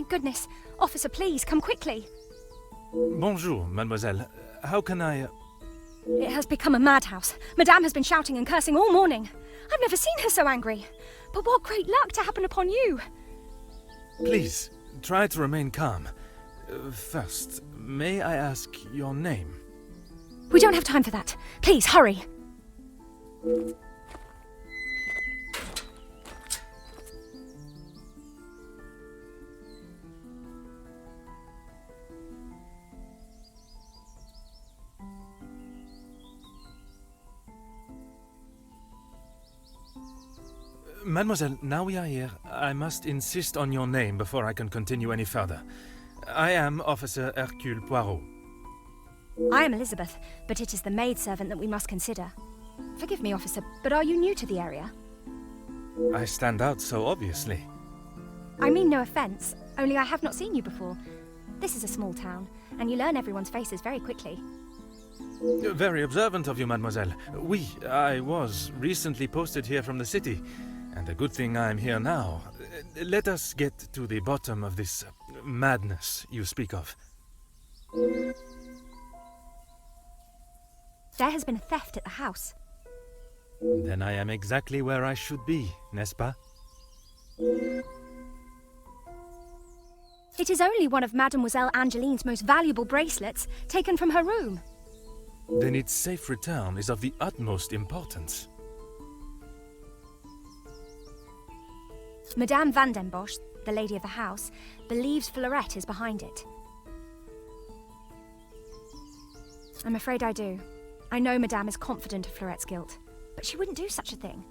thank goodness. Officer, please, come quickly. Bonjour, mademoiselle. How can I... It has become a madhouse. Madame has been shouting and cursing all morning. I've never seen her so angry. But what great luck to happen upon you. Please, try to remain calm. First, may I ask your name? We don't have time for that. Please, hurry. Mademoiselle, now we are here, I must insist on your name before I can continue any further. I am Officer Hercule Poirot. I am Elizabeth, but it is the maidservant that we must consider. Forgive me, officer, but are you new to the area? I stand out so obviously. I mean no offence, only I have not seen you before. This is a small town, and you learn everyone's faces very quickly. Very observant of you, mademoiselle. I was recently posted here from the city, and a good thing I am here now. Let us get to the bottom of this madness you speak of. There has been a theft at the house. Then I am exactly where I should be, n'est-ce pas? It is only one of Mademoiselle Angeline's most valuable bracelets, taken from her room. Then its safe return is of the utmost importance. Madame Van den Bosch, the lady of the house, believes Fleurette is behind it. I'm afraid I do. I know Madame is confident of Fleurette's guilt, but she wouldn't do such a thing.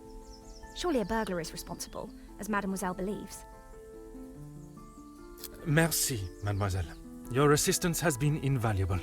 Surely a burglar is responsible, as Mademoiselle believes. Merci, mademoiselle. Your assistance has been invaluable.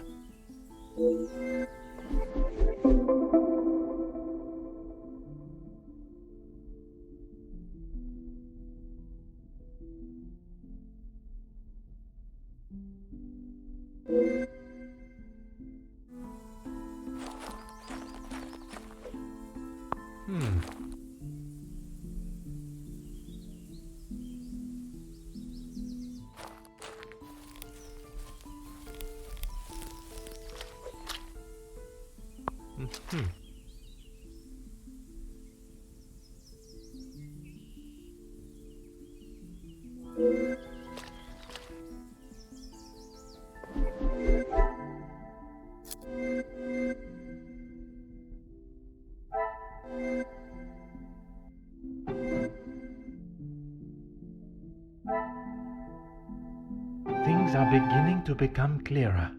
Things are beginning to become clearer.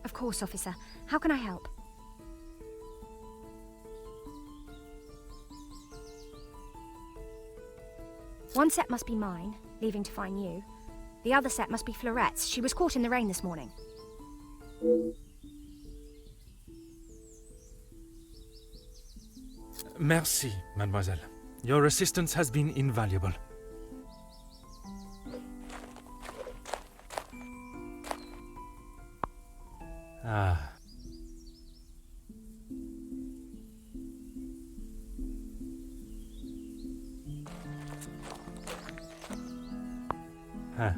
Of course, officer. How can I help? One set must be mine, leaving to find you. The other set must be Fleurette's. She was caught in the rain this morning. Merci, mademoiselle. Your assistance has been invaluable. Ah. Huh.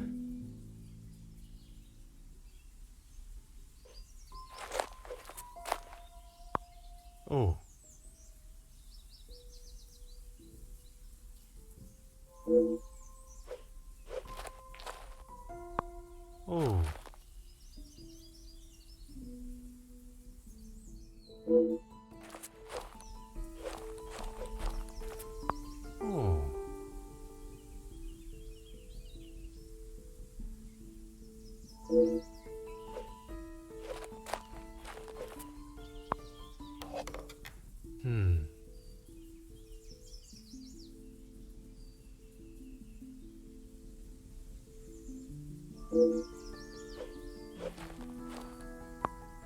Oh. Oh. Oh.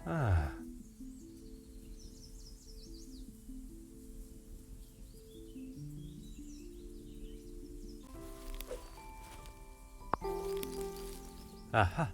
Ah. Aha.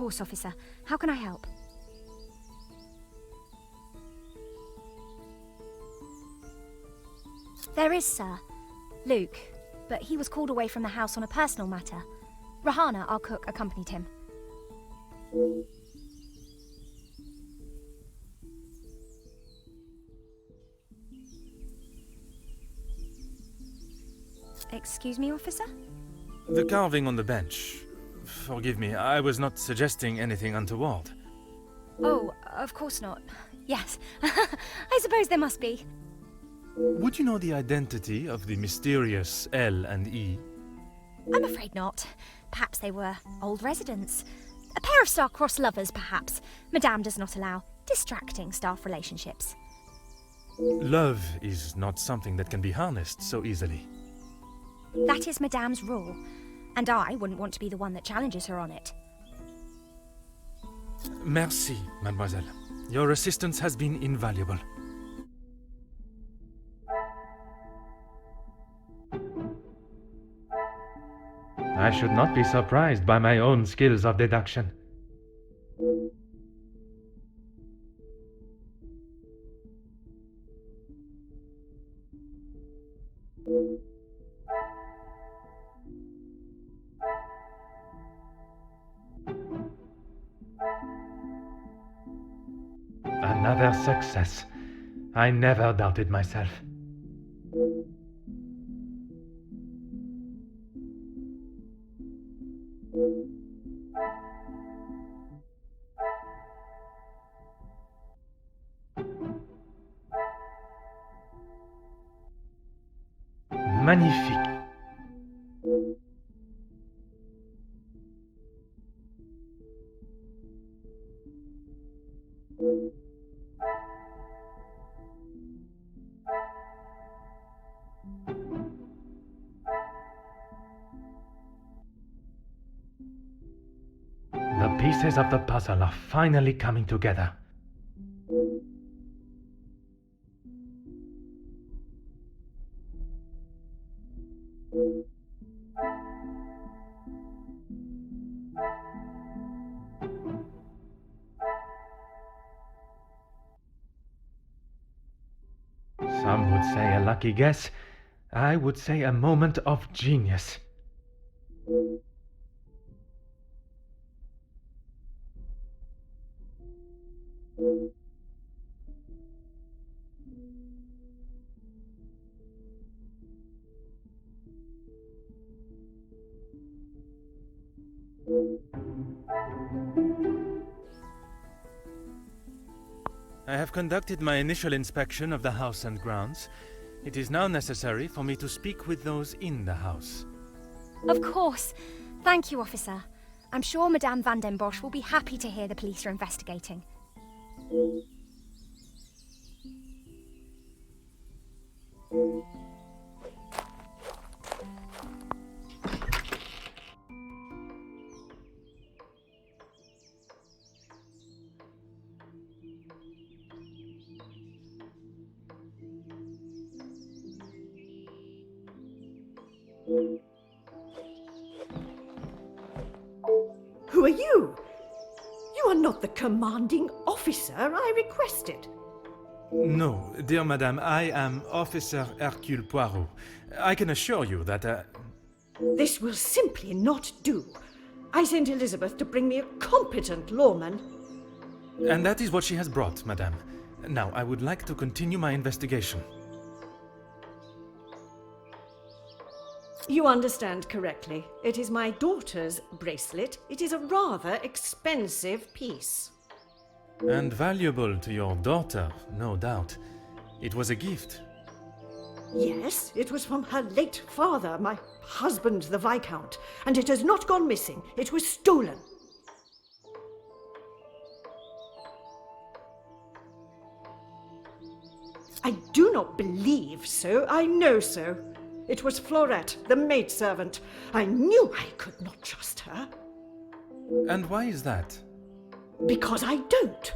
course, officer. How can I help? There is, sir. Luke, but he was called away from the house on a personal matter. Rahana, our cook, accompanied him. Excuse me, officer? The carving on the bench. Forgive me, I was not suggesting anything untoward. Oh, of course not. Yes, I suppose there must be. Would you know the identity of the mysterious L and E? I'm afraid not. Perhaps they were old residents. A pair of star-crossed lovers, perhaps. Madame does not allow distracting staff relationships. Love is not something that can be harnessed so easily. That is Madame's rule, and I wouldn't want to be the one that challenges her on it. Merci, mademoiselle. Your assistance has been invaluable. I should not be surprised by my own skills of deduction. Another success. I never doubted myself. Magnifique. The pieces of the puzzle are finally coming together. Some would say a lucky guess. I would say a moment of genius. I have conducted my initial inspection of the house and grounds. It is now necessary for me to speak with those in the house. Of course. Thank you, officer. I'm sure Madame Van den Bosch will be happy to hear the police are investigating. Who are you? You are not the commanding officer I requested. No, dear madame, I am Officer Hercule Poirot. I can assure you that, This will simply not do. I sent Elizabeth to bring me a competent lawman. And that is what she has brought, madame. Now, I would like to continue my investigation. You understand correctly. It is my daughter's bracelet. It is a rather expensive piece. And valuable to your daughter, no doubt. It was a gift. Yes, it was from her late father, my husband, the Viscount, and it has not gone missing. It was stolen. I do not believe so. I know so. It was Florette, the maidservant. I knew I could not trust her. And why is that? Because I don't.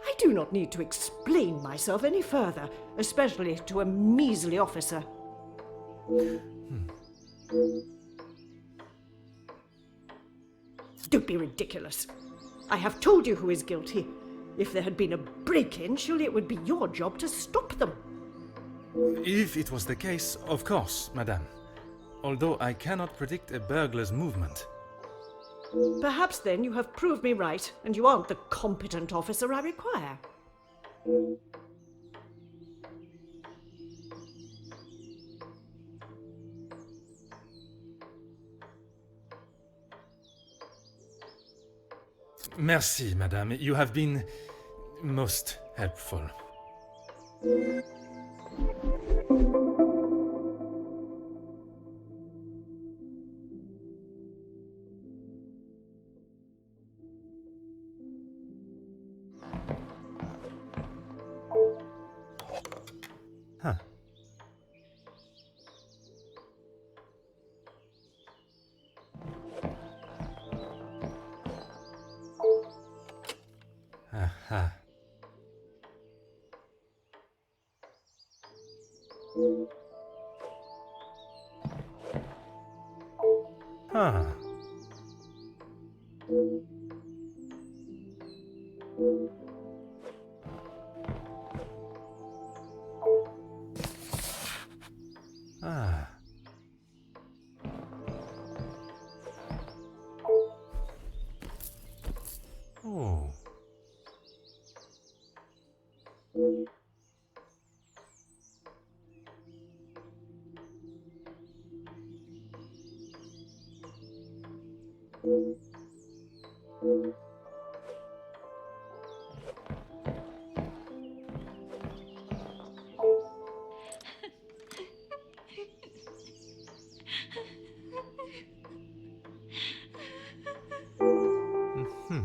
I do not need to explain myself any further, especially to a measly officer. Don't be ridiculous. I have told you who is guilty. If there had been a break-in, surely it would be your job to stop them. If it was the case, of course, madame. Although I cannot predict a burglar's movement. Perhaps then you have proved me right, and you aren't the competent officer I require. Merci, madame. You have been most helpful. Huh. Aha. Huh. Ah. Oh. Hmm.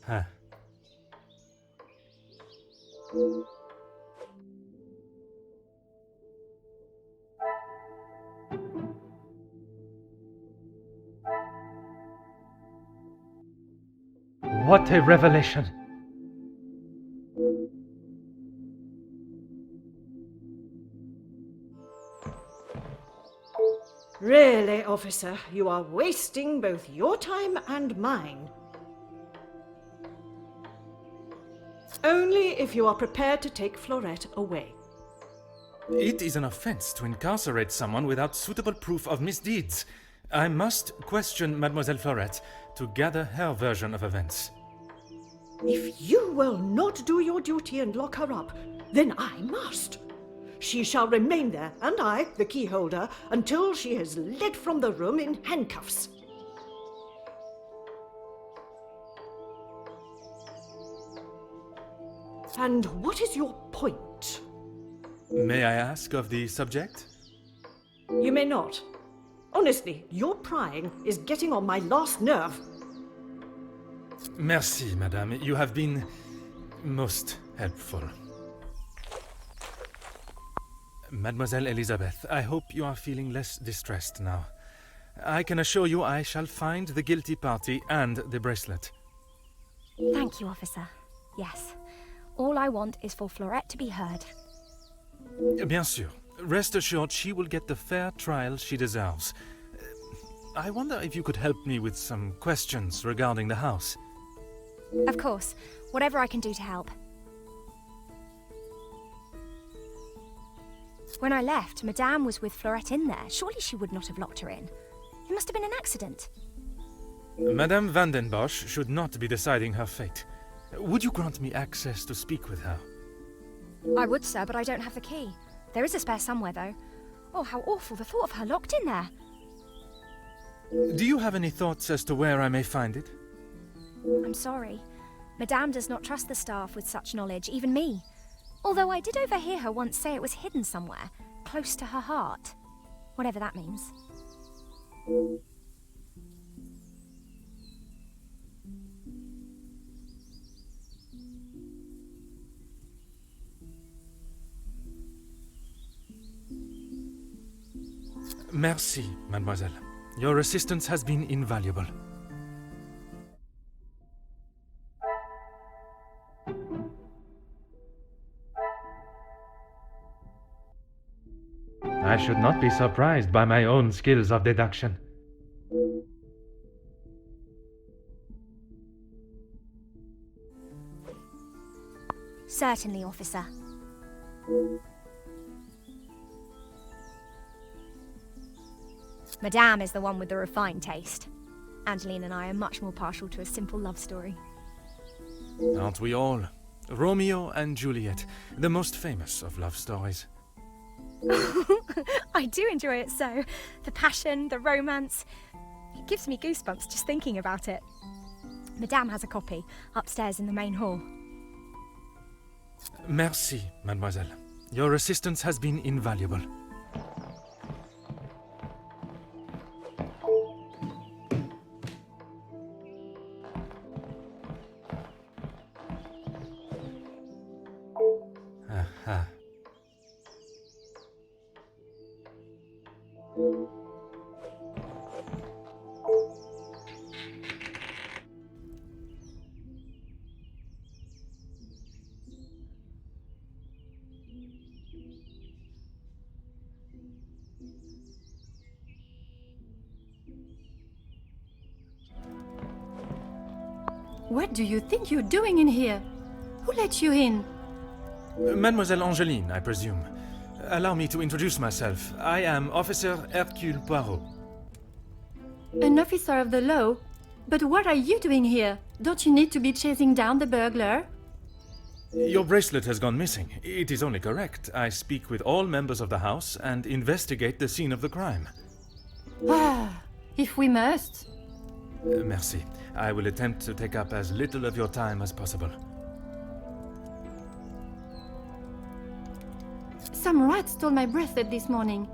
Huh. What a revelation! Really, officer, you are wasting both your time and mine. Only if you are prepared to take Florette away. It is an offense to incarcerate someone without suitable proof of misdeeds. I must question Mademoiselle Florette to gather her version of events. If you will not do your duty and lock her up, then I must. She shall remain there, and I, the key holder, until she is led from the room in handcuffs. And what is your point? May I ask of the subject? You may not. Honestly, your prying is getting on my last nerve. Merci, madame. You have been most helpful. Mademoiselle Elizabeth, I hope you are feeling less distressed now. I can assure you I shall find the guilty party and the bracelet. Thank you, officer. Yes. All I want is for Florette to be heard. Bien sûr. Rest assured she will get the fair trial she deserves. I wonder if you could help me with some questions regarding the house. Of course. Whatever I can do to help. When I left, Madame was with Florette in there. Surely she would not have locked her in. It must have been an accident. Madame Van den Bosch should not be deciding her fate. Would you grant me access to speak with her? I would, sir, but I don't have the key. There is a spare somewhere, though. Oh, how awful, the thought of her locked in there. Do you have any thoughts as to where I may find it? I'm sorry. Madame does not trust the staff with such knowledge, even me. Although I did overhear her once say it was hidden somewhere, close to her heart. Whatever that means. Merci, mademoiselle. Your assistance has been invaluable. I should not be surprised by my own skills of deduction. Certainly, officer. Madame is the one with the refined taste. Angeline and I are much more partial to a simple love story. Aren't we all? Romeo and Juliet, the most famous of love stories. I do enjoy it so. The passion, the romance. It gives me goosebumps just thinking about it. Madame has a copy upstairs in the main hall. Merci, mademoiselle. Your assistance has been invaluable. Aha. What do you think you're doing in here? Who let you in? Mademoiselle Angeline, I presume. Allow me to introduce myself. I am Officer Hercule Poirot. An officer of the law? But what are you doing here? Don't you need to be chasing down the burglar? Your bracelet has gone missing. It is only correct. I speak with all members of the house and investigate the scene of the crime. Ah, if we must. Merci. I will attempt to take up as little of your time as possible. Some rat stole my bracelet this morning.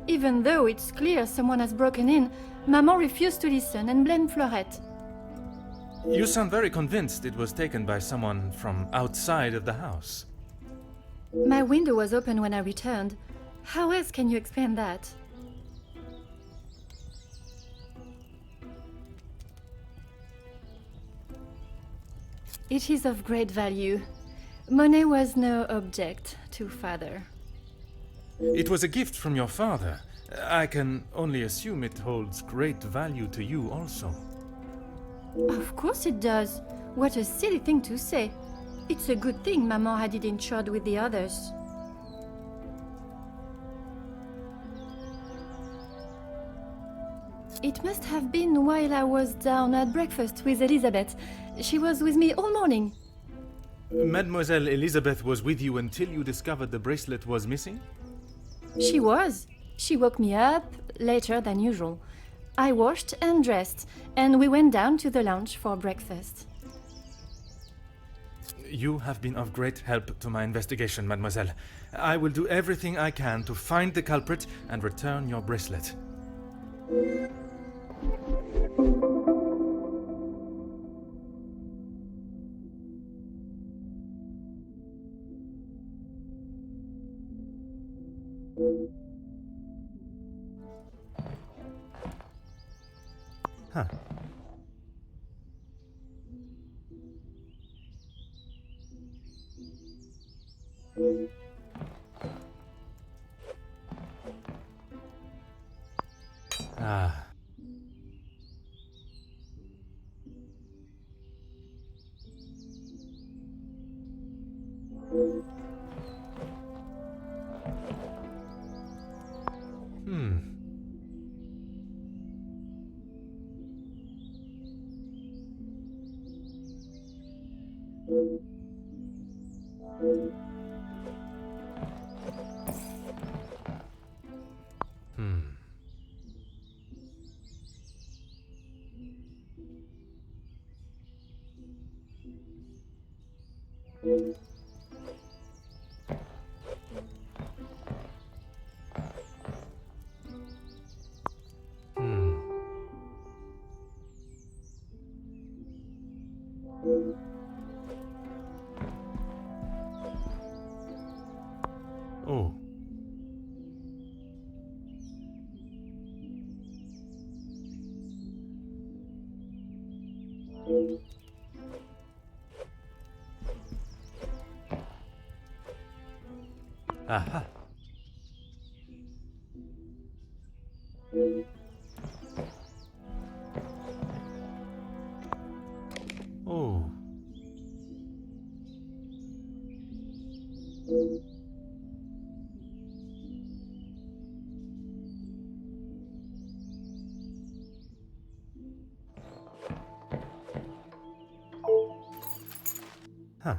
Even though it's clear someone has broken in, Maman refused to listen and blamed Fleurette. You sound very convinced it was taken by someone from outside of the house. My window was open when I returned. How else can you explain that? It is of great value. Money was no object to father. It was a gift from your father. I can only assume it holds great value to you also. Of course it does. What a silly thing to say. It's a good thing Maman had it insured with the others. It must have been while I was down at breakfast with Elizabeth. She was with me all morning. Mademoiselle Elizabeth was with you until you discovered the bracelet was missing? She was. She woke me up later than usual. I washed and dressed, and we went down to the lounge for breakfast. You have been of great help to my investigation, mademoiselle. I will do everything I can to find the culprit and return your bracelet. Huh. Ah. Oh. Aha. Oh. Huh.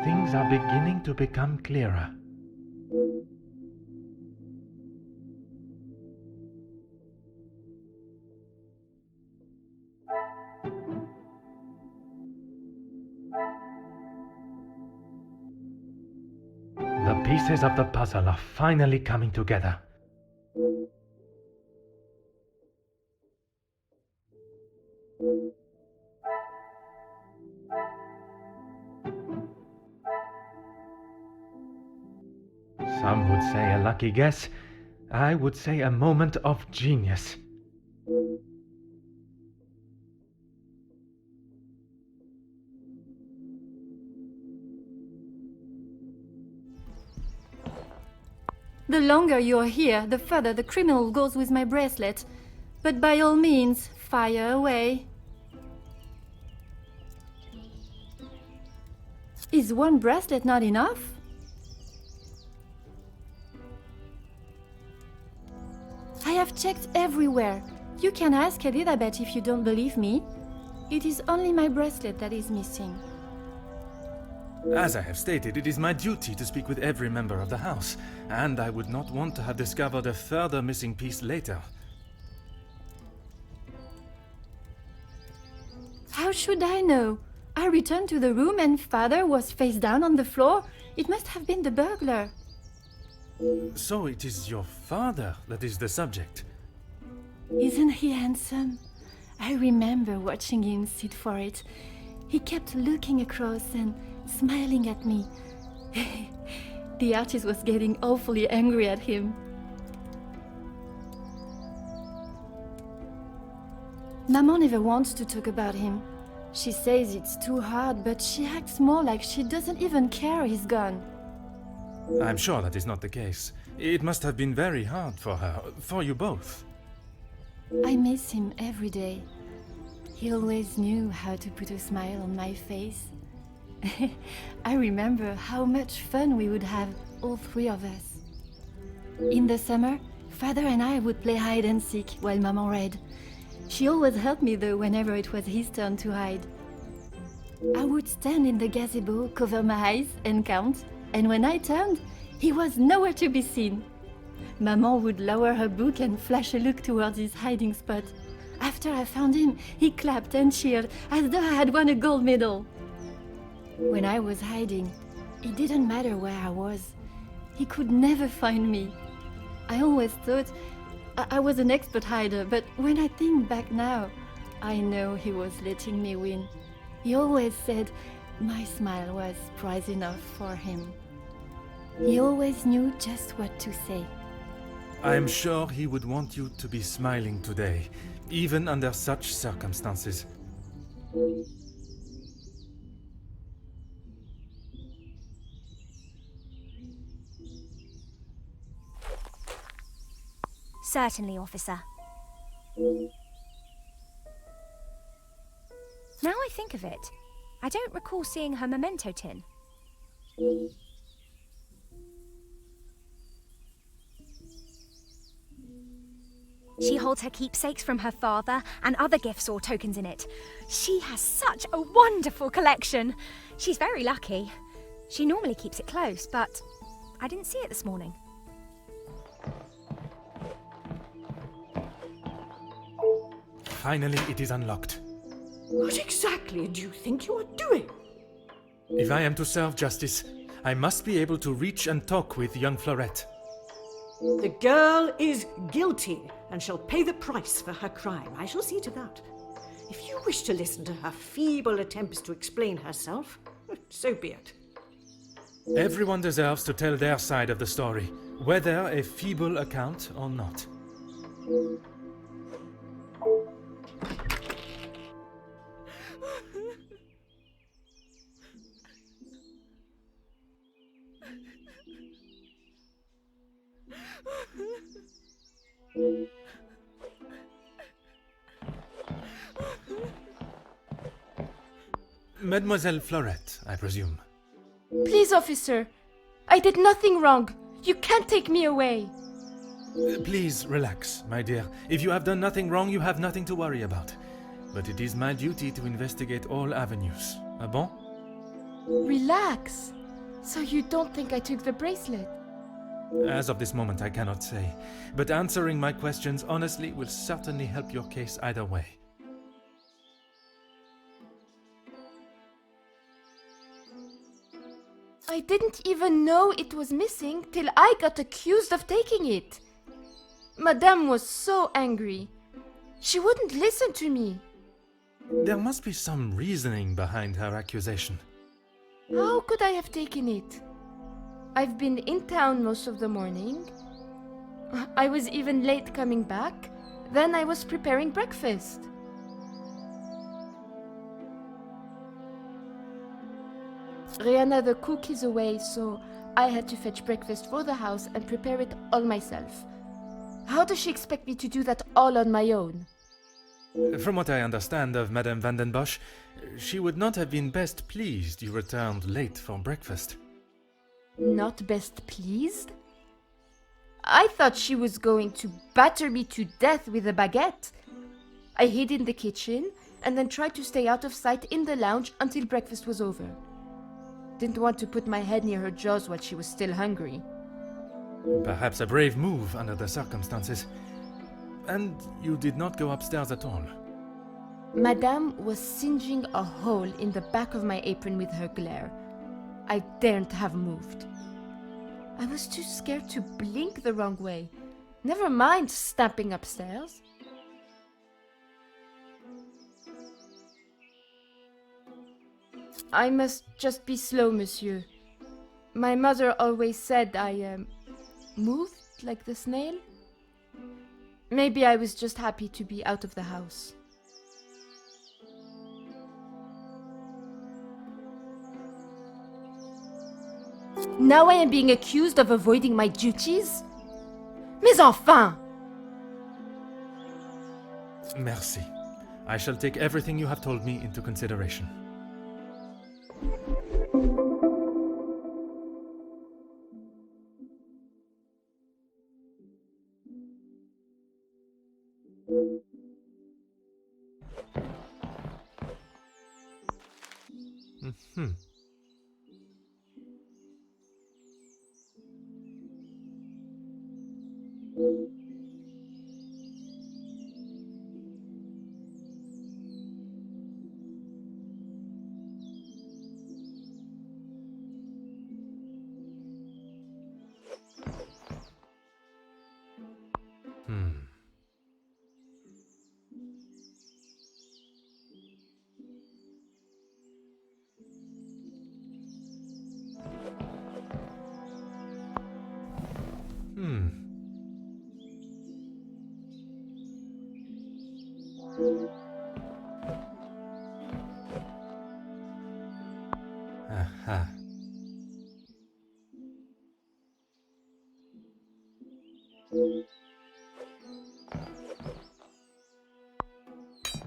Things are beginning to become clearer. The pieces of the puzzle are finally coming together. Some would say a lucky guess. I would say a moment of genius. The longer you're here, the further the criminal goes with my bracelet. But by all means, fire away. Is one bracelet not enough? I have checked everywhere. You can ask Elizabeth if you don't believe me. It is only my bracelet that is missing. As I have stated, it is my duty to speak with every member of the house, and I would not want to have discovered a further missing piece later. How should I know? I returned to the room and Father was face down on the floor. It must have been the burglar. So it is your father that is the subject. Isn't he handsome? I remember watching him sit for it. He kept looking across and smiling at me. The artist was getting awfully angry at him. Maman never wants to talk about him. She says it's too hard, but she acts more like she doesn't even care he's gone. I'm sure that is not the case. It must have been very hard for her, for you both. I miss him every day. He always knew how to put a smile on my face. I remember how much fun we would have, all three of us. In the summer, Father and I would play hide and seek while Maman read. She always helped me though whenever it was his turn to hide. I would stand in the gazebo, cover my eyes and count, and when I turned, he was nowhere to be seen. Maman would lower her book and flash a look towards his hiding spot. After I found him, he clapped and cheered as though I had won a gold medal. When I was hiding, it didn't matter where I was. He could never find me. I always thought I was an expert hider, but when I think back now, I know he was letting me win. He always said my smile was prize enough for him. He always knew just what to say. I am sure he would want you to be smiling today, even under such circumstances. Certainly, officer. Now I think of it, I don't recall seeing her memento tin. She holds her keepsakes from her father and other gifts or tokens in it. She has such a wonderful collection. She's very lucky. She normally keeps it close, but I didn't see it this morning. Finally, it is unlocked. What exactly do you think you are doing? If I am to serve justice, I must be able to reach and talk with young Florette. The girl is guilty and shall pay the price for her crime. I shall see to that. If you wish to listen to her feeble attempts to explain herself, so be it. Everyone deserves to tell their side of the story, whether a feeble account or not. Mademoiselle Florette, I presume. Please, officer. I did nothing wrong. You can't take me away. Please relax, my dear. If you have done nothing wrong, you have nothing to worry about. But it is my duty to investigate all avenues. Ah bon? Relax. So you don't think I took the bracelet? As of this moment, I cannot say. But answering my questions honestly will certainly help your case either way. I didn't even know it was missing till I got accused of taking it. Madame was so angry. She wouldn't listen to me. There must be some reasoning behind her accusation. How could I have taken it? I've been in town most of the morning. I was even late coming back. Then I was preparing breakfast. Rihanna the cook is away, so I had to fetch breakfast for the house and prepare it all myself. How does she expect me to do that all on my own? From what I understand of Madame Van den Bosch, she would not have been best pleased you returned late for breakfast. Not best pleased? I thought she was going to batter me to death with a baguette. I hid in the kitchen and then tried to stay out of sight in the lounge until breakfast was over. Didn't want to put my head near her jaws while she was still hungry. Perhaps a brave move under the circumstances. And you did not go upstairs at all. Madame was singeing a hole in the back of my apron with her glare. I daren't have moved. I was too scared to blink the wrong way. Never mind stamping upstairs. I must just be slow, monsieur. My mother always said I, moved like the snail. Maybe I was just happy to be out of the house. Now I am being accused of avoiding my duties? Mais enfin! Merci. I shall take everything you have told me into consideration. Hmm. Aha.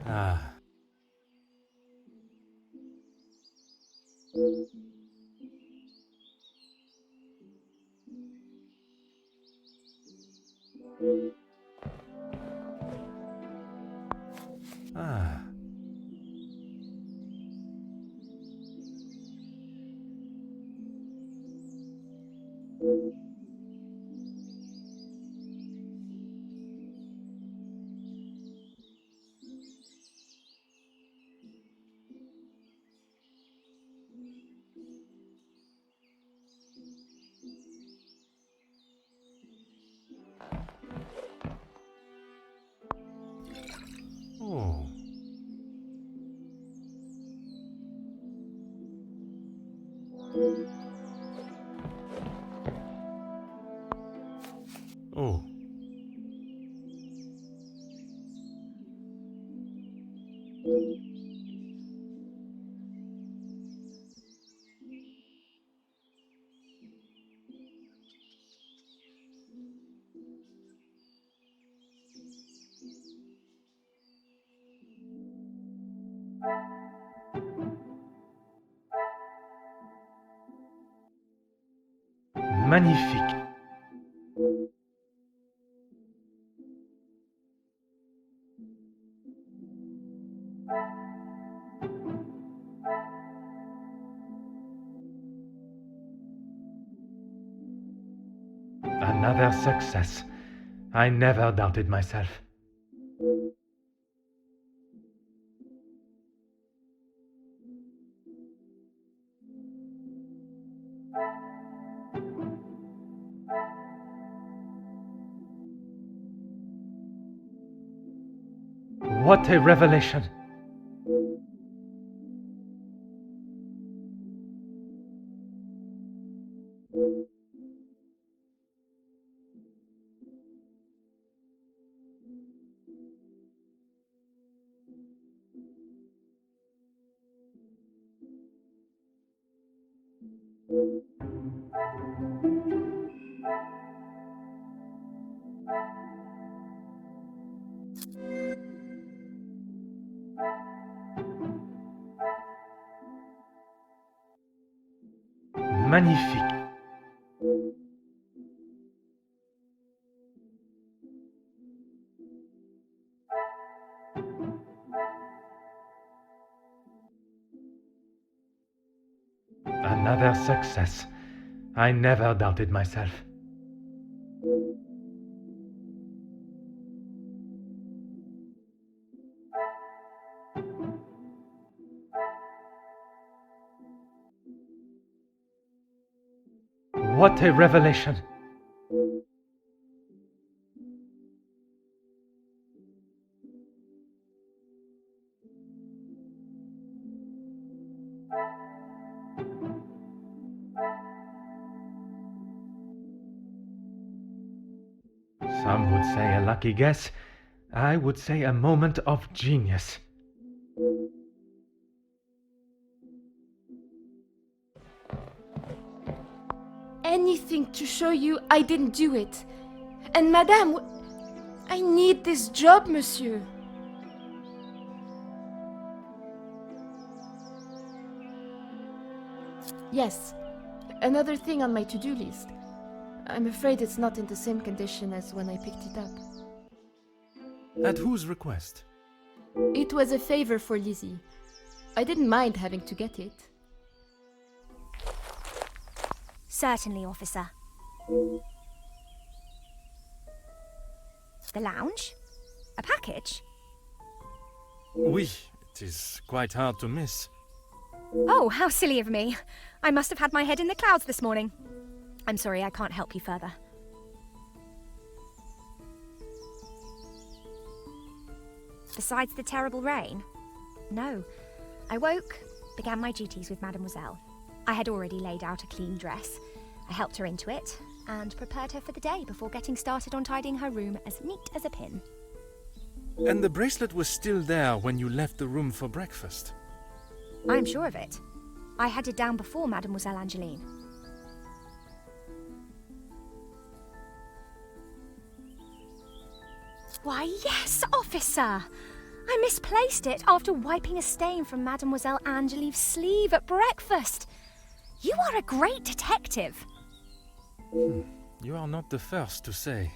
Ah. Ah. Oh. Oh. Magnifique. Another success. I never doubted myself. What a revelation! Magnifique. Another success. I never doubted myself. What a revelation! Some would say a lucky guess. I would say a moment of genius. Anything to show you I didn't do it. And Madame, I need this job, monsieur. Yes, another thing on my to-do list. I'm afraid it's not in the same condition as when I picked it up. At whose request? It was a favor for Lizzie. I didn't mind having to get it. Certainly, officer. The lounge? A package? Oui, it is quite hard to miss. Oh, how silly of me. I must have had my head in the clouds this morning. I'm sorry, I can't help you further. Besides the terrible rain? No. I woke, began my duties with Mademoiselle. I had already laid out a clean dress. I helped her into it, and prepared her for the day before getting started on tidying her room as neat as a pin. And the bracelet was still there when you left the room for breakfast? I'm sure of it. I had it down before Mademoiselle Angeline. Why, yes, officer! I misplaced it after wiping a stain from Mademoiselle Angelique's sleeve at breakfast. You are a great detective. You are not the first to say.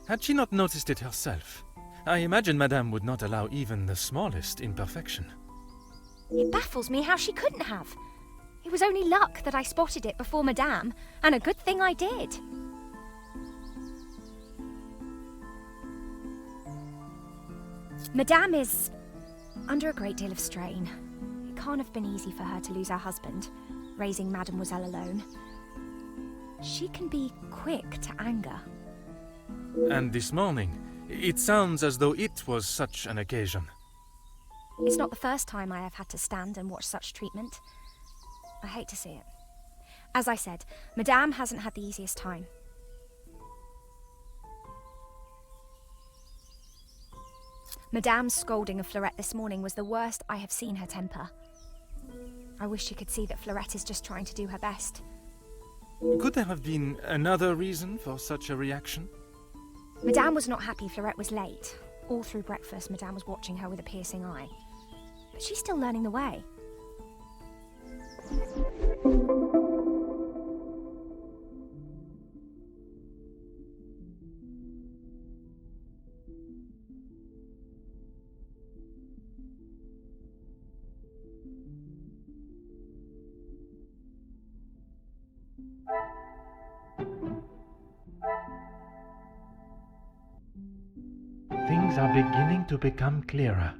Had she not noticed it herself? I imagine Madame would not allow even the smallest imperfection. It baffles me how she couldn't have. It was only luck that I spotted it before Madame, and a good thing I did. Madame is under a great deal of strain. It can't have been easy for her to lose her husband, raising Mademoiselle alone. She can be quick to anger. And this morning, it sounds as though it was such an occasion. It's not the first time I have had to stand and watch such treatment. I hate to see it. As I said, Madame hasn't had the easiest time. Madame's scolding of Fleurette this morning was the worst I have seen her temper. I wish you could see that Fleurette is just trying to do her best. Could there have been another reason for such a reaction? Madame was not happy Fleurette was late. All through breakfast, Madame was watching her with a piercing eye. But she's still learning the way. Things are beginning to become clearer.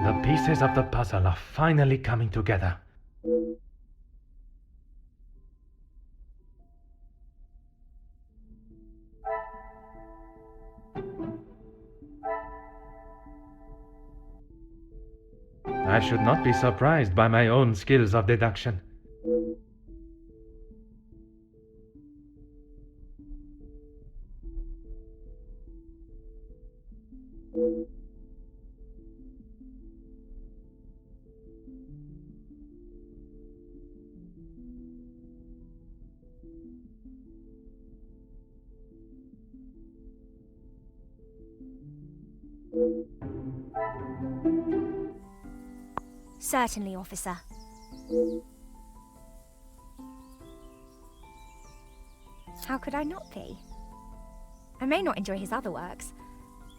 The pieces of the puzzle are finally coming together. I should not be surprised by my own skills of deduction. Certainly, officer. How could I not be? I may not enjoy his other works,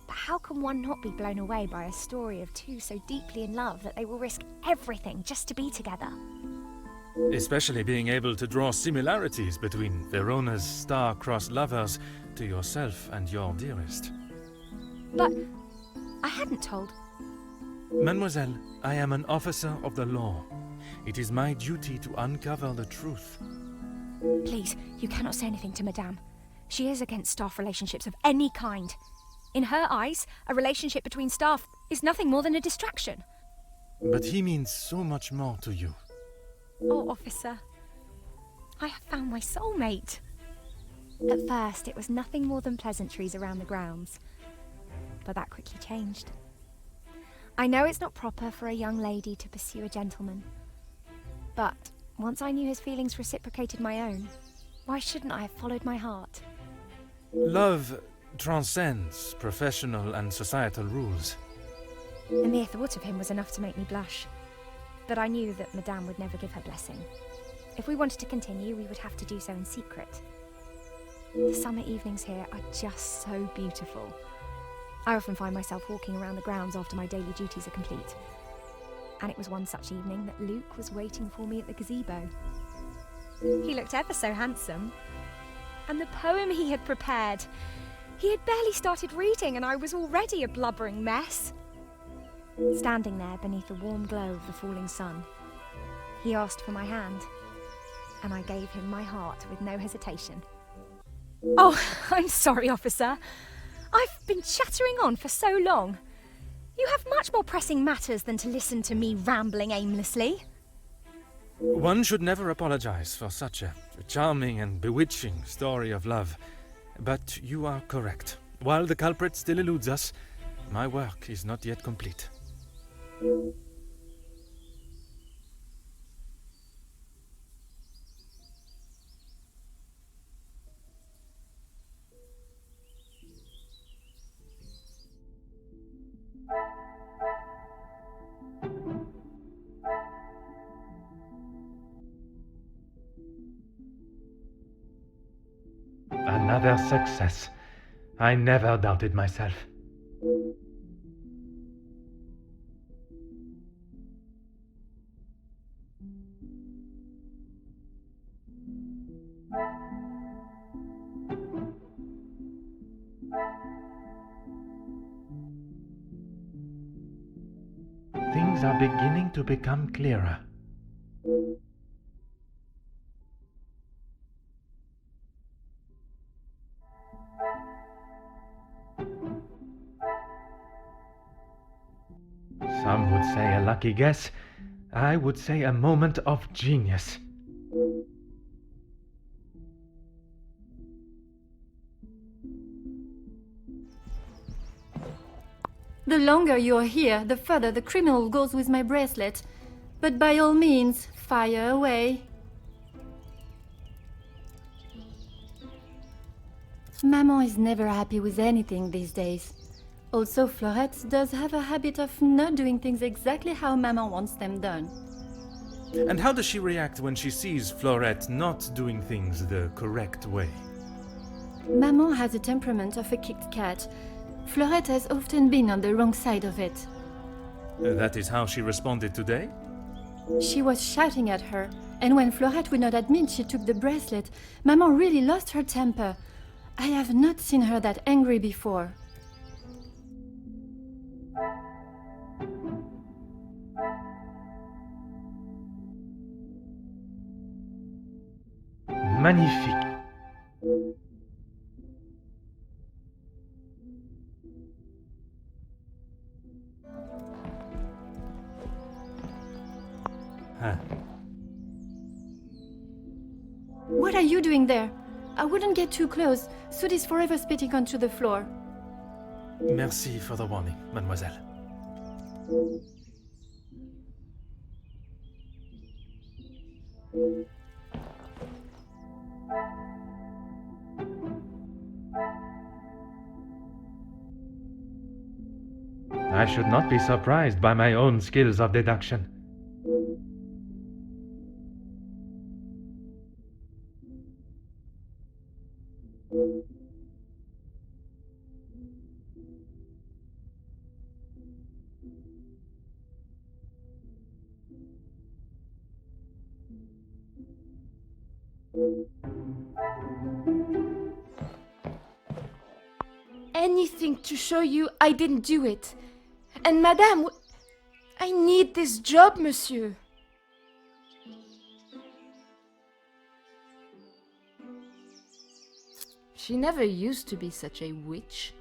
but how can one not be blown away by a story of two so deeply in love that they will risk everything just to be together? Especially being able to draw similarities between Verona's star-crossed lovers to yourself and your dearest. But I hadn't told. Mademoiselle, I am an officer of the law. It is my duty to uncover the truth. Please, you cannot say anything to Madame. She is against staff relationships of any kind. In her eyes, a relationship between staff is nothing more than a distraction. But he means so much more to you. Oh, officer, I have found my soulmate. At first, it was nothing more than pleasantries around the grounds. But that quickly changed. I know it's not proper for a young lady to pursue a gentleman. But once I knew his feelings reciprocated my own, why shouldn't I have followed my heart? Love transcends professional and societal rules. The mere thought of him was enough to make me blush. But I knew that Madame would never give her blessing. If we wanted to continue, we would have to do so in secret. The summer evenings here are just so beautiful. I often find myself walking around the grounds after my daily duties are complete. And it was one such evening that Luke was waiting for me at the gazebo. He looked ever so handsome. And the poem he had prepared. He had barely started reading and I was already a blubbering mess. Standing there beneath the warm glow of the falling sun, he asked for my hand, and I gave him my heart with no hesitation. Oh, I'm sorry, officer. I've been chattering on for so long. You have much more pressing matters than to listen to me rambling aimlessly. One should never apologize for such a charming and bewitching story of love. But you are correct. While the culprit still eludes us, my work is not yet complete. Another success. I never doubted myself. Things are beginning to become clearer. Some would say a lucky guess. I would say a moment of genius. The longer you're here, the further the criminal goes with my bracelet. But by all means, fire away. Maman is never happy with anything these days. Also, Florette does have a habit of not doing things exactly how Maman wants them done. And how does she react when she sees Florette not doing things the correct way? Maman has the temperament of a kicked cat. Florette has often been on the wrong side of it. That is how she responded today? She was shouting at her, and when Florette would not admit she took the bracelet, Maman really lost her temper. I have not seen her that angry before. Magnifique. What are you doing there? I wouldn't get too close. Soot is forever spitting onto the floor. Merci for the warning, mademoiselle. I should not be surprised by my own skills of deduction. Anything to show you I didn't do it. And Madame, I need this job, monsieur. She never used to be such a witch.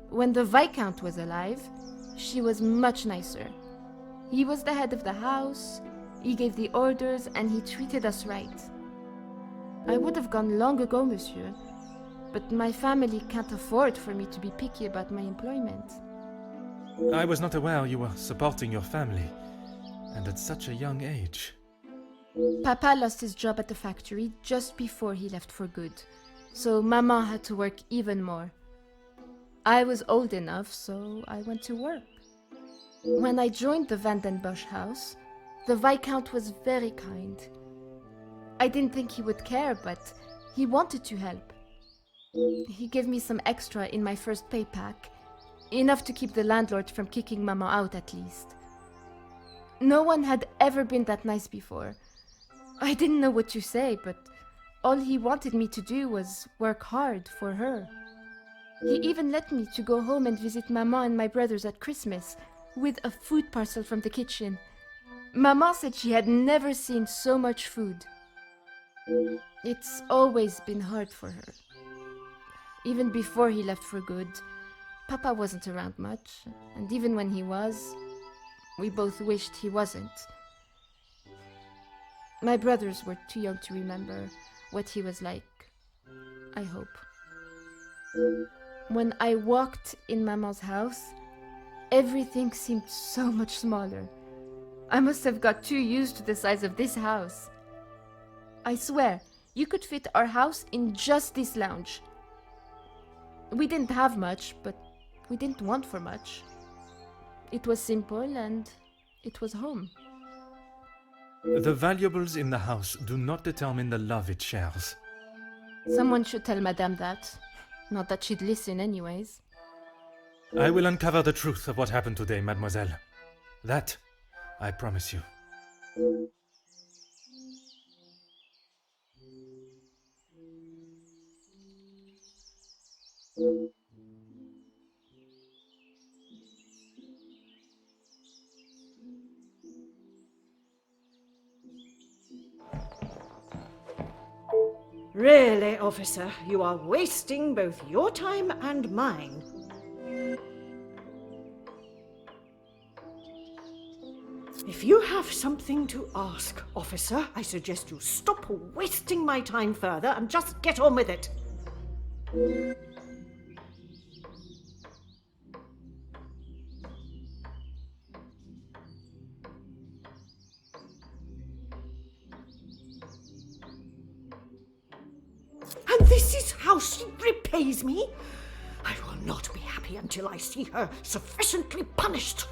When the Viscount was alive, she was much nicer. He was the head of the house, he gave the orders, and he treated us right. I would have gone long ago, monsieur, but my family can't afford for me to be picky about my employment. I was not aware you were supporting your family, and at such a young age. Papa lost his job at the factory just before he left for good, so Mama had to work even more. I was old enough, so I went to work. When I joined the Vandenbosch house, the Viscount was very kind. I didn't think he would care, but he wanted to help. He gave me some extra in my first pay pack, enough to keep the landlord from kicking Mama out at least. No one had ever been that nice before. I didn't know what to say, but all he wanted me to do was work hard for her. He even let me to go home and visit Mama and my brothers at Christmas with a food parcel from the kitchen. Mama said she had never seen so much food. It's always been hard for her. Even before he left for good, Papa wasn't around much, and even when he was, we both wished he wasn't. My brothers were too young to remember what he was like, I hope. When I walked in Mama's house, everything seemed so much smaller. I must have got too used to the size of this house. I swear, you could fit our house in just this lounge. We didn't have much, but we didn't want for much. It was simple and it was home. The valuables in the house do not determine the love it shares. Someone should tell Madame that. Not that she'd listen anyways. I will uncover the truth of what happened today, mademoiselle. That, I promise you. Really, officer, you are wasting both your time and mine. If you have something to ask, officer, I suggest you stop wasting my time further and just get on with it. And this is how she repays me? I will not be happy until I see her sufficiently punished.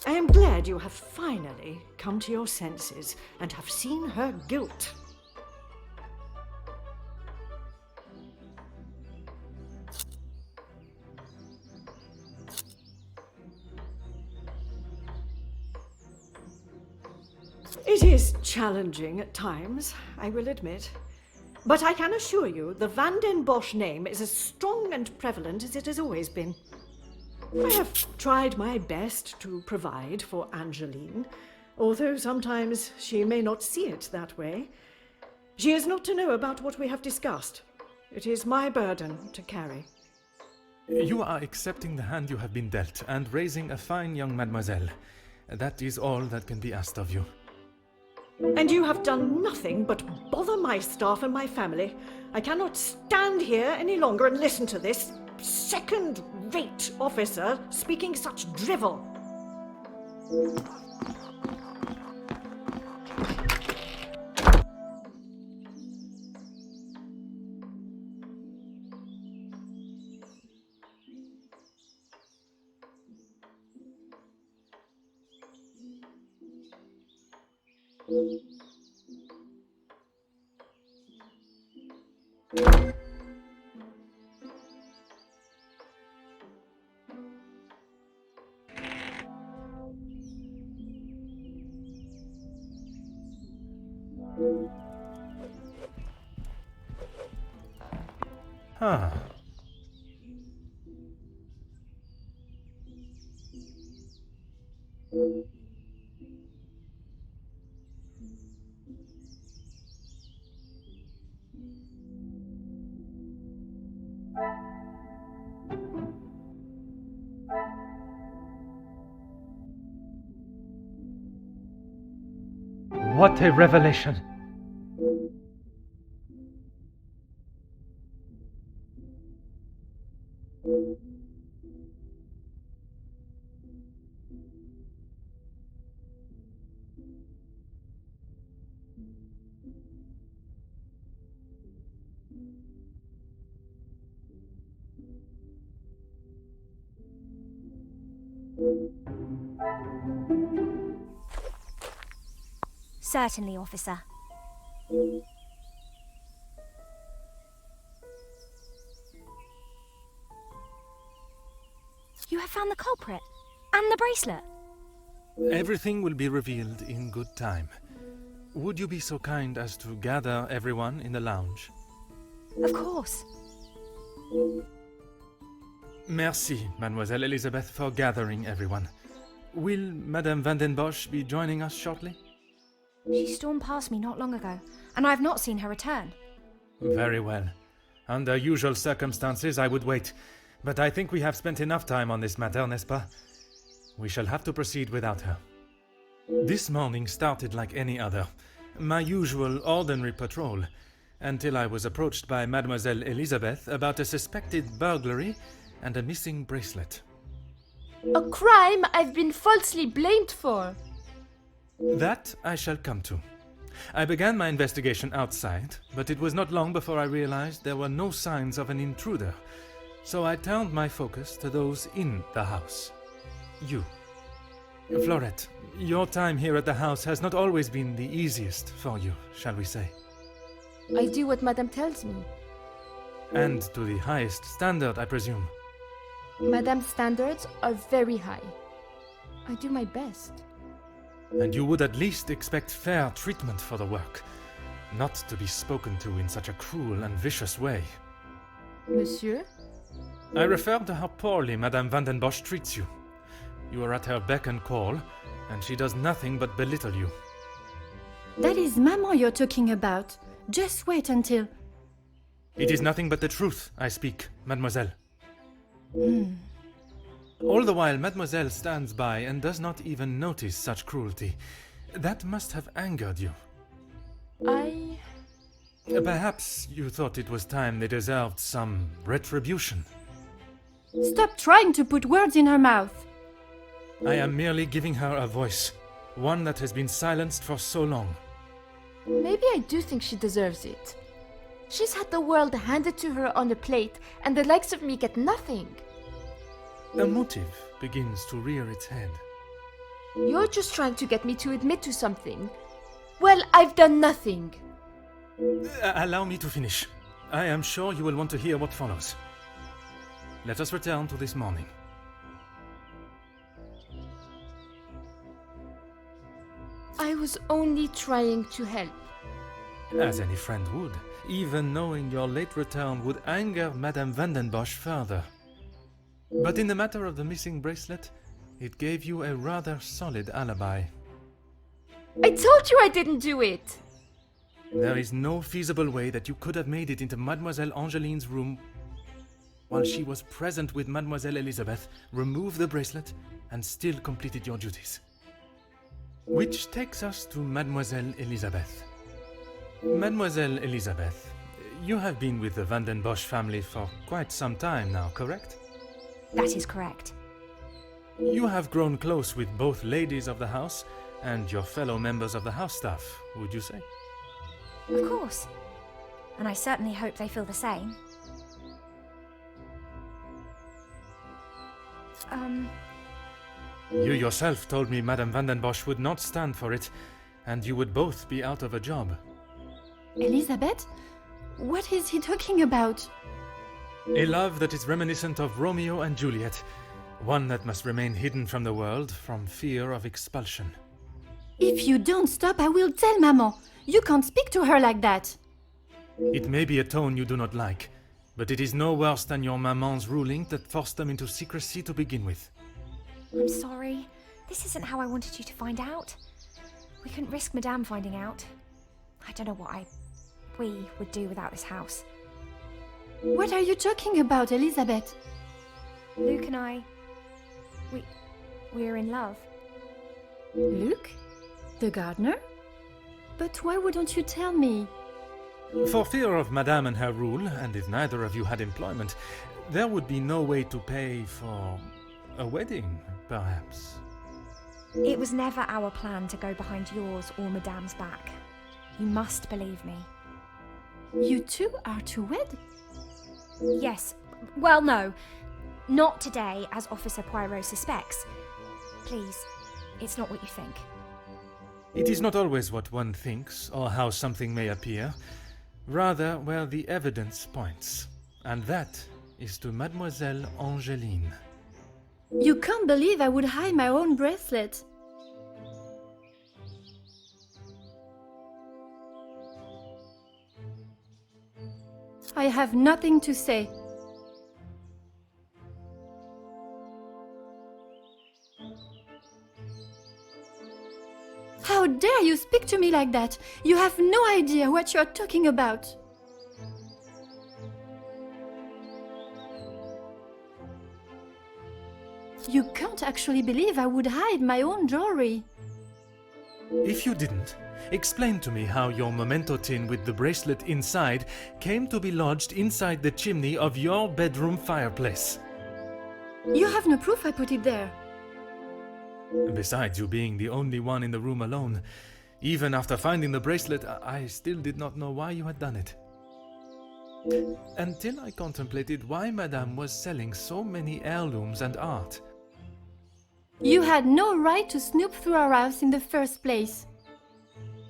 I am glad you have finally come to your senses and have seen her guilt. It is challenging at times, I will admit. But I can assure you the Van den Bosch name is as strong and prevalent as it has always been. I have tried my best to provide for Angeline, although sometimes she may not see it that way. She is not to know about what we have discussed. It is my burden to carry. You are accepting the hand you have been dealt and raising a fine young mademoiselle. That is all that can be asked of you. And you have done nothing but bother my staff and my family. I cannot stand here any longer and listen to this second-rate officer speaking such drivel. Ah. What a revelation! Certainly, officer. You have found the culprit and the bracelet. Everything will be revealed in good time. Would you be so kind as to gather everyone in the lounge? Of course. Merci, Mademoiselle Elizabeth, for gathering everyone. Will Madame Van den Bosch be joining us shortly? She stormed past me not long ago, and I have not seen her return. Very well. Under usual circumstances, I would wait. But I think we have spent enough time on this matter, n'est-ce pas? We shall have to proceed without her. This morning started like any other. My usual ordinary patrol, until I was approached by Mademoiselle Elizabeth about a suspected burglary and a missing bracelet. A crime I've been falsely blamed for. That I shall come to. I began my investigation outside, but it was not long before I realized there were no signs of an intruder, so I turned my focus to those in the house. You. Florette, your time here at the house has not always been the easiest for you, shall we say? I do what Madame tells me. And to the highest standard, I presume. Madame's standards are very high. I do my best. And you would at least expect fair treatment for the work, not to be spoken to in such a cruel and vicious way. Monsieur? I refer to how poorly Madame Van den Bosch treats you. You are at her beck and call, and she does nothing but belittle you. That is Maman you're talking about. Just wait until... It is nothing but the truth I speak, mademoiselle. All the while, mademoiselle stands by and does not even notice such cruelty. That must have angered you. Perhaps you thought it was time they deserved some retribution. Stop trying to put words in her mouth. I am merely giving her a voice, one that has been silenced for so long. Maybe I do think she deserves it. She's had the world handed to her on a plate, and the likes of me get nothing. A motive begins to rear its head. You're just trying to get me to admit to something. Well, I've done nothing. Allow me to finish. I am sure you will want to hear what follows. Let us return to this morning. I was only trying to help. As any friend would, even knowing your late return would anger Madame Vandenbosch further. But in the matter of the missing bracelet, it gave you a rather solid alibi. I told you I didn't do it! There is no feasible way that you could have made it into Mademoiselle Angeline's room while she was present with Mademoiselle Elizabeth, removed the bracelet, and still completed your duties. Which takes us to Mademoiselle Elizabeth. Mademoiselle Elizabeth, you have been with the Vandenbosch family for quite some time now, correct? That is correct. You have grown close with both ladies of the house and your fellow members of the house staff, would you say? Of course. And I certainly hope they feel the same. You yourself told me Madame Vandenbosch would not stand for it, and you would both be out of a job. Elizabeth? What is he talking about? A love that is reminiscent of Romeo and Juliet, one that must remain hidden from the world from fear of expulsion. If you don't stop, I will tell Maman. You can't speak to her like that. It may be a tone you do not like, but it is no worse than your maman's ruling that forced them into secrecy to begin with. I'm sorry. This isn't how I wanted you to find out. We couldn't risk Madame finding out. I don't know what we would do without this house. What are you talking about, Elizabeth? Luke and I... We're in love. Luke? The gardener? But why wouldn't you tell me? For fear of Madame and her rule, and if neither of you had employment, there would be no way to pay for a wedding, perhaps. It was never our plan to go behind yours or Madame's back. You must believe me. You two are to wed? Yes. Well, no. Not today, as Officer Poirot suspects. Please, it's not what you think. It is not always what one thinks, or how something may appear, rather where the evidence points, and that is to Mademoiselle Angeline. You can't believe I would hide my own bracelet. I have nothing to say. How dare you speak to me like that? You have no idea what you are talking about. You can't actually believe I would hide my own jewelry. If you didn't, explain to me how your memento tin with the bracelet inside came to be lodged inside the chimney of your bedroom fireplace. You have no proof I put it there. Besides you being the only one in the room alone, even after finding the bracelet, I still did not know why you had done it. Until I contemplated why Madame was selling so many heirlooms and art. You had no right to snoop through our house in the first place.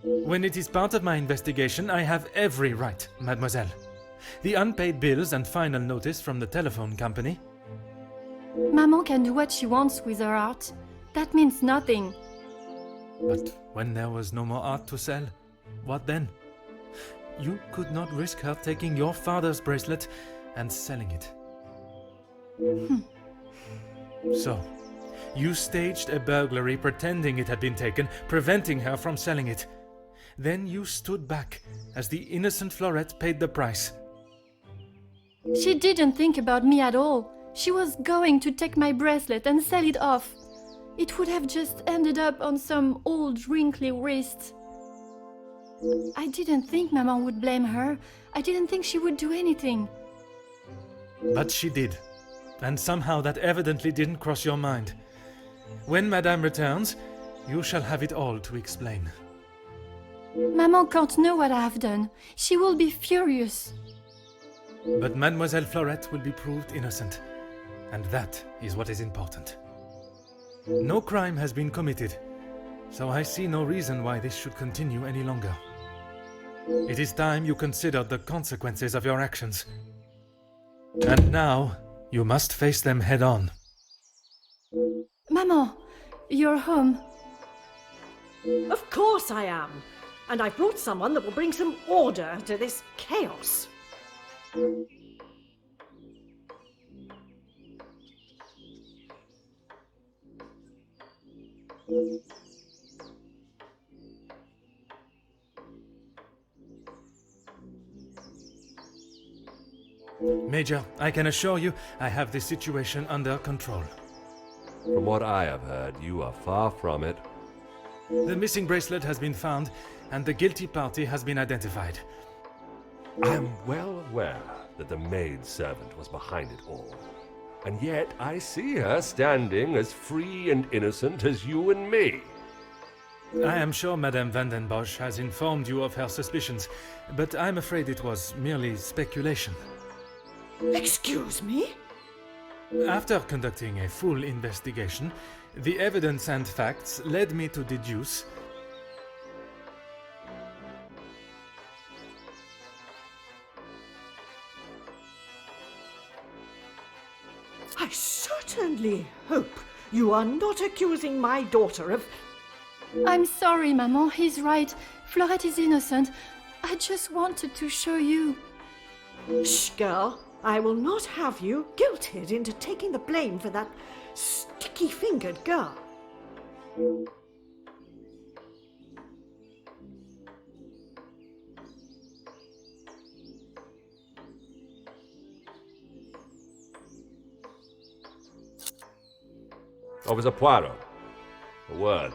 When it is part of my investigation, I have every right, mademoiselle. The unpaid bills and final notice from the telephone company. Maman can do what she wants with her art. That means nothing. But when there was no more art to sell, what then? You could not risk her taking your father's bracelet and selling it. So, you staged a burglary pretending it had been taken, preventing her from selling it. Then you stood back as the innocent Florette paid the price. She didn't think about me at all. She was going to take my bracelet and sell it off. It would have just ended up on some old wrinkly wrist. I didn't think Maman would blame her. I didn't think she would do anything. But she did. And somehow that evidently didn't cross your mind. When Madame returns, you shall have it all to explain. Maman can't know what I have done. She will be furious. But Mademoiselle Florette will be proved innocent. And that is what is important. No crime has been committed, so I see no reason why this should continue any longer. It is time you considered the consequences of your actions. And now, you must face them head on. Maman, you're home. Of course I am. And I've brought someone that will bring some order to this chaos. Major, I can assure you I have this situation under control. From what I have heard, you are far from it. The missing bracelet has been found, and the guilty party has been identified. I am well aware that the maid-servant was behind it all. And yet I see her standing as free and innocent as you and me. I am sure Madame Van den Bosch has informed you of her suspicions, but I'm afraid it was merely speculation. Excuse me? After conducting a full investigation, the evidence and facts led me to deduce... I certainly hope you are not accusing my daughter of... I'm sorry, Maman. He's right. Florette is innocent. I just wanted to show you. Shh, girl. I will not have you guilted into taking the blame for that sticky-fingered girl. Officer Poirot, a word.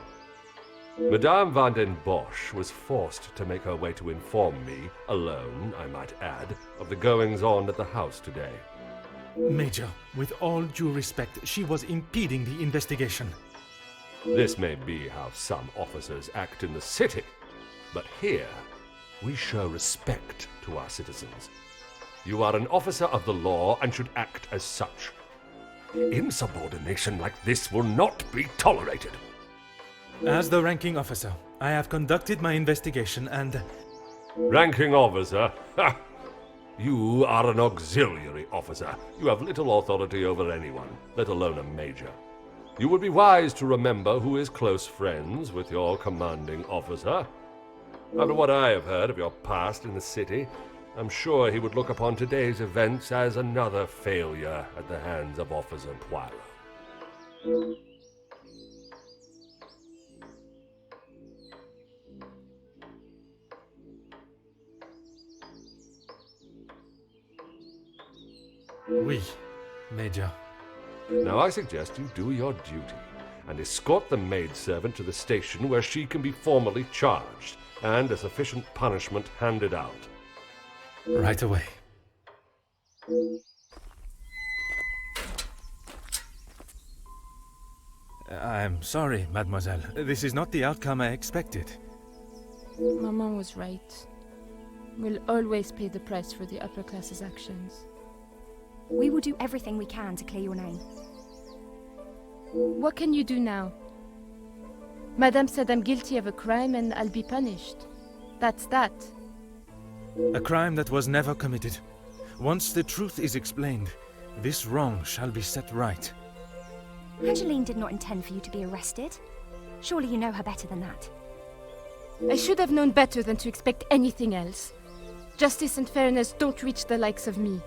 Madame Van den Bosch was forced to make her way to inform me, alone, I might add, of the goings-on at the house today. Major, with all due respect, she was impeding the investigation. This may be how some officers act in the city, but here we show respect to our citizens. You are an officer of the law and should act as such. Insubordination like this will not be tolerated. As the ranking officer, I have conducted my investigation and... Ranking officer? Ha! You are an auxiliary officer. You have little authority over anyone, let alone a major. You would be wise to remember who is close friends with your commanding officer. After what I have heard of your past in the city, I'm sure he would look upon today's events as another failure at the hands of Officer Poirot. Oui, Major. Now I suggest you do your duty and escort the maidservant to the station where she can be formally charged and a sufficient punishment handed out. Right away. I'm sorry, mademoiselle. This is not the outcome I expected. Maman was right. We'll always pay the price for the upper class's actions. We will do everything we can to clear your name. What can you do now? Madame said I'm guilty of a crime and I'll be punished. That's that. A crime that was never committed. Once the truth is explained, this wrong shall be set right. Angeline did not intend for you to be arrested. Surely you know her better than that. I should have known better than to expect anything else. Justice and fairness don't reach the likes of me.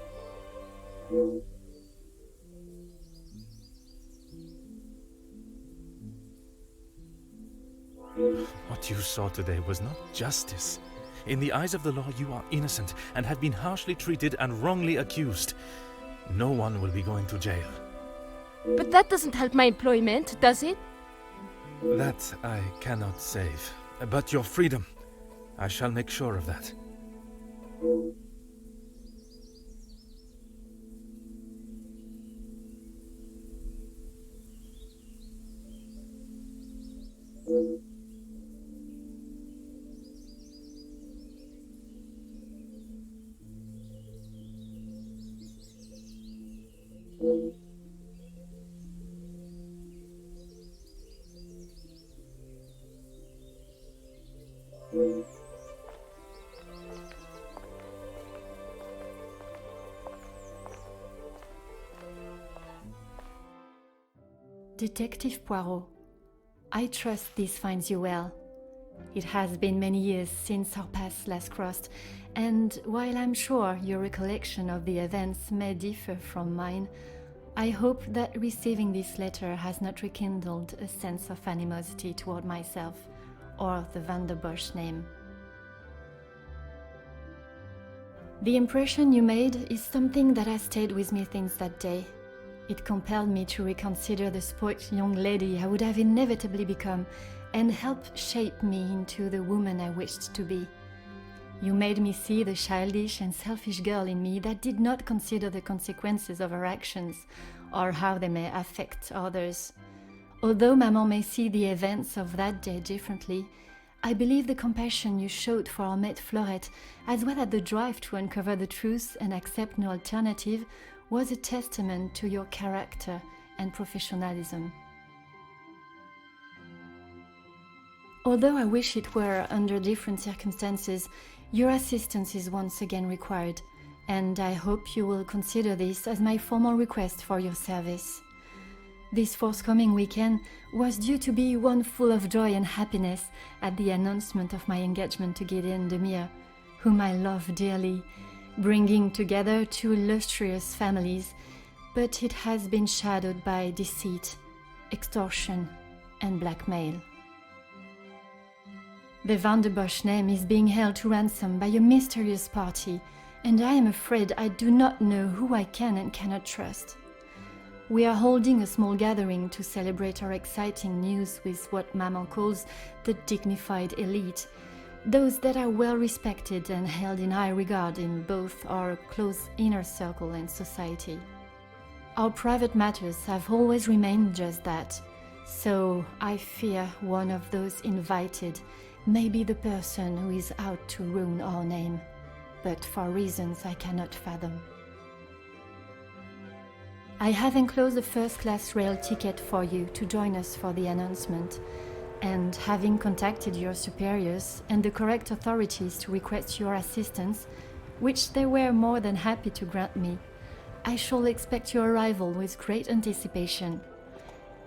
What you saw today was not justice. In the eyes of the law, you are innocent and have been harshly treated and wrongly accused. No one will be going to jail. But that doesn't help my employment, does it? That I cannot save. But your freedom, I shall make sure of that. Detective Poirot, I trust this finds you well. It has been many years since our paths last crossed, and while I'm sure your recollection of the events may differ from mine, I hope that receiving this letter has not rekindled a sense of animosity toward myself or the Van der Bosch name. The impression you made is something that has stayed with me since that day. It compelled me to reconsider the spoilt young lady I would have inevitably become and helped shape me into the woman I wished to be. You made me see the childish and selfish girl in me that did not consider the consequences of her actions or how they may affect others. Although Maman may see the events of that day differently, I believe the compassion you showed for our mate Florette, as well as the drive to uncover the truth and accept no alternative, was a testament to your character and professionalism. Although I wish it were under different circumstances, your assistance is once again required, and I hope you will consider this as my formal request for your service. This forthcoming weekend was due to be one full of joy and happiness at the announcement of my engagement to Gideon Demire, whom I love dearly, bringing together two illustrious families, but it has been shadowed by deceit, extortion, and blackmail. The Van der Bosch name is being held to ransom by a mysterious party, and I am afraid I do not know who I can and cannot trust. We are holding a small gathering to celebrate our exciting news with what Maman calls the dignified elite, those that are well respected and held in high regard in both our close inner circle and society. Our private matters have always remained just that, so I fear one of those invited may be the person who is out to ruin our name, but for reasons I cannot fathom. I have enclosed a first-class rail ticket for you to join us for the announcement, and having contacted your superiors and the correct authorities to request your assistance, which they were more than happy to grant me, I shall expect your arrival with great anticipation.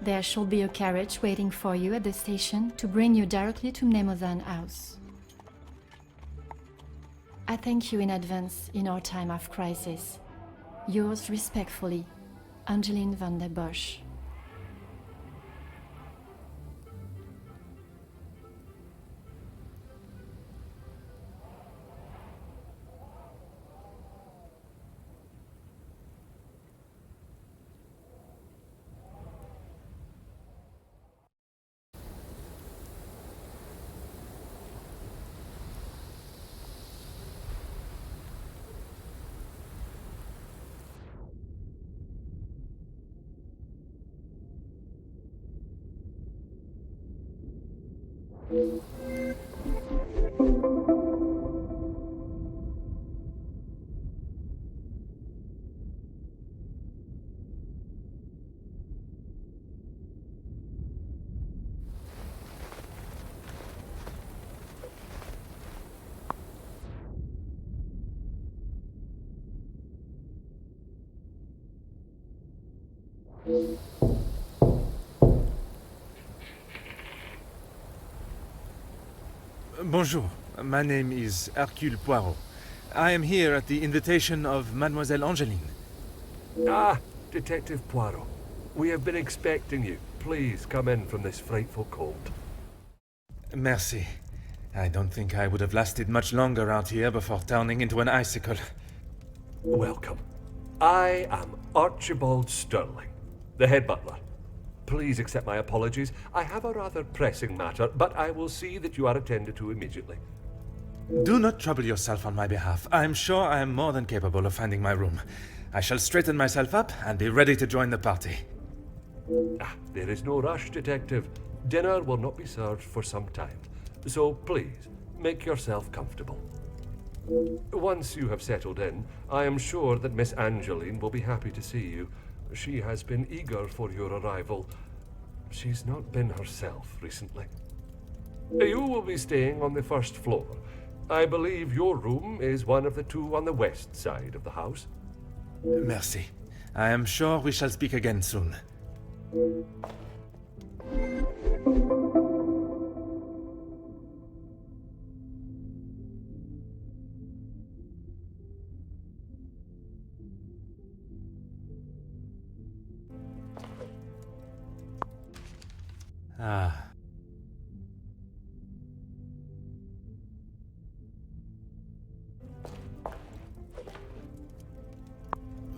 There shall be a carriage waiting for you at the station to bring you directly to Mnemosyne House. I thank you in advance in our time of crisis. Yours respectfully, Angeline Van der Bosch. Bonjour, my name is Hercule Poirot. I am here at the invitation of Mademoiselle Angeline. Ah, Detective Poirot. We have been expecting you. Please come in from this frightful cold. Merci. I don't think I would have lasted much longer out here before turning into an icicle. Welcome. I am Archibald Sterling, the head butler. Please accept my apologies. I have a rather pressing matter, but I will see that you are attended to immediately. Do not trouble yourself on my behalf. I am sure I am more than capable of finding my room. I shall straighten myself up and be ready to join the party. There is no rush, Detective. Dinner will not be served for some time, so please, make yourself comfortable. Once you have settled in, I am sure that Miss Angeline will be happy to see you. She has been eager for your arrival. She's not been herself recently. You will be staying on the first floor. I believe your room is one of the two on the west side of the house. Merci. I am sure we shall speak again soon.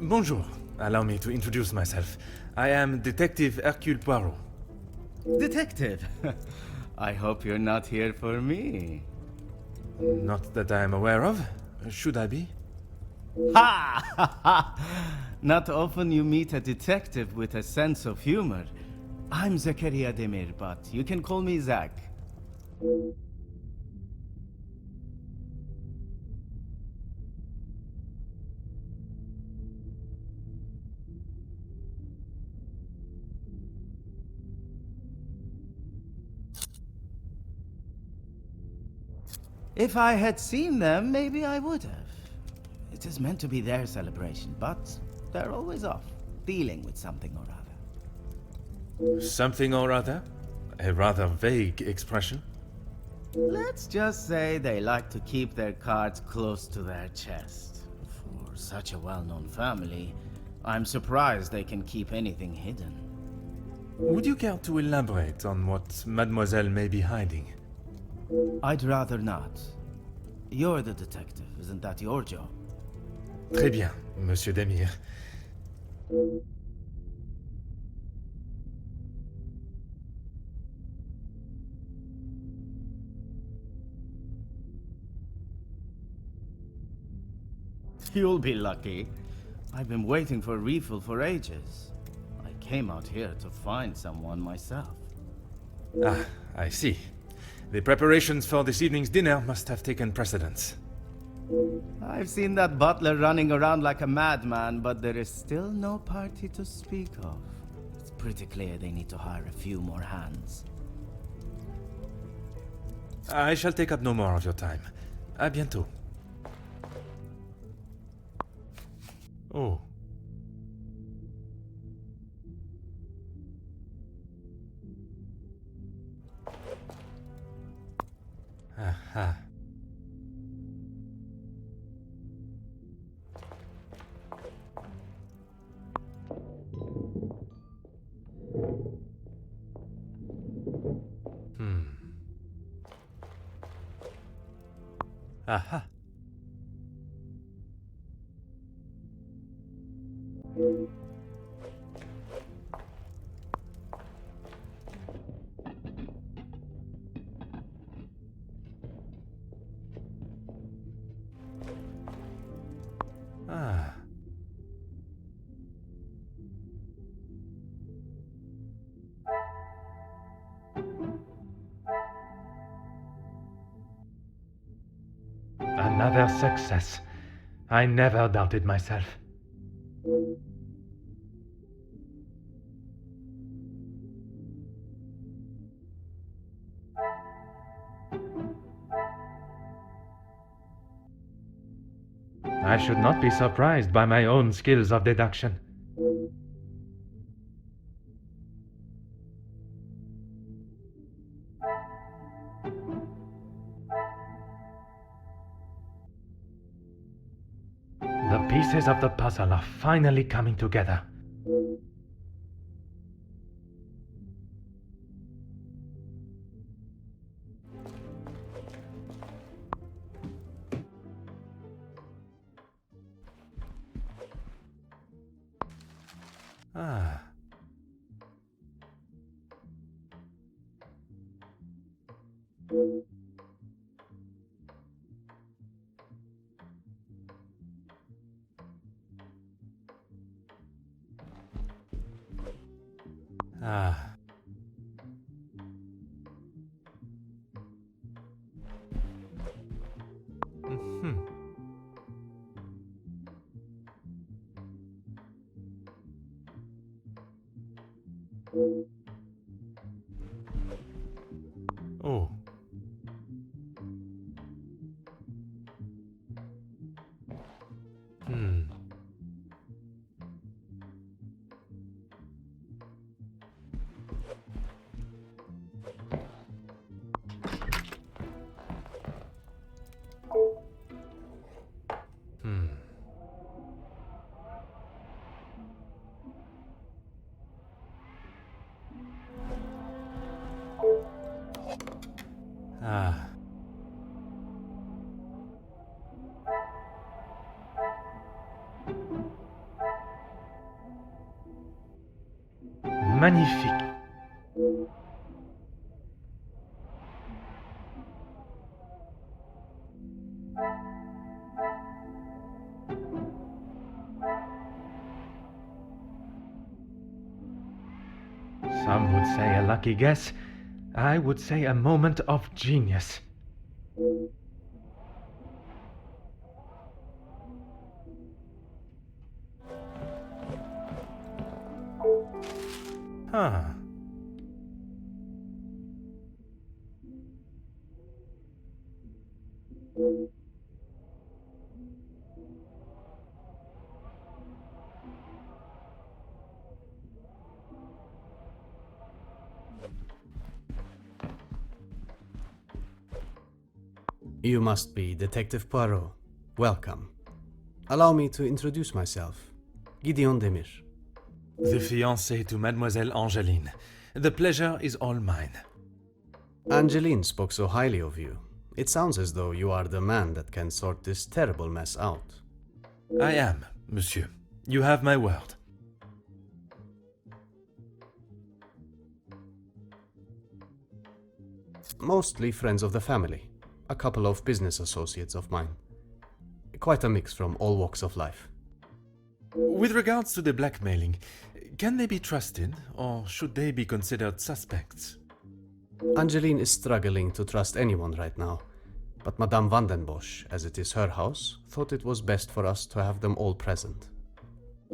Bonjour. Allow me to introduce myself. I am Detective Hercule Poirot. Detective? I hope you're not here for me. Not that I am aware of. Should I be? Ha! Not often you meet a detective with a sense of humor. I'm Zakaria Demir, but you can call me Zach. If I had seen them, maybe I would have. It is meant to be their celebration, but they're always off, dealing with something or other. Something or other? A rather vague expression. Let's just say they like to keep their cards close to their chest. For such a well-known family, I'm surprised they can keep anything hidden. Would you care to elaborate on what Mademoiselle may be hiding? I'd rather not. You're the detective, isn't that your job? Très bien, Monsieur Demir. You'll be lucky. I've been waiting for a refill for ages. I came out here to find someone myself. Ah, I see. The preparations for this evening's dinner must have taken precedence. I've seen that butler running around like a madman, but there is still no party to speak of. It's pretty clear they need to hire a few more hands. I shall take up no more of your time. À bientôt. Oh. Aha. Aha. Ah. Another success. I never doubted myself. I should not be surprised by my own skills of deduction. The pieces of the puzzle are finally coming together. Ah. Ah. Mhm. Oh. Hmm. Hmm. Ah. Magnifique. Some would say a lucky guess. I would say a moment of genius. Huh. You must be Detective Poirot. Welcome. Allow me to introduce myself. Gideon Demir. The fiancé to Mademoiselle Angeline. The pleasure is all mine. Angeline spoke so highly of you. It sounds as though you are the man that can sort this terrible mess out. I am, monsieur. You have my word. Mostly friends of the family. A couple of business associates of mine. Quite a mix from all walks of life. With regards to the blackmailing, can they be trusted, or should they be considered suspects? Angeline is struggling to trust anyone right now, but Madame van den Bosch, as it is her house, thought it was best for us to have them all present.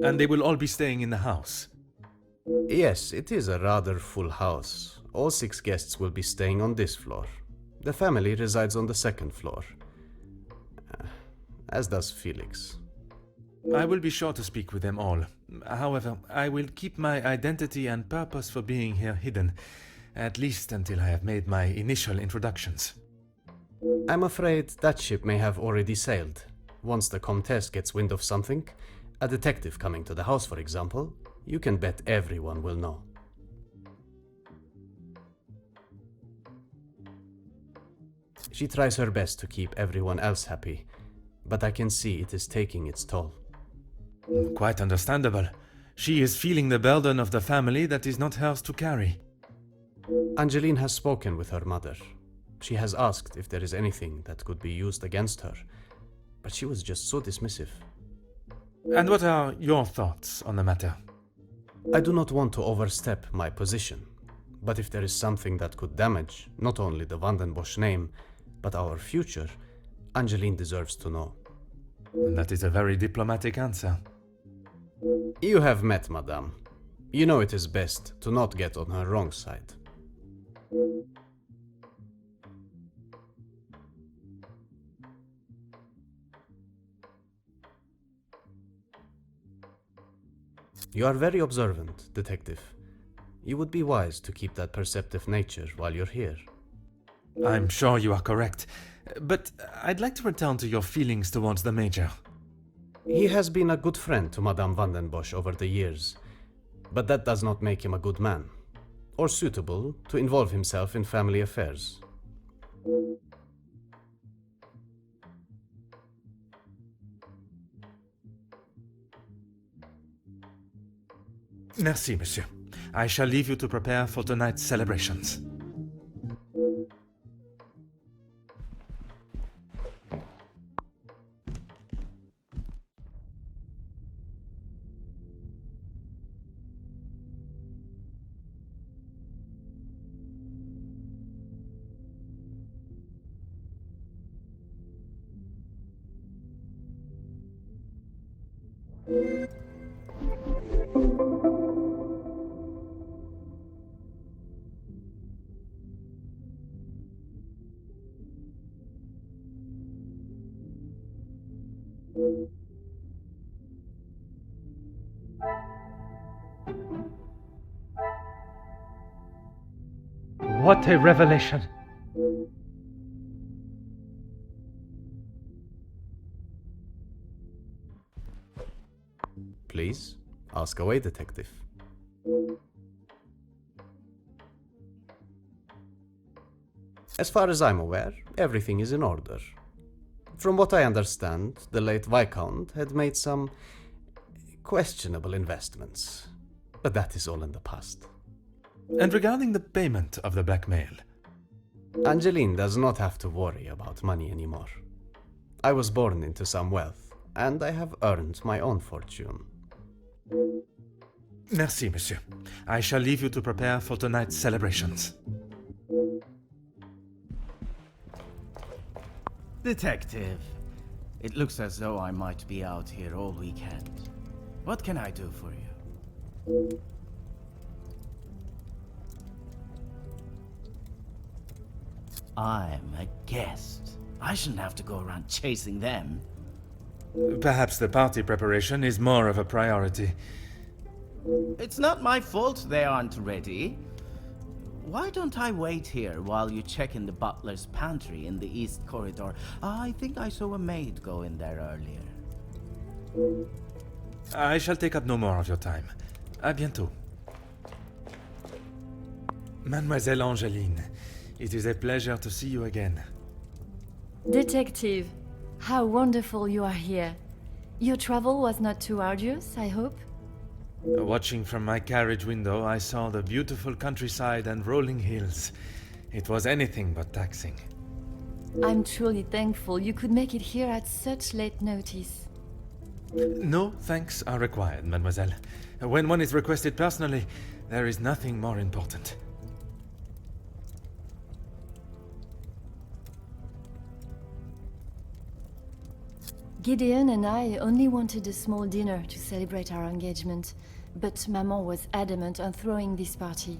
And they will all be staying in the house? Yes, it is a rather full house. All 6 guests will be staying on this floor. The family resides on the 2nd floor. As does Felix. I will be sure to speak with them all. However, I will keep my identity and purpose for being here hidden, at least until I have made my initial introductions. I'm afraid that ship may have already sailed. Once the Comtesse gets wind of something, a detective coming to the house, for example, you can bet everyone will know. She tries her best to keep everyone else happy, but I can see it is taking its toll. Quite understandable. She is feeling the burden of the family that is not hers to carry. Angeline has spoken with her mother. She has asked if there is anything that could be used against her, but she was just so dismissive. And what are your thoughts on the matter? I do not want to overstep my position, but if there is something that could damage not only the Van den Bosch name, but our future, Angeline deserves to know. That is a very diplomatic answer. You have met Madame. You know it is best to not get on her wrong side. You are very observant, Detective. You would be wise to keep that perceptive nature while you're here. I'm sure you are correct, but I'd like to return to your feelings towards the Major. He has been a good friend to Madame van den Bosch over the years, but that does not make him a good man, or suitable to involve himself in family affairs. Merci, monsieur. I shall leave you to prepare for tonight's celebrations. What a revelation! Please, ask away, detective. As far as I'm aware, everything is in order. From what I understand, the late Viscount had made some questionable investments, but that is all in the past. And regarding the payment of the blackmail? Angeline does not have to worry about money anymore. I was born into some wealth, and I have earned my own fortune. Merci, monsieur. I shall leave you to prepare for tonight's celebrations. Detective, it looks as though I might be out here all weekend. What can I do for you? I'm a guest. I shouldn't have to go around chasing them. Perhaps the party preparation is more of a priority. It's not my fault they aren't ready. Why don't I wait here while you check in the butler's pantry in the east corridor? I think I saw a maid go in there earlier. I shall take up no more of your time. À bientôt. Mademoiselle Angeline, it is a pleasure to see you again. Detective, how wonderful you are here. Your travel was not too arduous, I hope? Watching from my carriage window, I saw the beautiful countryside and rolling hills. It was anything but taxing. I'm truly thankful you could make it here at such late notice. No thanks are required, mademoiselle. When one is requested personally, there is nothing more important. Gideon and I only wanted a small dinner to celebrate our engagement, but Maman was adamant on throwing this party.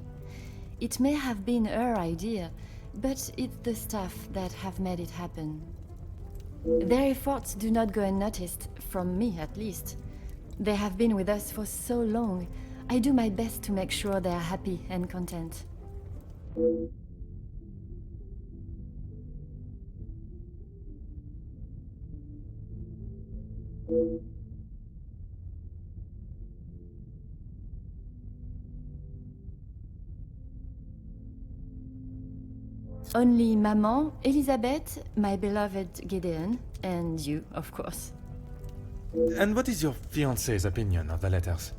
It may have been her idea, but it's the staff that have made it happen. Their efforts do not go unnoticed, from me at least. They have been with us for so long. I do my best to make sure they are happy and content. Only Maman, Elizabeth, my beloved Gideon, and you, of course. And what is your fiancé's opinion of the letters?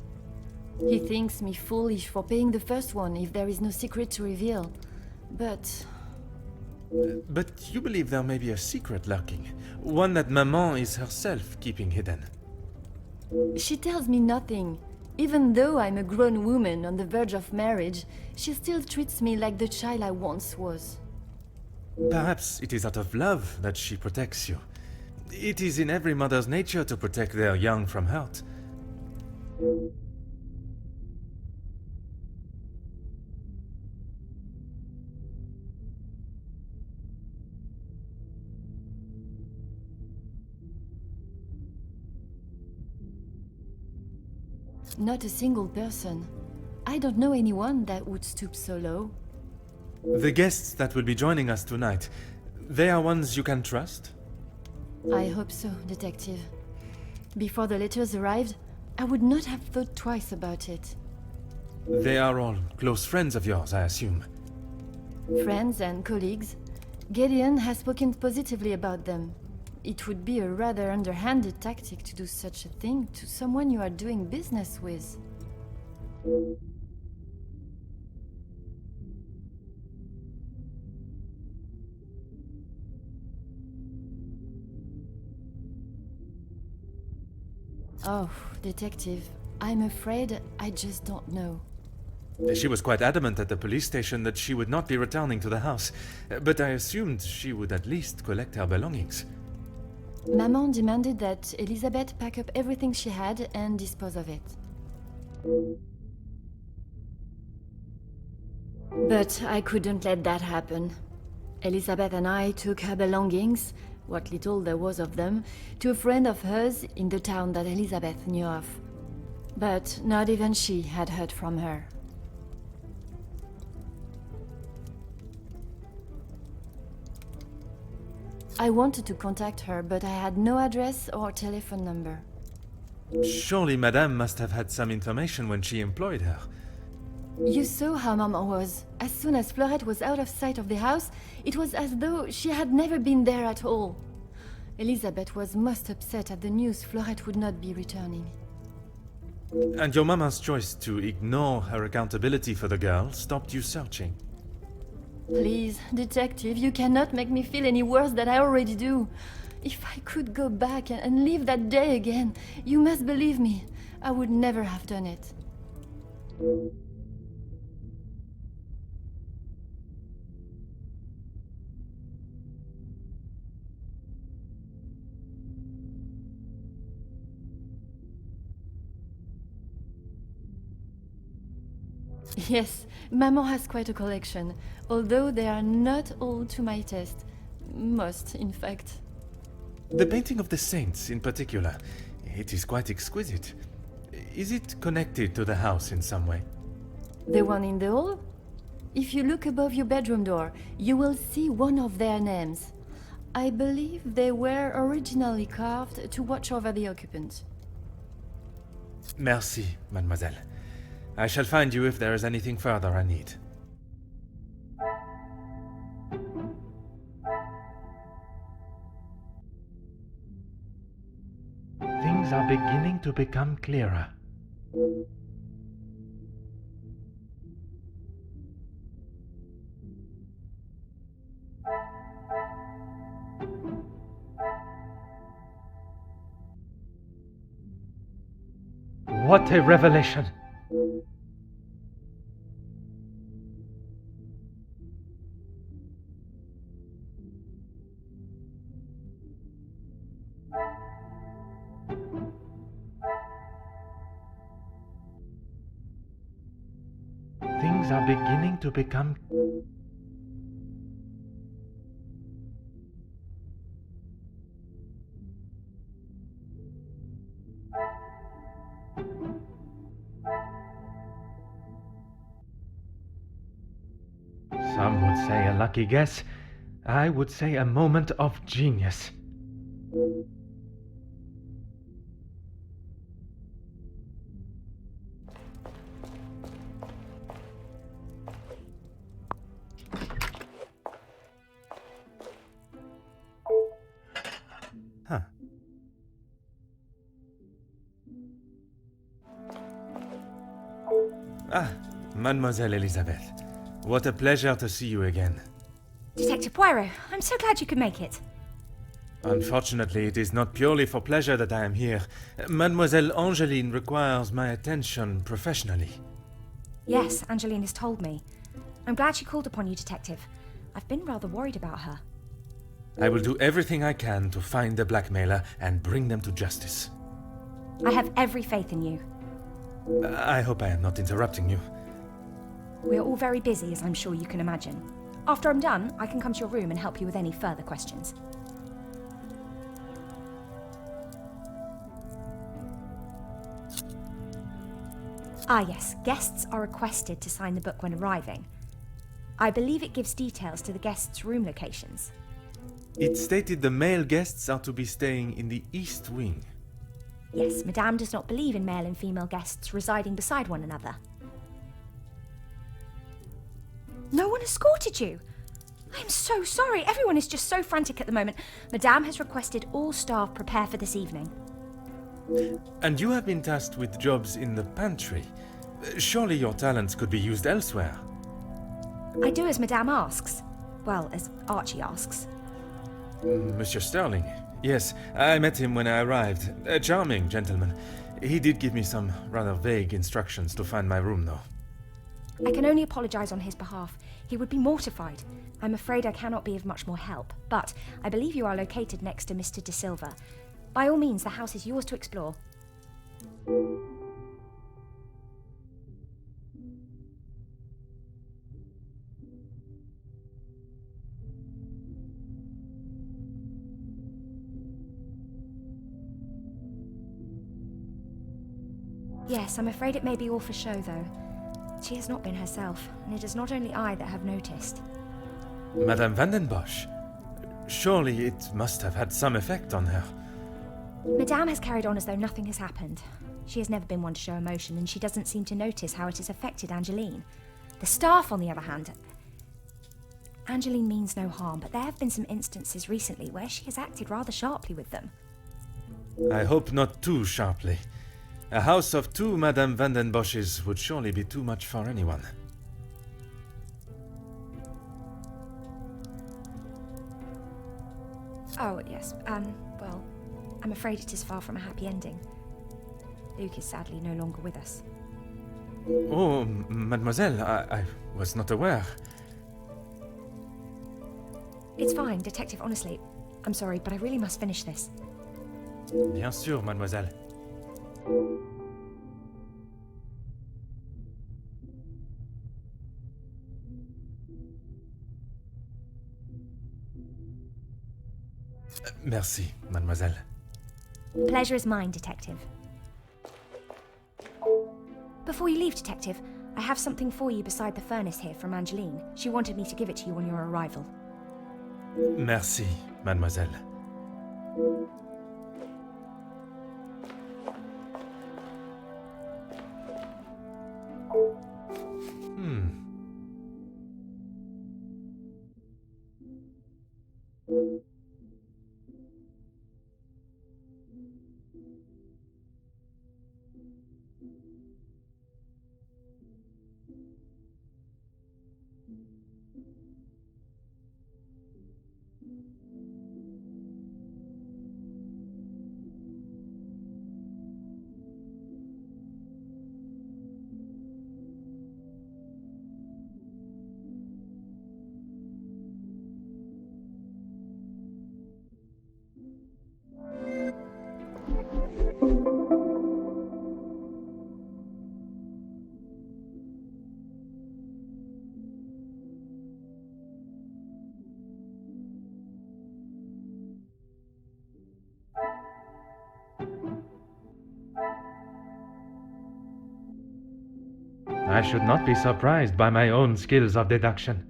He thinks me foolish for paying the first one if there is no secret to reveal. But But you believe there may be a secret lurking, one that Maman is herself keeping hidden. she tells me nothing. Even though I'm a grown woman on the verge of marriage, she still treats me like the child I once was. Perhaps it is out of love that she protects you. It is in every mother's nature to protect their young from hurt. Not a single person. I don't know anyone that would stoop so low. The guests that will be joining us tonight, they are ones you can trust? I hope so, Detective. Before the letters arrived, I would not have thought twice about it. They are all close friends of yours, I assume. Friends and colleagues. Gideon has spoken positively about them. It would be a rather underhanded tactic to do such a thing to someone you are doing business with. Oh, detective, I'm afraid I just don't know. She was quite adamant at the police station that she would not be returning to the house, but I assumed she would at least collect her belongings. Maman demanded that Elizabeth pack up everything she had and dispose of it. But I couldn't let that happen. Elizabeth and I took her belongings, what little there was of them, to a friend of hers in the town that Elizabeth knew of. But not even she had heard from her. I wanted to contact her, but I had no address or telephone number. Surely Madame must have had some information when she employed her. You saw how Maman was. As soon as Fleurette was out of sight of the house, it was as though she had never been there at all. Elizabeth was most upset at the news Fleurette would not be returning. And your mama's choice to ignore her accountability for the girl stopped you searching. Please, detective, you cannot make me feel any worse than I already do. If I could go back and live that day again, you must believe me, I would never have done it. Yes, Maman has quite a collection, although they are not all to my taste. Most, in fact. The painting of the saints, in particular, it is quite exquisite. Is it connected to the house in some way? The one in the hall? If you look above your bedroom door, you will see one of their names. I believe they were originally carved to watch over the occupant. Merci, mademoiselle. I shall find you if there is anything further I need. Things are beginning to become clearer. What a revelation! Things are beginning to become... Some would say a lucky guess. I would say a moment of genius. Huh. Ah, Mademoiselle Elizabeth. What a pleasure to see you again. Detective Poirot, I'm so glad you could make it. Unfortunately, it is not purely for pleasure that I am here. Mademoiselle Angeline requires my attention professionally. Yes, Angeline has told me. I'm glad she called upon you, Detective. I've been rather worried about her. I will do everything I can to find the blackmailer and bring them to justice. I have every faith in you. I hope I am not interrupting you. We're all very busy, as I'm sure you can imagine. After I'm done, I can come to your room and help you with any further questions. Ah yes, guests are requested to sign the book when arriving. I believe it gives details to the guests' room locations. It stated the male guests are to be staying in the East Wing. Yes, Madame does not believe in male and female guests residing beside one another. No one escorted you? I'm so sorry. Everyone is just so frantic at the moment. Madame has requested all staff prepare for this evening. And you have been tasked with jobs in the pantry. Surely your talents could be used elsewhere. I do as Madame asks. Well, as Archie asks. Monsieur Sterling. Yes, I met him when I arrived. A charming gentleman. He did give me some rather vague instructions to find my room, though. I can only apologise on his behalf. He would be mortified. I'm afraid I cannot be of much more help, but I believe you are located next to Mr. De Silva. By all means, the house is yours to explore. Yes, I'm afraid it may be all for show, though. She has not been herself, and it is not only I that have noticed. Madame Vandenbosch? Surely it must have had some effect on her. Madame has carried on as though nothing has happened. She has never been one to show emotion, and she doesn't seem to notice how it has affected Angeline. The staff, on the other hand... Angeline means no harm, but there have been some instances recently where she has acted rather sharply with them. I hope not too sharply. A house of 2 Madame Vandenbosches would surely be too much for anyone. Oh, yes, well, I'm afraid it is far from a happy ending. Luke is sadly no longer with us. Oh, mademoiselle, I was not aware. It's fine, Detective, honestly. I'm sorry, but I really must finish this. Bien sûr, mademoiselle. Merci, mademoiselle. Pleasure is mine, Detective. Before you leave, Detective, I have something for you beside the furnace here from Angeline. She wanted me to give it to you on your arrival. Merci, mademoiselle. I should not be surprised by my own skills of deduction.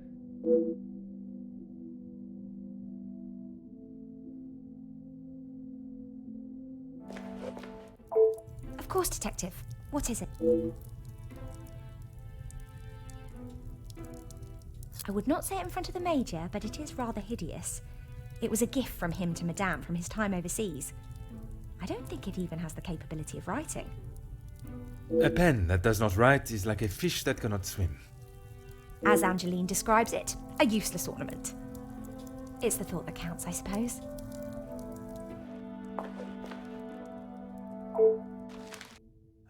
Of course, Detective. What is it? I would not say it in front of the Major, but it is rather hideous. It was a gift from him to Madame from his time overseas. I don't think it even has the capability of writing. A pen that does not write is like a fish that cannot swim. As Angeline describes it, a useless ornament. It's the thought that counts, I suppose.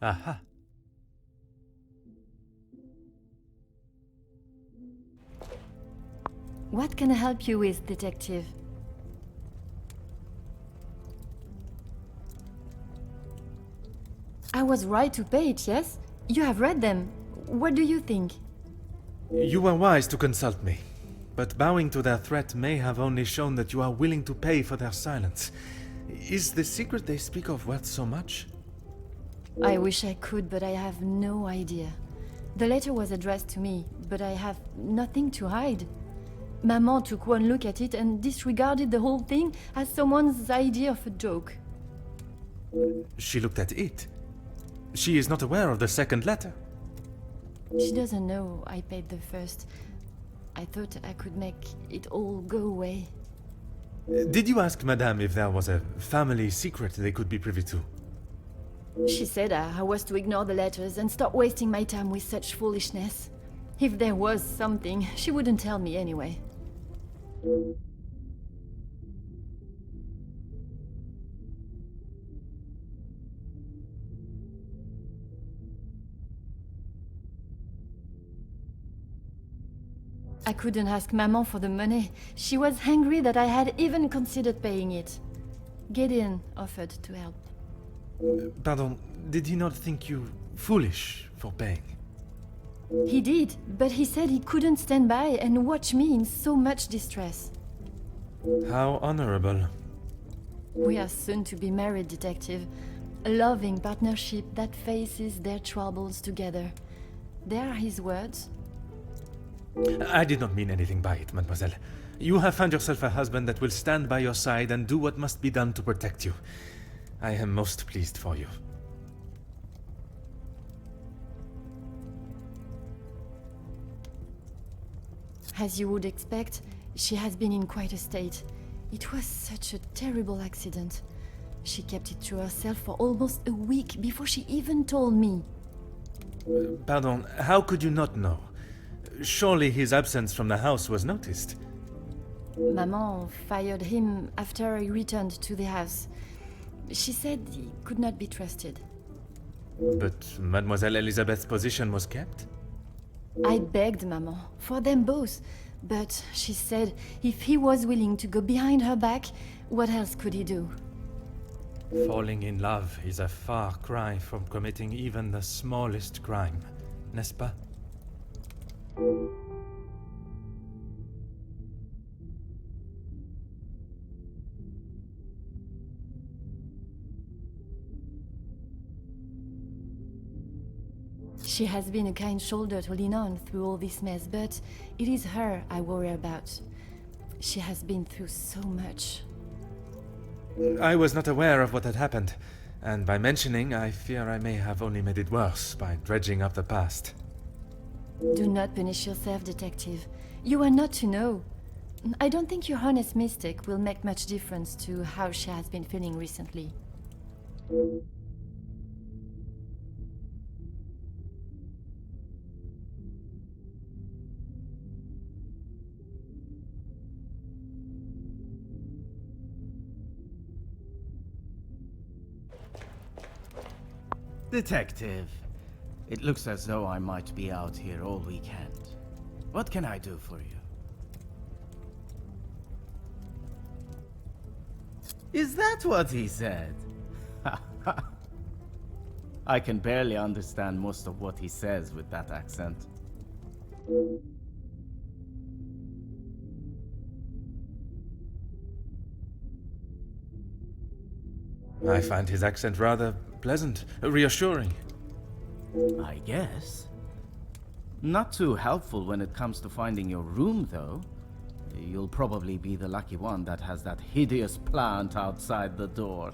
Aha. What can I help you with, Detective? I was right to pay it, yes? You have read them. What do you think? You were wise to consult me, but bowing to their threat may have only shown that you are willing to pay for their silence. Is the secret they speak of worth so much? I wish I could, but I have no idea. The letter was addressed to me, but I have nothing to hide. Maman took one look at it and disregarded the whole thing as someone's idea of a joke. She looked at it. She is not aware of the second letter. She doesn't know I paid the first. I thought I could make it all go away. Did you ask Madame if there was a family secret they could be privy to? She said I was to ignore the letters and stop wasting my time with such foolishness. If there was something, she wouldn't tell me anyway. I couldn't ask Maman for the money. She was angry that I had even considered paying it. Gideon offered to help. Pardon, did he not think you foolish for paying? He did, but he said he couldn't stand by and watch me in so much distress. How honorable. We are soon to be married, Detective. A loving partnership that faces their troubles together. They are his words. I did not mean anything by it, mademoiselle. You have found yourself a husband that will stand by your side and do what must be done to protect you. I am most pleased for you. As you would expect, she has been in quite a state. It was such a terrible accident. She kept it to herself for almost a week before she even told me. Pardon, how could you not know? Surely his absence from the house was noticed. Maman fired him after I returned to the house. She said he could not be trusted. But Mademoiselle Elizabeth's position was kept? I begged Maman for them both, but she said if he was willing to go behind her back, what else could he do? Falling in love is a far cry from committing even the smallest crime, n'est-ce pas? She has been a kind shoulder to lean on through all this mess, but it is her I worry about. She has been through so much. I was not aware of what had happened, and by mentioning, I fear I may have only made it worse by dredging up the past. Do not punish yourself, Detective. You are not to know. I don't think your honest mistake will make much difference to how she has been feeling recently. Detective, it looks as though I might be out here all weekend. What can I do for you? Is that what he said? I can barely understand most of what he says with that accent. I find his accent rather pleasant, reassuring. I guess. Not too helpful when it comes to finding your room, though. You'll probably be the lucky one that has that hideous plant outside the door.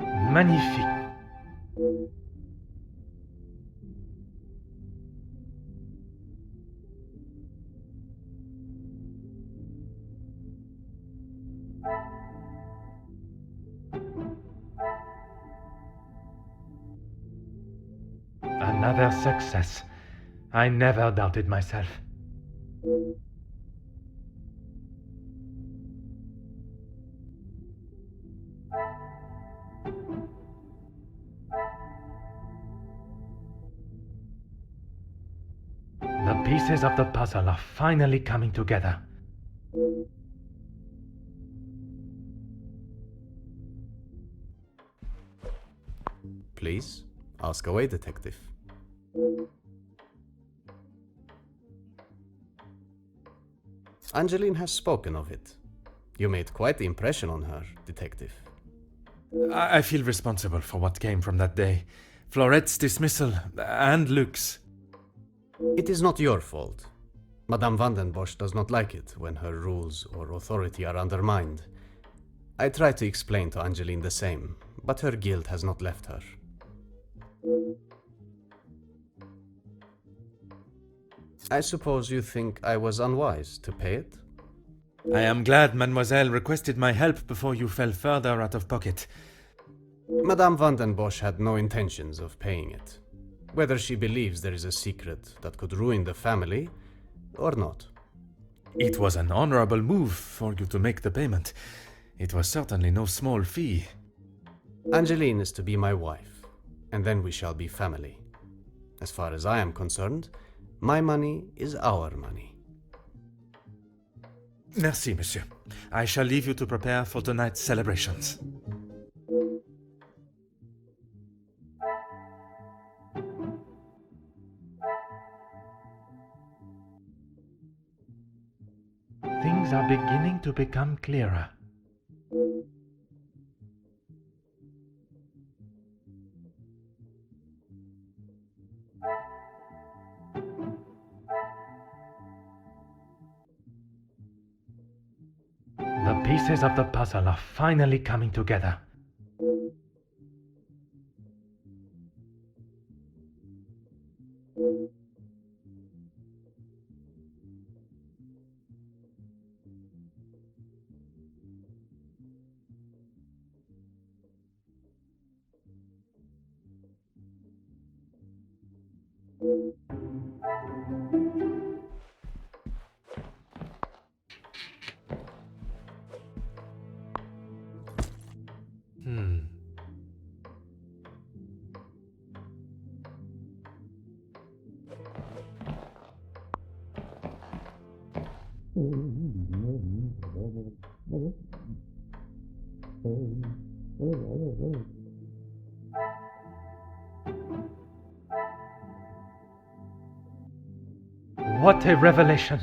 Magnifique. Another success. I never doubted myself. The pieces of the puzzle are finally coming together. Please, ask away, Detective. Angeline has spoken of it. You made quite the impression on her, Detective. I feel responsible for what came from that day. Florette's dismissal, and Luke's. It is not your fault. Madame Vandenbosch does not like it when her rules or authority are undermined. I tried to explain to Angeline the same, but her guilt has not left her. I suppose you think I was unwise to pay it? I am glad Mademoiselle requested my help before you fell further out of pocket. Madame van den Bosch had no intentions of paying it, whether she believes there is a secret that could ruin the family or not. It was an honorable move for you to make the payment. It was certainly no small fee. Angeline is to be my wife, and then we shall be family. As far as I am concerned, my money is our money. Merci, monsieur. I shall leave you to prepare for tonight's celebrations. Things are beginning to become clearer. The pieces of the puzzle are finally coming together. What a revelation!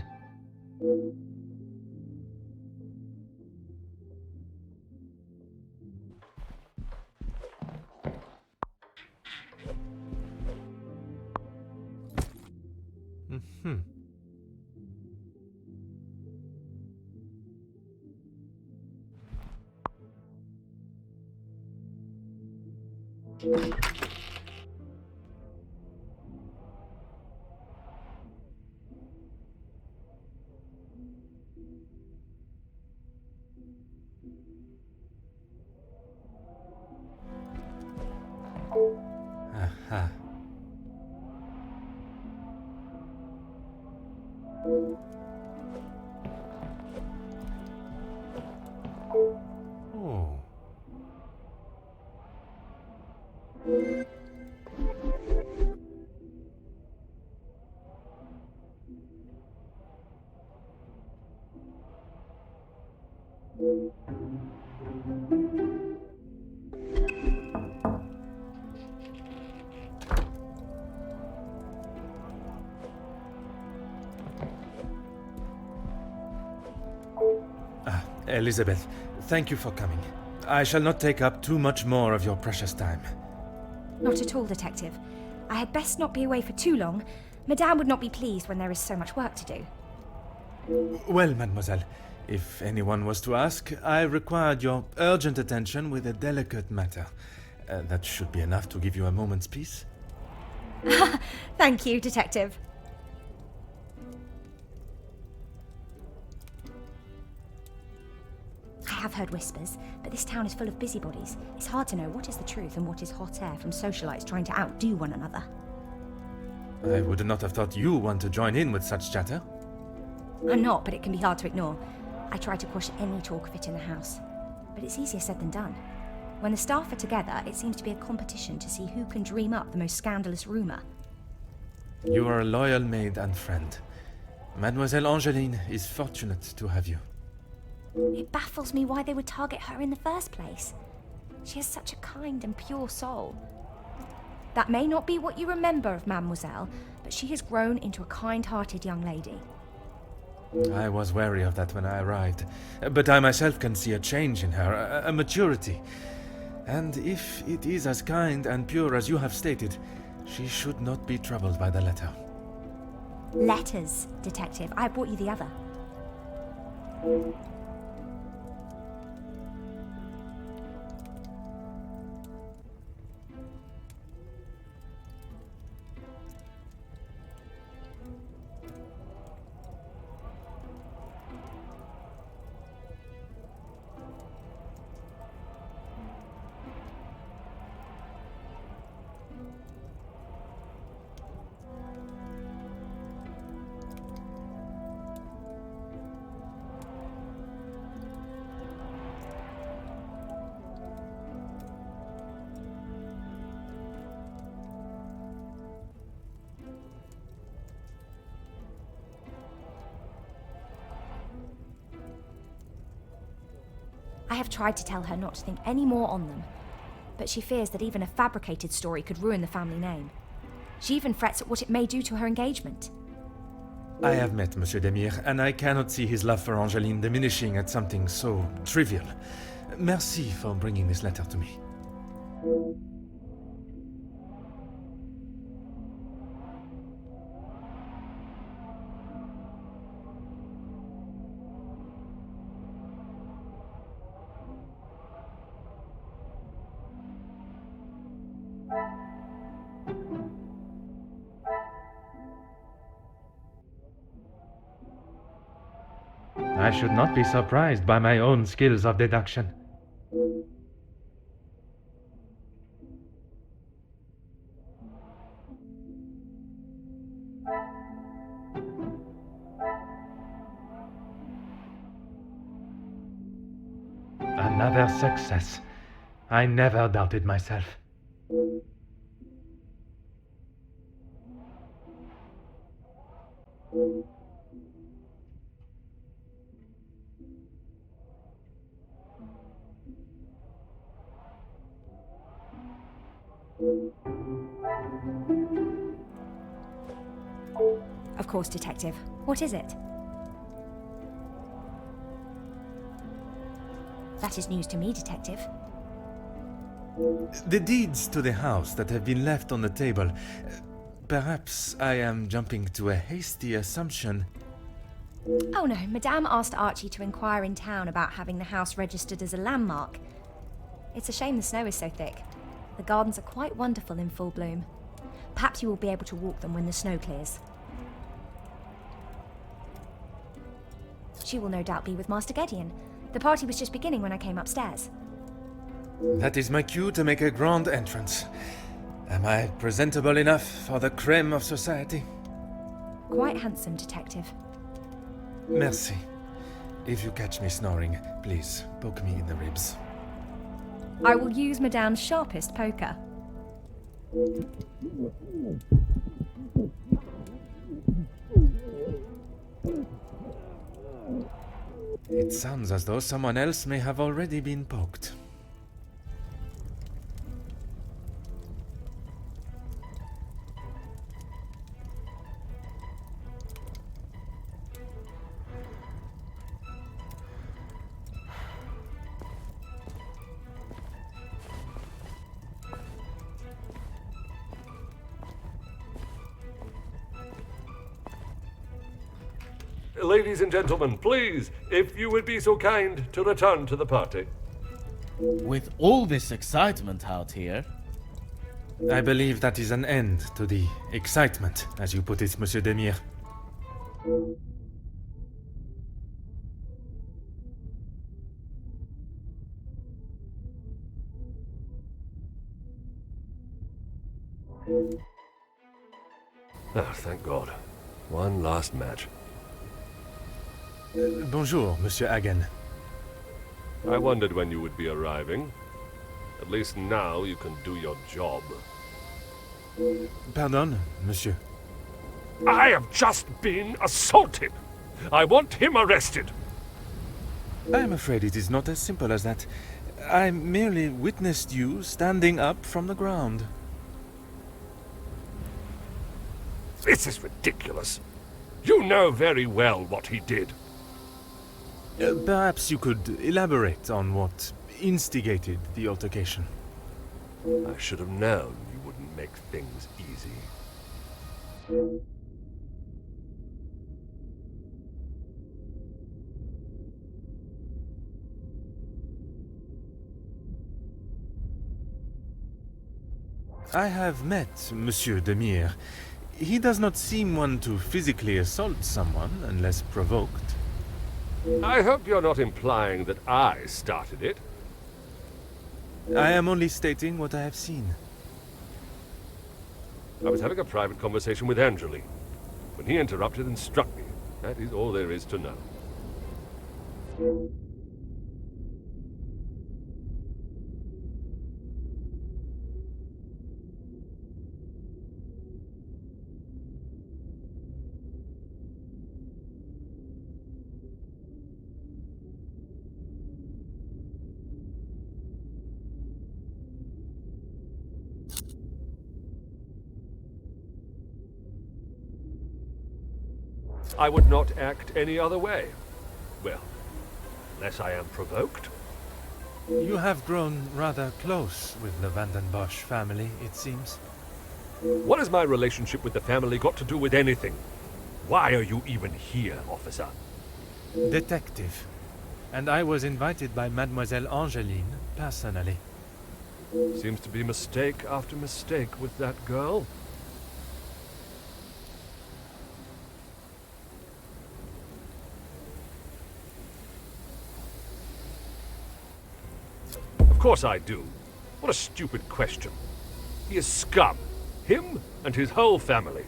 Aha. Oh. Elizabeth, thank you for coming. I shall not take up too much more of your precious time. Not at all, Detective. I had best not be away for too long. Madame would not be pleased when there is so much work to do. Well, mademoiselle, if anyone was to ask, I required your urgent attention with a delicate matter. That should be enough to give you a moment's peace. Thank you, Detective. I have heard whispers, but this town is full of busybodies. It's hard to know what is the truth and what is hot air from socialites trying to outdo one another. I would not have thought you want to join in with such chatter. I'm not, but it can be hard to ignore. I try to quash any talk of it in the house. But it's easier said than done. When the staff are together, it seems to be a competition to see who can dream up the most scandalous rumour. You are a loyal maid and friend. Mademoiselle Angeline is fortunate to have you. It baffles me why they would target her in the first place. She has such a kind and pure soul. That may not be what you remember of Mademoiselle, but she has grown into a kind-hearted young lady. I was wary of that when I arrived, but I myself can see a change in her, a maturity. And if it is as kind and pure as you have stated, she should not be troubled by the letter. Letters, Detective. I brought you the other. I have tried to tell her not to think any more on them, but she fears that even a fabricated story could ruin the family name. She even frets at what it may do to her engagement. I have met Monsieur Demire, and I cannot see his love for Angeline diminishing at something so trivial. Merci for bringing this letter to me. I should not be surprised by my own skills of deduction. Another success. I never doubted myself. Of course, Detective. What is it? That is news to me, Detective. The deeds to the house that have been left on the table. Perhaps I am jumping to a hasty assumption. Oh no, Madame asked Archie to inquire in town about having the house registered as a landmark. It's a shame the snow is so thick. The gardens are quite wonderful in full bloom. Perhaps you will be able to walk them when the snow clears. She will no doubt be with Master Gideon. The party was just beginning when I came upstairs. That is my cue to make a grand entrance. Am I presentable enough for the creme of society? Quite handsome, Detective. Merci. If you catch me snoring, please poke me in the ribs. I will use Madame's sharpest poker. It sounds as though someone else may have already been poked. Ladies and gentlemen, please, if you would be so kind to return to the party. With all this excitement out here, I believe that is an end to the excitement, as you put it, Monsieur Demire. Ah, thank God. One last match. Bonjour, Monsieur Hagen. I wondered when you would be arriving. At least now you can do your job. Pardon, Monsieur. I have just been assaulted! I want him arrested! I am afraid it is not as simple as that. I merely witnessed you standing up from the ground. This is ridiculous. You know very well what he did. Perhaps you could elaborate on what instigated the altercation. I should have known you wouldn't make things easy. I have met Monsieur Demire. He does not seem one to physically assault someone unless provoked. I hope you're not implying that I started it. I am only stating what I have seen. I was having a private conversation with Angeline when he interrupted and struck me. That is all there is to know. I would not act any other way. Well, unless I am provoked. You have grown rather close with the Vandenbosch family, it seems. What has my relationship with the family got to do with anything? Why are you even here, officer? Detective. And I was invited by Mademoiselle Angeline, personally. Seems to be mistake after mistake with that girl. Of course I do. What a stupid question. He is scum. Him and his whole family.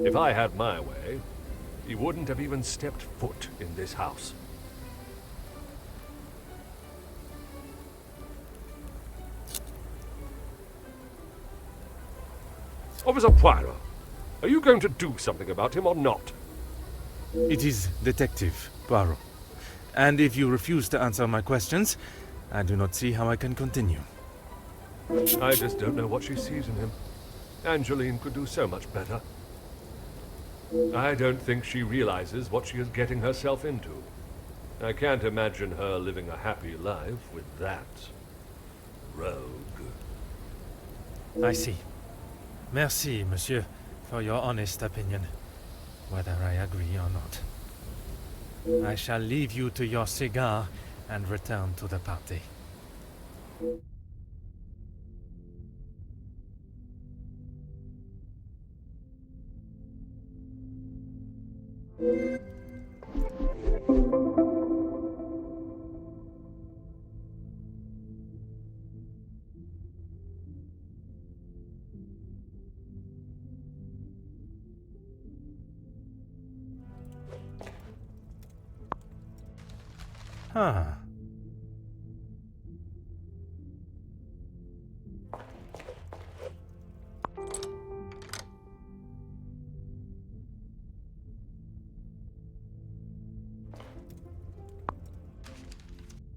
If I had my way, he wouldn't have even stepped foot in this house. Officer Poirot, are you going to do something about him or not? It is Detective Poirot. And if you refuse to answer my questions, I do not see how I can continue. I just don't know what she sees in him. Angeline could do so much better. I don't think she realizes what she is getting herself into. I can't imagine her living a happy life with that rogue. I see. Merci, monsieur, for your honest opinion, whether I agree or not. I shall leave you to your cigar and return to the party. Huh.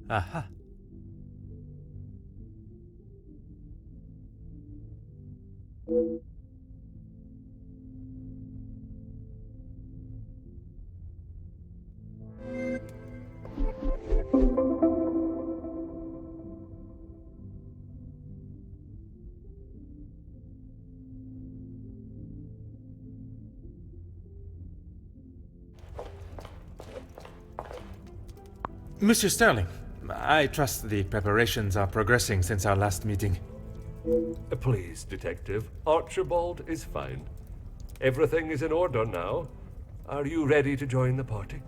Aha. Monsieur Sterling, I trust the preparations are progressing since our last meeting. Please, Detective. Archibald is fine. Everything is in order now. Are you ready to join the party?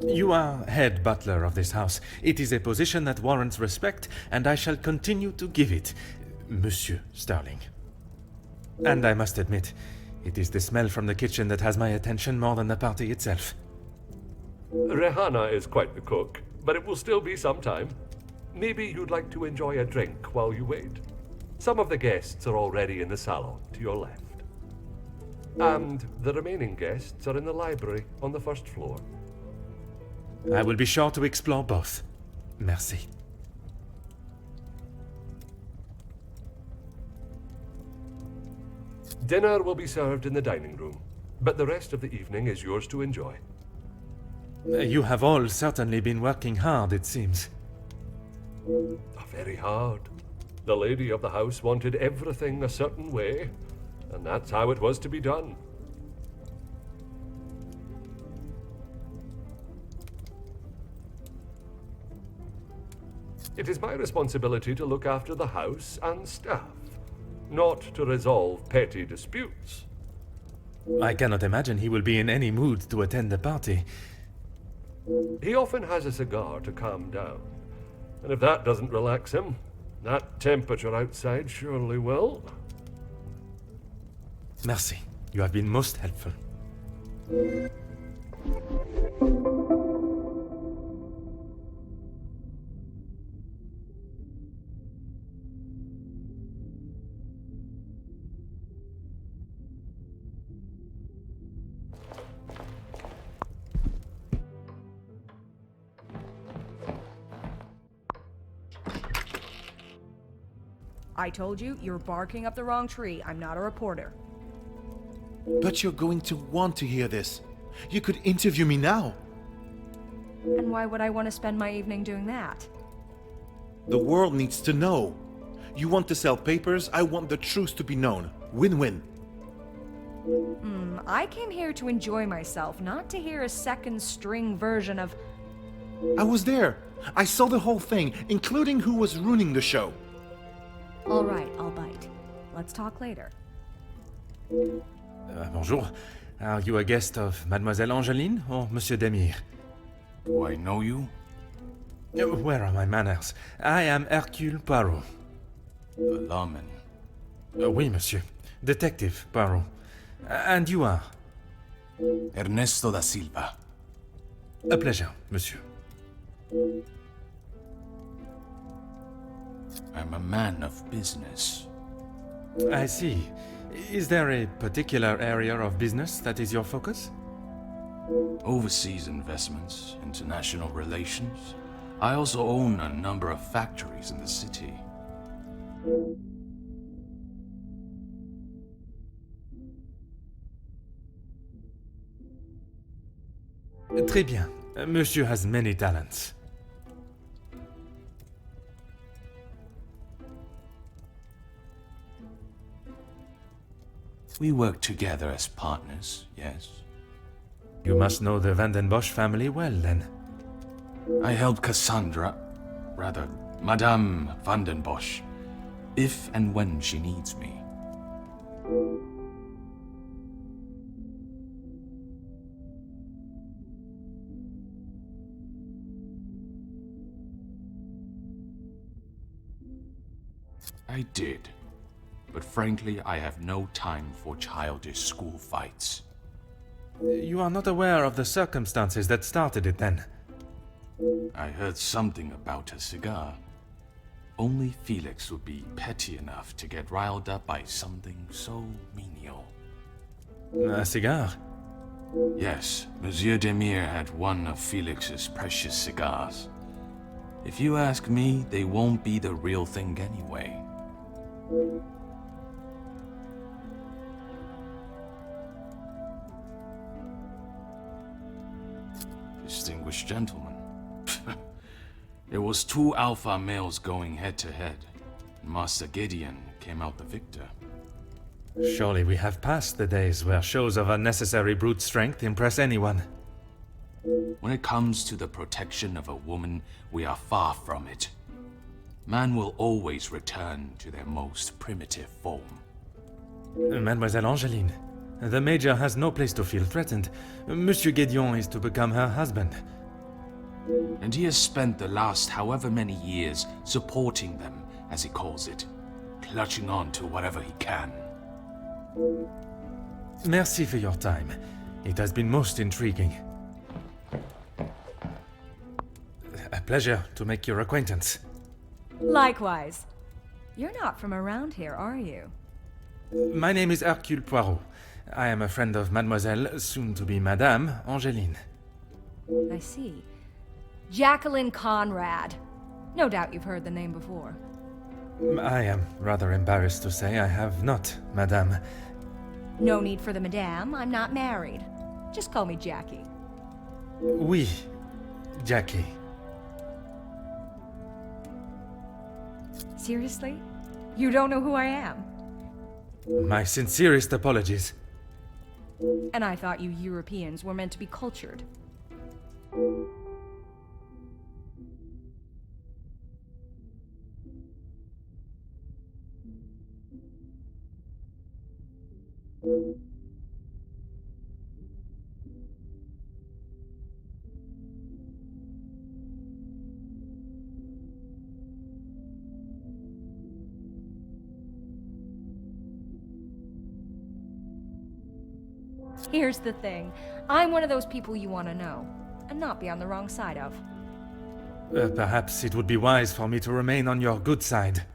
You are head butler of this house. It is a position that warrants respect, and I shall continue to give it, Monsieur Sterling. And I must admit, it is the smell from the kitchen that has my attention more than the party itself. Rehanna is quite the cook, but it will still be some time. Maybe you'd like to enjoy a drink while you wait. Some of the guests are already in the salon to your left. And the remaining guests are in the library on the first floor. I will be sure to explore both. Merci. Dinner will be served in the dining room, but the rest of the evening is yours to enjoy. You have all certainly been working hard, it seems. Very hard. The lady of the house wanted everything a certain way, and that's how it was to be done. It is my responsibility to look after the house and staff, not to resolve petty disputes. I cannot imagine he will be in any mood to attend the party. He often has a cigar to calm down, and if that doesn't relax him, that temperature outside surely will. Merci. You have been most helpful. I told you, you're barking up the wrong tree. I'm not a reporter. But you're going to want to hear this. You could interview me now. And why would I want to spend my evening doing that? The world needs to know. You want to sell papers, I want the truth to be known. Win-win. I came here to enjoy myself, not to hear a second-string version of... I was there. I saw the whole thing, including who was ruining the show. All right, I'll bite. Let's talk later. Bonjour. Are you a guest of Mademoiselle Angeline or Monsieur Demire? Do I know you? Where are my manners? I am Hercule Poirot. The lawman. Oui, monsieur. Detective Poirot. And you are? Ernesto da Silva. A pleasure, monsieur. I'm a man of business. I see. Is there a particular area of business that is your focus? Overseas investments, international relations. I also own a number of factories in the city. Très bien. Monsieur has many talents. We work together as partners, yes. You must know the Van den Bosch family well, then. I help Cassandra, rather, Madame Van den Bosch, if and when she needs me. I did. But frankly, I have no time for childish school fights. You are not aware of the circumstances that started it, then? I heard something about a cigar. Only Felix would be petty enough to get riled up by something so menial. A cigar? Yes, Monsieur Demire had one of Felix's precious cigars. If you ask me, they won't be the real thing anyway. Distinguished gentleman. There was 2 alpha males going head-to-head. Master Gideon came out the victor. Surely we have passed the days where shows of unnecessary brute strength impress anyone. When it comes to the protection of a woman, we are far from it. Man will always return to their most primitive form. Mademoiselle Angeline, the Major has no place to feel threatened. Monsieur Gideon is to become her husband. And he has spent the last however many years supporting them, as he calls it, clutching on to whatever he can. Merci for your time. It has been most intriguing. A pleasure to make your acquaintance. Likewise. You're not from around here, are you? My name is Hercule Poirot. I am a friend of Mademoiselle, soon to be Madame, Angeline. I see. Jacqueline Conrad. No doubt you've heard the name before. I am rather embarrassed to say I have not, Madame. No need for the madame. I'm not married. Just call me Jackie. Oui, Jackie. Seriously? You don't know who I am? My sincerest apologies. And I thought you Europeans were meant to be cultured. Here's the thing. I'm one of those people you want to know, and not be on the wrong side of. Perhaps it would be wise for me to remain on your good side.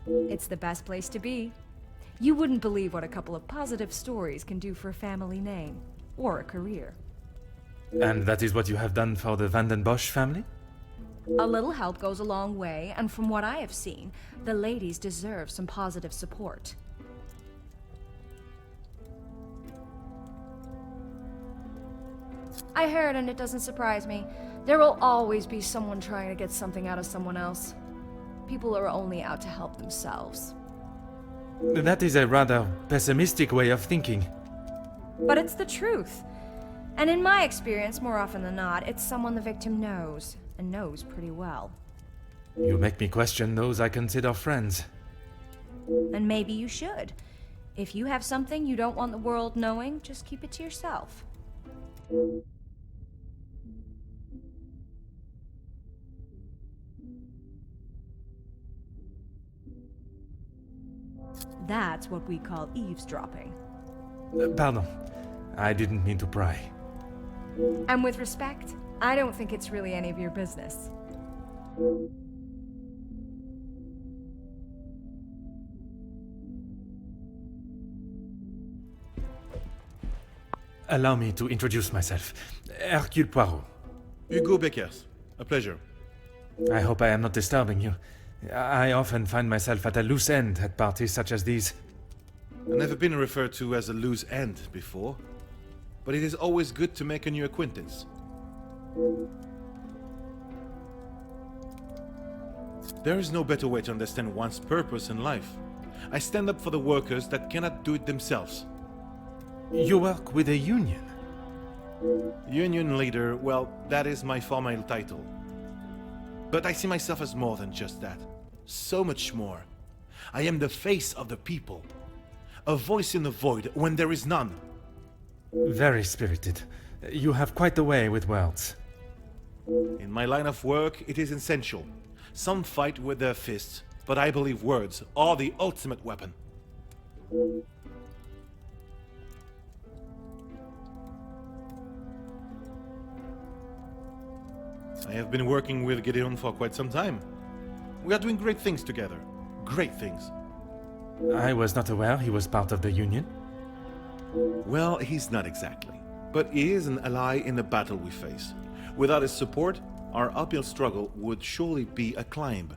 It's the best place to be. You wouldn't believe what a couple of positive stories can do for a family name, or a career. And that is what you have done for the Van den Bosch family? A little help goes a long way, and from what I have seen, the ladies deserve some positive support. I heard, and it doesn't surprise me. There will always be someone trying to get something out of someone else. People are only out to help themselves. That is a rather pessimistic way of thinking. But it's the truth. And in my experience, more often than not, it's someone the victim knows, and knows pretty well. You make me question those I consider friends. And maybe you should. If you have something you don't want the world knowing, just keep it to yourself. That's what we call eavesdropping. Pardon. I didn't mean to pry. And with respect, I don't think it's really any of your business. Allow me to introduce myself. Hercule Poirot. Hugo Beckers. A pleasure. I hope I am not disturbing you. I often find myself at a loose end at parties such as these. I've never been referred to as a loose end before, but it is always good to make a new acquaintance. There is no better way to understand one's purpose in life. I stand up for the workers that cannot do it themselves. You work with a union? Union leader, well, that is my formal title. But I see myself as more than just that. So much more. I am the face of the people. A voice in the void when there is none. Very spirited. You have quite the way with words. In my line of work, it is essential. Some fight with their fists, but I believe words are the ultimate weapon. I have been working with Gideon for quite some time. We are doing great things together. Great things. I was not aware he was part of the union. Well, he's not exactly. But he is an ally in the battle we face. Without his support, our uphill struggle would surely be a climb.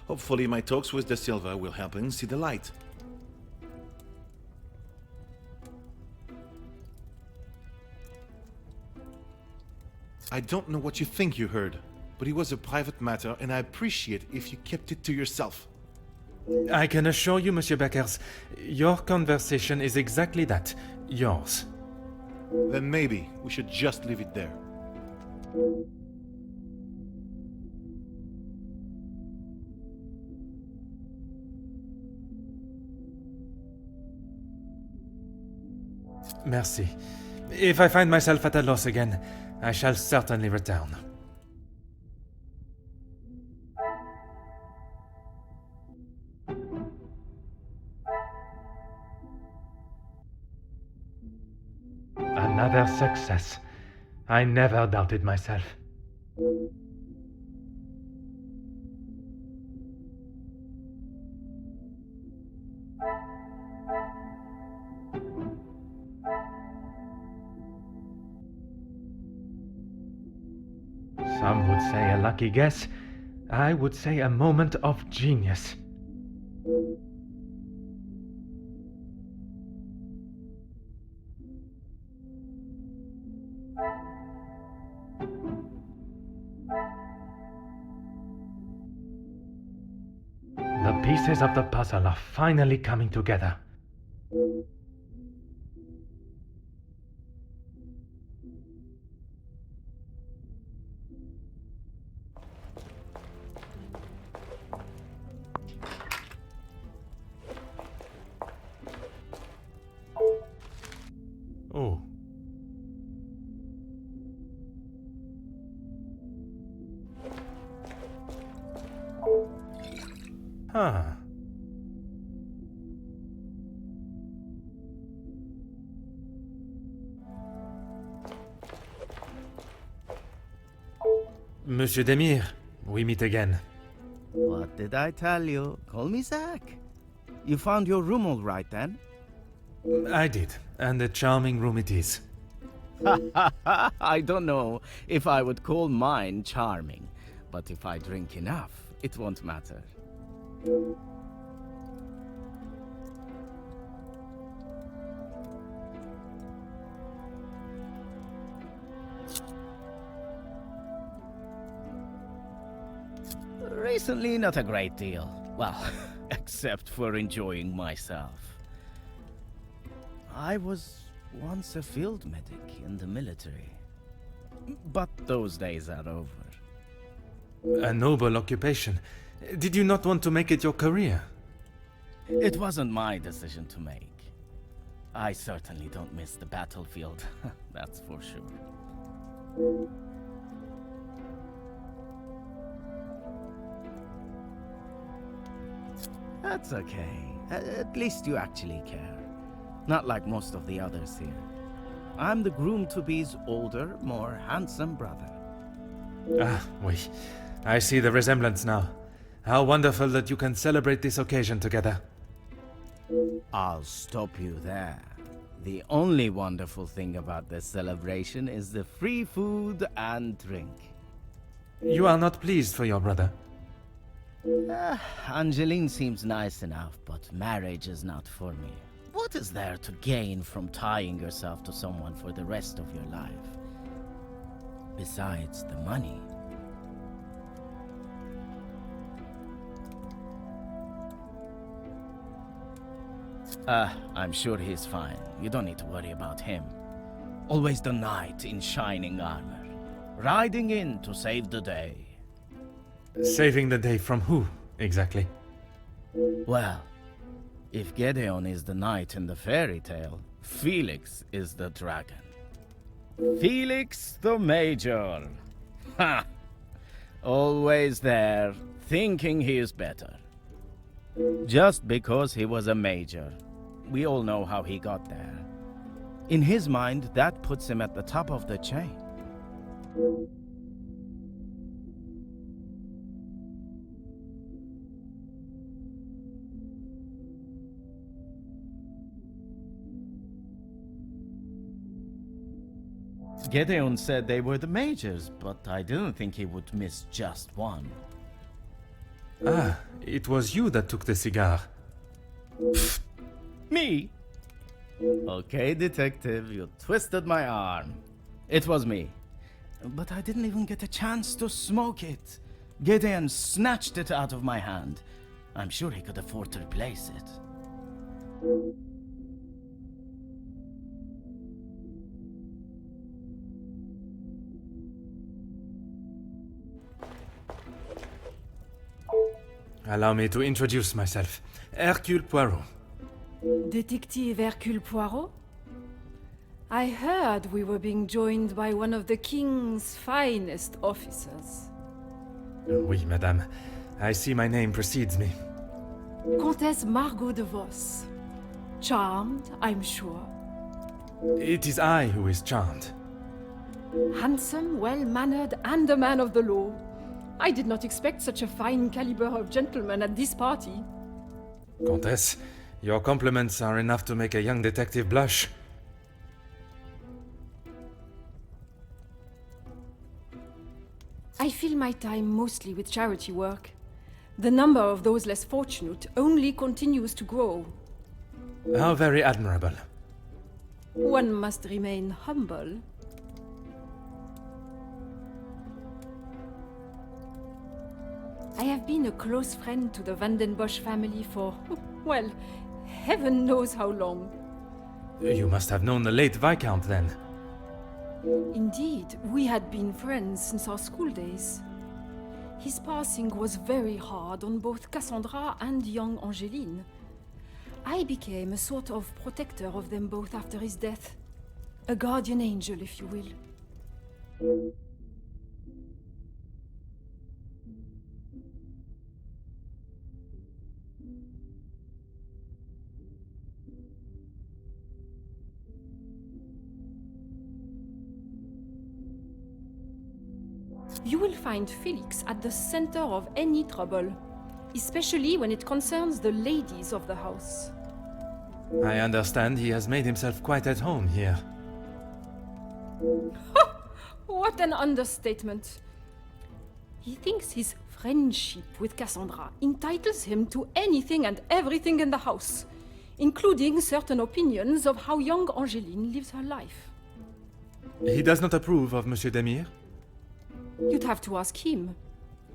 Hopefully my talks with De Silva will help him see the light. I don't know what you think you heard, but it was a private matter and I appreciate if you kept it to yourself. I can assure you, Monsieur Beckers, your conversation is exactly that. Yours. Then maybe we should just leave it there. Merci. If I find myself at a loss again, I shall certainly return. Another success. I never doubted myself. Some would say a lucky guess. I would say a moment of genius. The pieces of the puzzle are finally coming together. Oh. Huh. Monsieur Demir, we meet again. What did I tell you? Call me Zach. You found your room all right then? I did, and a charming room it is. I don't know if I would call mine charming, but if I drink enough, it won't matter. Recently, not a great deal. Well, except for enjoying myself. I was once a field medic in the military. But those days are over. A noble occupation. Did you not want to make it your career? It wasn't my decision to make. I certainly don't miss the battlefield, that's for sure. That's okay. At least you actually care. Not like most of the others here. I'm the groom-to-be's older, more handsome brother. Ah, oui. I see the resemblance now. How wonderful that you can celebrate this occasion together. I'll stop you there. The only wonderful thing about this celebration is the free food and drink. You are not pleased for your brother? Angeline seems nice enough, but marriage is not for me. What is there to gain from tying yourself to someone for the rest of your life? Besides the money. I'm sure he's fine. You don't need to worry about him. Always the knight in shining armor, riding in to save the day. Saving the day from who, exactly? Well, if Gedeon is the knight in the fairy tale, Felix is the dragon. Felix the Major. Ha! Always there, thinking he is better. Just because he was a major. We all know how he got there. In his mind, that puts him at the top of the chain. Gedeon said they were the majors, but I didn't think he would miss just one. Ah, it was you that took the cigar. Me? Okay, detective, you twisted my arm. It was me. But I didn't even get a chance to smoke it. Gedeon snatched it out of my hand. I'm sure he could afford to replace it. Allow me to introduce myself. Hercule Poirot. Detective Hercule Poirot? I heard we were being joined by one of the King's finest officers. Oui, madame. I see my name precedes me. Comtesse Margot de Vos. Charmed, I'm sure. It is I who is charmed. Handsome, well-mannered, and a man of the law. I did not expect such a fine caliber of gentleman at this party. Comtesse, your compliments are enough to make a young detective blush. I fill my time mostly with charity work. The number of those less fortunate only continues to grow. How very admirable. One must remain humble. I have been a close friend to the Vandenbosch family for, well, heaven knows how long. You must have known the late Viscount then. Indeed, we had been friends since our school days. His passing was very hard on both Cassandra and young Angeline. I became a sort of protector of them both after his death. A guardian angel, if you will. You will find Felix at the center of any trouble, especially when it concerns the ladies of the house. I understand he has made himself quite at home here. What an understatement! He thinks his friendship with Cassandra entitles him to anything and everything in the house, including certain opinions of how young Angeline lives her life. He does not approve of Monsieur Demire? You'd have to ask him.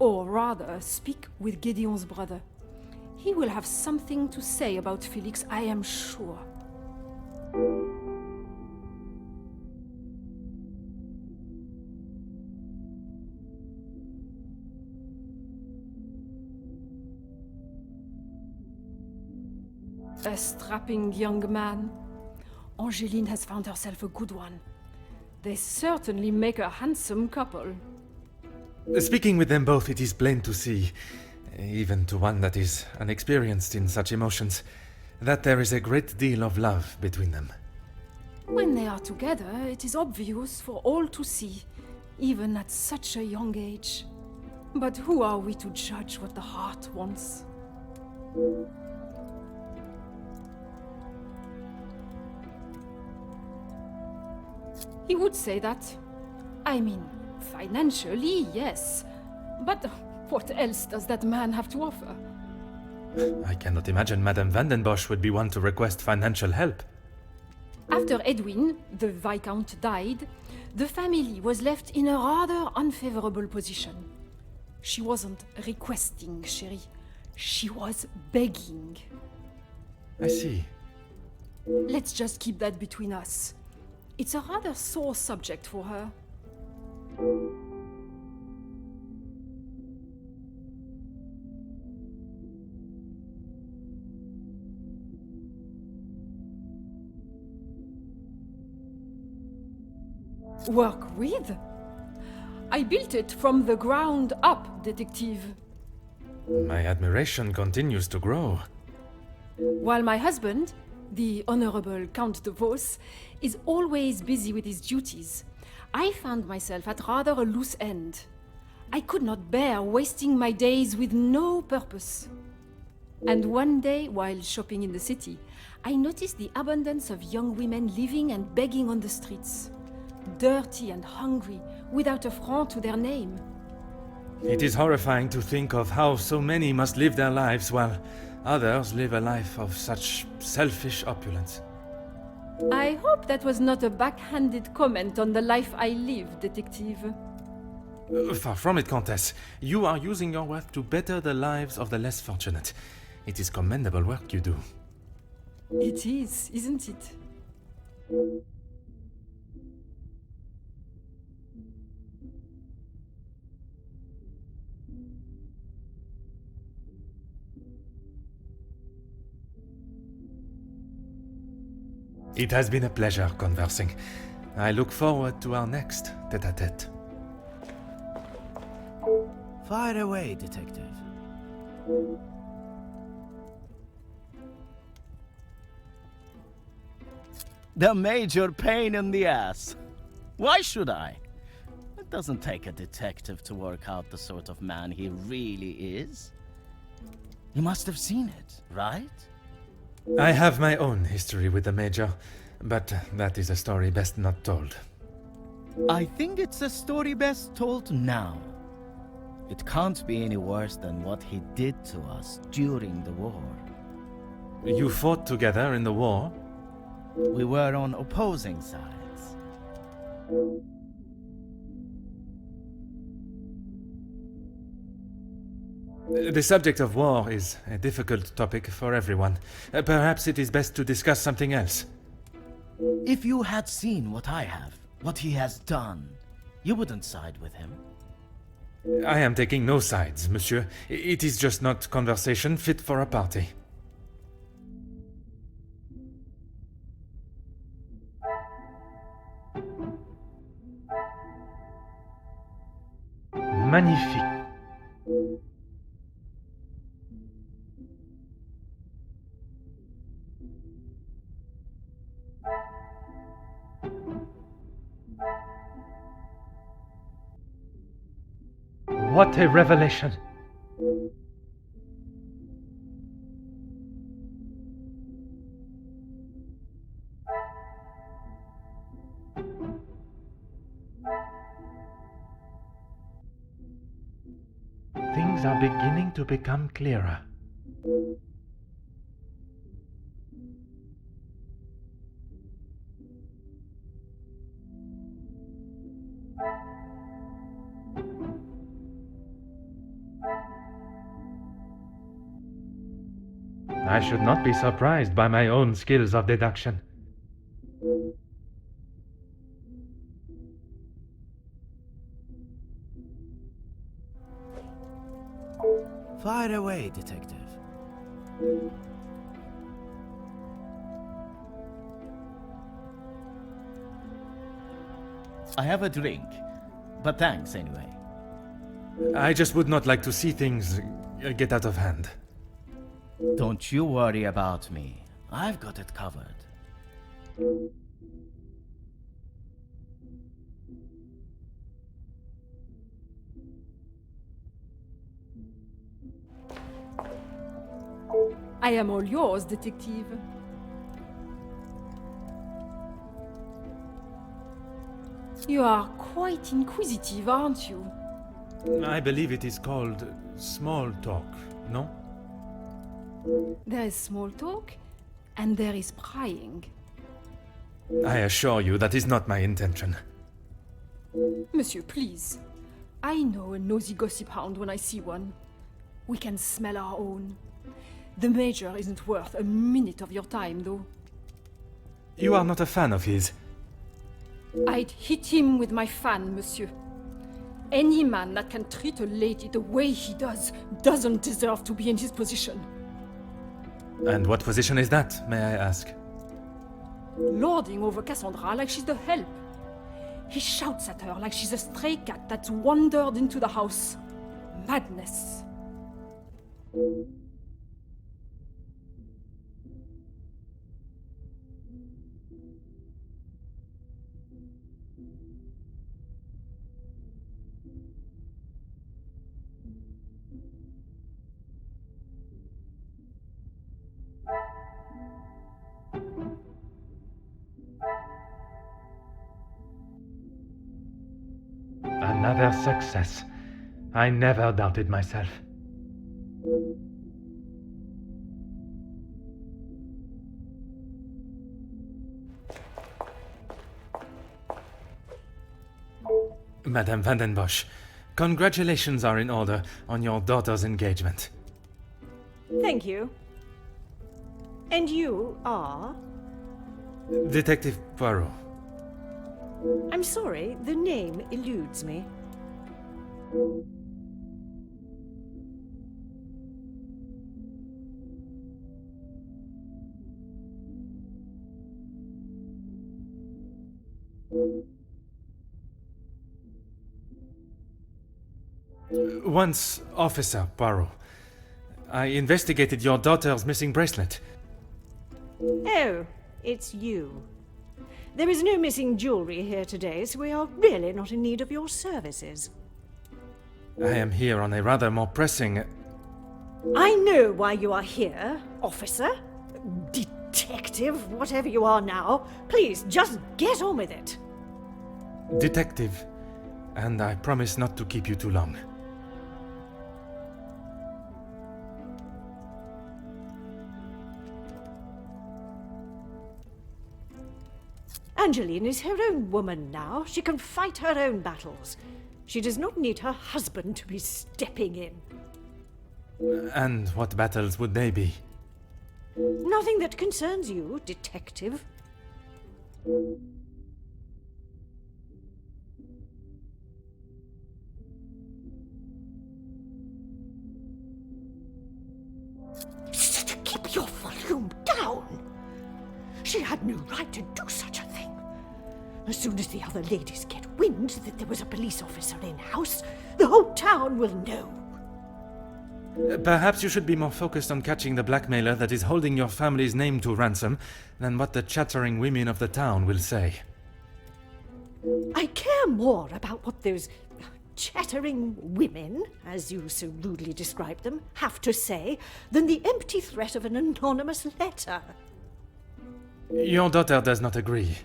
Or rather, speak with Gideon's brother. He will have something to say about Felix, I am sure. A strapping young man. Angeline has found herself a good one. They certainly make a handsome couple. Speaking with them both, it is plain to see, even to one that is unexperienced in such emotions, that there is a great deal of love between them. When they are together, it is obvious for all to see, even at such a young age. But who are we to judge what the heart wants? He would say that. I mean, financially, yes. But what else does that man have to offer? I cannot imagine Madame Vandenbosch would be one to request financial help. After Edwin, the Viscount, died, the family was left in a rather unfavorable position. She wasn't requesting, chérie. She was begging. I see. Let's just keep that between us. It's a rather sore subject for her. Work with? I built it from the ground up, detective. My admiration continues to grow. While my husband, the Honorable Count de Vos, is always busy with his duties, I found myself at rather a loose end. I could not bear wasting my days with no purpose. And one day, while shopping in the city, I noticed the abundance of young women living and begging on the streets. Dirty and hungry, without a franc to their name. It is horrifying to think of how so many must live their lives while others live a life of such selfish opulence. I hope that was not a backhanded comment on the life I live, detective. Far from it, Countess. You are using your wealth to better the lives of the less fortunate. It is commendable work you do. It is, isn't it? It has been a pleasure conversing. I look forward to our next tête-à-tête. Fire away, detective. The major pain in the ass. Why should I? It doesn't take a detective to work out the sort of man he really is. You must have seen it, right? I have my own history with the Major, but that is a story best not told. I think it's a story best told now. It can't be any worse than what he did to us during the war. You fought together in the war? We were on opposing sides. The subject of war is a difficult topic for everyone. Perhaps it is best to discuss something else. If you had seen what I have, what he has done, you wouldn't side with him. I am taking no sides, monsieur. It is just not conversation fit for a party. Magnifique. What a revelation! Things are beginning to become clearer. I should not be surprised by my own skills of deduction. Fire away, detective. I have a drink, but thanks anyway. I just would not like to see things get out of hand. Don't you worry about me. I've got it covered. I am all yours, detective. You are quite inquisitive, aren't you? I believe it is called small talk, no? There is small talk, and there is prying. I assure you that is not my intention. Monsieur, please. I know a nosy gossip hound when I see one. We can smell our own. The Major isn't worth a minute of your time, though. You are not a fan of his. I'd hit him with my fan, monsieur. Any man that can treat a lady the way he does doesn't deserve to be in his position. And what position is that, may I ask? Lording over Cassandra like she's the help. He shouts at her like she's a stray cat that's wandered into the house. Madness. Another success. I never doubted myself. Madame Vandenbosch, congratulations are in order on your daughter's engagement. Thank you. And you are? Detective Poirot. I'm sorry, the name eludes me. Once Officer Poirot, I investigated your daughter's missing bracelet. Oh, it's you. There is no missing jewelry here today, so we are really not in need of your services. I am here on a rather more pressing... I know why you are here, officer. Detective, whatever you are now. Please, just get on with it. Detective, and I promise not to keep you too long. Angeline is her own woman now. She can fight her own battles. She does not need her husband to be stepping in. And what battles would they be? Nothing that concerns you, detective. Keep your volume down. She had no right to do such a thing. As soon as the other ladies get wind that there was a police officer in-house, the whole town will know. Perhaps you should be more focused on catching the blackmailer that is holding your family's name to ransom than what the chattering women of the town will say. I care more about what those chattering women, as you so rudely described them, have to say than the empty threat of an anonymous letter. Your daughter does not agree.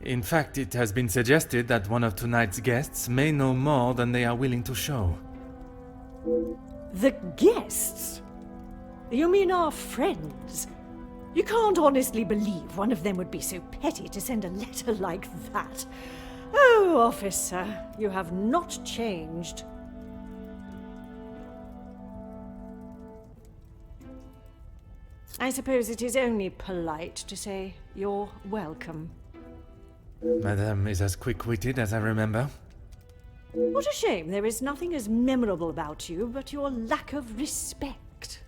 In fact, it has been suggested that one of tonight's guests may know more than they are willing to show. The guests? You mean our friends? You can't honestly believe one of them would be so petty to send a letter like that. Oh, officer, you have not changed. I suppose it is only polite to say you're welcome. Madame is as quick-witted as I remember. What a shame there is nothing as memorable about you but your lack of respect.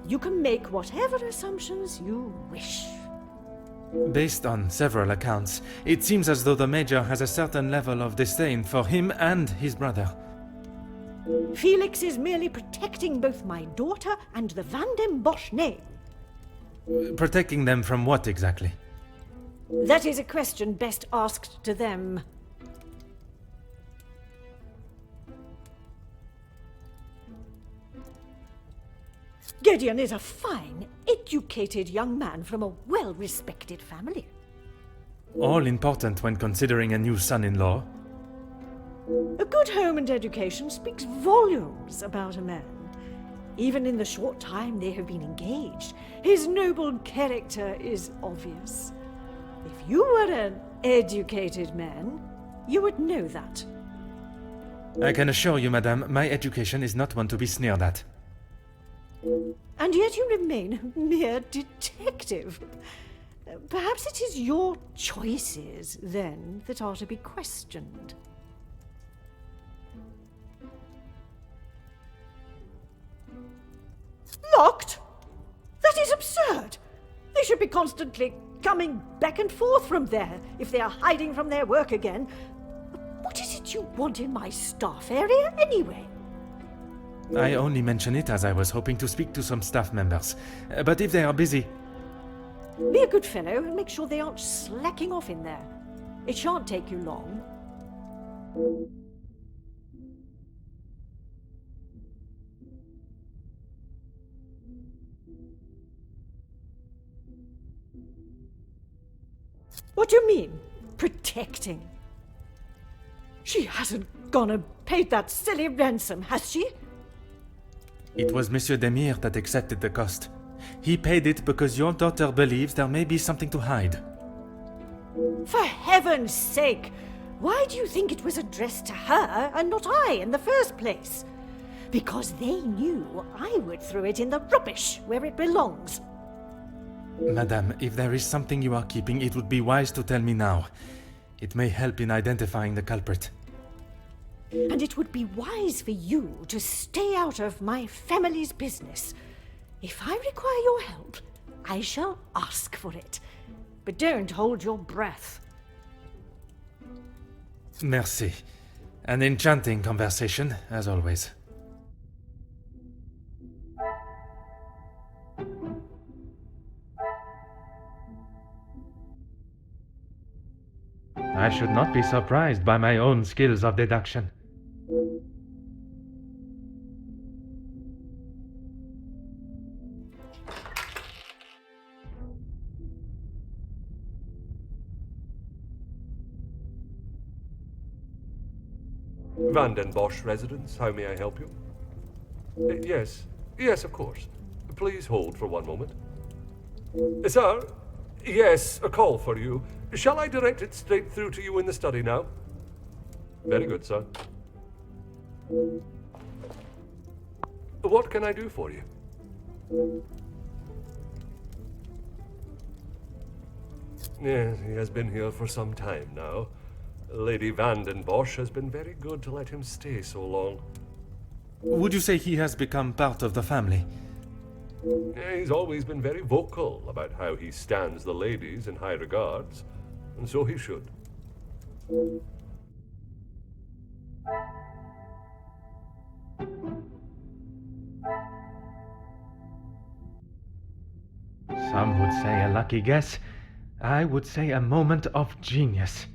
You can make whatever assumptions you wish. Based on several accounts, it seems as though the Major has a certain level of disdain for him and his brother. Felix is merely protecting both my daughter and the Van den Bosch name. Protecting them from what exactly? That is a question best asked to them. Gideon is a fine, educated young man from a well-respected family. All important when considering a new son-in-law. A good home and education speaks volumes about a man. Even in the short time they have been engaged, his noble character is obvious. If you were an educated man, you would know that. I can assure you, madame, my education is not one to be sneered at. And yet you remain a mere detective. Perhaps it is your choices, then, that are to be questioned. Locked? That is absurd! They should be constantly coming back and forth from there if they are hiding from their work again. What is it you want in my staff area, anyway? I only mention it as I was hoping to speak to some staff members. But if they are busy... Be a good fellow and make sure they aren't slacking off in there. It shan't take you long. What do you mean, protecting? She hasn't gone and paid that silly ransom, has she? It was Monsieur Demire that accepted the cost. He paid it because your daughter believes there may be something to hide. For heaven's sake! Why do you think it was addressed to her and not I in the first place? Because they knew I would throw it in the rubbish where it belongs. Madame, if there is something you are keeping, it would be wise to tell me now. It may help in identifying the culprit. And it would be wise for you to stay out of my family's business. If I require your help, I shall ask for it. But don't hold your breath. Merci. An enchanting conversation, as always. I should not be surprised by my own skills of deduction. Van den Bosch residence, how may I help you? Yes, of course. Please hold for one moment. Sir, yes, a call for you. Shall I direct it straight through to you in the study now? Very good, sir. What can I do for you? Yes, he has been here for some time now. Lady Van den Bosch has been very good to let him stay so long. Would you say he has become part of the family? He's always been very vocal about how he stands the ladies in high regards, and so he should. Some would say a lucky guess. I would say a moment of genius.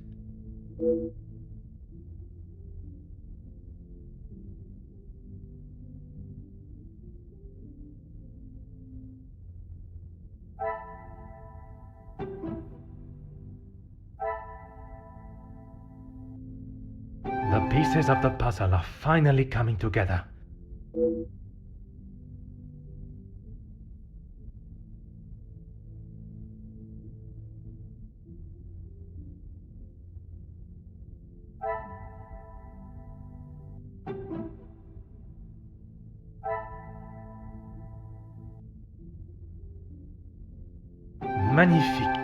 The pieces of the puzzle are finally coming together. Magnifique.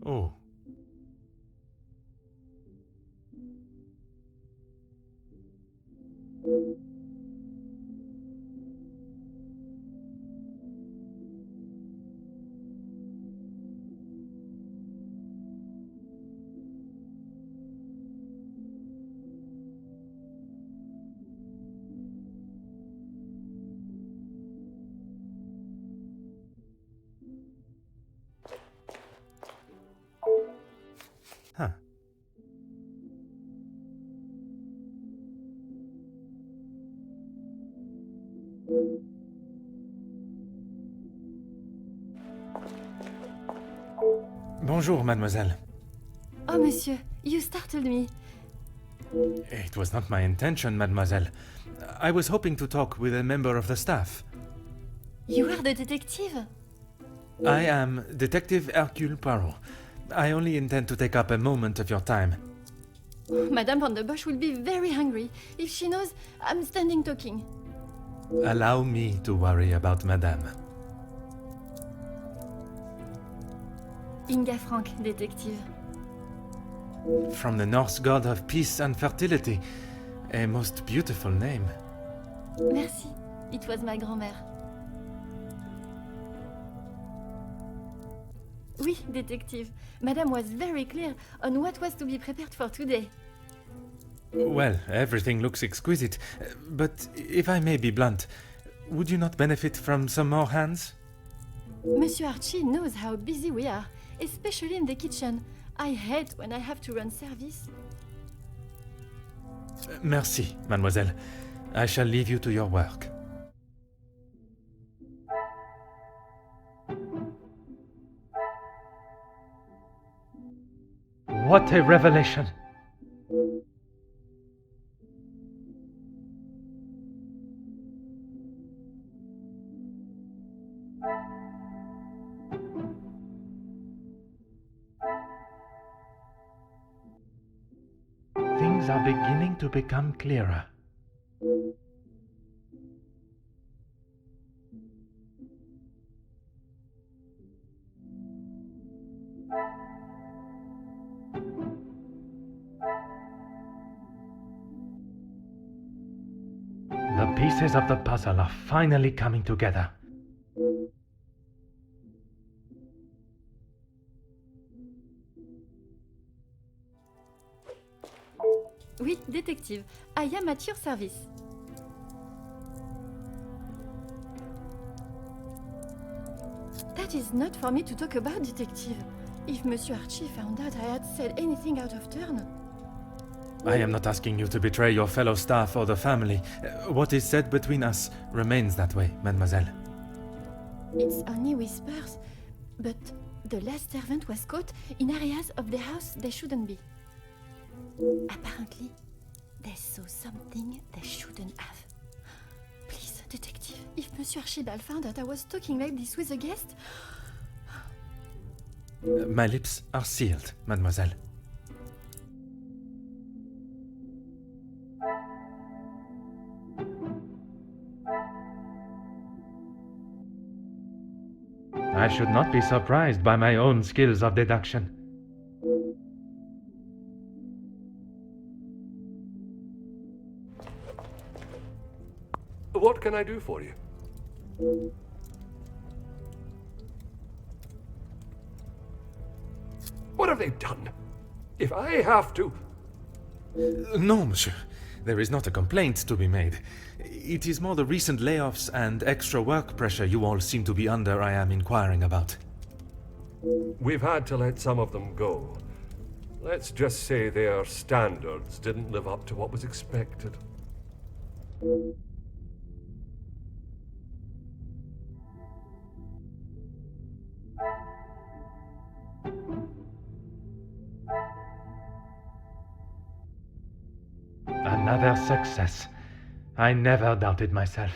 Oh. Huh. Bonjour, mademoiselle. Oh, monsieur, you startled me. It was not my intention, mademoiselle. I was hoping to talk with a member of the staff. You are the detective? I am Detective Hercule Poirot. I only intend to take up a moment of your time. Madame Van der Bosch will be very hungry if she knows I'm standing talking. Allow me to worry about madame. Inga Frank, detective. From the Norse god of peace and fertility. A most beautiful name. Merci. It was my grand-mère. Oui, detective. Madame was very clear on what was to be prepared for today. Well, everything looks exquisite. But if I may be blunt, would you not benefit from some more hands? Monsieur Archie knows how busy we are, especially in the kitchen. I hate when I have to run service. Merci, mademoiselle. I shall leave you to your work. What a revelation! Things are beginning to become clearer. The pieces of the puzzle are finally coming together. Oui, detective. I am at your service. That is not for me to talk about, detective. If Monsieur Archie found out I had said anything out of turn... I am not asking you to betray your fellow staff or the family. What is said between us remains that way, mademoiselle. It's only whispers, but the last servant was caught in areas of the house they shouldn't be. Apparently, they saw something they shouldn't have. Please, detective, if Monsieur Archibald found out I was talking like this with a guest... My lips are sealed, mademoiselle. I should not be surprised by my own skills of deduction. What can I do for you? What have they done? If I have to... No, monsieur. There is not a complaint to be made. It is more the recent layoffs and extra work pressure you all seem to be under I am inquiring about. We've had to let some of them go. Let's just say their standards didn't live up to what was expected. Another success. I never doubted myself.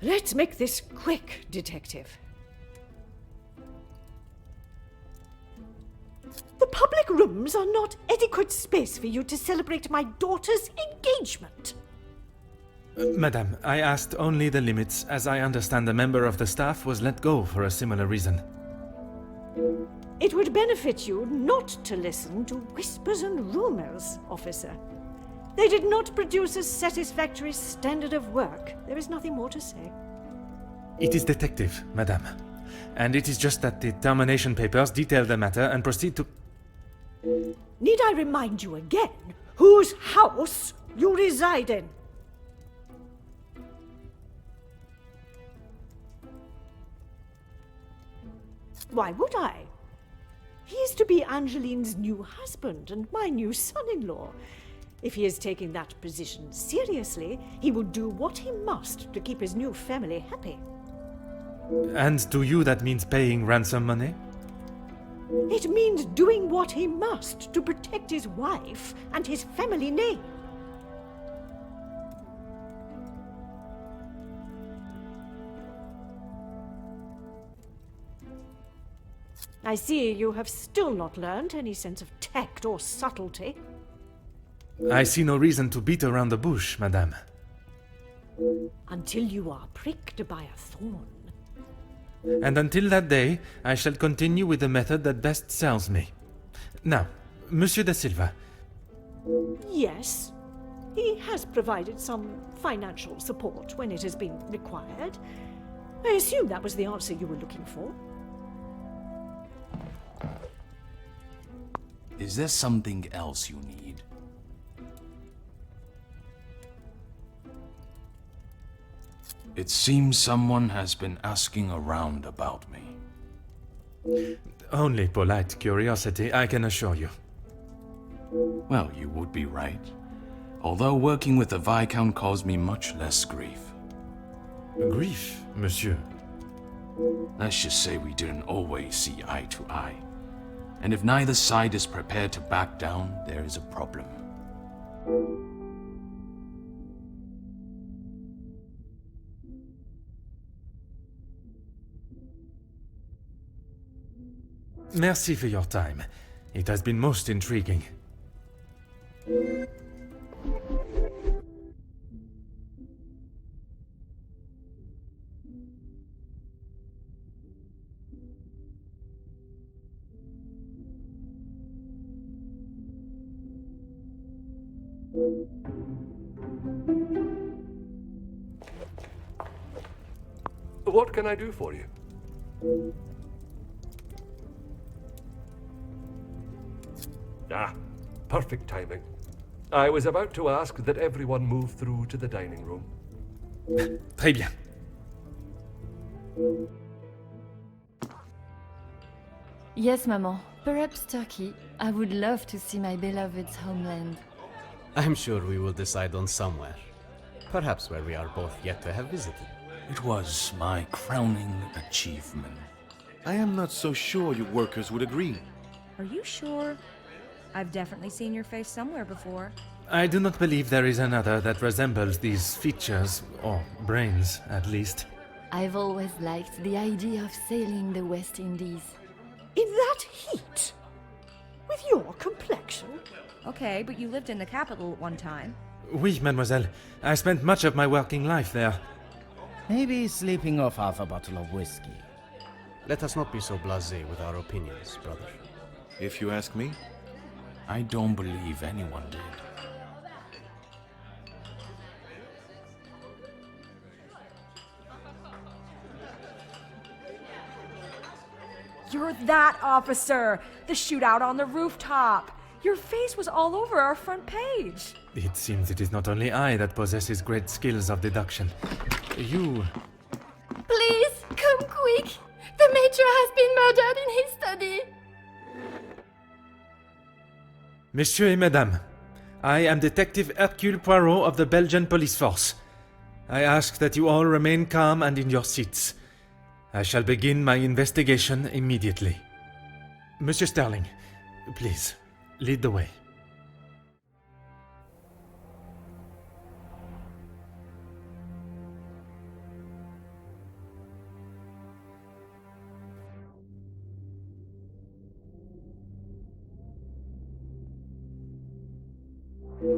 Let's make this quick, Detective. The public rooms are not adequate space for you to celebrate my daughter's engagement. Madame, I asked only the limits, as I understand a member of the staff was let go for a similar reason. It would benefit you not to listen to whispers and rumors, officer. They did not produce a satisfactory standard of work. There is nothing more to say. It is detective, madame. And it is just that the termination papers detail the matter and proceed to... Need I remind you again whose house you reside in? Why would I? He is to be Angeline's new husband and my new son-in-law. If he is taking that position seriously, he will do what he must to keep his new family happy. And to you that means paying ransom money? It means doing what he must to protect his wife and his family name. I see you have still not learned any sense of tact or subtlety. I see no reason to beat around the bush, madame. Until you are pricked by a thorn. And until that day, I shall continue with the method that best serves me. Now, Monsieur da Silva. Yes, he has provided some financial support when it has been required. I assume that was the answer you were looking for. Is there something else you need? It seems someone has been asking around about me. Only polite curiosity, I can assure you. Well, you would be right. Although working with the Viscount caused me much less grief. Grief, monsieur? Let's just say we didn't always see eye to eye. And if neither side is prepared to back down, there is a problem. Merci for your time. It has been most intriguing. What can I do for you? Ah, perfect timing. I was about to ask that everyone move through to the dining room. Très bien. Yes, Maman. Perhaps Turkey. I would love to see my beloved's homeland. I'm sure we will decide on somewhere. Perhaps where we are both yet to have visited. It was my crowning achievement. I am not so sure you workers would agree. Are you sure? I've definitely seen your face somewhere before. I do not believe there is another that resembles these features, or brains, at least. I've always liked the idea of sailing the West Indies. In that heat? With your complexion? Okay, but you lived in the capital at one time. Oui, mademoiselle. I spent much of my working life there. Maybe sleeping off half a bottle of whiskey. Let us not be so blasé with our opinions, brother. If you ask me, I don't believe anyone did. You're that officer! The shootout on the rooftop! Your face was all over our front page! It seems it is not only I that possesses great skills of deduction. You... Please, come quick! The Major has been murdered in his study! Messieurs et Mesdames, I am Detective Hercule Poirot of the Belgian Police Force. I ask that you all remain calm and in your seats. I shall begin my investigation immediately. Monsieur Sterling, please, lead the way.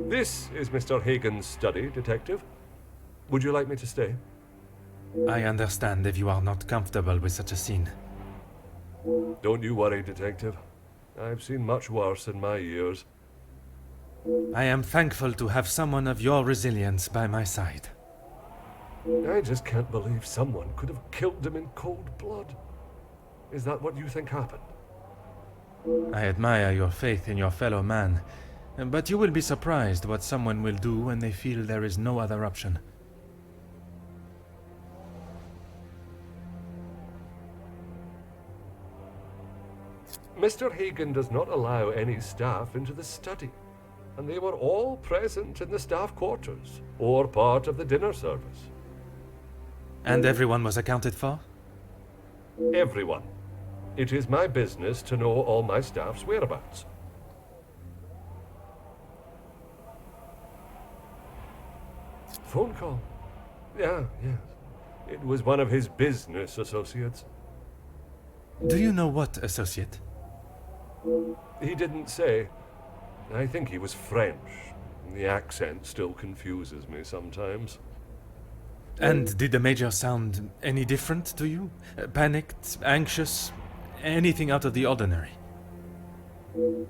This is Mr. Hagen's study, Detective. Would you like me to stay? I understand if you are not comfortable with such a scene. Don't you worry, Detective. I've seen much worse in my years. I am thankful to have someone of your resilience by my side. I just can't believe someone could have killed him in cold blood. Is that what you think happened? I admire your faith in your fellow man, but you will be surprised what someone will do when they feel there is no other option. Mr. Hagen does not allow any staff into the study, and they were all present in the staff quarters, or part of the dinner service. And everyone was accounted for? Everyone. It is my business to know all my staff's whereabouts. Phone call? Yes. It was one of his business associates. Do you know what associate? He didn't say. I think he was French. The accent still confuses me sometimes. And did the Major sound any different to you? Panicked, anxious, anything out of the ordinary?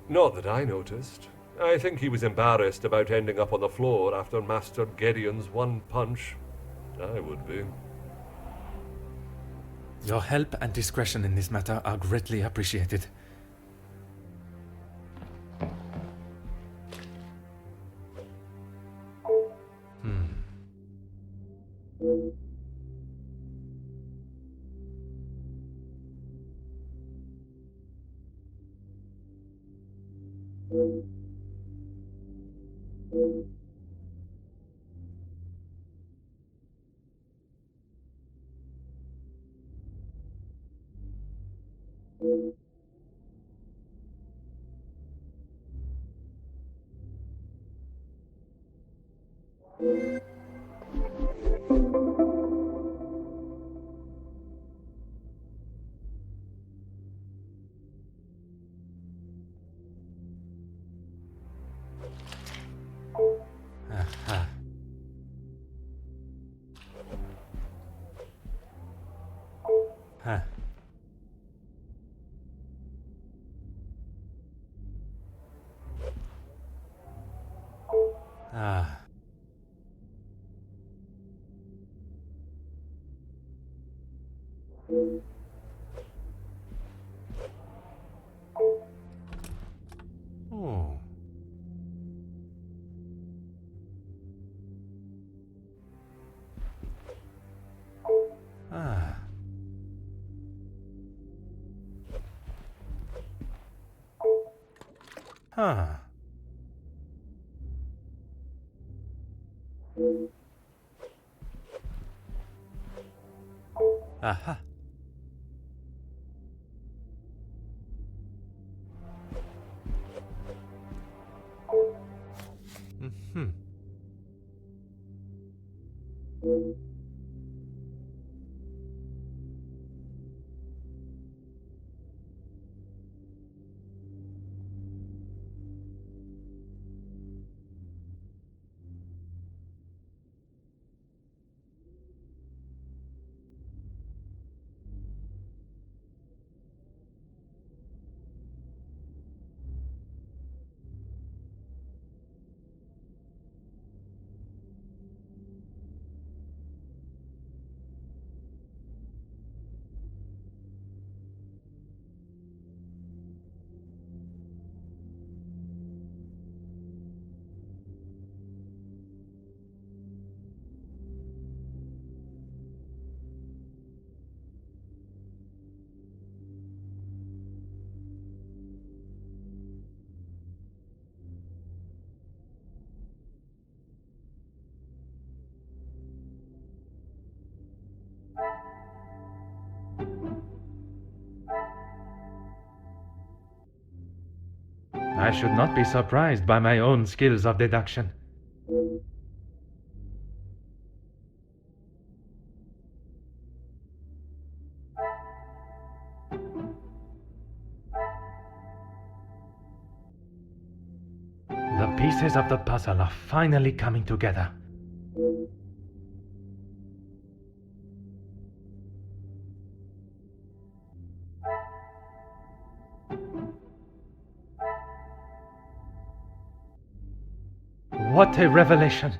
Not that I noticed. I think he was embarrassed about ending up on the floor after Master Gideon's one punch. I would be. Your help and discretion in this matter are greatly appreciated. Aha. Huh. Ah. Oh. Ah. Huh. Aha. Mm-hmm. I should not be surprised by my own skills of deduction. The pieces of the puzzle are finally coming together. What a revelation!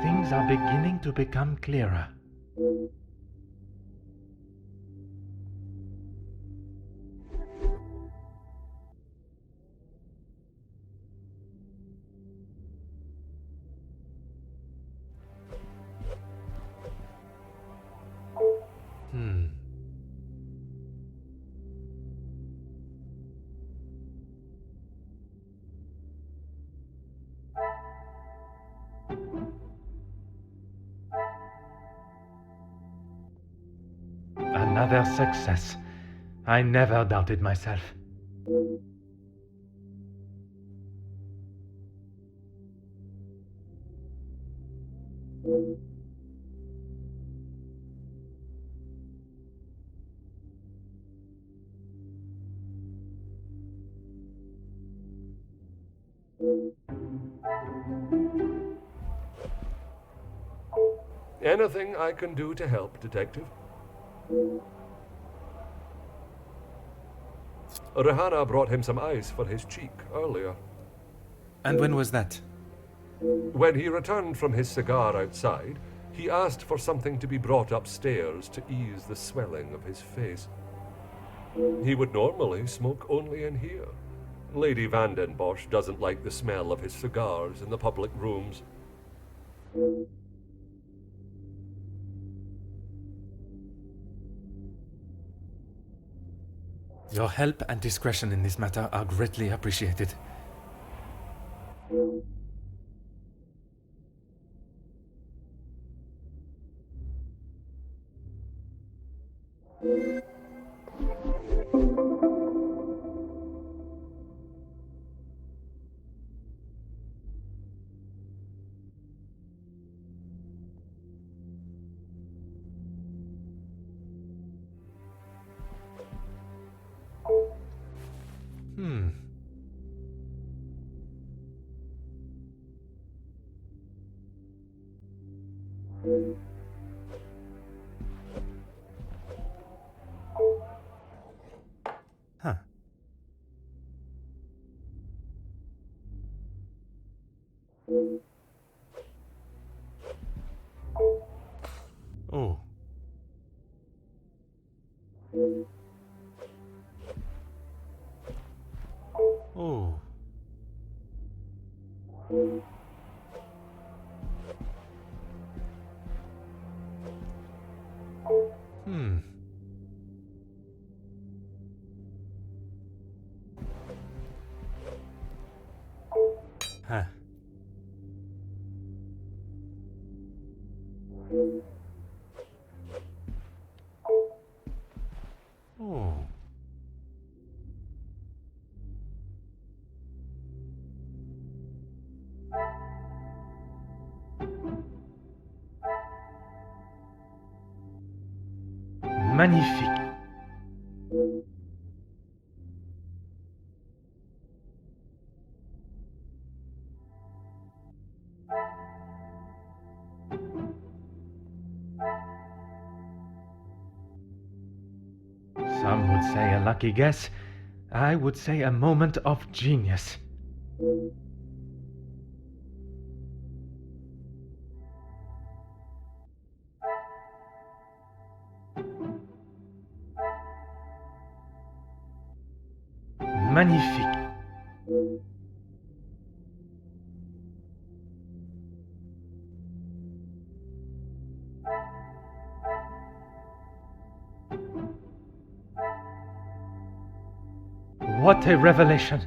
Things are beginning to become clearer. Another success. I never doubted myself. Anything I can do to help, Detective? Rehana brought him some ice for his cheek earlier. And when was that? When he returned from his cigar outside, he asked for something to be brought upstairs to ease the swelling of his face. He would normally smoke only in here. Lady Vandenbosch doesn't like the smell of his cigars in the public rooms. Your help and discretion in this matter are greatly appreciated. Huh. Oh. Oh. Huh. Oh. Magnifique. Some would say a lucky guess. I would say a moment of genius. Magnifique. What a revelation!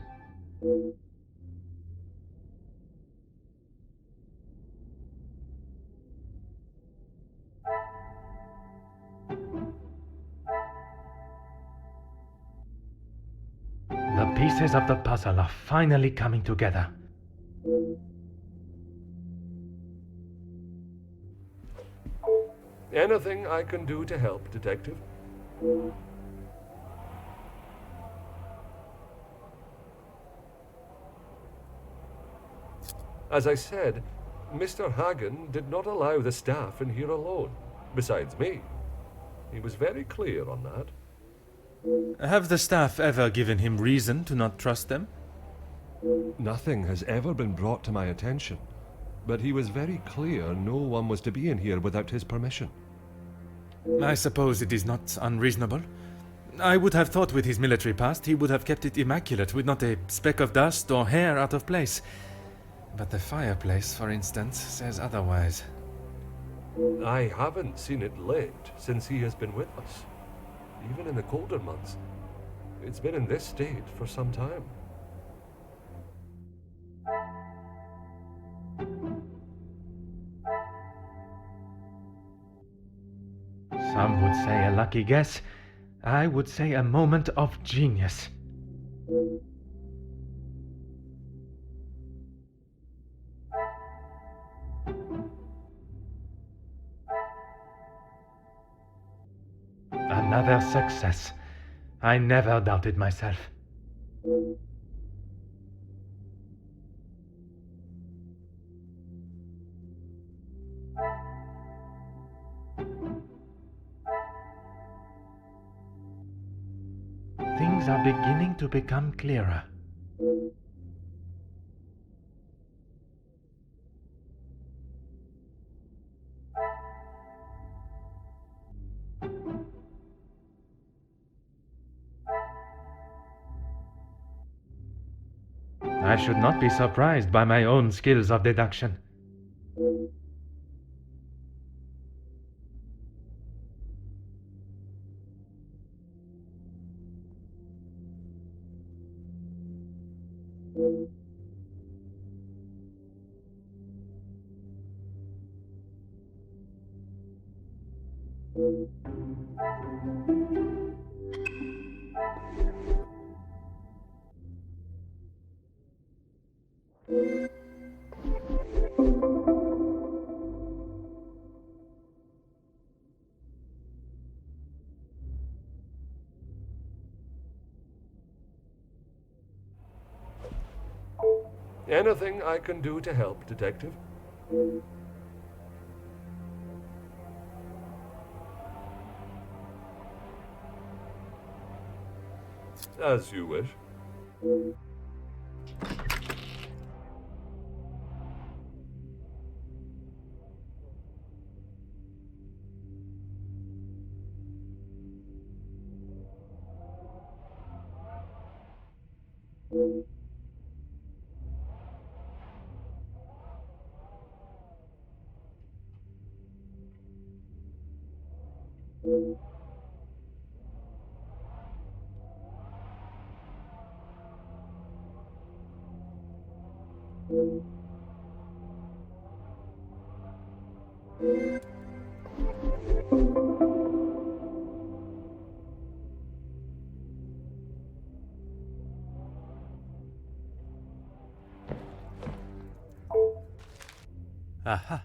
pieces of the puzzle are finally coming together. Anything I can do to help, Detective? As I said, Mr. Hagen did not allow the staff in here alone, besides me. He was very clear on that. Have the staff ever given him reason to not trust them? Nothing has ever been brought to my attention, but he was very clear no one was to be in here without his permission. I suppose it is not unreasonable. I would have thought with his military past he would have kept it immaculate, with not a speck of dust or hair out of place. But the fireplace, for instance, says otherwise. I haven't seen it lit since he has been with us, even in the colder months. It's been in this state for some time. Some would say a lucky guess. I would say a moment of genius. Another success. I never doubted myself. Things are beginning to become clearer. I should not be surprised by my own skills of deduction. Anything I can do to help, Detective? As you wish. Aha.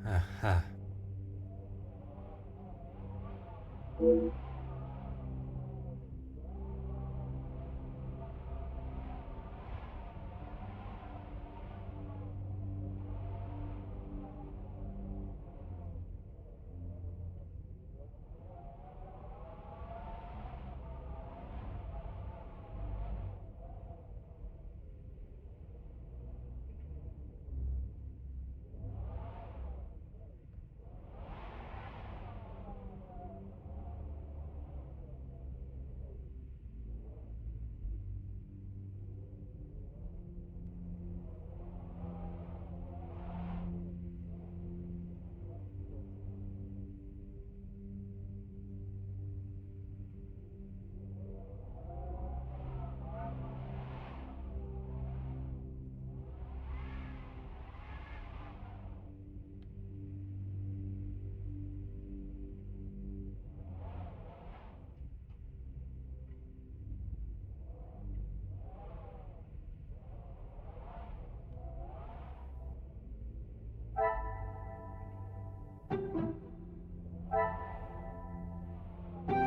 Aha.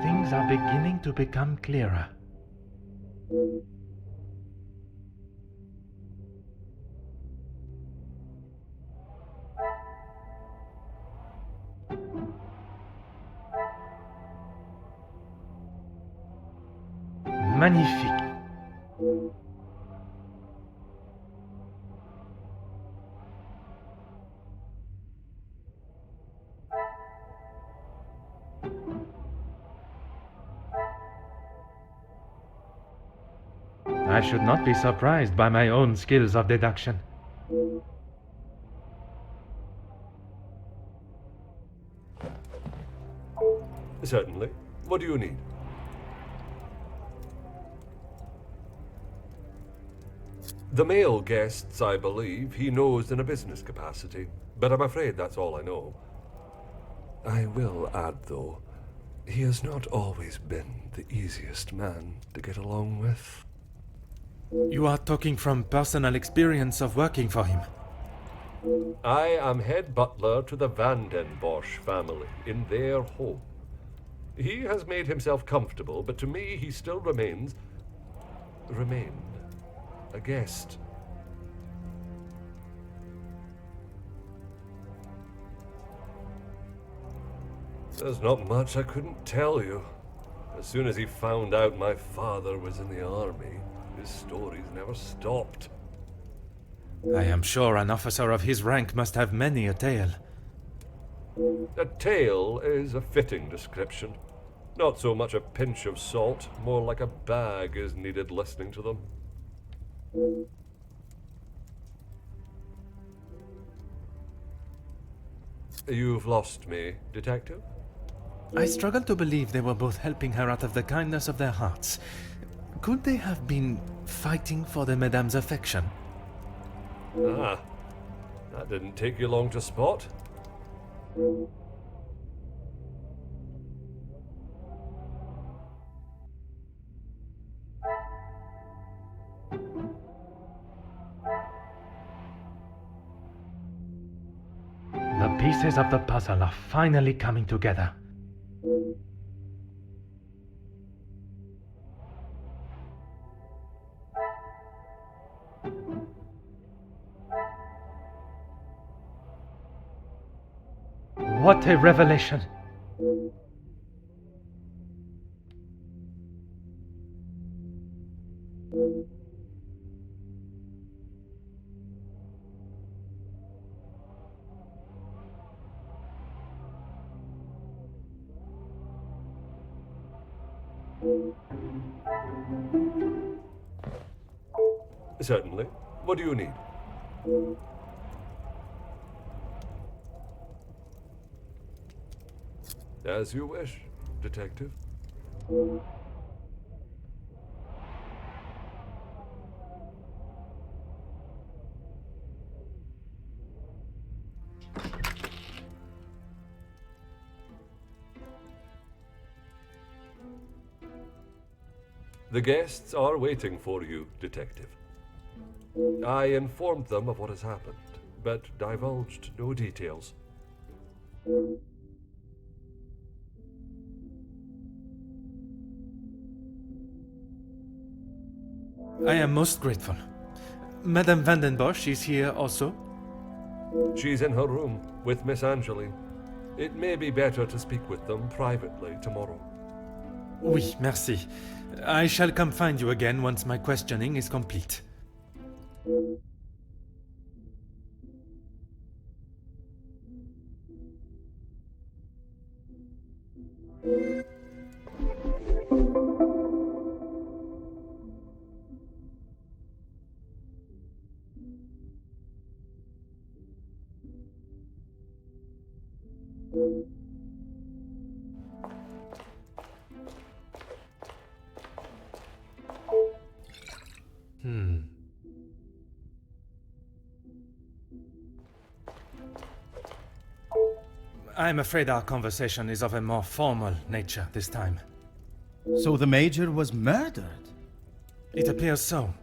Things are beginning to become clearer. Magnifique. I should not be surprised by my own skills of deduction. Certainly. What do you need? The male guests, I believe, he knows in a business capacity, but I'm afraid that's all I know. I will add, though, he has not always been the easiest man to get along with. You are talking from personal experience of working for him. I am head butler to the Van den Bosch family in their home. He has made himself comfortable, but to me he still remained a guest. There's not much I couldn't tell you. As soon as he found out my father was in the army, his stories never stopped. I am sure an officer of his rank must have many a tale. A tale is a fitting description. Not so much a pinch of salt, more like a bag is needed listening to them. You've lost me, detective? I struggle to believe they were both helping her out of the kindness of their hearts. Could they have been fighting for the Madame's affection? Ah, that didn't take you long to spot. The pieces of the puzzle are finally coming together. What a revelation! Certainly. What do you need? As you wish, detective. The guests are waiting for you, Detective. I informed them of what has happened, but divulged no details. I am most grateful. Madame Vandenbosch is here also? She's in her room with Miss Angeline. It may be better to speak with them privately tomorrow. Oui, merci. I shall come find you again once my questioning is complete. I'm afraid our conversation is of a more formal nature this time. So the Major was murdered? It appears so.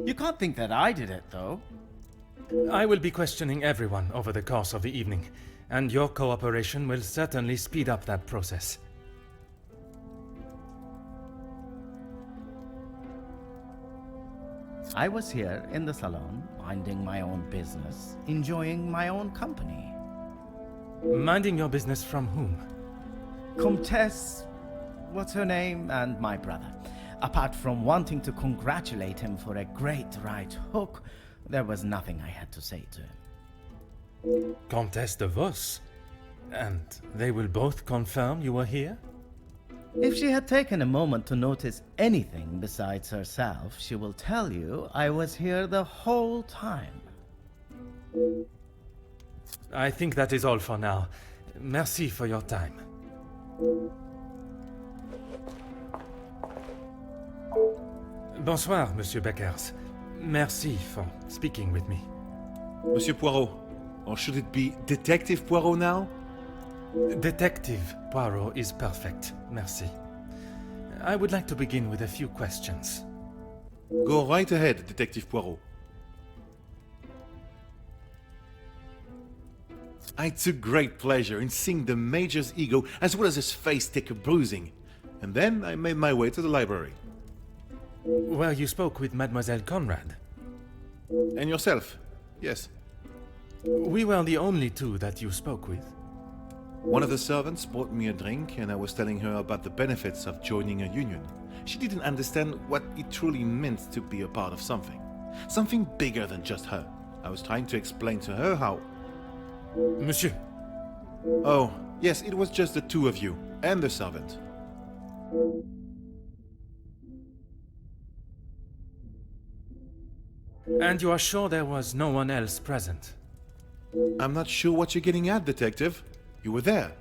You can't think that I did it, though. I will be questioning everyone over the course of the evening, and your cooperation will certainly speed up that process. I was here in the salon, minding my own business, enjoying my own company. Minding your business from whom? Comtesse, what's her name, and my brother. Apart from wanting to congratulate him for a great right hook, there was nothing I had to say to him. Comtesse de Vos? And they will both confirm you were here? If she had taken a moment to notice anything besides herself, she will tell you I was here the whole time. I think that is all for now. Merci for your time. Bonsoir, Monsieur Beckers. Merci for speaking with me. Monsieur Poirot, or should it be Detective Poirot now? Detective Poirot is perfect, merci. I would like to begin with a few questions. Go right ahead, Detective Poirot. I took great pleasure in seeing the Major's ego as well as his face take a bruising. And then I made my way to the library. Well, you spoke with Mademoiselle Conrad. And yourself? Yes. We were the only two that you spoke with. One of the servants bought me a drink and I was telling her about the benefits of joining a union. She didn't understand what it truly meant to be a part of something. Something bigger than just her. I was trying to explain to her how... Monsieur. Oh, yes, it was just the two of you and the servant. And you are sure there was no one else present? I'm not sure what you're getting at, Detective. You were there.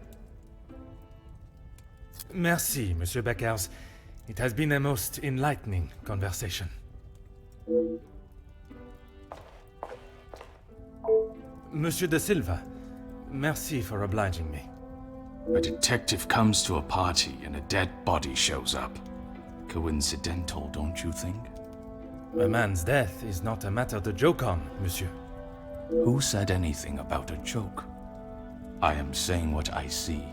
Merci, Monsieur Beckers. It has been a most enlightening conversation. Monsieur de Silva, merci for obliging me. A detective comes to a party and a dead body shows up. Coincidental, don't you think? A man's death is not a matter to joke on, monsieur. Who said anything about a joke? I am saying what I see.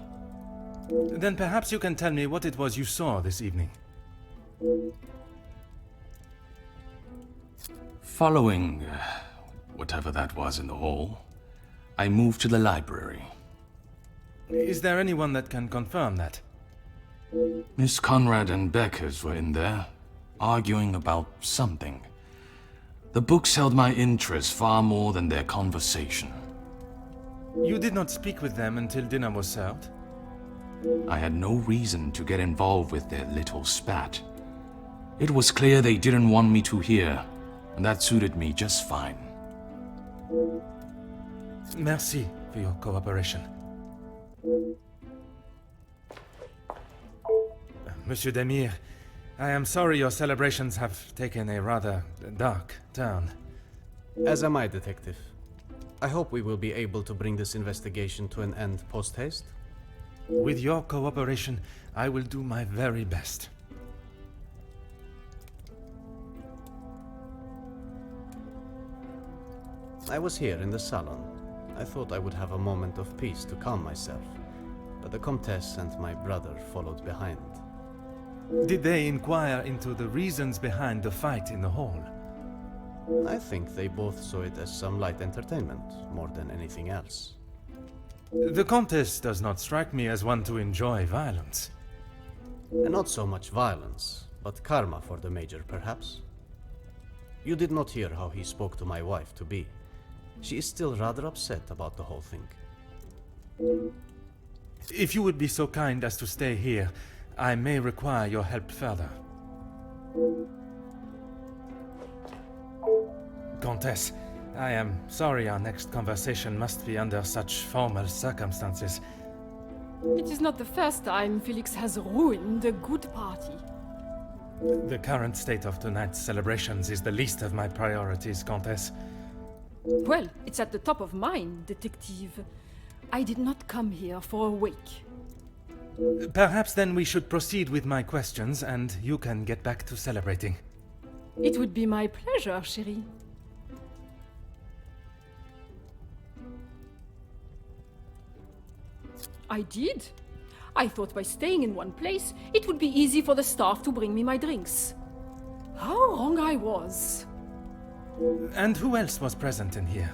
Then perhaps you can tell me what it was you saw this evening. Following whatever that was in the hall, I moved to the library. Is there anyone that can confirm that? Miss Conrad and Beckers were in there, arguing about something. The books held my interest far more than their conversation. You did not speak with them until dinner was served? I had no reason to get involved with their little spat. It was clear they didn't want me to hear, and that suited me just fine. Merci for your cooperation. Monsieur Demir, I am sorry your celebrations have taken a rather dark turn. As am I, Detective. I hope we will be able to bring this investigation to an end post-haste. With your cooperation, I will do my very best. I was here in the salon. I thought I would have a moment of peace to calm myself, but the Comtesse and my brother followed behind. Did they inquire into the reasons behind the fight in the hall? I think they both saw it as some light entertainment, more than anything else. The Comtesse does not strike me as one to enjoy violence. And not so much violence, but karma for the Major, perhaps. You did not hear how he spoke to my wife-to-be. She is still rather upset about the whole thing. If you would be so kind as to stay here, I may require your help further. Comtesse, I am sorry our next conversation must be under such formal circumstances. It is not the first time Felix has ruined a good party. The current state of tonight's celebrations is the least of my priorities, Comtesse. Well, it's at the top of mine, detective. I did not come here for a wake. Perhaps then we should proceed with my questions and you can get back to celebrating. It would be my pleasure, chérie. I did. I thought by staying in one place, it would be easy for the staff to bring me my drinks. How wrong I was. And who else was present in here?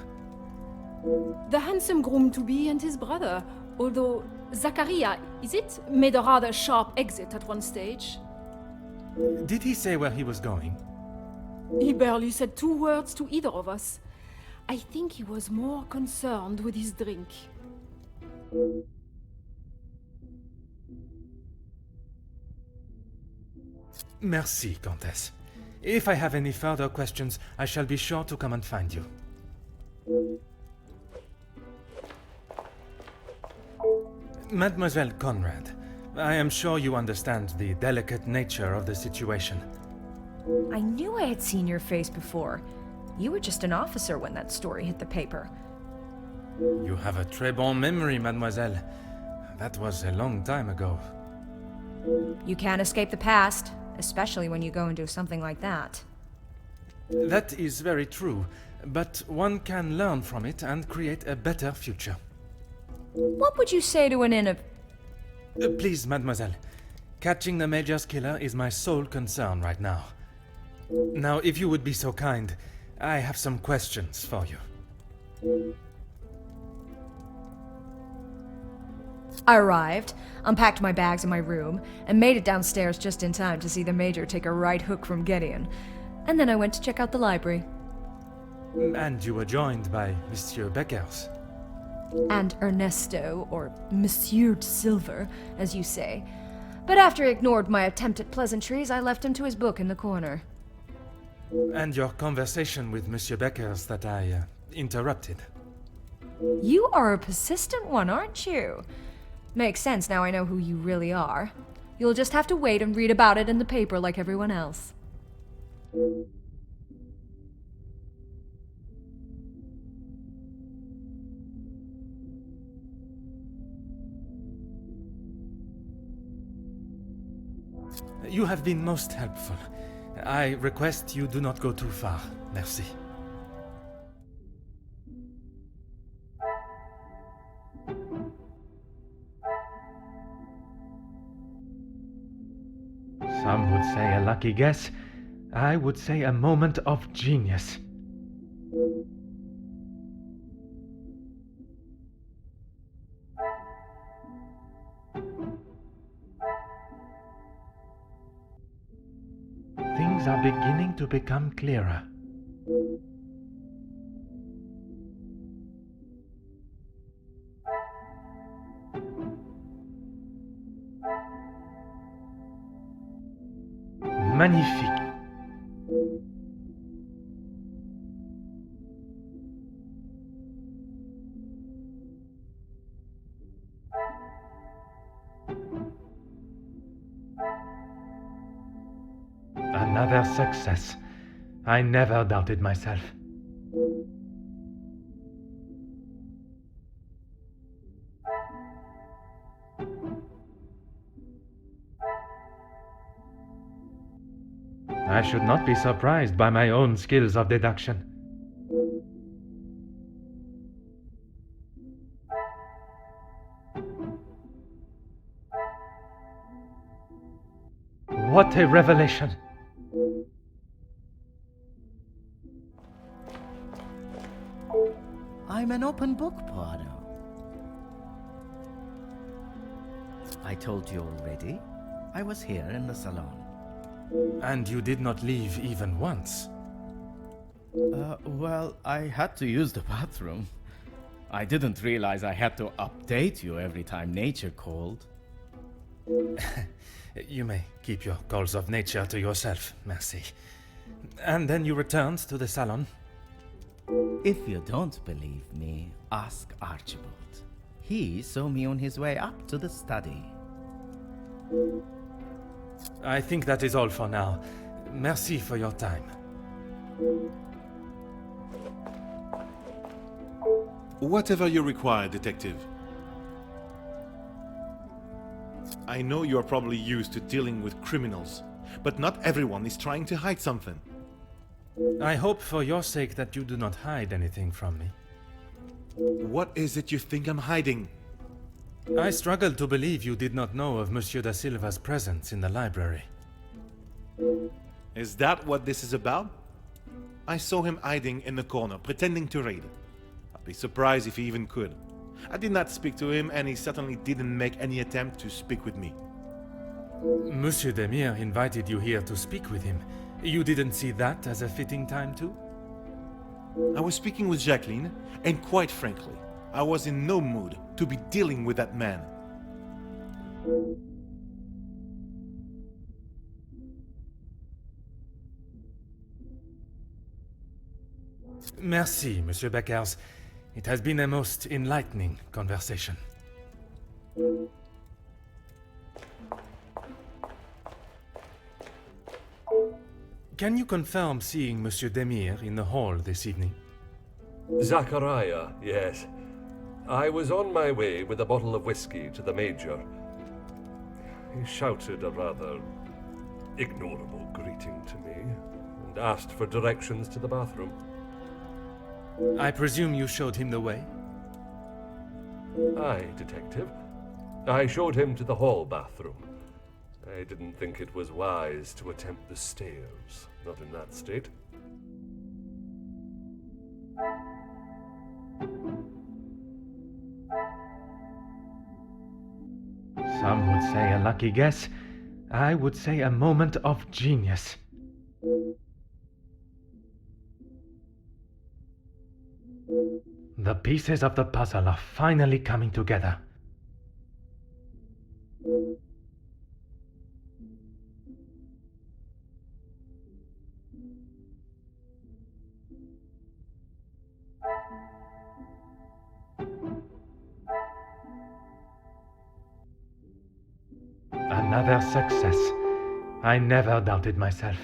The handsome groom-to-be and his brother, although Zachariah, is it, made a rather sharp exit at one stage. Did he say where he was going? He barely said 2 words to either of us. I think he was more concerned with his drink. Merci, Comtesse. If I have any further questions, I shall be sure to come and find you. Mademoiselle Conrad, I am sure you understand the delicate nature of the situation. I knew I had seen your face before. You were just an officer when that story hit the paper. You have a très bon memory, mademoiselle. That was a long time ago. You can't escape the past, especially when you go and do something like that. That is very true, but one can learn from it and create a better future. What would you say to an Please, mademoiselle. Catching the Major's killer is my sole concern right now. Now, if you would be so kind, I have some questions for you. I arrived, unpacked my bags in my room, and made it downstairs just in time to see the Major take a right hook from Gideon. And then I went to check out the library. And you were joined by Monsieur Beckers. And Ernesto, or Monsieur Silver, as you say. But after he ignored my attempt at pleasantries, I left him to his book in the corner. And your conversation with Monsieur Beckers that I interrupted. You are a persistent one, aren't you? Makes sense now I know who you really are. You'll just have to wait and read about it in the paper like everyone else. You have been most helpful. I request you do not go too far. Merci. Some would say a lucky guess. I would say a moment of genius. Things are beginning to become clearer. Magnifique. Another success. I never doubted myself. I should not be surprised by my own skills of deduction. What a revelation! I'm an open book, Poirot. I told you already. I was here in the salon. And you did not leave even once. Well, I had to use the bathroom. I didn't realize I had to update you every time nature called. You may keep your calls of nature to yourself, merci. And then you returned to the salon? If you don't believe me, ask Archibald. He saw me on his way up to the study. I think that is all for now. Merci for your time. Whatever you require, Detective. I know you are probably used to dealing with criminals, but not everyone is trying to hide something. I hope for your sake that you do not hide anything from me. What is it you think I'm hiding? I struggle to believe you did not know of Monsieur da Silva's presence in the library. Is that what this is about? I saw him hiding in the corner, pretending to read. I'd be surprised if he even could. I did not speak to him, and he certainly didn't make any attempt to speak with me. Monsieur Demire invited you here to speak with him. You didn't see that as a fitting time too? I was speaking with Jacqueline, and quite frankly, I was in no mood to be dealing with that man. Merci, Monsieur Beckers. It has been a most enlightening conversation. Can you confirm seeing Monsieur Demire in the hall this evening? Zachariah, yes. I was on my way with a bottle of whiskey to the Major. He shouted a rather ignorable greeting to me and asked for directions to the bathroom. I presume you showed him the way? Aye, Detective. I showed him to the hall bathroom. I didn't think it was wise to attempt the stairs, not in that state. Some would say a lucky guess. I would say a moment of genius. The pieces of the puzzle are finally coming together. Another success. I never doubted myself.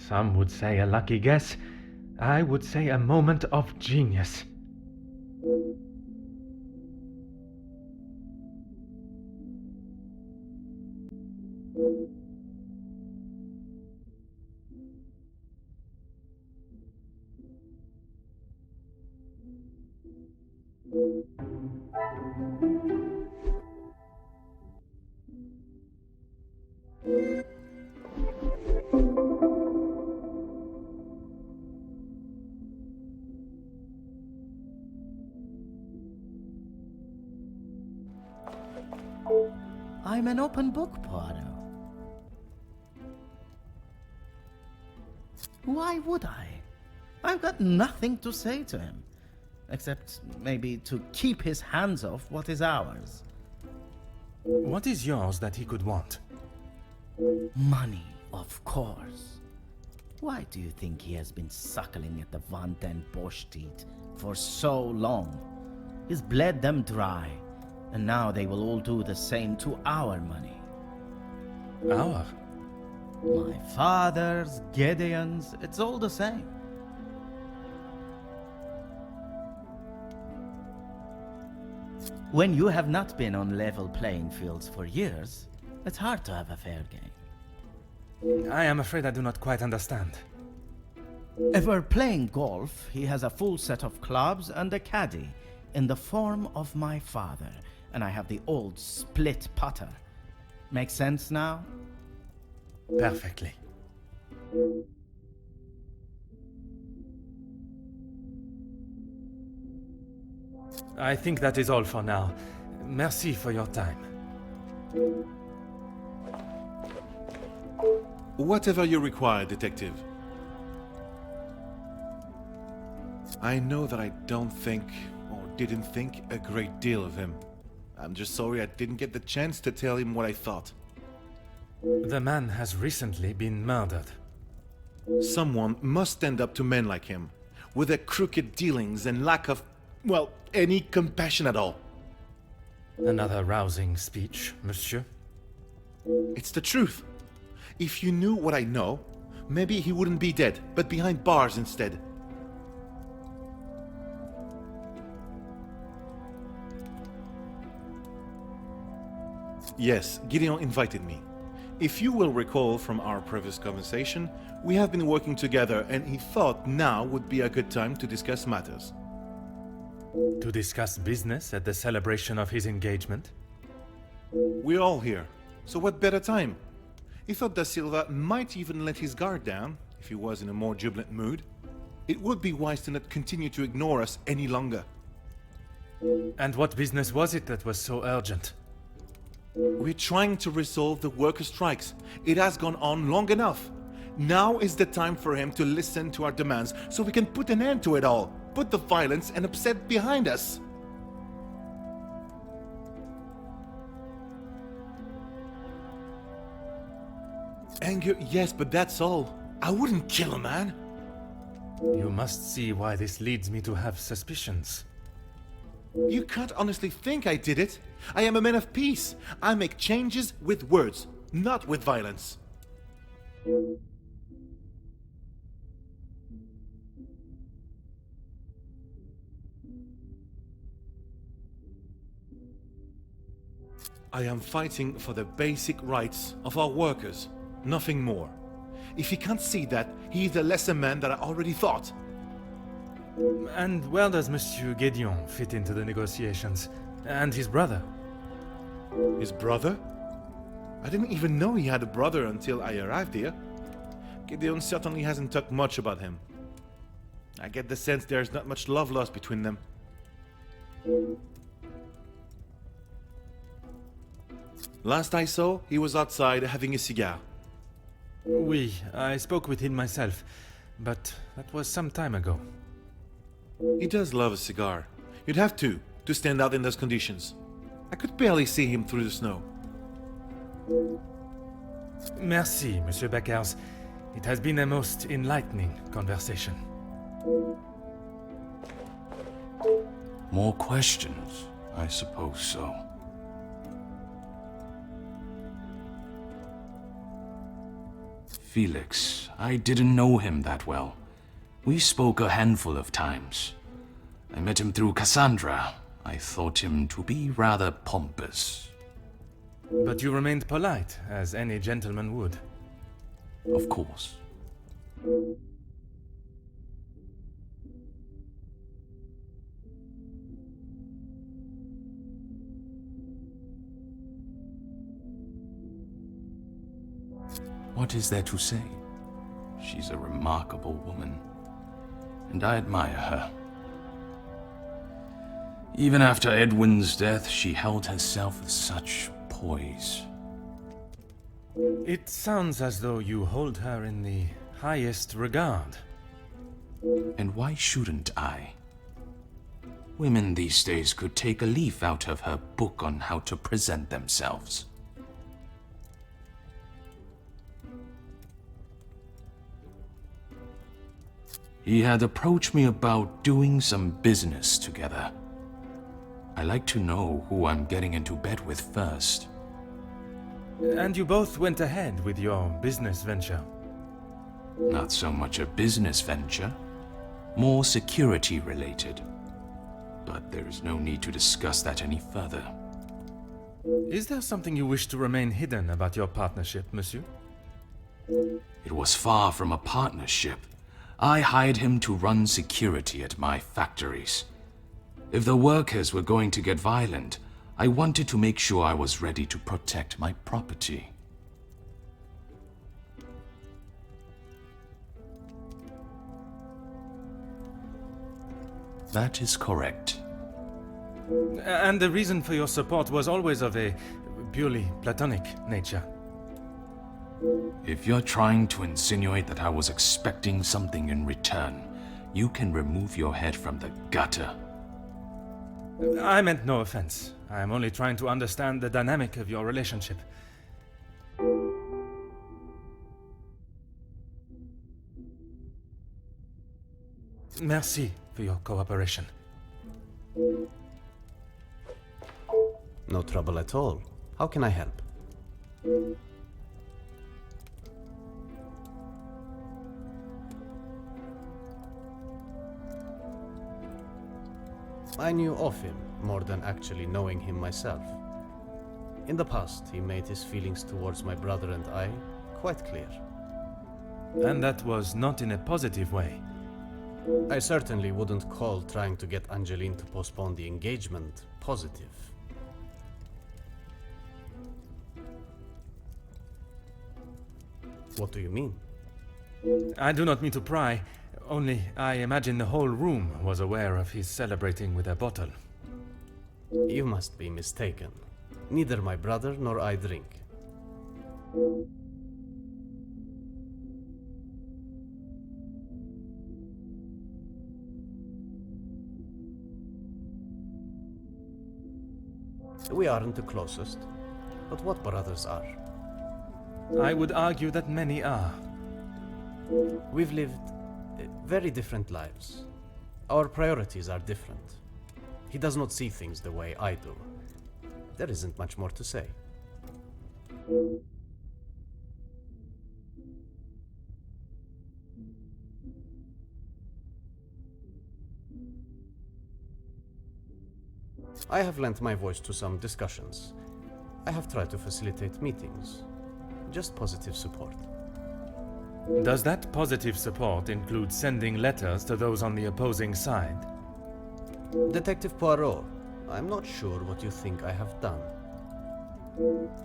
Some would say a lucky guess. I would say a moment of genius. I'm an open book, Poirot. Why would I? I've got nothing to say to him, except maybe to keep his hands off what is ours. What is yours that he could want? Money, of course. Why do you think he has been suckling at the Van den Bosch teeth for so long? He's bled them dry, and now they will all do the same to our money. Our? My father's, Gideon's, it's all the same. When you have not been on level playing fields for years, it's hard to have a fair game. I am afraid I do not quite understand. If we're playing golf, he has a full set of clubs and a caddy in the form of my father, and I have the old split putter. Make sense now? Perfectly. I think that is all for now. Merci for your time. Whatever you require, Detective. I know that I don't think, or didn't think, a great deal of him. I'm just sorry I didn't get the chance to tell him what I thought. The man has recently been murdered. Someone must stand up to men like him, with their crooked dealings and lack of, well, any compassion at all. Another rousing speech, monsieur. It's the truth. If you knew what I know, maybe he wouldn't be dead, but behind bars instead. Yes, Gideon invited me. If you will recall from our previous conversation, we have been working together and he thought now would be a good time to discuss matters. To discuss business at the celebration of his engagement? We're all here, so what better time? He thought Da Silva might even let his guard down, if he was in a more jubilant mood. It would be wise to not continue to ignore us any longer. And what business was it that was so urgent? We're trying to resolve the worker strikes. It has gone on long enough. Now is the time for him to listen to our demands so we can put an end to it all. Put the violence and upset behind us. Anger, yes, but that's all. I wouldn't kill a man. You must see why this leads me to have suspicions. You can't honestly think I did it. I am a man of peace. I make changes with words, not with violence. I am fighting for the basic rights of our workers, nothing more. If he can't see that, he is a lesser man than I already thought. And where does Monsieur Gideon fit into the negotiations? And his brother? His brother? I didn't even know he had a brother until I arrived here. Gideon certainly hasn't talked much about him. I get the sense there's not much love lost between them. Last I saw, he was outside having a cigar. Oui, I spoke with him myself, but that was some time ago. He does love a cigar. You'd have to stand out in those conditions. I could barely see him through the snow. Merci, Monsieur Beckers. It has been a most enlightening conversation. More questions? I suppose so. Felix, I didn't know him that well. We spoke a handful of times. I met him through Cassandra. I thought him to be rather pompous. But you remained polite, as any gentleman would. Of course. What is there to say? She's a remarkable woman, and I admire her. Even after Edwin's death, she held herself with such poise. It sounds as though you hold her in the highest regard. And why shouldn't I? Women these days could take a leaf out of her book on how to present themselves. He had approached me about doing some business together. I like to know who I'm getting into bed with first. And you both went ahead with your business venture. Not so much a business venture, more security related. But there is no need to discuss that any further. Is there something you wish to remain hidden about your partnership, monsieur? It was far from a partnership. I hired him to run security at my factories. If the workers were going to get violent, I wanted to make sure I was ready to protect my property. That is correct. And the reason for your support was always of a purely platonic nature. If you're trying to insinuate that I was expecting something in return, you can remove your head from the gutter. I meant no offense. I am only trying to understand the dynamic of your relationship. Merci for your cooperation. No trouble at all. How can I help? I knew of him more than actually knowing him myself. In the past, he made his feelings towards my brother and I quite clear. And that was not in a positive way. I certainly wouldn't call trying to get Angeline to postpone the engagement positive. What do you mean? I do not mean to pry, only I imagine the whole room was aware of his celebrating with a bottle. You must be mistaken. Neither my brother nor I drink. We aren't the closest, but what brothers are? I would argue that many are. We've lived very different lives. Our priorities are different. He does not see things the way I do. There isn't much more to say. I have lent my voice to some discussions. I have tried to facilitate meetings. Just positive support. Does that positive support include sending letters to those on the opposing side? Detective Poirot, I'm not sure what you think I have done.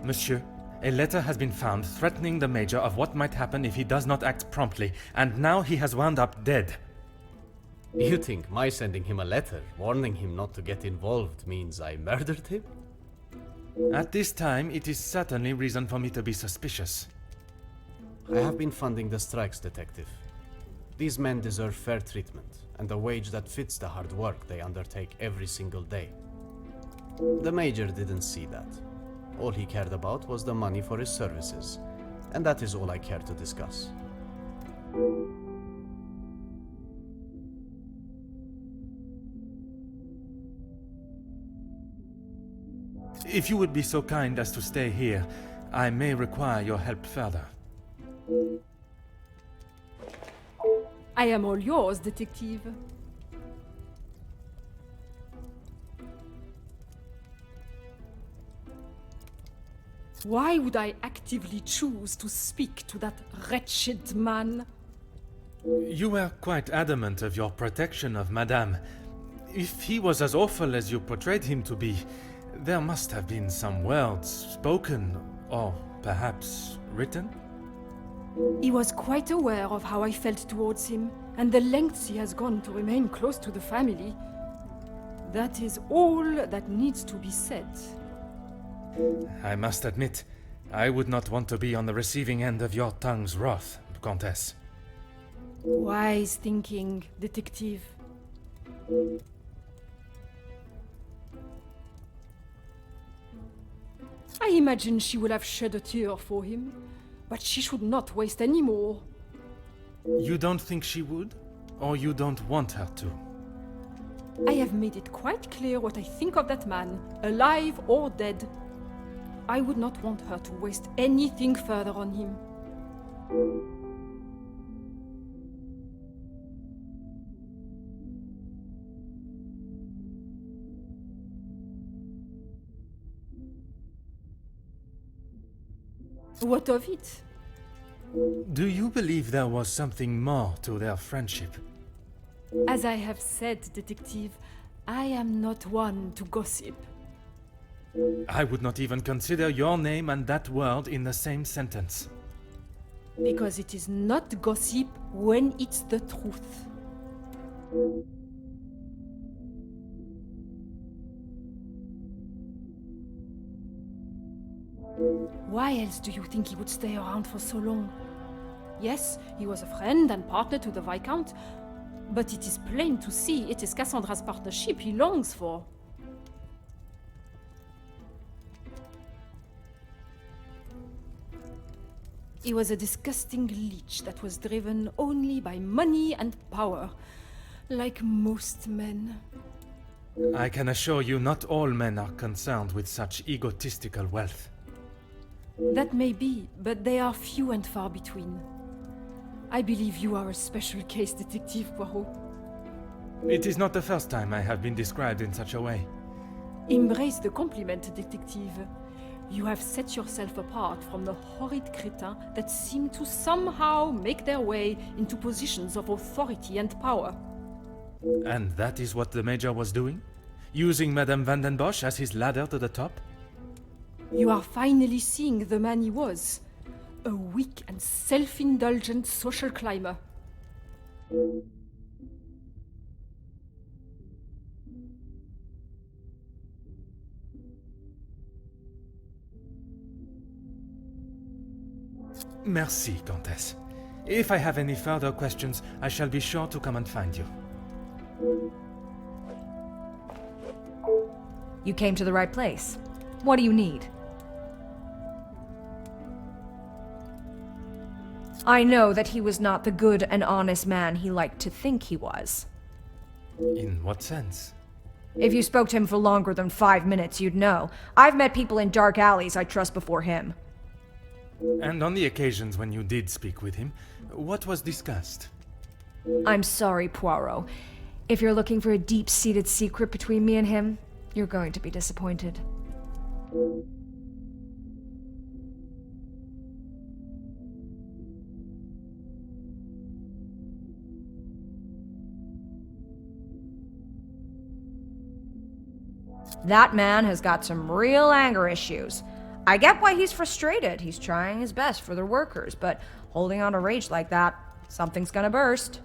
Monsieur, a letter has been found threatening the Major of what might happen if he does not act promptly, and now he has wound up dead. You think my sending him a letter, warning him not to get involved, means I murdered him? At this time, it is certainly reason for me to be suspicious. I have been funding the strikes, Detective. These men deserve fair treatment, and a wage that fits the hard work they undertake every single day. The Major didn't see that. All he cared about was the money for his services, and that is all I care to discuss. If you would be so kind as to stay here, I may require your help further. I am all yours, Detective. Why would I actively choose to speak to that wretched man? You were quite adamant of your protection of Madame. If he was as awful as you portrayed him to be, there must have been some words spoken, or perhaps written? He was quite aware of how I felt towards him, and the lengths he has gone to remain close to the family. That is all that needs to be said. I must admit, I would not want to be on the receiving end of your tongue's wrath, Countess. Wise thinking, Detective. I imagine she will have shed a tear for him, but she should not waste any more. You don't think she would? Or you don't want her to? I have made it quite clear what I think of that man, alive or dead. I would not want her to waste anything further on him. What of it? Do you believe there was something more to their friendship? As I have said, Detective, I am not one to gossip. I would not even consider your name and that word in the same sentence. Because it is not gossip when it's the truth. Why else do you think he would stay around for so long? Yes, he was a friend and partner to the Viscount, but it is plain to see it is Cassandra's partnership he longs for. He was a disgusting leech that was driven only by money and power, like most men. I can assure you not all men are concerned with such egotistical wealth. That may be, but they are few and far between. I believe you are a special case, Detective Poirot. It is not the first time I have been described in such a way. Embrace the compliment, Detective. You have set yourself apart from the horrid crétins that seem to somehow make their way into positions of authority and power. And that is what the Major was doing? Using Madame Van den Bosch as his ladder to the top? You are finally seeing the man he was. A weak and self-indulgent social climber. Merci, Countess. If I have any further questions, I shall be sure to come and find you. You came to the right place. What do you need? I know that he was not the good and honest man he liked to think he was. In what sense? If you spoke to him for longer than 5 minutes, you'd know. I've met people in dark alleys I trust before him. And on the occasions when you did speak with him, what was discussed? I'm sorry, Poirot. If you're looking for a deep-seated secret between me and him, you're going to be disappointed. That man has got some real anger issues. I get why he's frustrated. He's trying his best for the workers, but holding on to rage like that, something's gonna burst.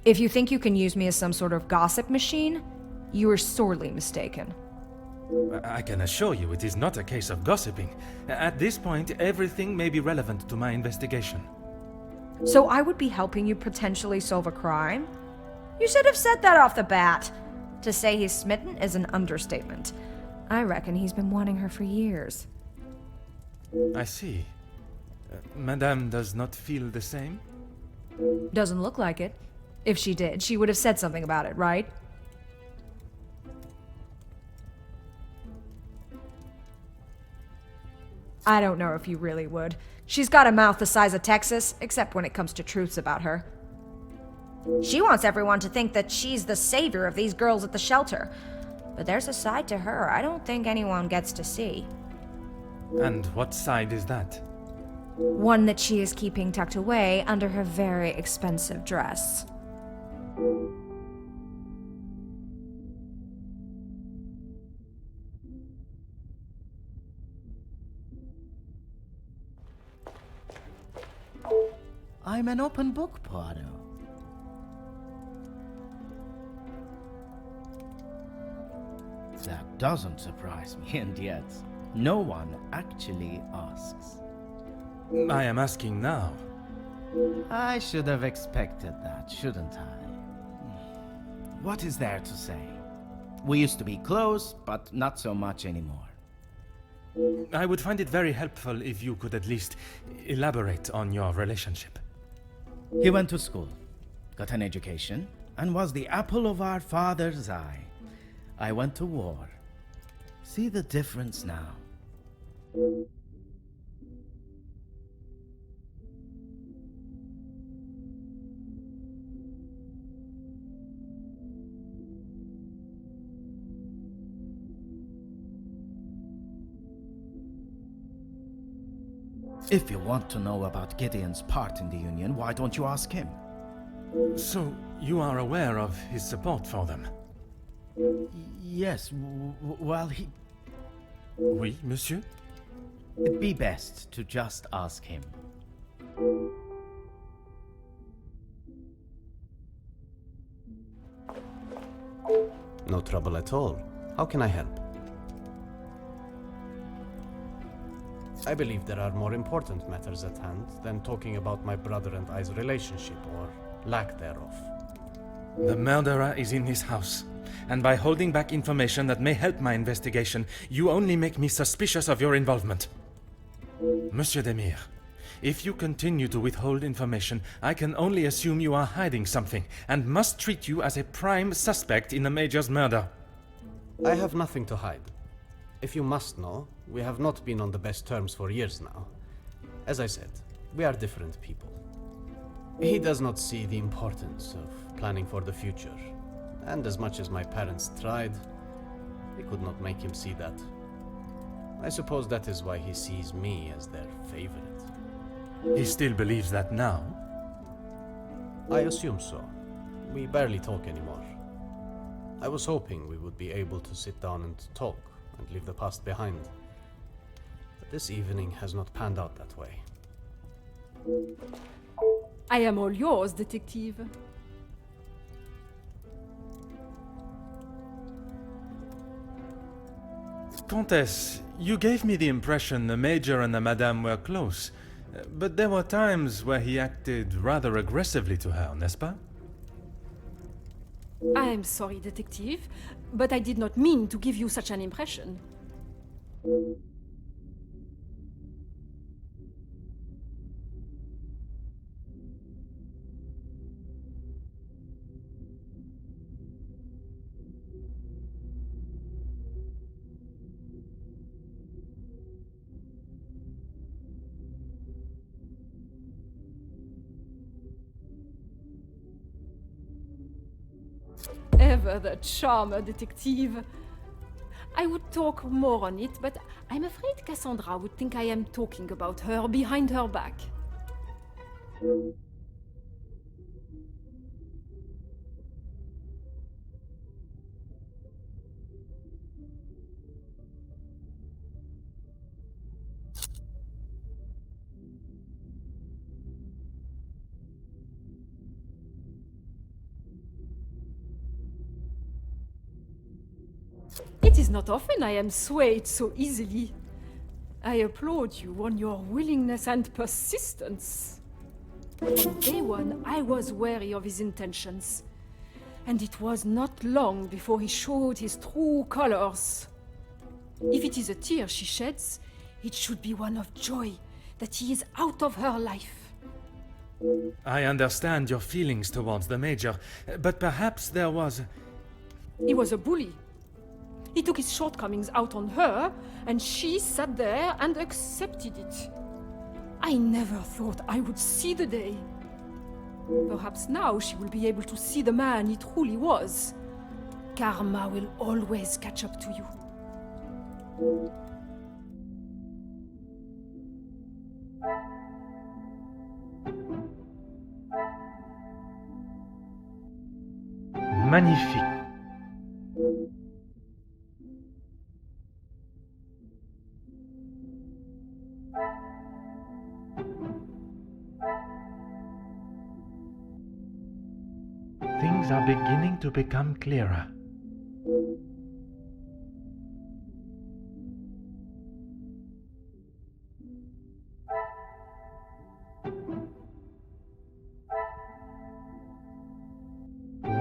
If you think you can use me as some sort of gossip machine, you are sorely mistaken. I can assure you it is not a case of gossiping. At this point, everything may be relevant to my investigation. So I would be helping you potentially solve a crime? You should have said that off the bat. To say he's smitten is an understatement. I reckon he's been wanting her for years. I see. Madame does not feel the same? Doesn't look like it. If she did, she would have said something about it, right? I don't know if you really would. She's got a mouth the size of Texas, except when it comes to truths about her. She wants everyone to think that she's the savior of these girls at the shelter. But there's a side to her I don't think anyone gets to see. And what side is that? One that she is keeping tucked away under her very expensive dress. I'm an open book, Poirot. That doesn't surprise me, and yet no one actually asks. I am asking now. I should have expected that, shouldn't I? What is there to say? We used to be close, but not so much anymore. I would find it very helpful if you could at least elaborate on your relationship. He went to school, got an education, and was the apple of our father's eye. I went to war. See the difference now. If you want to know about Gideon's part in the Union, why don't you ask him? So, you are aware of his support for them? Yes, well, he... Oui, monsieur? It'd be best to just ask him. No trouble at all. How can I help? I believe there are more important matters at hand than talking about my brother and I's relationship, or lack thereof. The murderer is in his house, and by holding back information that may help my investigation, you only make me suspicious of your involvement. Monsieur Demire, if you continue to withhold information, I can only assume you are hiding something, and must treat you as a prime suspect in the Major's murder. I have nothing to hide. If you must know, we have not been on the best terms for years now. As I said, we are different people. He does not see the importance of planning for the future, and as much as my parents tried, we could not make him see that. I suppose that is why he sees me as their favorite. He still believes that now? I assume so. We barely talk anymore. I was hoping we would be able to sit down and talk and leave the past behind. But this evening has not panned out that way. I am all yours, detective. Countess, you gave me the impression the Major and the Madame were close, but there were times where he acted rather aggressively to her, n'est-ce pas? I am sorry, detective, but I did not mean to give you such an impression. Ever the charmer, detective. I would talk more on it, but I'm afraid Cassandra would think I am talking about her behind her back. It is not often I am swayed so easily. I applaud you on your willingness and persistence. From day one, I was wary of his intentions. And it was not long before he showed his true colors. If it is a tear she sheds, it should be one of joy that he is out of her life. I understand your feelings towards the Major, but perhaps there was... He was a bully. He took his shortcomings out on her, and she sat there and accepted it. I never thought I would see the day. Perhaps now she will be able to see the man he truly was. Karma will always catch up to you. Magnifique. Things are beginning to become clearer.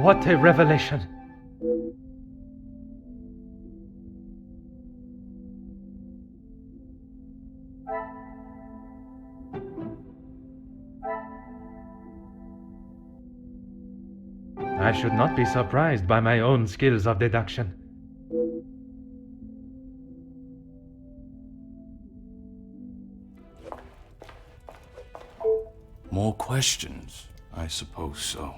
What a revelation! I should not be surprised by my own skills of deduction. More questions? I suppose so.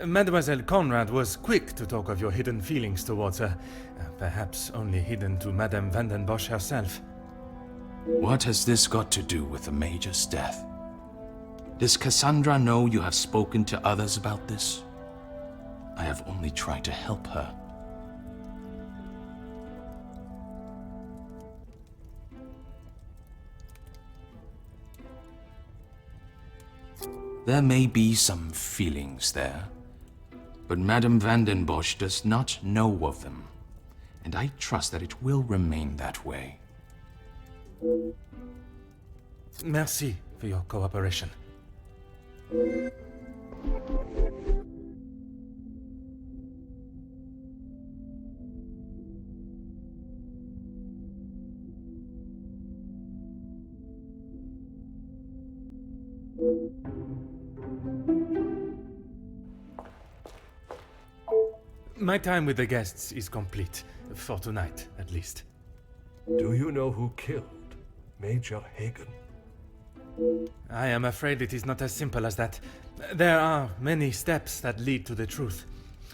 Mademoiselle Conrad was quick to talk of your hidden feelings towards her, perhaps only hidden to Madame van den Bosch herself. What has this got to do with the Major's death? Does Cassandra know you have spoken to others about this? I have only tried to help her. There may be some feelings there, but Madame van den Bosch does not know of them, and I trust that it will remain that way. Merci for your cooperation. My time with the guests is complete, for tonight at least. Do you know who killed Major Hagen? I am afraid it is not as simple as that. There are many steps that lead to the truth.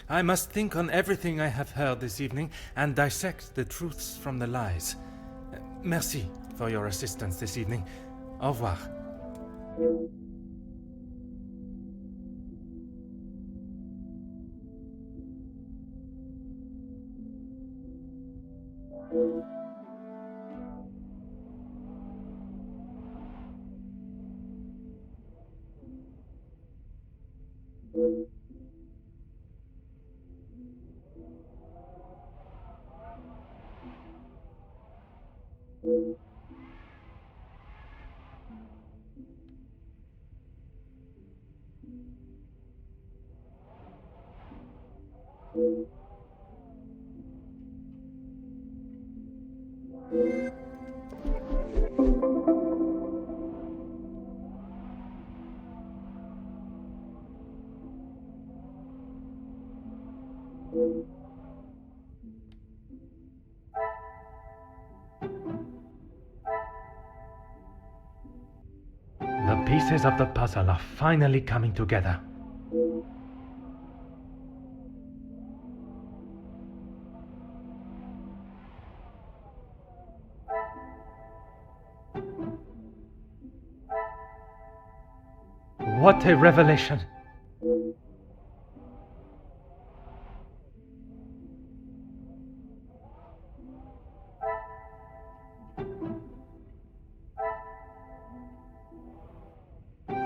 I must think on everything I have heard this evening and dissect the truths from the lies. Merci for your assistance this evening. Au revoir. The pieces of the puzzle are finally coming together. What a revelation!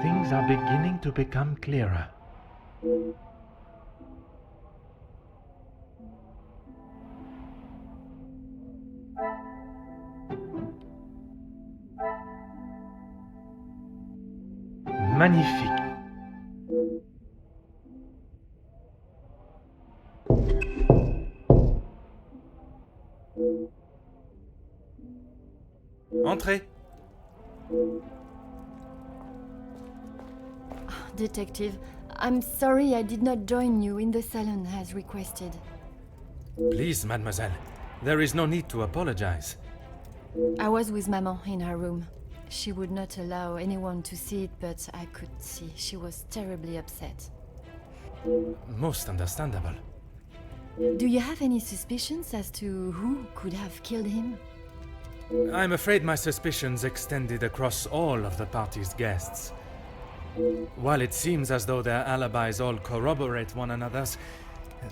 Things are beginning to become clearer. Magnifique. Entrez. Detective, I'm sorry I did not join you in the salon as requested. Please, mademoiselle. There is no need to apologize. I was with Maman in her room. She would not allow anyone to see it, but I could see she was terribly upset. Most understandable. Do you have any suspicions as to who could have killed him? I'm afraid my suspicions extended across all of the party's guests. While it seems as though their alibis all corroborate one another's,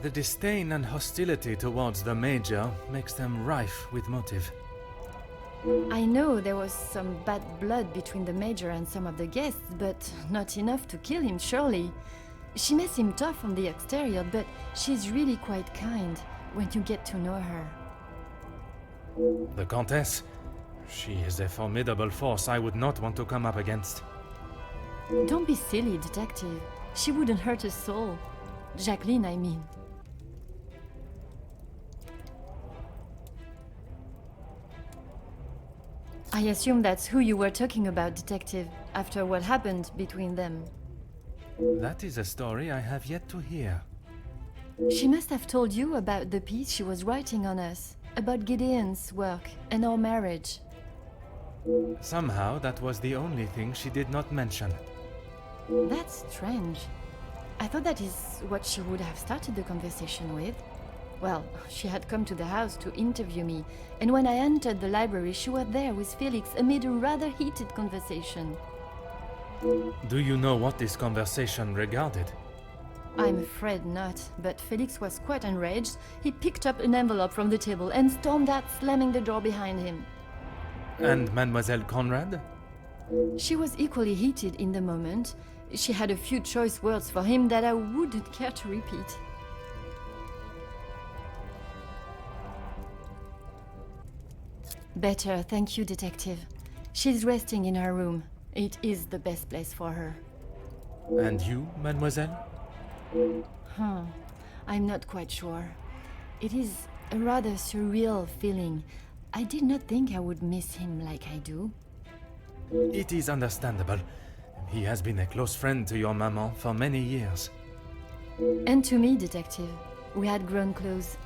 the disdain and hostility towards the Major makes them rife with motive. I know there was some bad blood between the Major and some of the guests, but not enough to kill him, surely. She may seem tough on the exterior, but she's really quite kind when you get to know her. The Countess? She is a formidable force I would not want to come up against. Don't be silly, Detective. She wouldn't hurt a soul. Jacqueline, I mean. I assume that's who you were talking about, Detective, after what happened between them. That is a story I have yet to hear. She must have told you about the piece she was writing on us, about Gideon's work and our marriage. Somehow that was the only thing she did not mention. That's strange. I thought that is what she would have started the conversation with. Well, she had come to the house to interview me, and when I entered the library, she was there with Felix amid a rather heated conversation. Do you know what this conversation regarded? I'm afraid not, but Felix was quite enraged. He picked up an envelope from the table and stormed out, slamming the door behind him. And Mademoiselle Conrad? She was equally heated in the moment. She had a few choice words for him that I wouldn't care to repeat. Better, thank you, Detective. She's resting in her room. It is the best place for her. And you, Mademoiselle? I'm not quite sure. It is a rather surreal feeling. I did not think I would miss him like I do. It is understandable. He has been a close friend to your maman for many years. And to me, Detective. We had grown close.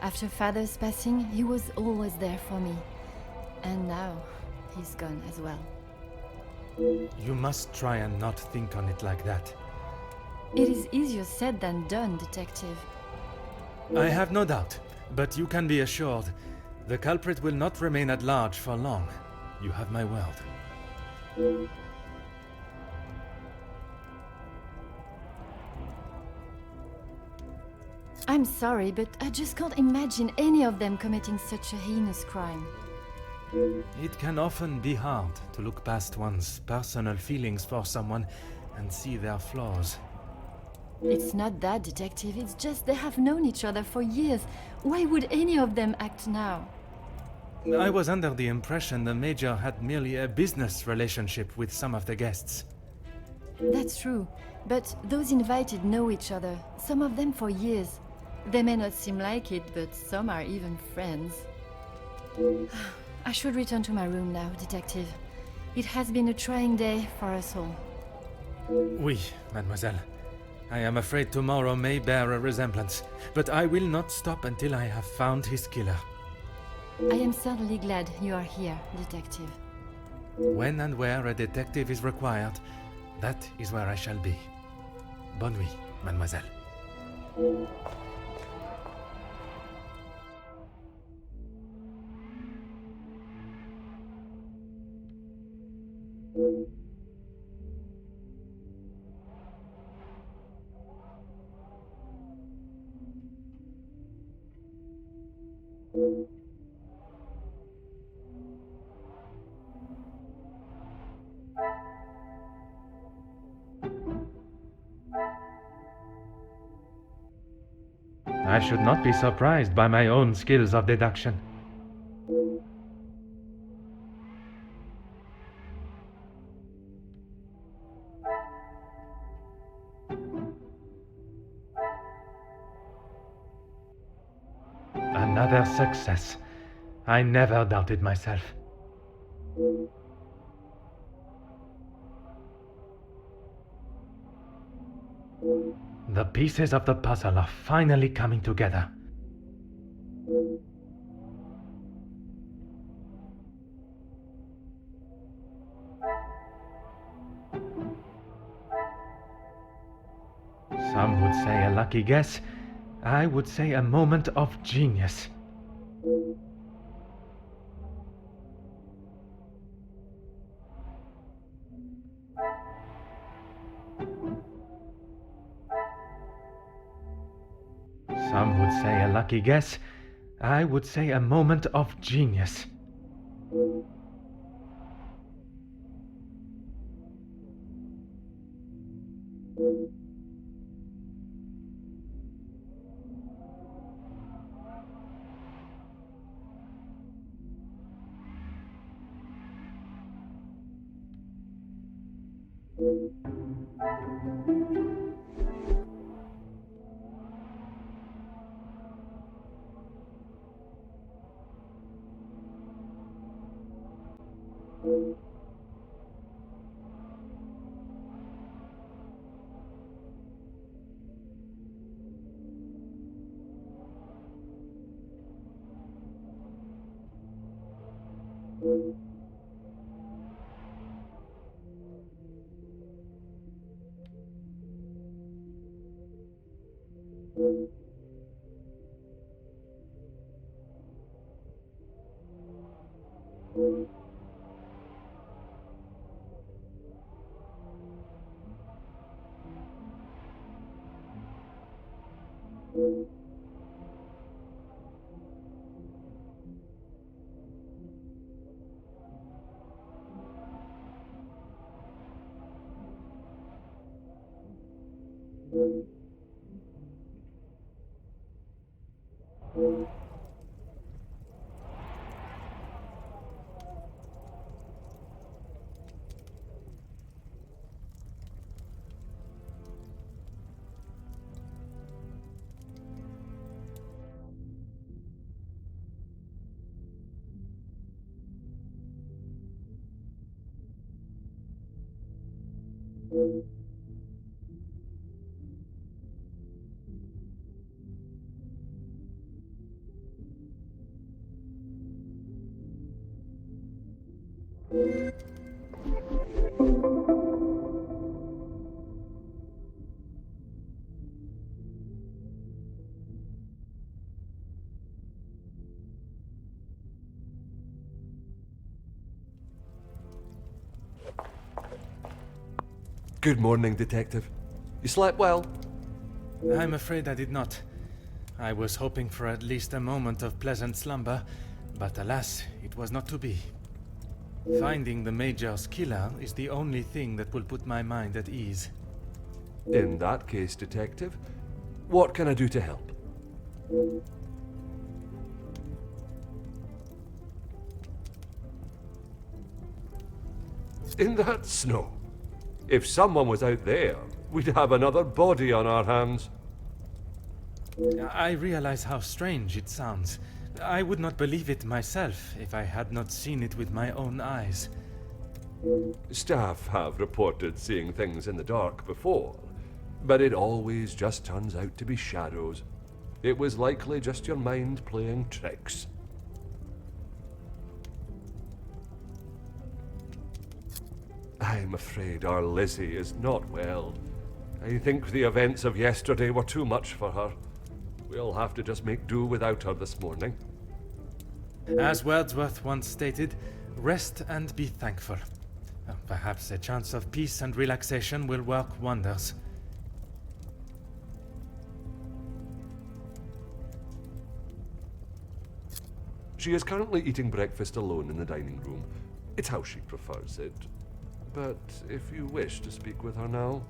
After Father's passing, he was always there for me. And now, he's gone as well. You must try and not think on it like that. It is easier said than done, Detective. I have no doubt, but you can be assured the culprit will not remain at large for long. You have my word. I'm sorry, but I just can't imagine any of them committing such a heinous crime. It can often be hard to look past one's personal feelings for someone and see their flaws. It's not that, Detective. It's just they have known each other for years. Why would any of them act now? I was under the impression the Major had merely a business relationship with some of the guests. That's true, but those invited know each other, some of them for years. They may not seem like it, but some are even friends. I should return to my room now, Detective. It has been a trying day for us all. Oui, mademoiselle. I am afraid tomorrow may bear a resemblance, but I will not stop until I have found his killer. I am certainly glad you are here, Detective. When and where a detective is required, that is where I shall be. Bonne nuit, mademoiselle. I should not be surprised by my own skills of deduction. Another success. I never doubted myself. The pieces of the puzzle are finally coming together. Some would say a lucky guess. I would say a moment of genius. Some would say a lucky guess. I would say a moment of genius. Good morning, Detective. You slept well? I'm afraid I did not. I was hoping for at least a moment of pleasant slumber, but alas, it was not to be. Finding the Major's killer is the only thing that will put my mind at ease. In that case, Detective, what can I do to help? In that snow? If someone was out there, we'd have another body on our hands. I realize how strange it sounds. I would not believe it myself if I had not seen it with my own eyes. Staff have reported seeing things in the dark before, but it always just turns out to be shadows. It was likely just your mind playing tricks. I'm afraid our Lizzie is not well. I think the events of yesterday were too much for her. We'll have to just make do without her this morning. As Wordsworth once stated, rest and be thankful. Perhaps a chance of peace and relaxation will work wonders. She is currently eating breakfast alone in the dining room. It's how she prefers it. But if you wish to speak with her now...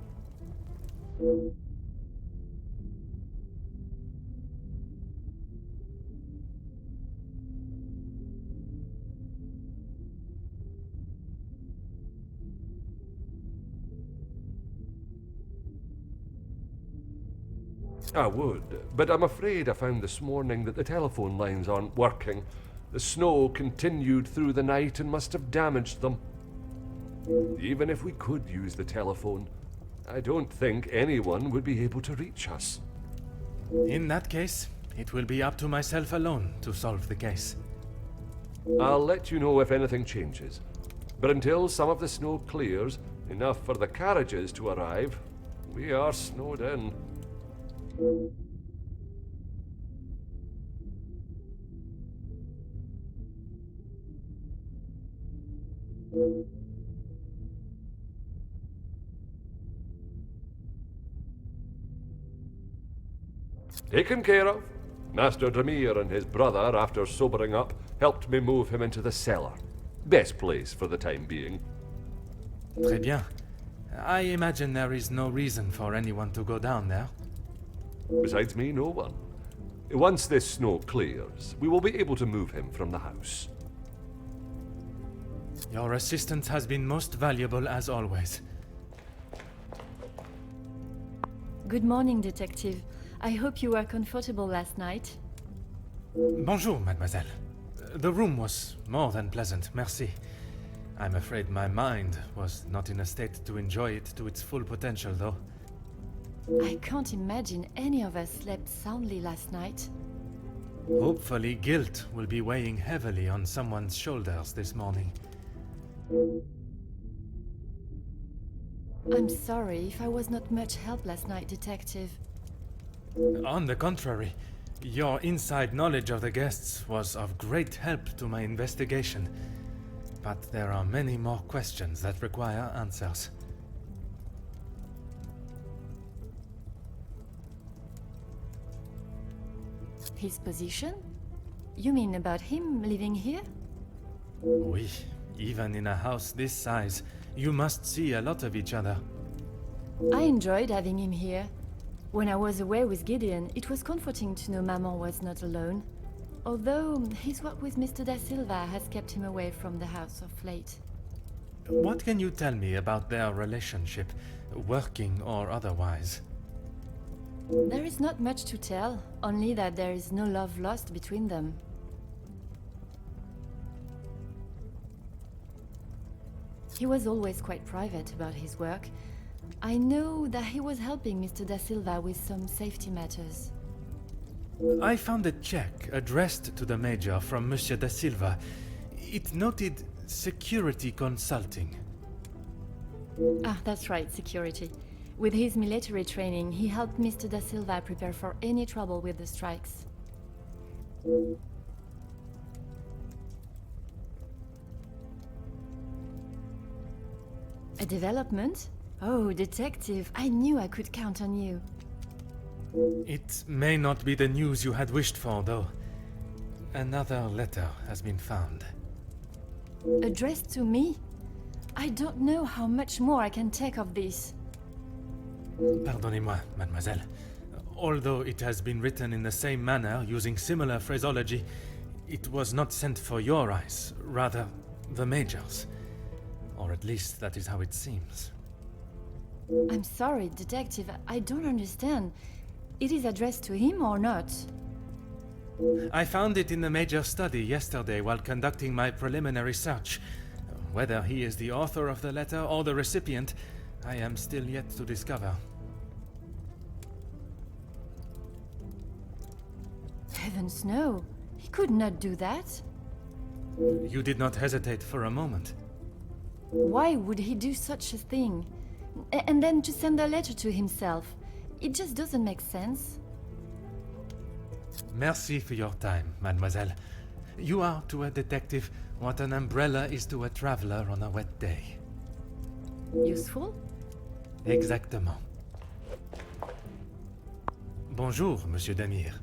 I would, but I'm afraid I found this morning that the telephone lines aren't working. The snow continued through the night and must have damaged them. Even if we could use the telephone, I don't think anyone would be able to reach us. In that case, it will be up to myself alone to solve the case. I'll let you know if anything changes. But until some of the snow clears, enough for the carriages to arrive, we are snowed in. Taken care of. Master Demir and his brother, after sobering up, helped me move him into the cellar. Best place for the time being. Très bien. I imagine there is no reason for anyone to go down there. Besides me, no one. Once this snow clears, we will be able to move him from the house. Your assistance has been most valuable as always. Good morning, Detective. I hope you were comfortable last night. Bonjour, mademoiselle. The room was more than pleasant, merci. I'm afraid my mind was not in a state to enjoy it to its full potential, though. I can't imagine any of us slept soundly last night. Hopefully, guilt will be weighing heavily on someone's shoulders this morning. I'm sorry if I was not much help last night, Detective. On the contrary, your inside knowledge of the guests was of great help to my investigation. but there are many more questions that require answers. His position? You mean about him living here? Oui, even in a house this size, you must see a lot of each other. I enjoyed having him here. When I was away with Gideon, it was comforting to know Maman was not alone. Although his work with Mr. Da Silva has kept him away from the house of late. What can you tell me about their relationship, working or otherwise? There is not much to tell, only that there is no love lost between them. He was always quite private about his work. I know that he was helping Mr. Da Silva with some safety matters. I found a check addressed to the Major from Monsieur Da Silva. It noted security consulting. Ah, that's right, security. With his military training, he helped Mr. Da Silva prepare for any trouble with the strikes. A development? Oh, detective, I knew I could count on you. It may not be the news you had wished for, though. Another letter has been found. Addressed to me? I don't know how much more I can take of this. Pardonnez-moi, mademoiselle. Although it has been written in the same manner, using similar phraseology, it was not sent for your eyes, rather the Major's. Or at least that is how it seems. I'm sorry, detective, I don't understand. It is addressed to him or not? I found it in the Major's study yesterday while conducting my preliminary search. Whether he is the author of the letter or the recipient, I am still yet to discover. Heavens no, he could not do that. You did not hesitate for a moment. Why would he do such a thing? And then to send a letter to himself? It just doesn't make sense. Merci for your time, mademoiselle. You are to a detective what an umbrella is to a traveler on a wet day. Useful? Exactement. Bonjour, Monsieur Damir.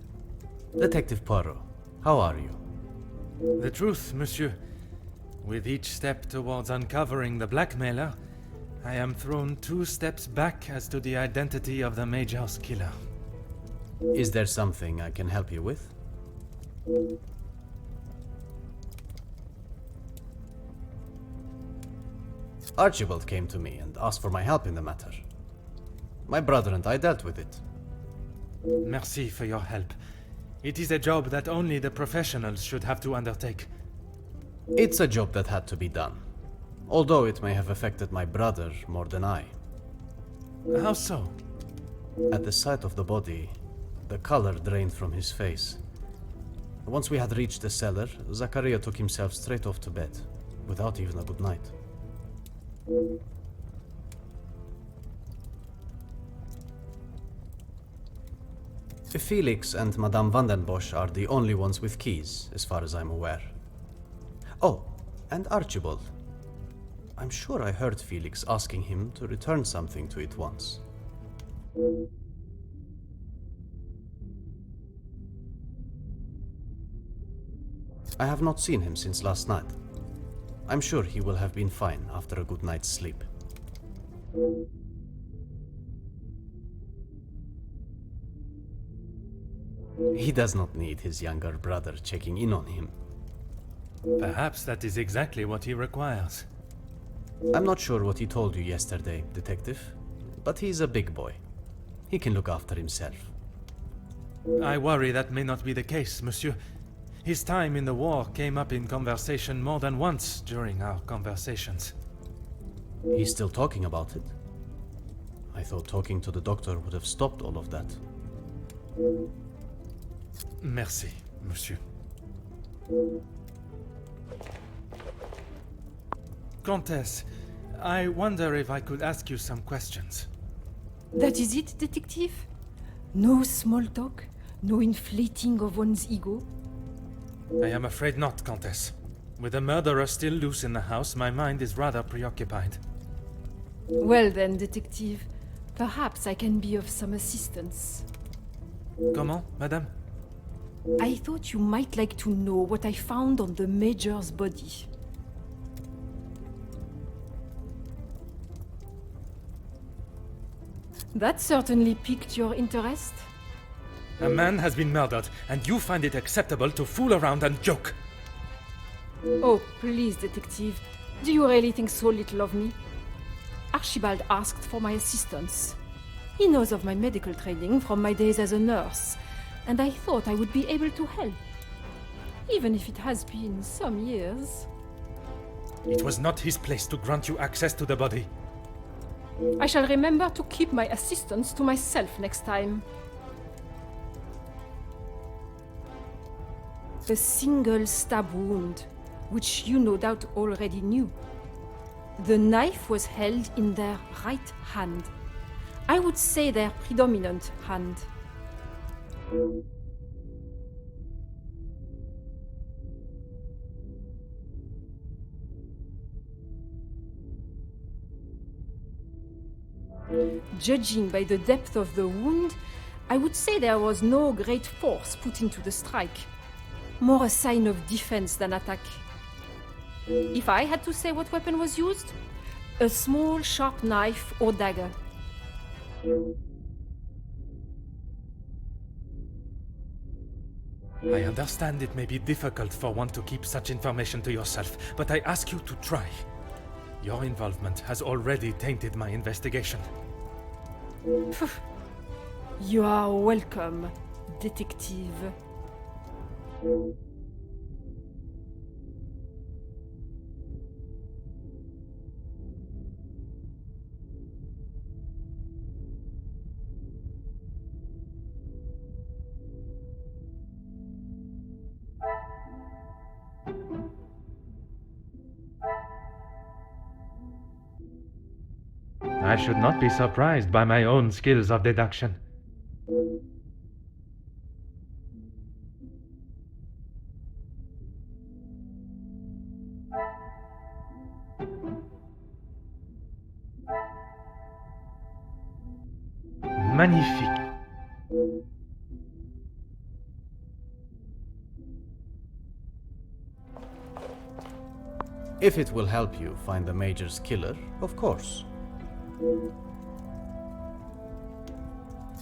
Detective Poirot, how are you? The truth, monsieur. With each step towards uncovering the blackmailer, I am thrown 2 steps back as to the identity of the Major's killer. Is there something I can help you with? Archibald came to me and asked for my help in the matter. My brother and I dealt with it. Merci for your help. It is a job that only the professionals should have to undertake. It's a job that had to be done, although it may have affected my brother more than I. How so? At the sight of the body, the color drained from his face. Once we had reached the cellar, Zachariah took himself straight off to bed, without even a good night. Felix and Madame Vandenbosch are the only ones with keys, as far as I'm aware. Oh, and Archibald. I'm sure I heard Felix asking him to return something to it once. I have not seen him since last night. I'm sure he will have been fine after a good night's sleep. He does not need his younger brother checking in on him. Perhaps that is exactly what he requires. I'm not sure what he told you yesterday, detective, but he's a big boy. He can look after himself. I worry that may not be the case, monsieur. His time in the war came up in conversation more than once during our conversations. He's still talking about it? I thought talking to the doctor would have stopped all of that. Merci, monsieur. Comtesse, I wonder if I could ask you some questions. That is it, detective? No small talk? No inflating of one's ego? I am afraid not, Comtesse. With a murderer still loose in the house, my mind is rather preoccupied. Well then, detective, perhaps I can be of some assistance. Comment, madame? I thought you might like to know what I found on the Major's body. That certainly piqued your interest. A man has been murdered, and you find it acceptable to fool around and joke. Oh, please, detective. Do you really think so little of me? Archibald asked for my assistance. He knows of my medical training from my days as a nurse, and I thought I would be able to help. Even if it has been some years. It was not his place to grant you access to the body. I shall remember to keep my assistance to myself next time. A single stab wound, which you no doubt already knew. The knife was held in their right hand. I would say their predominant hand. Judging by the depth of the wound, I would say there was no great force put into the strike. More a sign of defense than attack. If I had to say what weapon was used, a small sharp knife or dagger. I understand it may be difficult for one to keep such information to yourself, but I ask you to try. Your involvement has already tainted my investigation. You are welcome, detective. I should not be surprised by my own skills of deduction. Magnifique. If it will help you find the Major's killer, of course.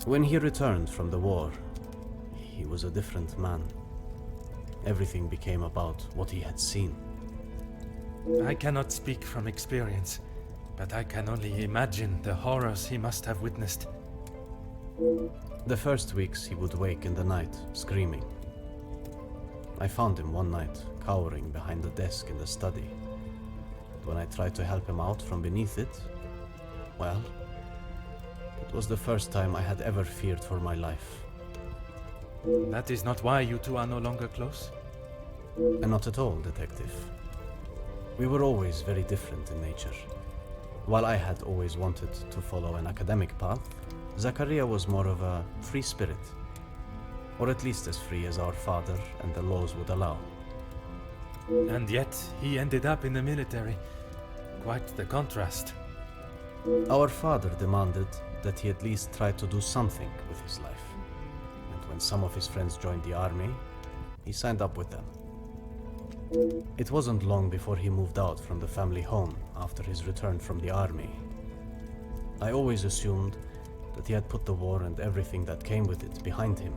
When he returned from the war, he was a different man. Everything became about what he had seen. I cannot speak from experience, but I can only imagine the horrors he must have witnessed. The first weeks he would wake in the night, screaming. I found him one night, cowering behind the desk in the study. But when I tried to help him out from beneath it, well, it was the first time I had ever feared for my life. That is not why you two are no longer close? And not at all, detective. We were always very different in nature. While I had always wanted to follow an academic path, Zachariah was more of a free spirit. Or at least as free as our father and the laws would allow. And yet, he ended up in the military. Quite the contrast. Our father demanded that he at least try to do something with his life. And when some of his friends joined the army, he signed up with them. It wasn't long before he moved out from the family home after his return from the army. I always assumed that he had put the war and everything that came with it behind him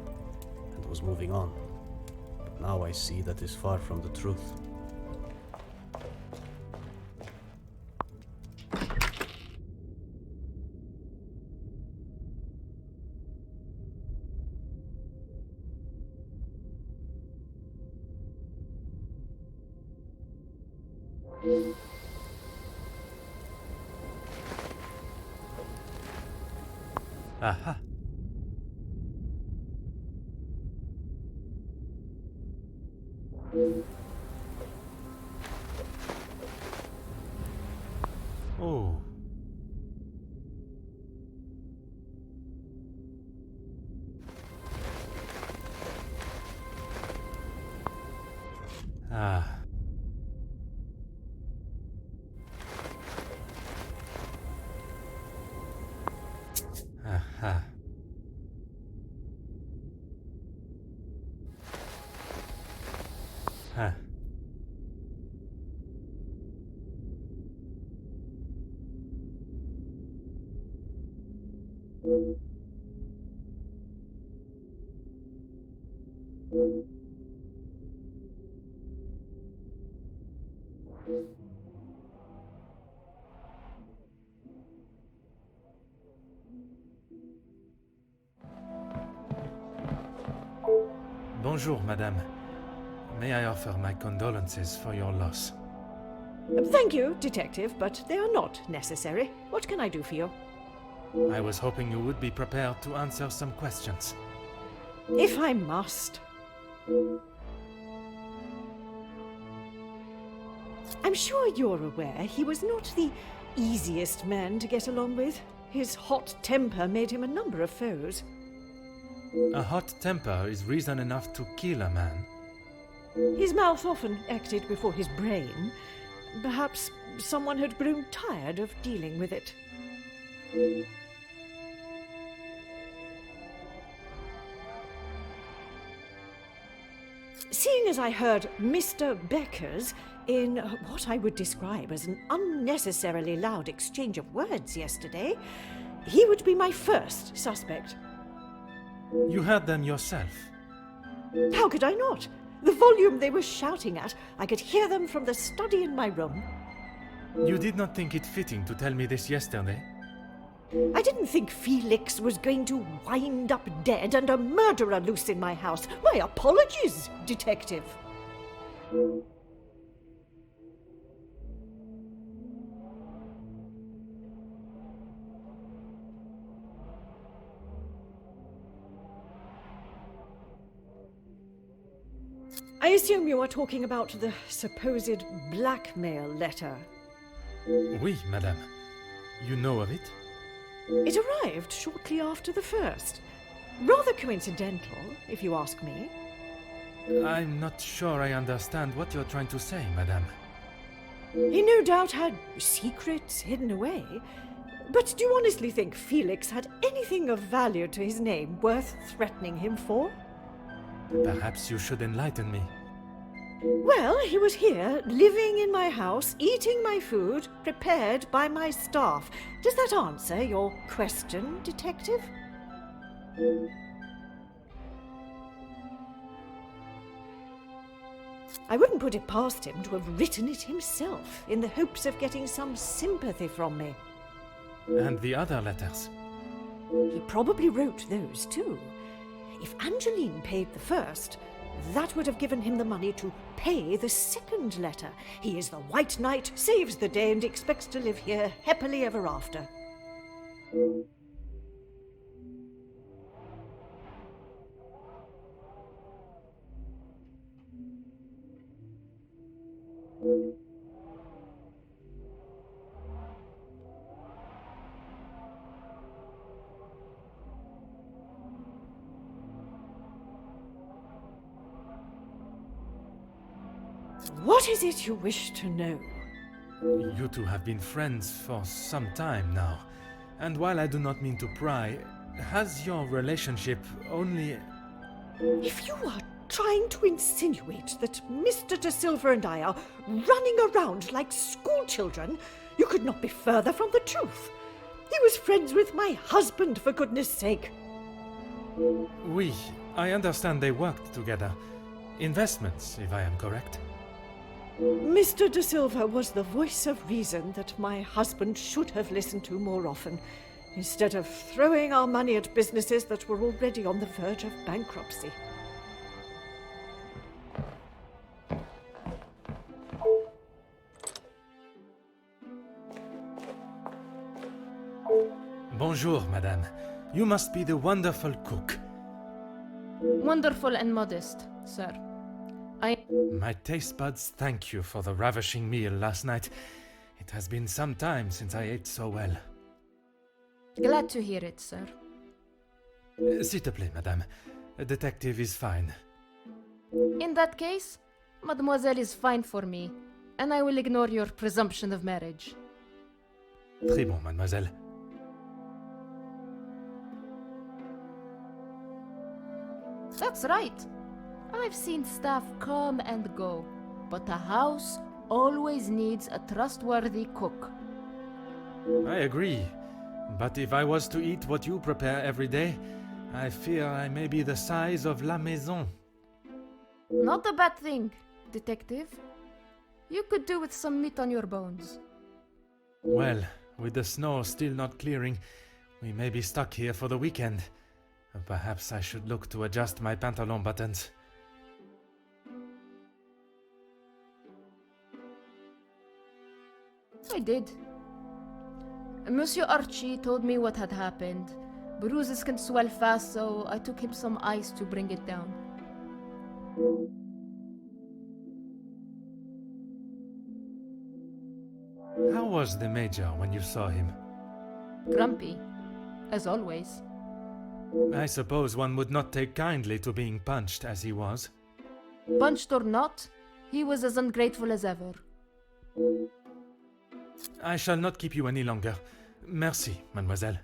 and was moving on. But now I see that is far from the truth. Aha. Oh. Ah. Bonjour, madame. May I offer my condolences for your loss? Thank you, Detective, but they are not necessary. What can I do for you? I was hoping you would be prepared to answer some questions. If I must. I'm sure you're aware he was not the easiest man to get along with. His hot temper made him a number of foes. A hot temper is reason enough to kill a man. His mouth often acted before his brain. Perhaps someone had grown tired of dealing with it. Seeing as I heard Mr. Becker's in what I would describe as an unnecessarily loud exchange of words yesterday, he would be my first suspect. You heard them yourself. How could I not? The volume they were shouting at, I could hear them from the study in my room. You did not think it fitting to tell me this yesterday? I didn't think Felix was going to wind up dead and a murderer loose in my house. My apologies, Detective. I assume you are talking about the supposed blackmail letter. Oui, madame. You know of it? It arrived shortly after the first. Rather coincidental, if you ask me. I'm not sure I understand what you're trying to say, madame. He no doubt had secrets hidden away. But do you honestly think Felix had anything of value to his name worth threatening him for? Perhaps you should enlighten me. Well, he was here, living in my house, eating my food, prepared by my staff. Does that answer your question, Detective? I wouldn't put it past him to have written it himself, in the hopes of getting some sympathy from me. And the other letters? He probably wrote those too. If Angeline paid the first, that would have given him the money to pay the second letter. He is the White Knight, saves the day, and expects to live here happily ever after. What is it you wish to know? You two have been friends for some time now, and while I do not mean to pry, has your relationship only... If you are trying to insinuate that Mr. De Silva and I are running around like schoolchildren, you could not be further from the truth. He was friends with my husband, for goodness sake. Oui, I understand they worked together. Investments, if I am correct. Mr. De Silva was the voice of reason that my husband should have listened to more often, instead of throwing our money at businesses that were already on the verge of bankruptcy. Bonjour, madame. You must be the wonderful cook. Wonderful and modest, sir. My taste buds thank you for the ravishing meal last night. It has been some time since I ate so well. Glad to hear it, sir. S'il te plaît, madame. A detective is fine. In that case, mademoiselle is fine for me, and I will ignore your presumption of marriage. Très bon, mademoiselle. That's right. I've seen staff come and go, but a house always needs a trustworthy cook. I agree. But if I was to eat what you prepare every day, I fear I may be the size of La Maison. Not a bad thing, detective. You could do with some meat on your bones. Well, with the snow still not clearing, we may be stuck here for the weekend. Perhaps I should look to adjust my pantalon buttons. I did. Monsieur Archie told me what had happened. Bruises can swell fast, so I took him some ice to bring it down. How was the Major when you saw him? Grumpy, as always. I suppose one would not take kindly to being punched as he was. Punched or not, he was as ungrateful as ever. I shall not keep you any longer. Merci, mademoiselle.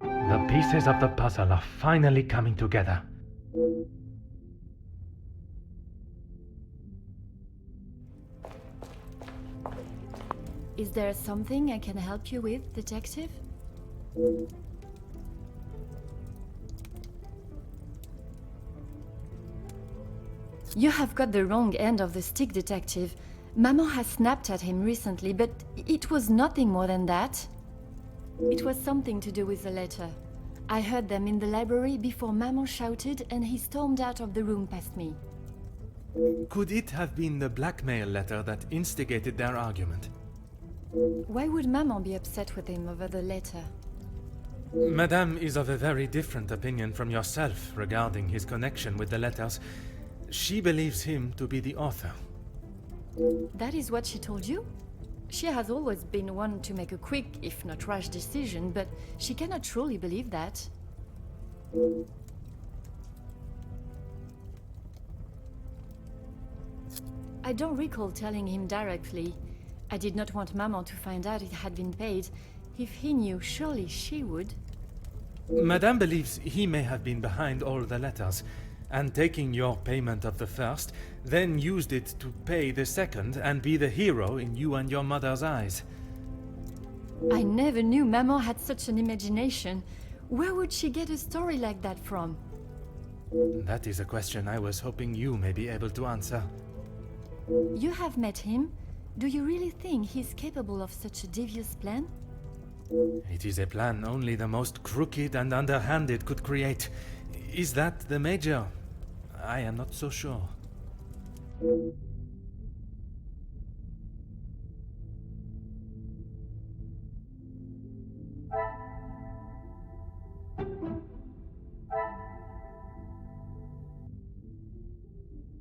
The pieces of the puzzle are finally coming together. Is there something I can help you with, detective? You have got the wrong end of the stick, detective. Maman has snapped at him recently, but it was nothing more than that. It was something to do with the letter. I heard them in the library before Maman shouted and he stormed out of the room past me. Could it have been the blackmail letter that instigated their argument? Why would Maman be upset with him over the letter? Madame is of a very different opinion from yourself regarding his connection with the letters. She believes him to be the author. That is what she told you? She has always been one to make a quick, if not rash decision, but she cannot truly believe that. I don't recall telling him directly. I did not want Maman to find out it had been paid. If he knew, surely she would. Madame believes he may have been behind all the letters, and taking your payment of the first, then used it to pay the second and be the hero in you and your mother's eyes. I never knew Maman had such an imagination. Where would she get a story like that from? That is a question I was hoping you may be able to answer. You have met him. Do you really think he's capable of such a devious plan? It is a plan only the most crooked and underhanded could create. Is that the Major? I am not so sure.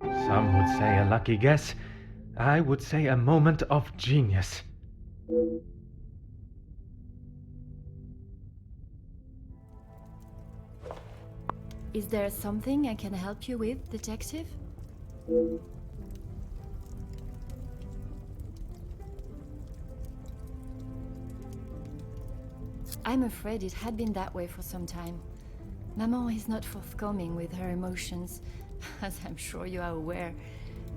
Some would say a lucky guess. I would say a moment of genius. Is there something I can help you with, detective? I'm afraid it had been that way for some time. Maman is not forthcoming with her emotions, as I'm sure you are aware.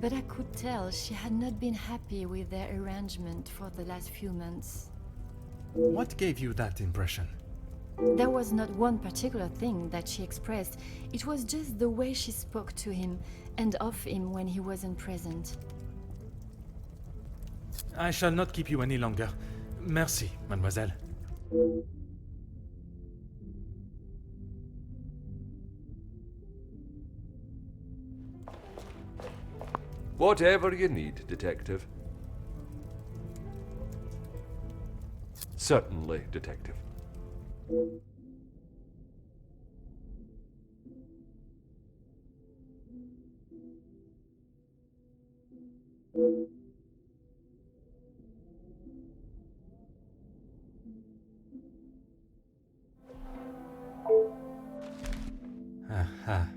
But I could tell she had not been happy with their arrangement for the last few months. What gave you that impression? There was not one particular thing that she expressed. It was just the way she spoke to him and of him when he wasn't present. I shall not keep you any longer. Merci, mademoiselle. Whatever you need, detective. Certainly, detective. Aha.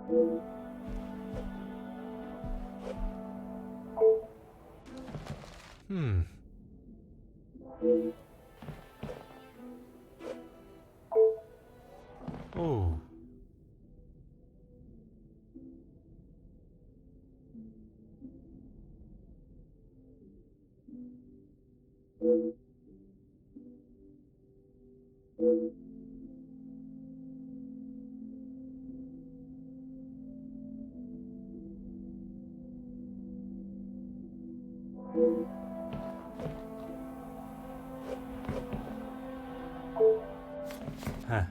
Oh. Huh.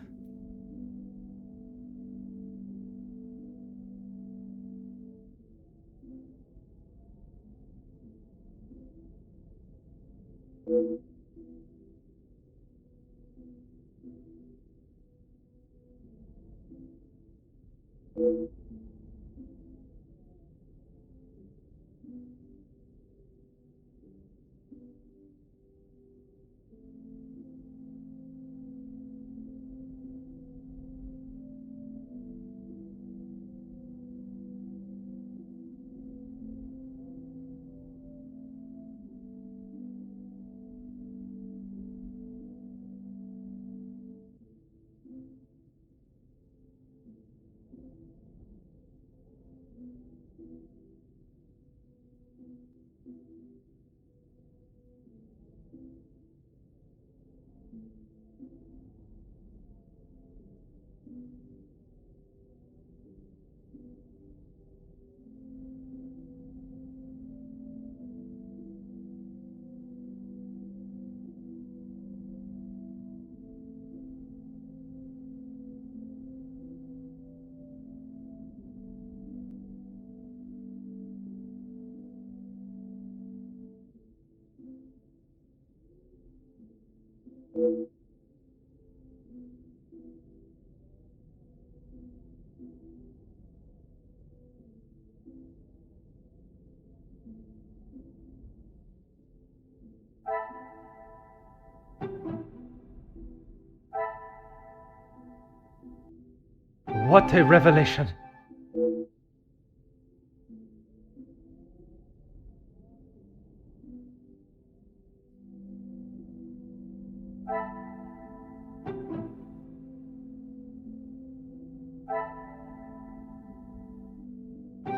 What a revelation!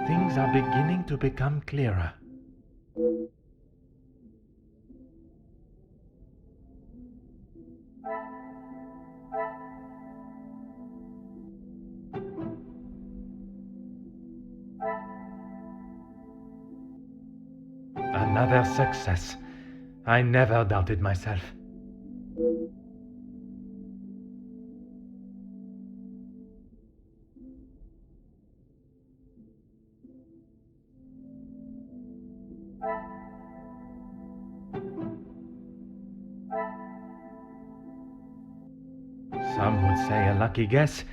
Things are beginning to become clearer. Another success. I never doubted myself. Some would say a lucky guess.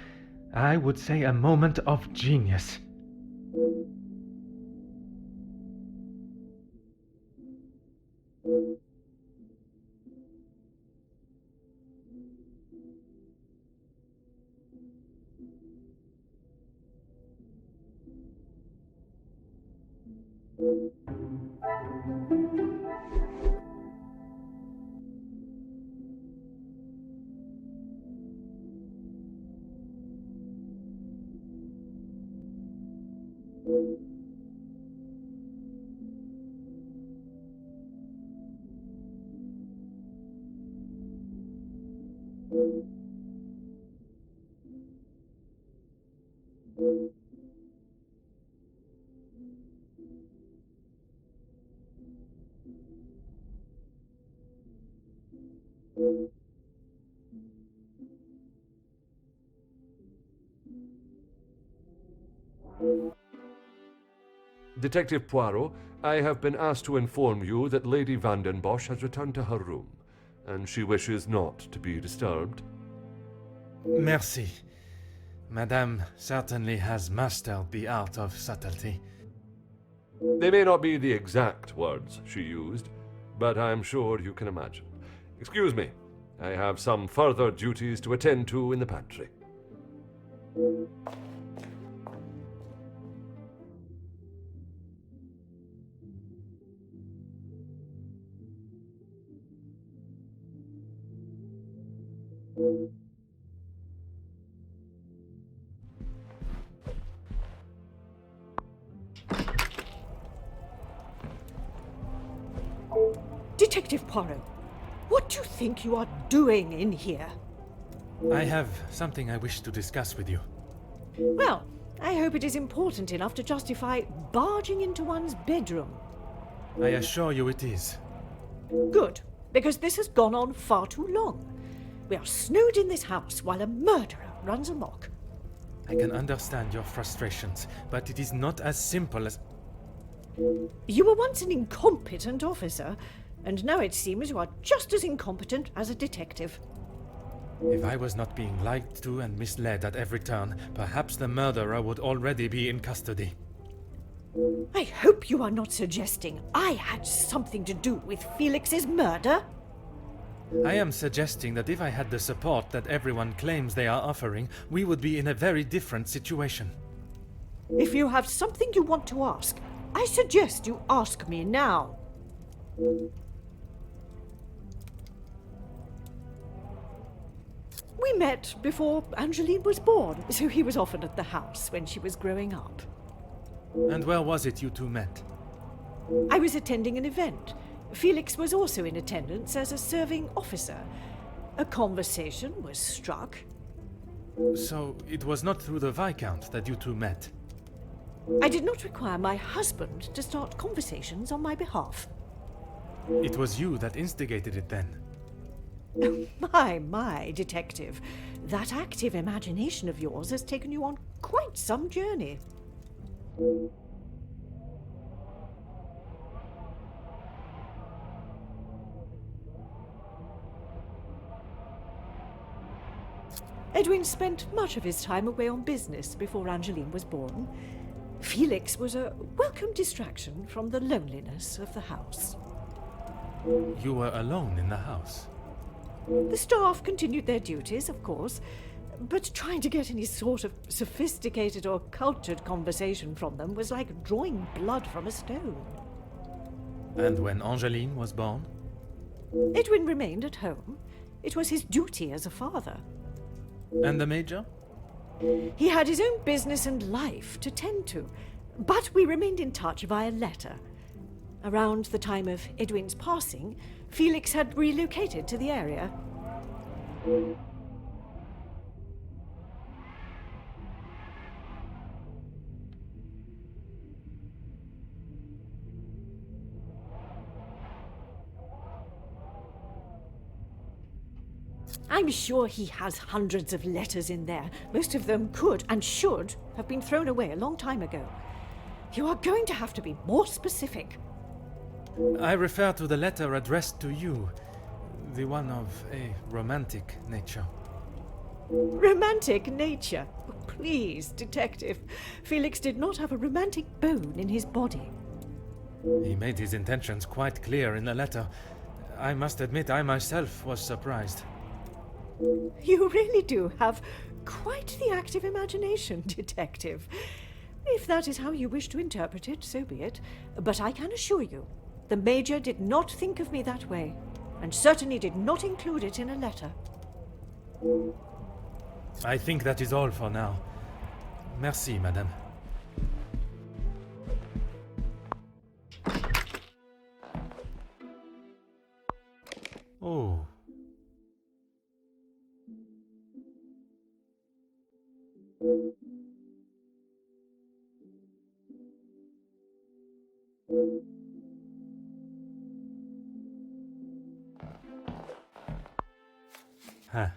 I would say a moment of genius. Detective Poirot, I have been asked to inform you that Lady Van den Bosch has returned to her room, and she wishes not to be disturbed. Merci. Madame certainly has mastered the art of subtlety. They may not be the exact words she used, but I'm sure you can imagine. Excuse me, I have some further duties to attend to in the pantry. Detective Poirot, what do you think you are doing in here? I have something I wish to discuss with you. Well, I hope it is important enough to justify barging into one's bedroom. I assure you it is. Good, because this has gone on far too long. We are snowed in this house while a murderer runs amok. I can understand your frustrations, but it is not as simple as... You were once an incompetent officer, and now it seems you are just as incompetent as a detective. If I was not being lied to and misled at every turn, perhaps the murderer would already be in custody. I hope you are not suggesting I had something to do with Felix's murder. I am suggesting that if I had the support that everyone claims they are offering, we would be in a very different situation. If you have something you want to ask, I suggest you ask me now. We met before Angeline was born, so he was often at the house when she was growing up. And where was it you two met? I was attending an event. Felix was also in attendance as a serving officer. A conversation was struck. So it was not through the Viscount that you two met? I did not require my husband to start conversations on my behalf. It was you that instigated it then? My, detective. That active imagination of yours has taken you on quite some journey. Edwin spent much of his time away on business before Angeline was born. Felix was a welcome distraction from the loneliness of the house. You were alone in the house? The staff continued their duties, of course, but trying to get any sort of sophisticated or cultured conversation from them was like drawing blood from a stone. And when Angeline was born? Edwin remained at home. It was his duty as a father. And the Major? He had his own business and life to tend to, but we remained in touch via letter. Around the time of Edwin's passing, Felix had relocated to the area. I'm sure he has hundreds of letters in there. Most of them could and should have been thrown away a long time ago. You are going to have to be more specific. I refer to the letter addressed to you, the one of a romantic nature. Romantic nature? Please, detective. Felix did not have a romantic bone in his body. He made his intentions quite clear in the letter. I must admit I myself was surprised. You really do have quite the active imagination, detective. If that is how you wish to interpret it, so be it. But I can assure you, the Major did not think of me that way, and certainly did not include it in a letter. I think that is all for now. Merci, madame. Oh. Huh.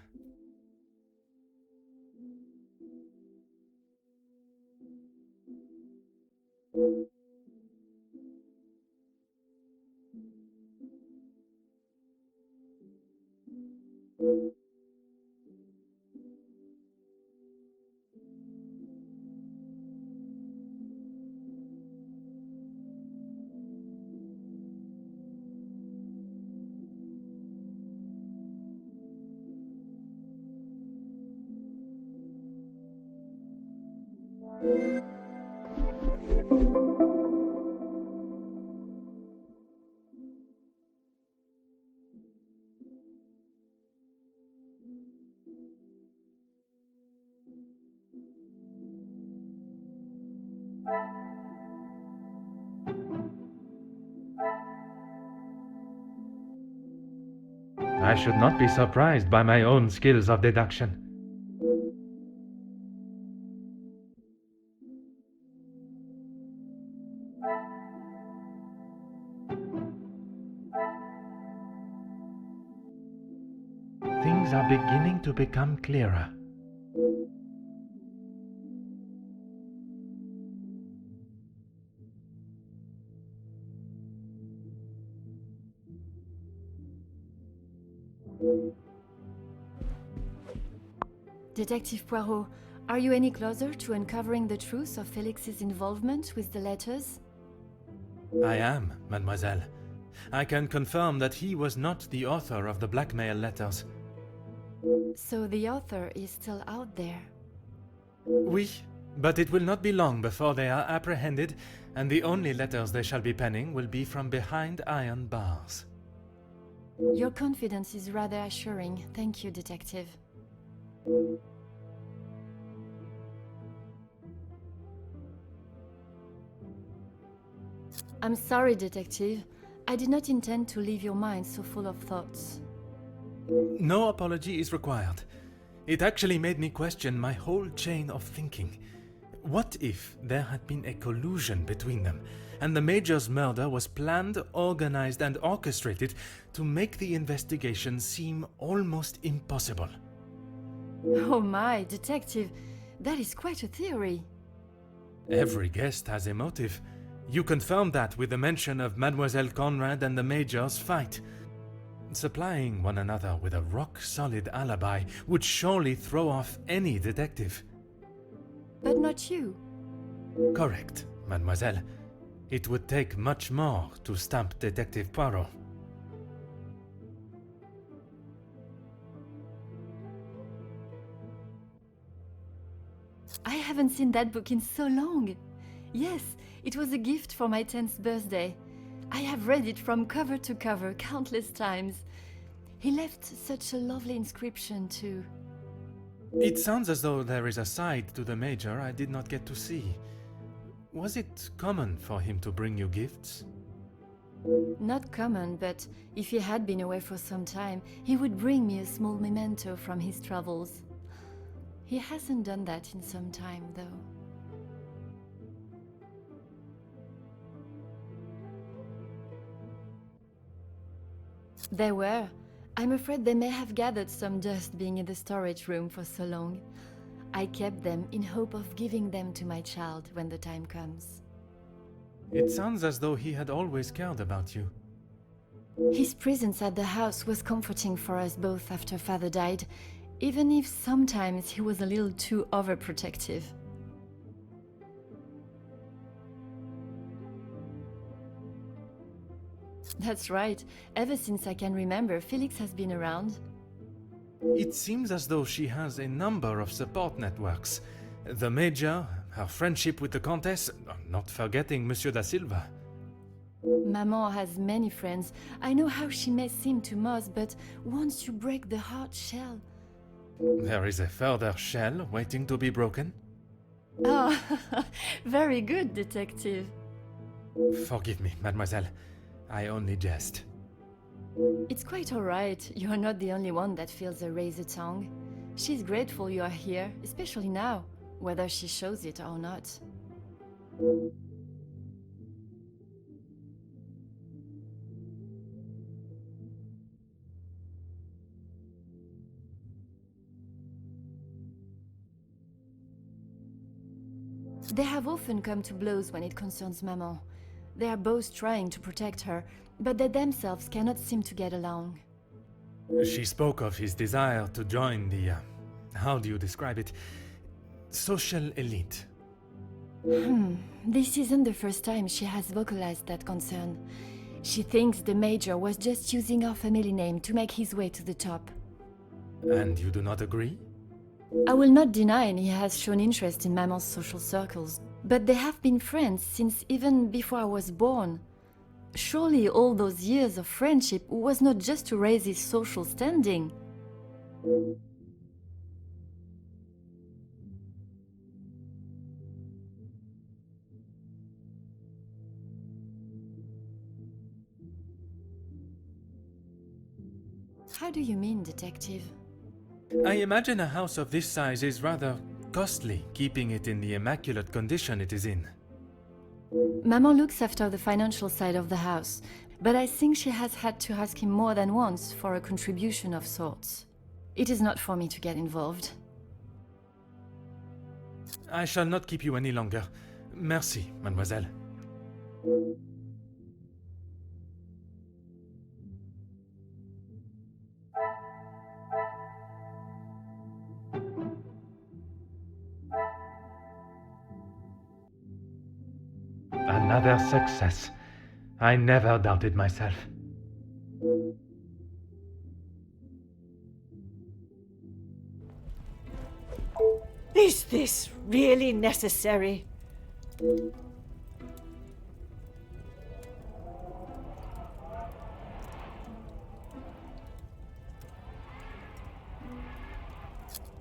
I should not be surprised by my own skills of deduction. Things are beginning to become clearer. Detective Poirot, are you any closer to uncovering the truth of Felix's involvement with the letters? I am, mademoiselle. I can confirm that he was not the author of the blackmail letters. So the author is still out there. Oui, but it will not be long before they are apprehended, and the only letters they shall be penning will be from behind iron bars. Your confidence is rather assuring. Thank you, Detective. I'm sorry, Detective. I did not intend to leave your mind so full of thoughts. No apology is required. It actually made me question my whole chain of thinking. What if there had been a collusion between them, and the Major's murder was planned, organized, and orchestrated to make the investigation seem almost impossible? Oh my, Detective, that is quite a theory. Every guest has a motive. You confirmed that with the mention of Mademoiselle Conrad and the Major's fight. Supplying one another with a rock-solid alibi would surely throw off any detective. But not you. Correct, mademoiselle. It would take much more to stamp Detective Poirot. I haven't seen that book in so long. Yes, it was a gift for my 10th birthday. I have read it from cover to cover countless times. He left such a lovely inscription too. It sounds as though there is a side to the Major I did not get to see. Was it common for him to bring you gifts? Not common, but if he had been away for some time, he would bring me a small memento from his travels. He hasn't done that in some time, though. There were. I'm afraid they may have gathered some dust being in the storage room for so long. I kept them in hope of giving them to my child when the time comes. It sounds as though he had always cared about you. His presence at the house was comforting for us both after Father died, even if sometimes he was a little too overprotective. That's right. Ever since I can remember, Felix has been around. It seems as though she has a number of support networks. The Major, her friendship with the Countess, not forgetting Monsieur da Silva. Maman has many friends. I know how she may seem to Moss, but once you break the hard shell... There is a further shell waiting to be broken? Oh, very good, Detective. Forgive me, mademoiselle. I only jest. It's quite all right. You are not the only one that feels a razor tongue. She's grateful you are here, especially now, whether she shows it or not. They have often come to blows when it concerns Maman. They are both trying to protect her, but they themselves cannot seem to get along. She spoke of his desire to join the, how do you describe it? Social elite. This isn't the first time she has vocalized that concern. She thinks the Major was just using our family name to make his way to the top. And you do not agree? I will not deny he has shown interest in Maman's social circles, but they have been friends since even before I was born. Surely all those years of friendship was not just to raise his social standing. How do you mean, detective? I imagine a house of this size is rather costly, keeping it in the immaculate condition it is in. Maman looks after the financial side of the house, but I think she has had to ask him more than once for a contribution of sorts. It is not for me to get involved. I shall not keep you any longer. Merci, mademoiselle. Another success. I never doubted myself. Is this really necessary?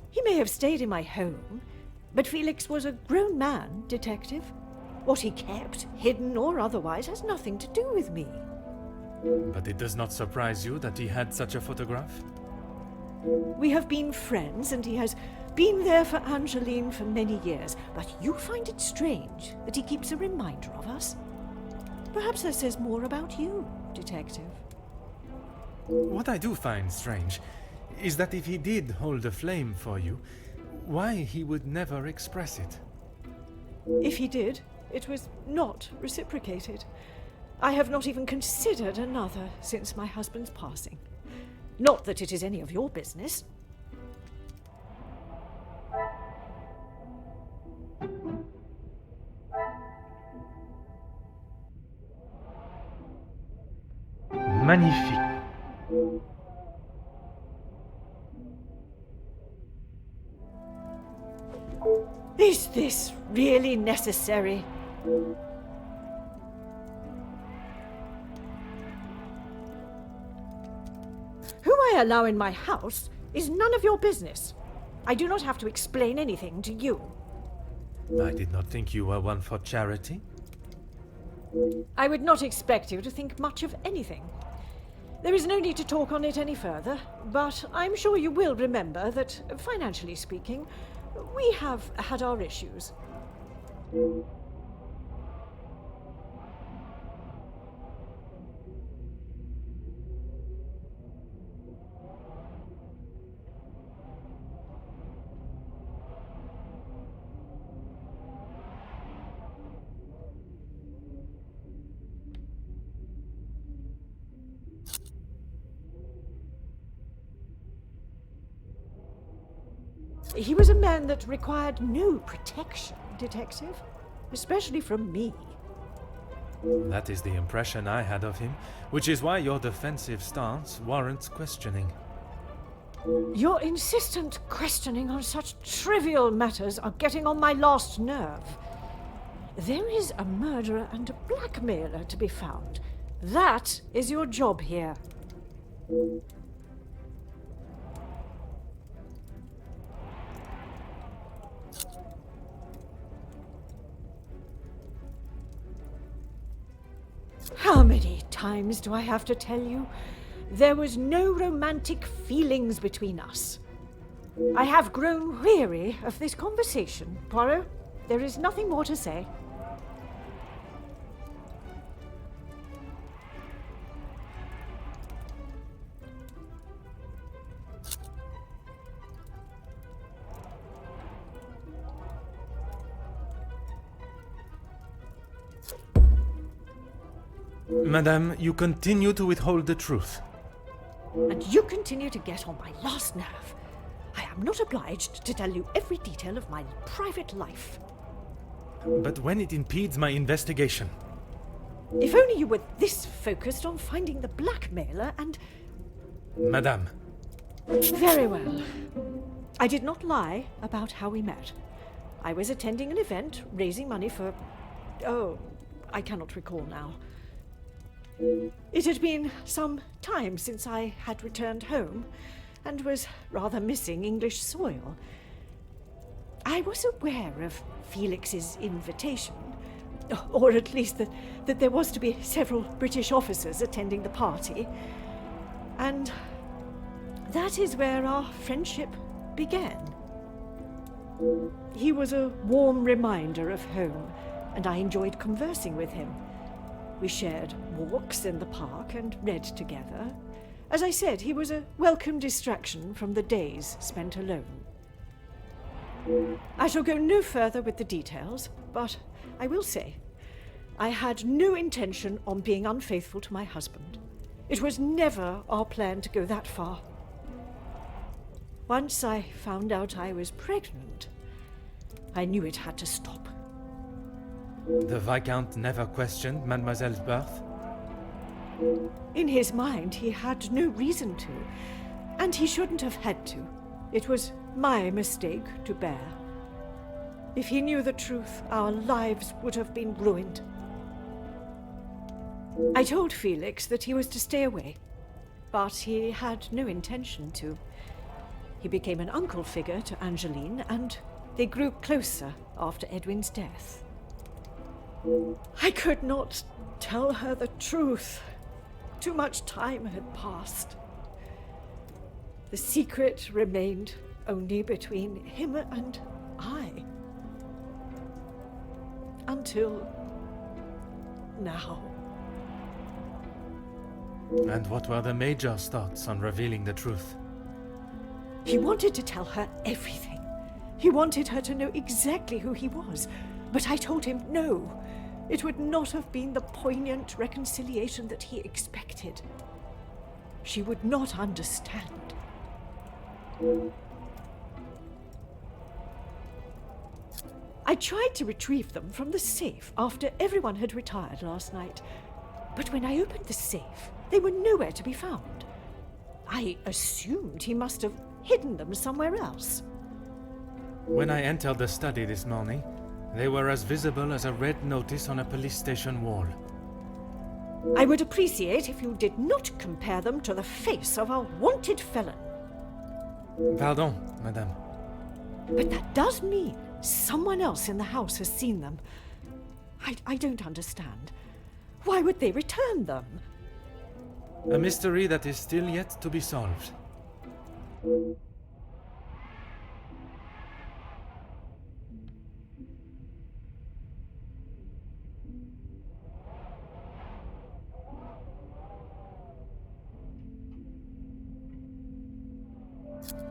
He may have stayed in my home, but Felix was a grown man, detective. What he kept, hidden or otherwise, has nothing to do with me. But it does not surprise you that he had such a photograph? We have been friends, and he has been there for Angeline for many years, but you find it strange that he keeps a reminder of us? Perhaps that says more about you, detective. What I do find strange is that if he did hold a flame for you, why he would never express it. If he did, it was not reciprocated. I have not even considered another since my husband's passing. Not that it is any of your business. Magnifique. Is this really necessary? Who I allow in my house is none of your business. I do not have to explain anything to you. I did not think you were one for charity. I would not expect you to think much of anything. There is no need to talk on it any further, but I'm sure you will remember that, financially speaking, we have had our issues. He was a man that required no protection, detective, especially from me. That is the impression I had of him, which is why your defensive stance warrants questioning. Your insistent questioning on such trivial matters are getting on my last nerve. There is a murderer and a blackmailer to be found. That is your job here. How many times do I have to tell you? There was no romantic feelings between us. I have grown weary of this conversation, Poirot. There is nothing more to say. Madame, you continue to withhold the truth. And you continue to get on my last nerve. I am not obliged to tell you every detail of my private life. But when it impedes my investigation... If only you were this focused on finding the blackmailer and... Madame. Very well. I did not lie about how we met. I was attending an event, raising money for... Oh, I cannot recall now. It had been some time since I had returned home, and was rather missing English soil. I was aware of Felix's invitation, or at least that there was to be several British officers attending the party, and that is where our friendship began. He was a warm reminder of home, and I enjoyed conversing with him. We shared walks in the park and read together. As I said, he was a welcome distraction from the days spent alone. I shall go no further with the details, but I will say, I had no intention on being unfaithful to my husband. It was never our plan to go that far. Once I found out I was pregnant, I knew it had to stop. The Viscount never questioned Mademoiselle's birth? In his mind, he had no reason to, and he shouldn't have had to. It was my mistake to bear. If he knew the truth, our lives would have been ruined. I told Felix that he was to stay away, but he had no intention to. He became an uncle figure to Angeline, and they grew closer after Edwin's death. I could not tell her the truth. Too much time had passed. The secret remained only between him and I. Until now. And what were the Major's thoughts on revealing the truth? He wanted to tell her everything. He wanted her to know exactly who he was. But I told him no. It would not have been the poignant reconciliation that he expected. She would not understand. I tried to retrieve them from the safe after everyone had retired last night. But when I opened the safe, they were nowhere to be found. I assumed he must have hidden them somewhere else. When I entered the study this morning, they were as visible as a red notice on a police station wall. I would appreciate if you did not compare them to the face of a wanted felon. Pardon, madame. But that does mean someone else in the house has seen them. I don't understand. Why would they return them? A mystery that is still yet to be solved.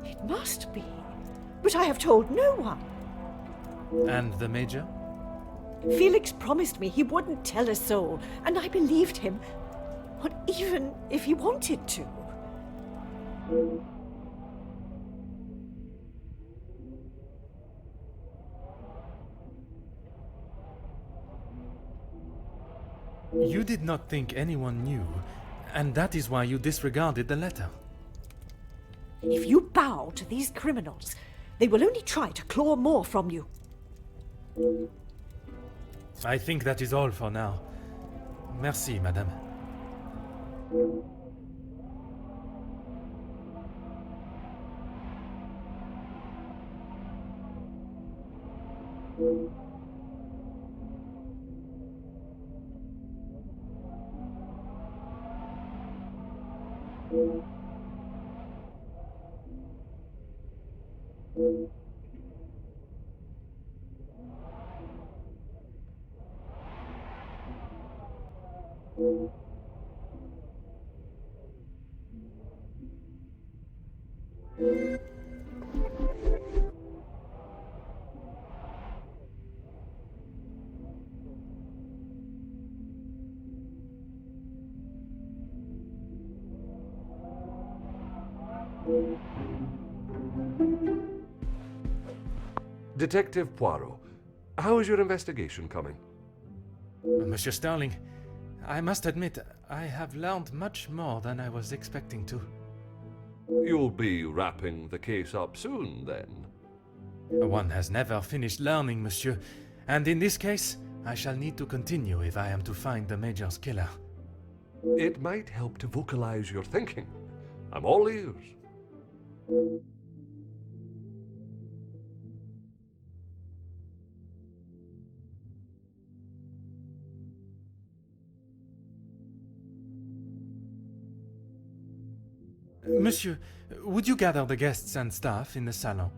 It must be. But I have told no one. And the Major? Felix promised me he wouldn't tell a soul, and I believed him. Not even if he wanted to. You did not think anyone knew, and that is why you disregarded the letter. If you bow to these criminals, they will only try to claw more from you. I think that is all for now. Merci, madame. Detective Poirot, how is your investigation coming? Monsieur Sterling, I must admit, I have learned much more than I was expecting to. You'll be wrapping the case up soon, then? One has never finished learning, monsieur, and in this case, I shall need to continue if I am to find the Major's killer. It might help to vocalize your thinking. I'm all ears. Monsieur, would you gather the guests and staff in the salon?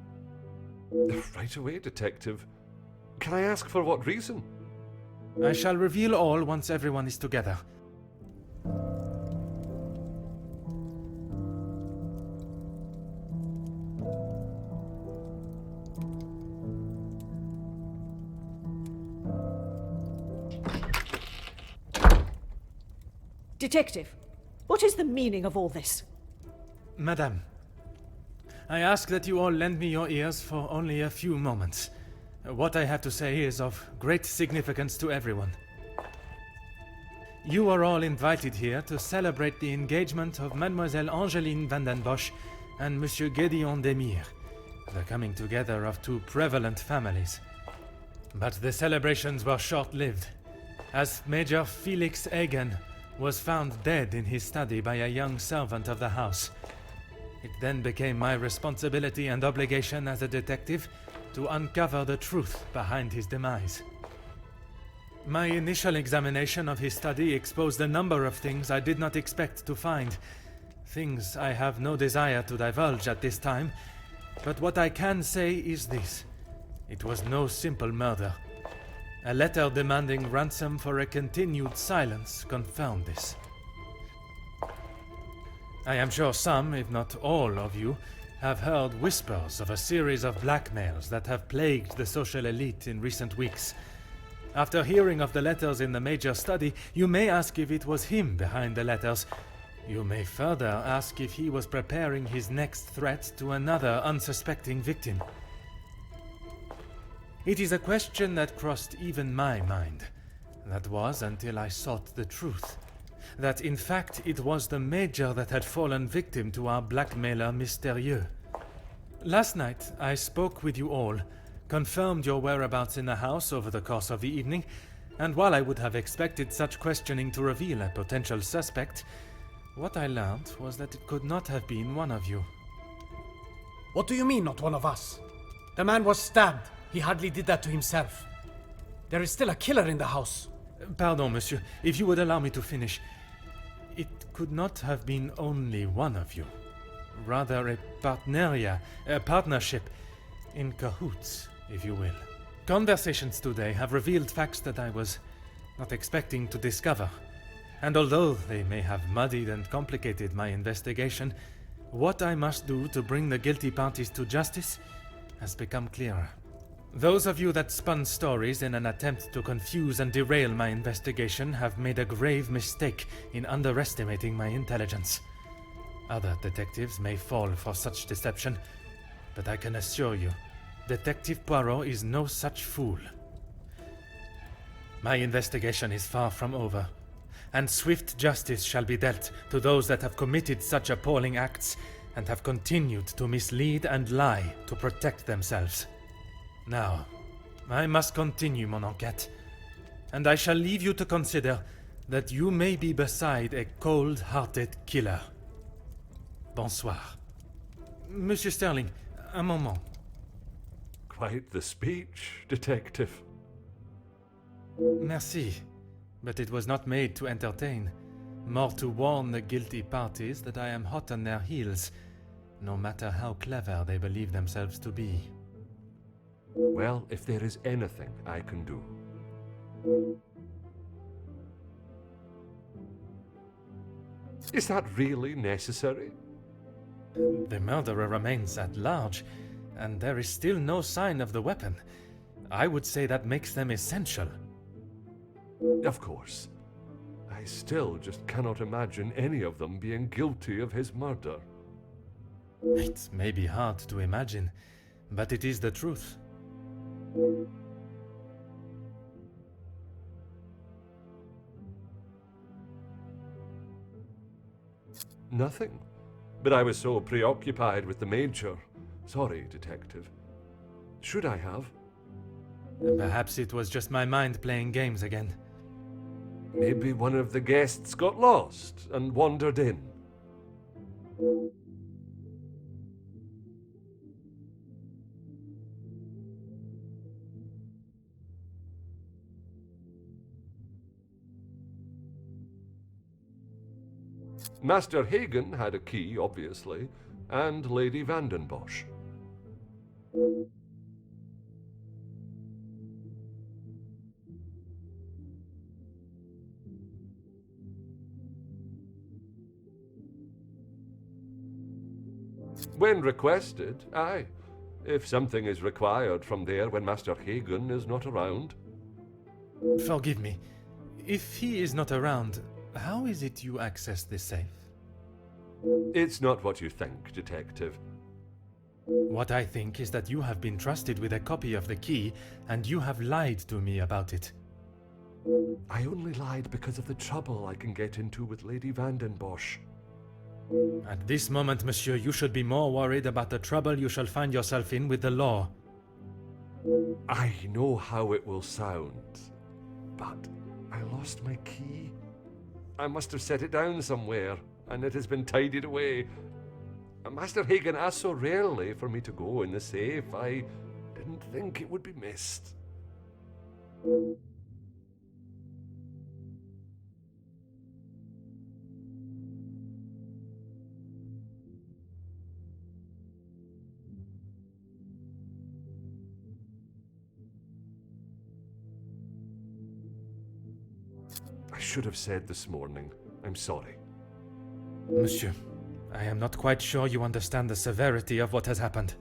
Right away, Detective. Can I ask for what reason? I shall reveal all once everyone is together. Detective, what is the meaning of all this? Madame, I ask that you all lend me your ears for only a few moments. What I have to say is of great significance to everyone. You are all invited here to celebrate the engagement of Mademoiselle Angeline van den Bosch and Monsieur Gédéon Demire, the coming together of two prevalent families. But the celebrations were short-lived, as Major Felix Hagen was found dead in his study by a young servant of the house. It then became my responsibility and obligation as a detective to uncover the truth behind his demise. My initial examination of his study exposed a number of things I did not expect to find. Things I have no desire to divulge at this time, but what I can say is this. It was no simple murder. A letter demanding ransom for a continued silence confirmed this. I am sure some, if not all of you, have heard whispers of a series of blackmails that have plagued the social elite in recent weeks. After hearing of the letters in the Major study, you may ask if it was him behind the letters. You may further ask if he was preparing his next threat to another unsuspecting victim. It is a question that crossed even my mind. That was until I sought the truth. That in fact it was the Major that had fallen victim to our blackmailer Mystérieux. Last night I spoke with you all, confirmed your whereabouts in the house over the course of the evening, and while I would have expected such questioning to reveal a potential suspect, what I learned was that it could not have been one of you. What do you mean, not one of us? The man was stabbed. He hardly did that to himself. There is still a killer in the house. Pardon, monsieur, if you would allow me to finish. It could not have been only one of you. Rather a partnership, in cahoots, if you will. Conversations today have revealed facts that I was not expecting to discover. And although they may have muddied and complicated my investigation, what I must do to bring the guilty parties to justice has become clearer. Those of you that spun stories in an attempt to confuse and derail my investigation have made a grave mistake in underestimating my intelligence. Other detectives may fall for such deception, but I can assure you, Detective Poirot is no such fool. My investigation is far from over, and swift justice shall be dealt to those that have committed such appalling acts and have continued to mislead and lie to protect themselves. Now, I must continue mon enquête, and I shall leave you to consider that you may be beside a cold-hearted killer. Bonsoir. Monsieur Sterling, un moment. Quite the speech, Detective. Merci, but it was not made to entertain, more to warn the guilty parties that I am hot on their heels, no matter how clever they believe themselves to be. Well, if there is anything I can do. Is that really necessary? The murderer remains at large, and there is still no sign of the weapon. I would say that makes them essential. Of course. I still just cannot imagine any of them being guilty of his murder. It may be hard to imagine, but it is the truth. Nothing. But I was so preoccupied with the Major. Sorry, Detective. Should I have? Perhaps it was just my mind playing games again. Maybe one of the guests got lost and wandered in. Master Hagen had a key, obviously, and Lady Vandenbosch. When requested, aye. If something is required from there when Master Hagen is not around. Forgive me. If he is not around, how is it you access this safe? It's not what you think, Detective. What I think is that you have been trusted with a copy of the key, and you have lied to me about it. I only lied because of the trouble I can get into with Lady Vandenbosch. At this moment, monsieur, you should be more worried about the trouble you shall find yourself in with the law. I know how it will sound, but I lost my key. I must have set it down somewhere, and it has been tidied away. Master Hagen asked so rarely for me to go in the safe, I didn't think it would be missed. I should have said this morning. I'm sorry. Monsieur, I am not quite sure you understand the severity of what has happened.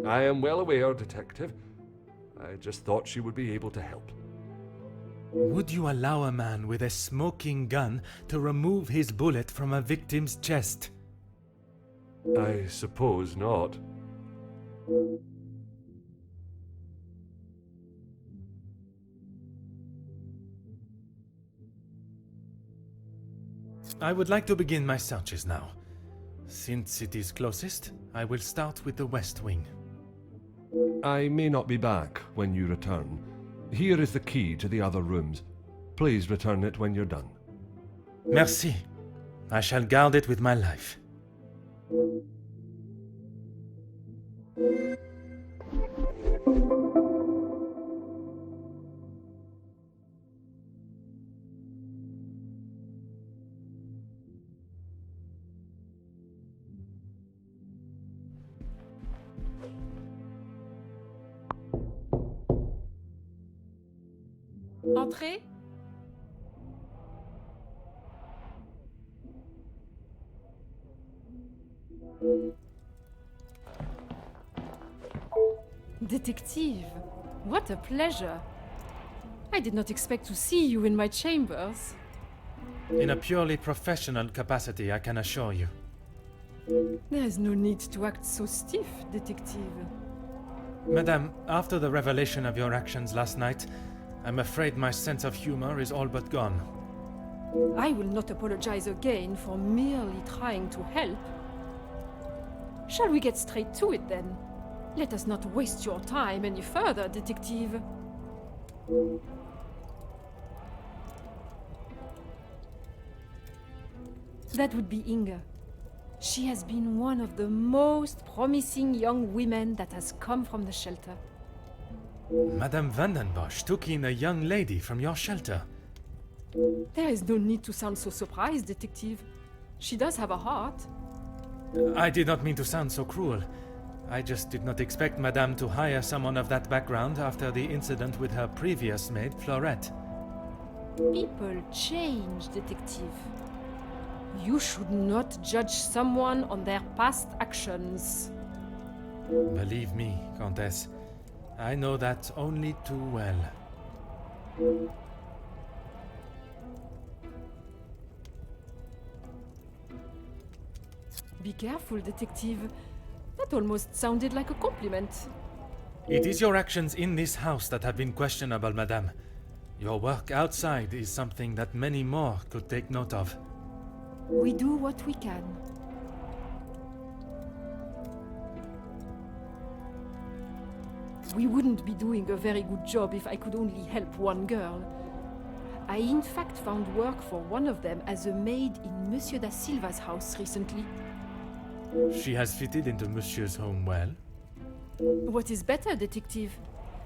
I am well aware, Detective. I just thought she would be able to help. Would you allow a man with a smoking gun to remove his bullet from a victim's chest? I suppose not. I would like to begin my searches now. Since it is closest, I will start with the west wing. I may not be back when you return. Here is the key to the other rooms. Please return it when you're done. Merci. I shall guard it with my life. Entrez. Detective, what a pleasure. I did not expect to see you in my chambers. In a purely professional capacity, I can assure you. There is no need to act so stiff, Detective. Madame, after the revelation of your actions last night, I'm afraid my sense of humor is all but gone. I will not apologize again for merely trying to help. Shall we get straight to it then? Let us not waste your time any further, Detective. That would be Inga. She has been one of the most promising young women that has come from the shelter. Madame Vandenbosch took in a young lady from your shelter. There is no need to sound so surprised, Detective. She does have a heart. I did not mean to sound so cruel. I just did not expect Madame to hire someone of that background after the incident with her previous maid, Florette. People change, Detective. You should not judge someone on their past actions. Believe me, Countess, I know that only too well. Be careful, Detective. That almost sounded like a compliment. It is your actions in this house that have been questionable, Madame. Your work outside is something that many more could take note of. We do what we can. We wouldn't be doing a very good job if I could only help one girl. I in fact found work for one of them as a maid in Monsieur da Silva's house recently. She has fitted into Monsieur's home well. What is better, Detective?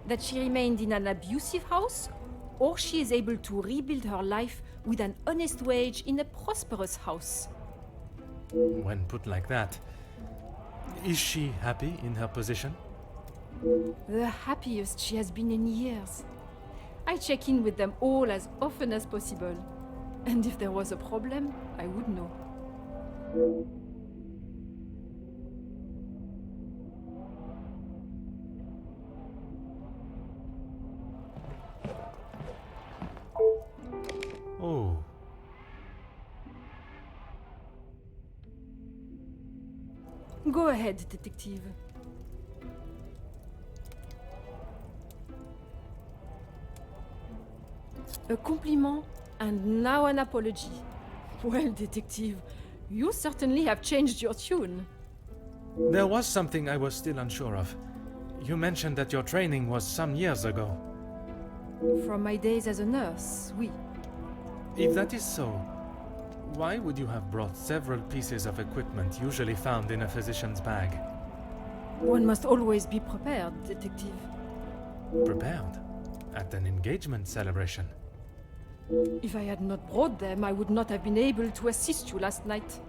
That she remained in an abusive house, or she is able to rebuild her life with an honest wage in a prosperous house. When put like that, is she happy in her position? The happiest she has been in years. I check in with them all as often as possible. And if there was a problem, I would know. Oh. Go ahead, detective. A compliment and now an apology. Well, detective, you certainly have changed your tune. There was something I was still unsure of. You mentioned that your training was some years ago. From my days as a nurse, oui. If that is so, why would you have brought several pieces of equipment usually found in a physician's bag? One must always be prepared, detective. Prepared? At an engagement celebration? If I had not brought them, I would not have been able to assist you last night.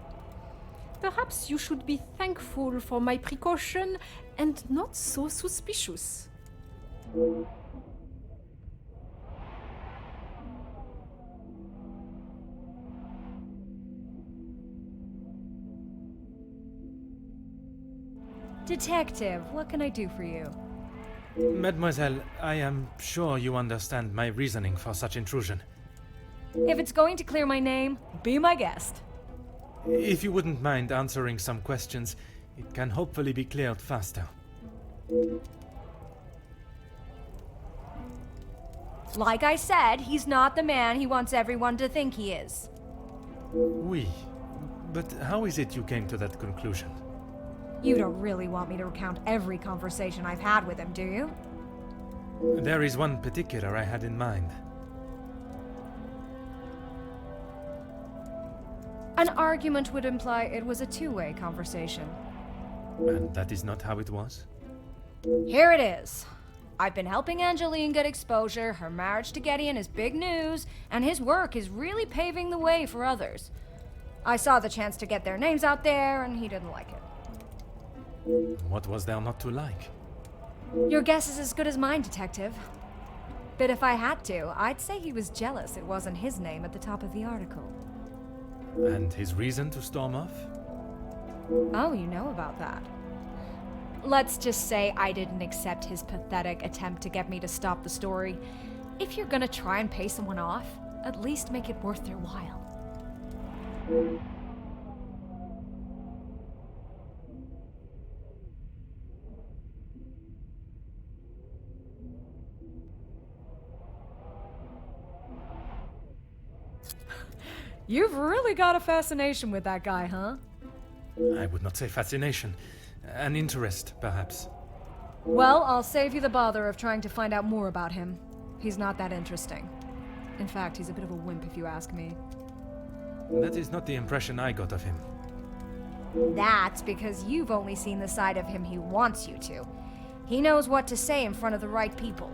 Perhaps you should be thankful for my precaution and not so suspicious. Detective, what can I do for you? Mademoiselle, I am sure you understand my reasoning for such intrusion. If it's going to clear my name, be my guest. If you wouldn't mind answering some questions, it can hopefully be cleared faster. Like I said, he's not the man he wants everyone to think he is. Oui. But how is it you came to that conclusion? You don't really want me to recount every conversation I've had with him, do you? There is one particular I had in mind. An argument would imply it was a two-way conversation. And that is not how it was? Here it is. I've been helping Angeline get exposure, her marriage to Gideon is big news, and his work is really paving the way for others. I saw the chance to get their names out there, and he didn't like it. What was there not to like? Your guess is as good as mine, detective. But if I had to, I'd say he was jealous it wasn't his name at the top of the article. And his reason to storm off? Oh, you know about that. Let's just say I didn't accept his pathetic attempt to get me to stop the story. If you're gonna try and pay someone off, at least make it worth their while. You've really got a fascination with that guy, huh? I would not say fascination. An interest, perhaps. Well, I'll save you the bother of trying to find out more about him. He's not that interesting. In fact, he's a bit of a wimp if you ask me. That is not the impression I got of him. That's because you've only seen the side of him he wants you to. He knows what to say in front of the right people.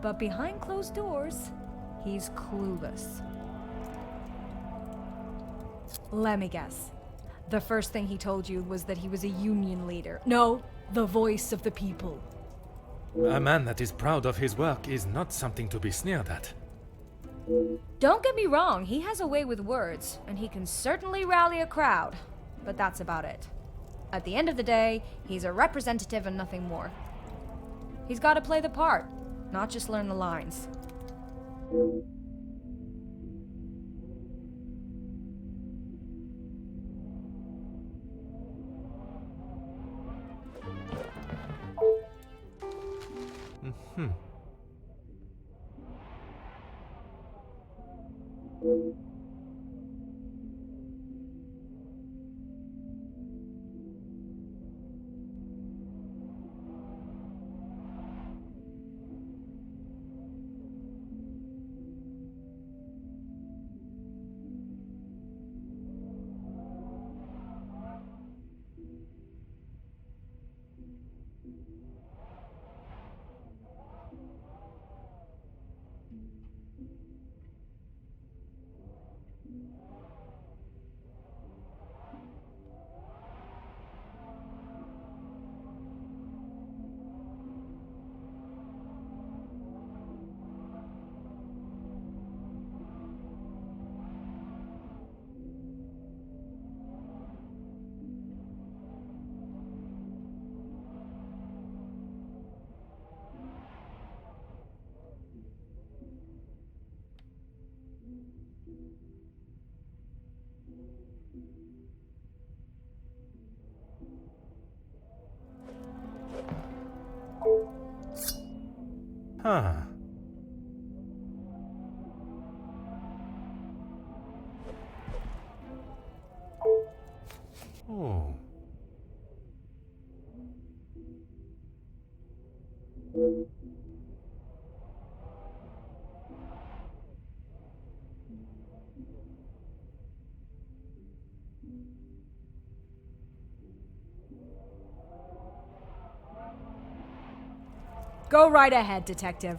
But behind closed doors, he's clueless. Let me guess. The first thing he told you was that he was a union leader. No, the voice of the people. A man that is proud of his work is not something to be sneered at. Don't get me wrong, he has a way with words, and he can certainly rally a crowd. But that's about it. At the end of the day, he's a representative and nothing more. He's got to play the part, not just learn the lines. Hmm. Huh. Oh. Go right ahead, Detective.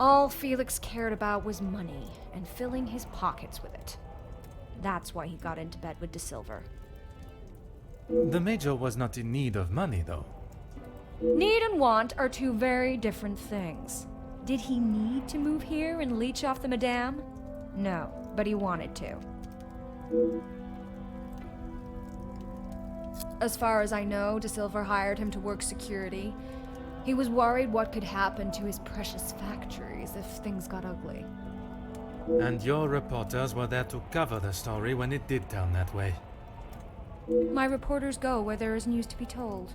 All Felix cared about was money and filling his pockets with it. That's why he got into bed with De Silver. The Major was not in need of money, though. Need and want are two very different things. Did he need to move here and leech off the Madame? No, but he wanted to. As far as I know, De Silver hired him to work security. He was worried what could happen to his precious factories if things got ugly. And your reporters were there to cover the story when it did turn that way. My reporters go where there is news to be told.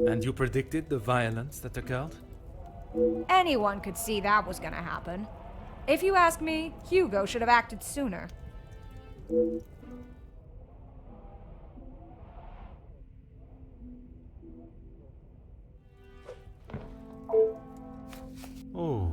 And you predicted the violence that occurred? Anyone could see that was gonna happen. If you ask me, Hugo should have acted sooner. Oh.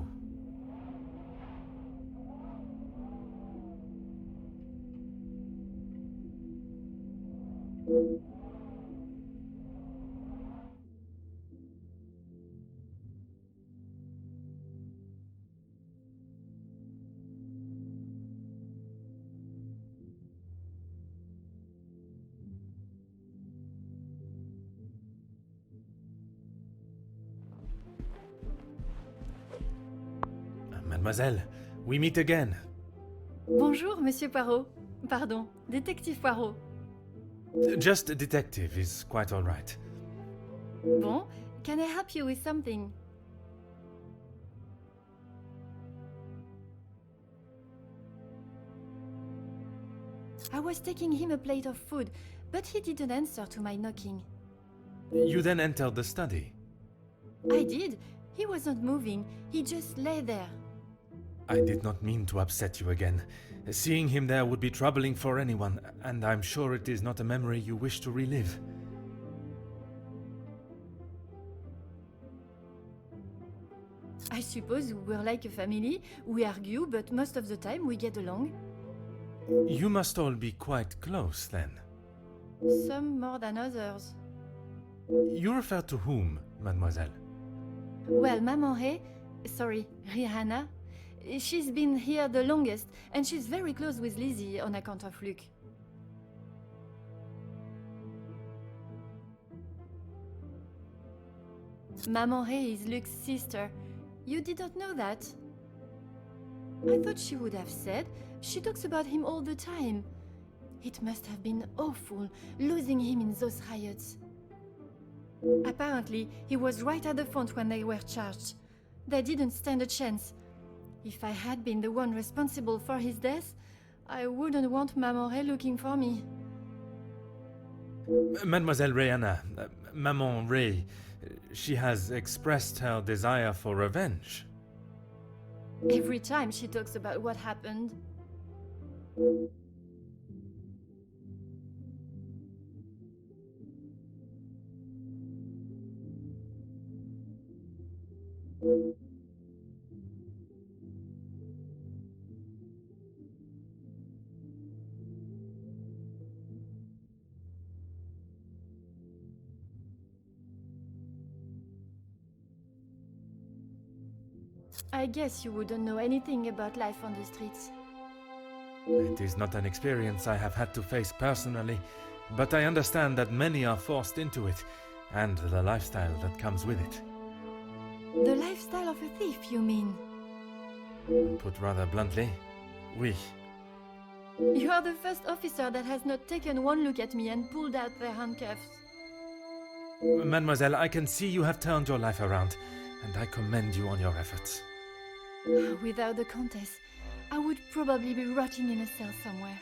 Mademoiselle, we meet again. Bonjour, Monsieur Poirot. Pardon, Détective Poirot. Just a detective is quite all right. Bon, can I help you with something? I was taking him a plate of food, but he didn't answer to my knocking. You then entered the study. I did. He wasn't moving. He just lay there. I did not mean to upset you again. Seeing him there would be troubling for anyone, and I'm sure it is not a memory you wish to relive. I suppose we're like a family. We argue, but most of the time we get along. You must all be quite close, then. Some more than others. You refer to whom, mademoiselle? Well, Maman Ray, sorry, Rihanna, she's been here the longest, and she's very close with Lizzie on account of Luke. Maman Ray is Luke's sister. You didn't know that? I thought she would have said. She talks about him all the time. It must have been awful, losing him in those riots. Apparently, he was right at the front when they were charged. They didn't stand a chance. If I had been the one responsible for his death, I wouldn't want Maman Ray looking for me. Mademoiselle Rihanna, Maman Ray, she has expressed her desire for revenge. Every time she talks about what happened. I guess you wouldn't know anything about life on the streets. It is not an experience I have had to face personally, but I understand that many are forced into it, and the lifestyle that comes with it. The lifestyle of a thief, you mean? Put rather bluntly, oui. You are the first officer that has not taken one look at me and pulled out their handcuffs. Mademoiselle, I can see you have turned your life around, and I commend you on your efforts. Without the Countess, I would probably be rotting in a cell somewhere.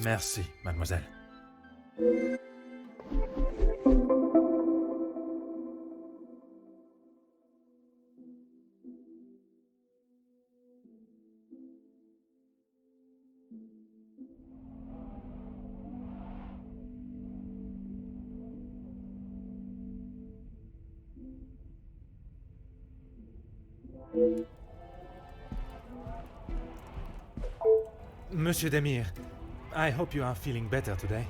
Merci, mademoiselle. Monsieur Demire, I hope you are feeling better today.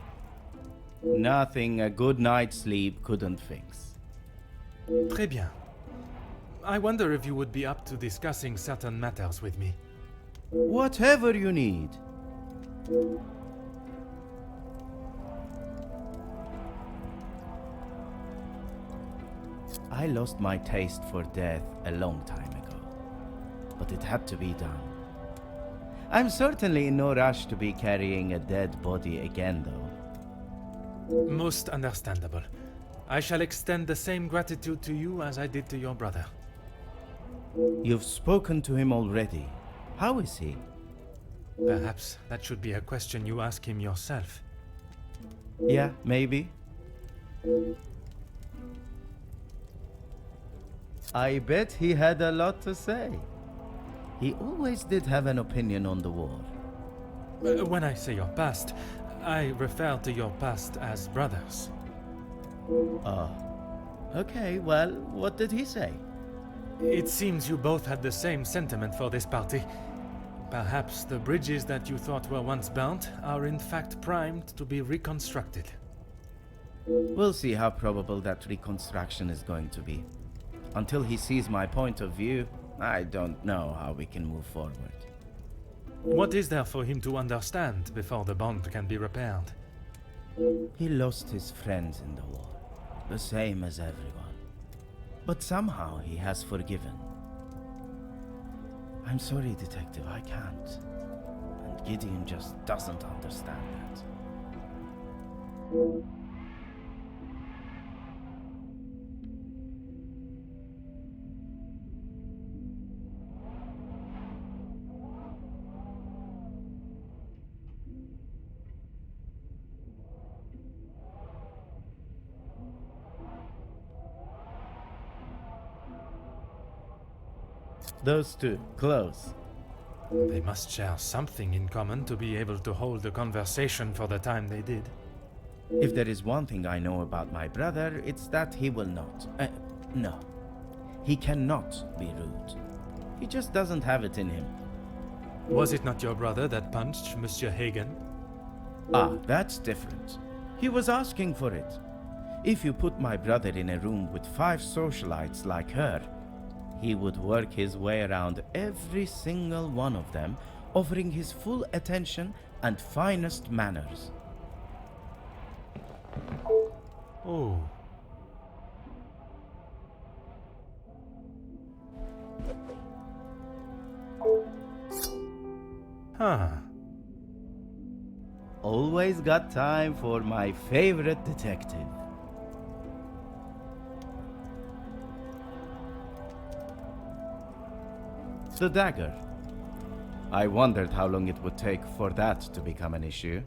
Nothing a good night's sleep couldn't fix. Très bien. I wonder if you would be up to discussing certain matters with me. Whatever you need. I lost my taste for death a long time ago, but it had to be done. I'm certainly in no rush to be carrying a dead body again, though. Most understandable. I shall extend the same gratitude to you as I did to your brother. You've spoken to him already. How is he? Perhaps that should be a question you ask him yourself. Yeah, maybe. I bet he had a lot to say. He always did have an opinion on the war. When I say your past, I refer to your past as brothers. Oh. Okay, well, what did he say? It seems you both had the same sentiment for this party. Perhaps the bridges that you thought were once burnt are in fact primed to be reconstructed. We'll see how probable that reconstruction is going to be. Until he sees my point of view, I don't know how we can move forward. What is there for him to understand before the bond can be repaired? He lost his friends in the war, the same as everyone. But somehow he has forgiven. I'm sorry, Detective, I can't. And Gideon just doesn't understand that. Those two, close. They must share something in common to be able to hold a conversation for the time they did. If there is one thing I know about my brother, it's that he will not. No. He cannot be rude. He just doesn't have it in him. Was it not your brother that punched Monsieur Hagen? Ah, that's different. He was asking for it. If you put my brother in a room with 5 socialites like her, he would work his way around every single one of them, offering his full attention and finest manners. Oh. Huh. Always got time for my favorite detective. The dagger. I wondered how long it would take for that to become an issue.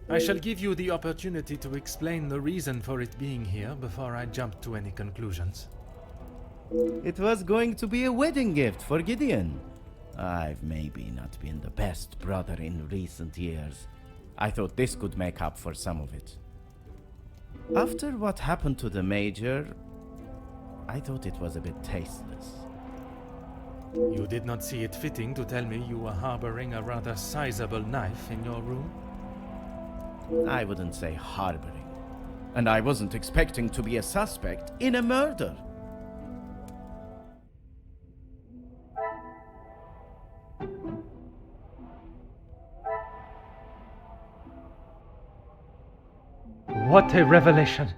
I shall give you the opportunity to explain the reason for it being here before I jump to any conclusions. It was going to be a wedding gift for Gideon. I've maybe not been the best brother in recent years. I thought this could make up for some of it. After what happened to the Major, I thought it was a bit tasteless. You did not see it fitting to tell me you were harboring a rather sizable knife in your room? I wouldn't say harboring. And I wasn't expecting to be a suspect in a murder. What a revelation!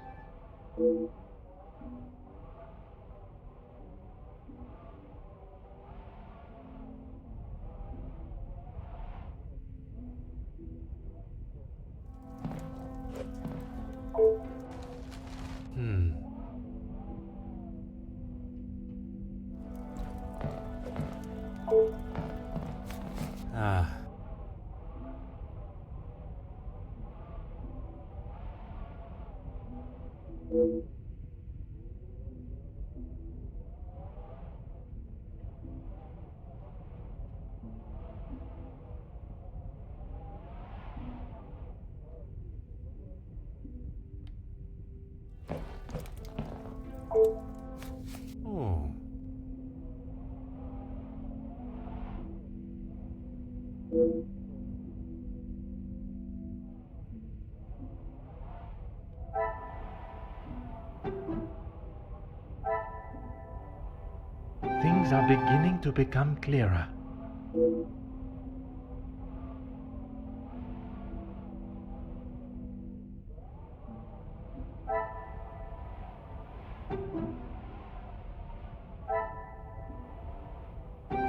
Things are beginning to become clearer.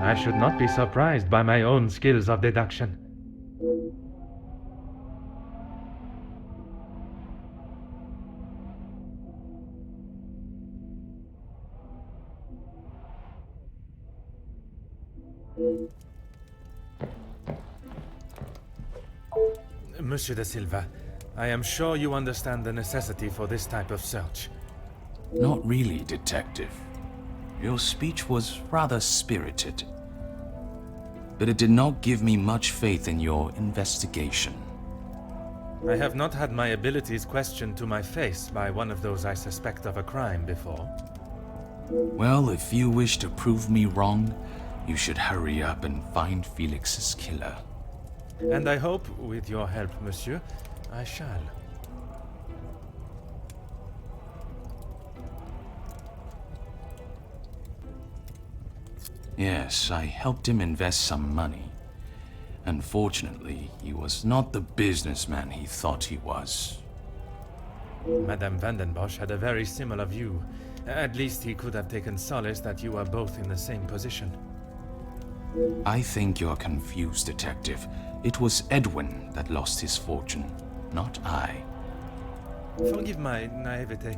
I should not be surprised by my own skills of deduction. Monsieur de Silva, I am sure you understand the necessity for this type of search. Not really, Detective. Your speech was rather spirited. But it did not give me much faith in your investigation. I have not had my abilities questioned to my face by one of those I suspect of a crime before. Well, if you wish to prove me wrong, you should hurry up and find Felix's killer. And I hope, with your help, monsieur, I shall. Yes, I helped him invest some money. Unfortunately, he was not the businessman he thought he was. Madame Vandenbosch had a very similar view. At least he could have taken solace that you are both in the same position. I think you're confused, Detective. It was Edwin that lost his fortune, not I. Forgive my naivete.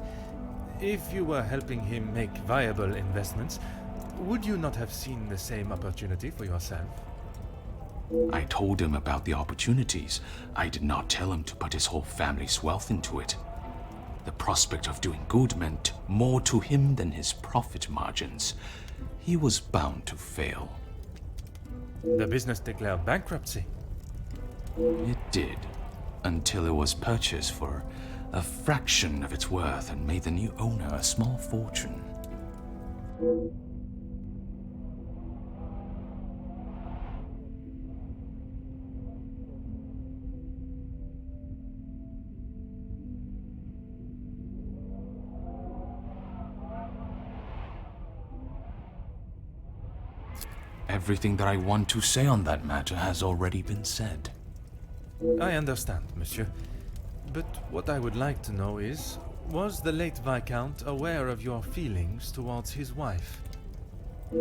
If you were helping him make viable investments, would you not have seen the same opportunity for yourself? I told him about the opportunities. I did not tell him to put his whole family's wealth into it. The prospect of doing good meant more to him than his profit margins. He was bound to fail. The business declared bankruptcy. It did, until it was purchased for a fraction of its worth and made the new owner a small fortune. Everything that I want to say on that matter has already been said. I understand, monsieur. But what I would like to know is, was the late Viscount aware of your feelings towards his wife?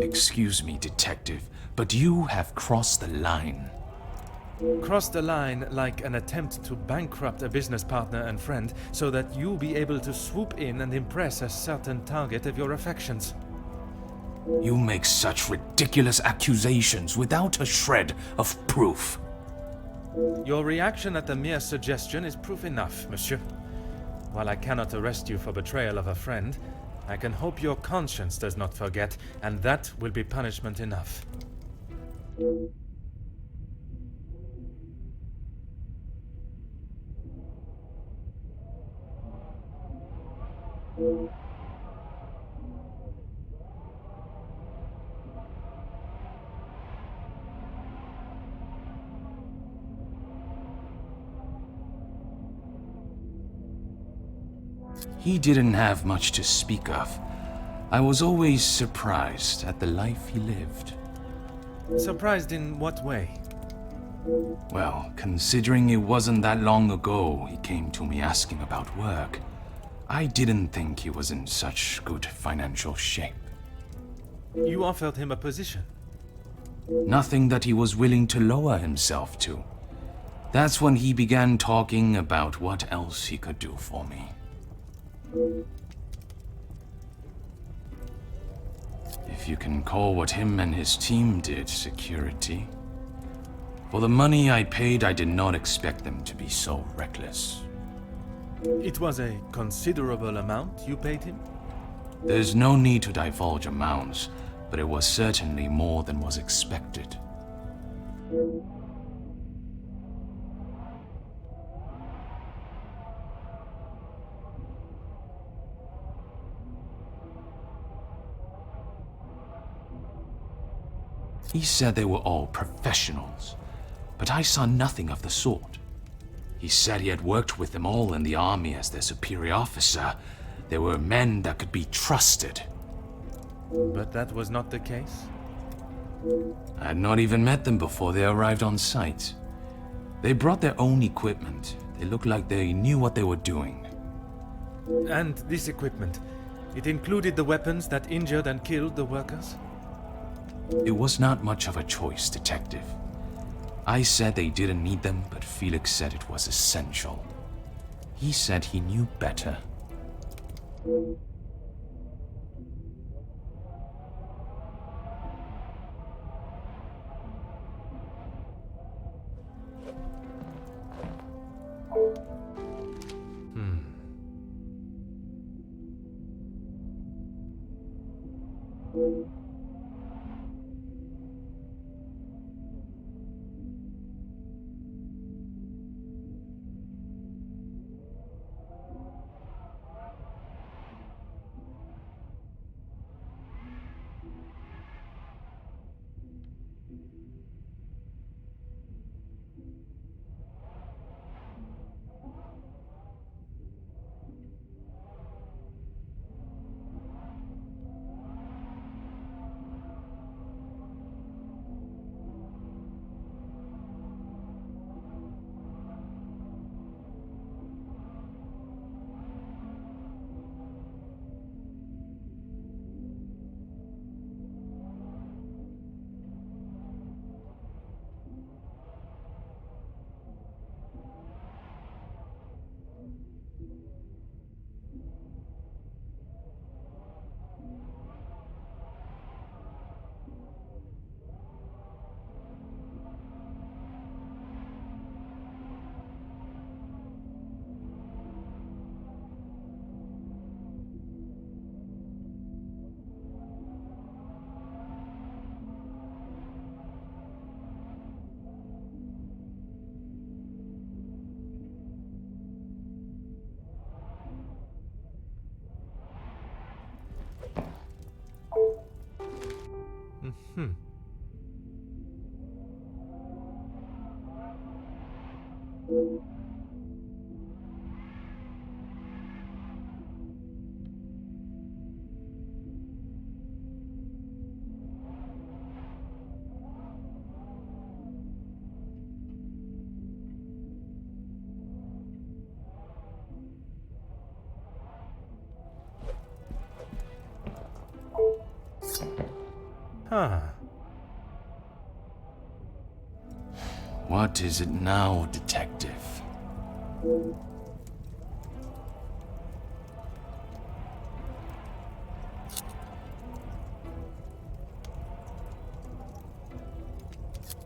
Excuse me, Detective, but you have crossed the line. Crossed the line like an attempt to bankrupt a business partner and friend so that you'll be able to swoop in and impress a certain target of your affections. You make such ridiculous accusations without a shred of proof. Your reaction at the mere suggestion is proof enough, monsieur. While I cannot arrest you for betrayal of a friend, I can hope your conscience does not forget, and that will be punishment enough. He didn't have much to speak of. I was always surprised at the life he lived. Surprised in what way? Well, considering it wasn't that long ago he came to me asking about work, I didn't think he was in such good financial shape. You offered him a position? Nothing that he was willing to lower himself to. That's when he began talking about what else he could do for me. If you can call what him and his team did security. For the money I paid, I did not expect them to be so reckless. It was a considerable amount you paid him? There's no need to divulge amounts, but it was certainly more than was expected. He said they were all professionals. but I saw nothing of the sort. He said he had worked with them all in the army as their superior officer. They were men that could be trusted. But that was not the case? I had not even met them before they arrived on site. They brought their own equipment. They looked like they knew what they were doing. And this equipment, it included the weapons that injured and killed the workers? It was not much of a choice, Detective. I said they didn't need them, but Felix said it was essential. He said he knew better. What is it now, Detective?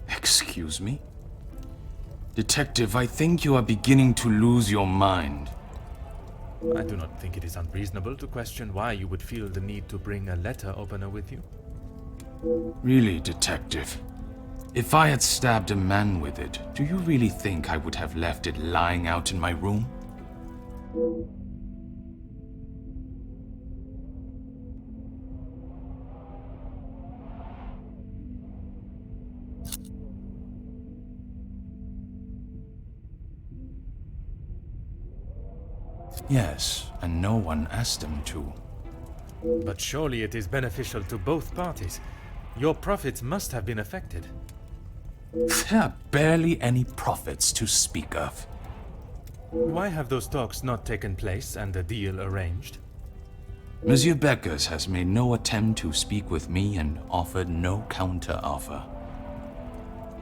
Excuse me? Detective, I think you are beginning to lose your mind. I do not think it is unreasonable to question why you would feel the need to bring a letter opener with you. Really, Detective? If I had stabbed a man with it, do you really think I would have left it lying out in my room? Yes, and no one asked them to. But surely it is beneficial to both parties. Your profits must have been affected. There are barely any profits to speak of. Why have those talks not taken place and a deal arranged? Monsieur Beckers has made no attempt to speak with me and offered no counter-offer.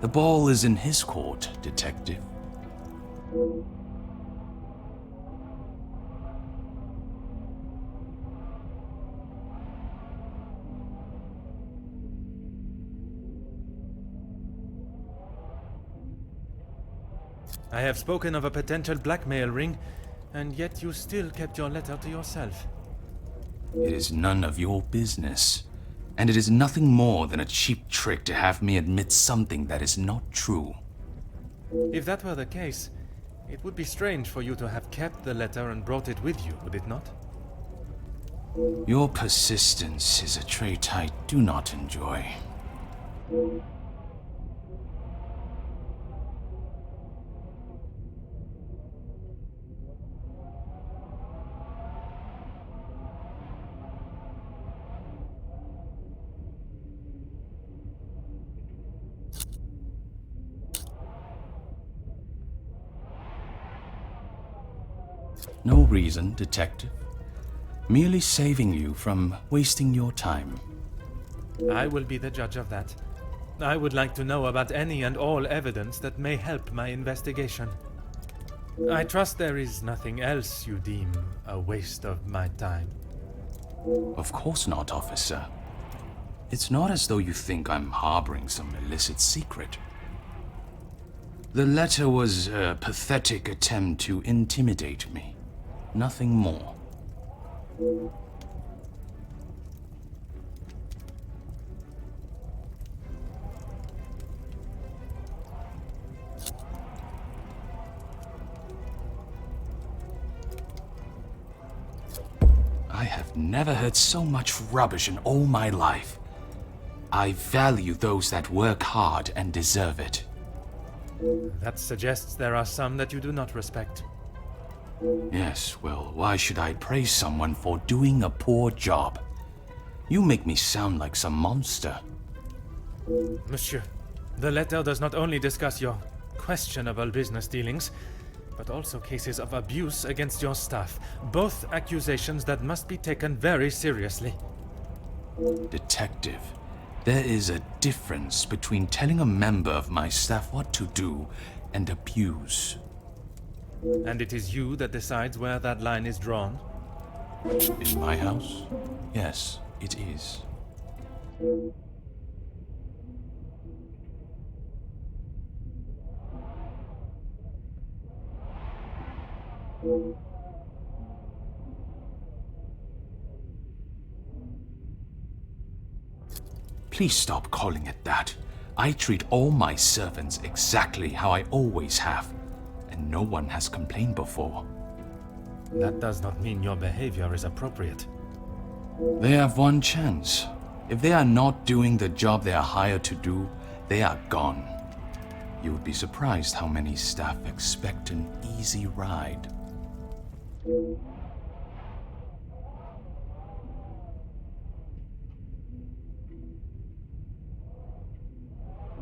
The ball is in his court, Detective. I have spoken of a potential blackmail ring, and yet you still kept your letter to yourself. It is none of your business, and it is nothing more than a cheap trick to have me admit something that is not true. If that were the case, it would be strange for you to have kept the letter and brought it with you, would it not? Your persistence is a trait I do not enjoy. No reason, Detective. Merely saving you from wasting your time. I will be the judge of that. I would like to know about any and all evidence that may help my investigation. I trust there is nothing else you deem a waste of my time. Of course not, officer. It's not as though you think I'm harboring some illicit secret. The letter was a pathetic attempt to intimidate me. Nothing more. I have never heard so much rubbish in all my life. I value those that work hard and deserve it. That suggests there are some that you do not respect. Yes, well, why should I praise someone for doing a poor job? You make me sound like some monster. Monsieur, the letter does not only discuss your questionable business dealings, but also cases of abuse against your staff. Both accusations that must be taken very seriously. Detective, there is a difference between telling a member of my staff what to do and abuse. And it is you that decides where that line is drawn? In my house? Yes, it is. Please stop calling it that. I treat all my servants exactly how I always have, and no one has complained before. That does not mean your behavior is appropriate. They have one chance. If they are not doing the job they are hired to do, they are gone. You would be surprised how many staff expect an easy ride.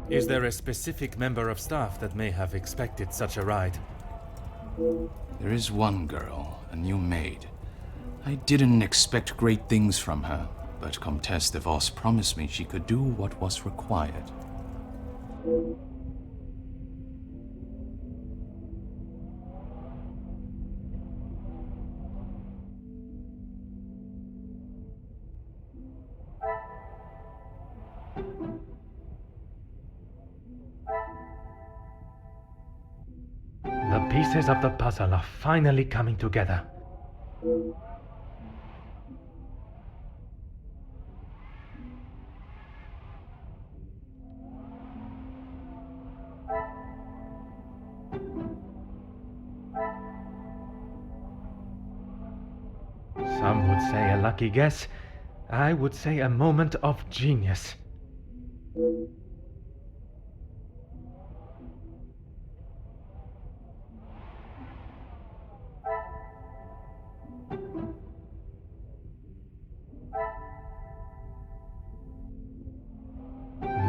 Is there a specific member of staff that may have expected such a ride? There is one girl, a new maid. I didn't expect great things from her, but Comtesse de Vos promised me she could do what was required. The pieces of the puzzle are finally coming together. Some would say a lucky guess. I would say a moment of genius.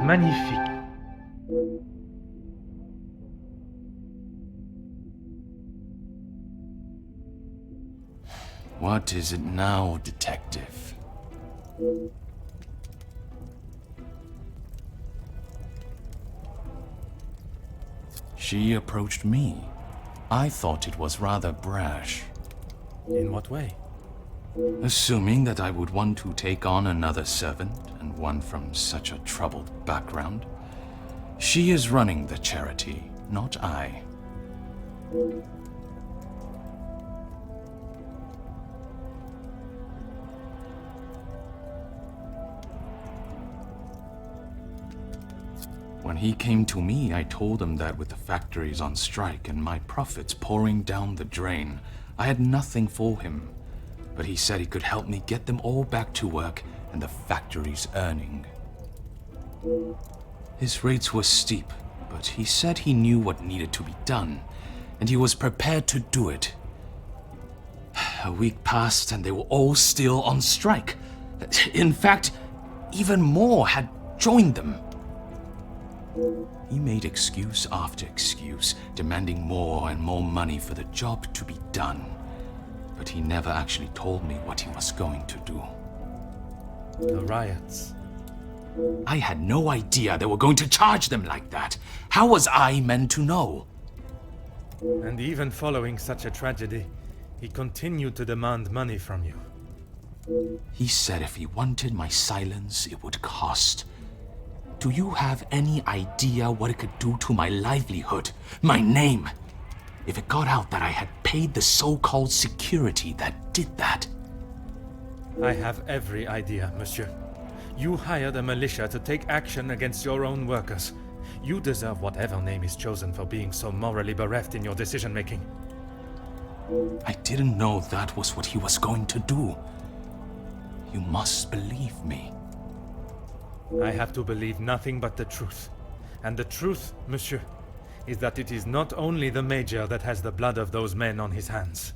Magnifique. What is it now, detective? She approached me. I thought it was rather brash. In what way? Assuming that I would want to take on another servant, and one from such a troubled background. She is running the charity, not I. When he came to me, I told him that with the factories on strike and my profits pouring down the drain, I had nothing for him. But he said he could help me get them all back to work and the factories earning. His rates were steep, but he said he knew what needed to be done, and he was prepared to do it. A week passed and they were all still on strike. In fact, even more had joined them. He made excuse after excuse, demanding more and more money for the job to be done. But he never actually told me what he was going to do. The riots. I had no idea they were going to charge them like that. How was I meant to know? And even following such a tragedy, he continued to demand money from you. He said if he wanted my silence, it would cost. Do you have any idea what it could do to my livelihood, my name? If it got out that I had paid the so-called security that did that. I have every idea, monsieur. You hired a militia to take action against your own workers. You deserve whatever name is chosen for being so morally bereft in your decision-making. I didn't know that was what he was going to do. You must believe me. I have to believe nothing but the truth. And the truth, monsieur, is that it is not only the Major that has the blood of those men on his hands.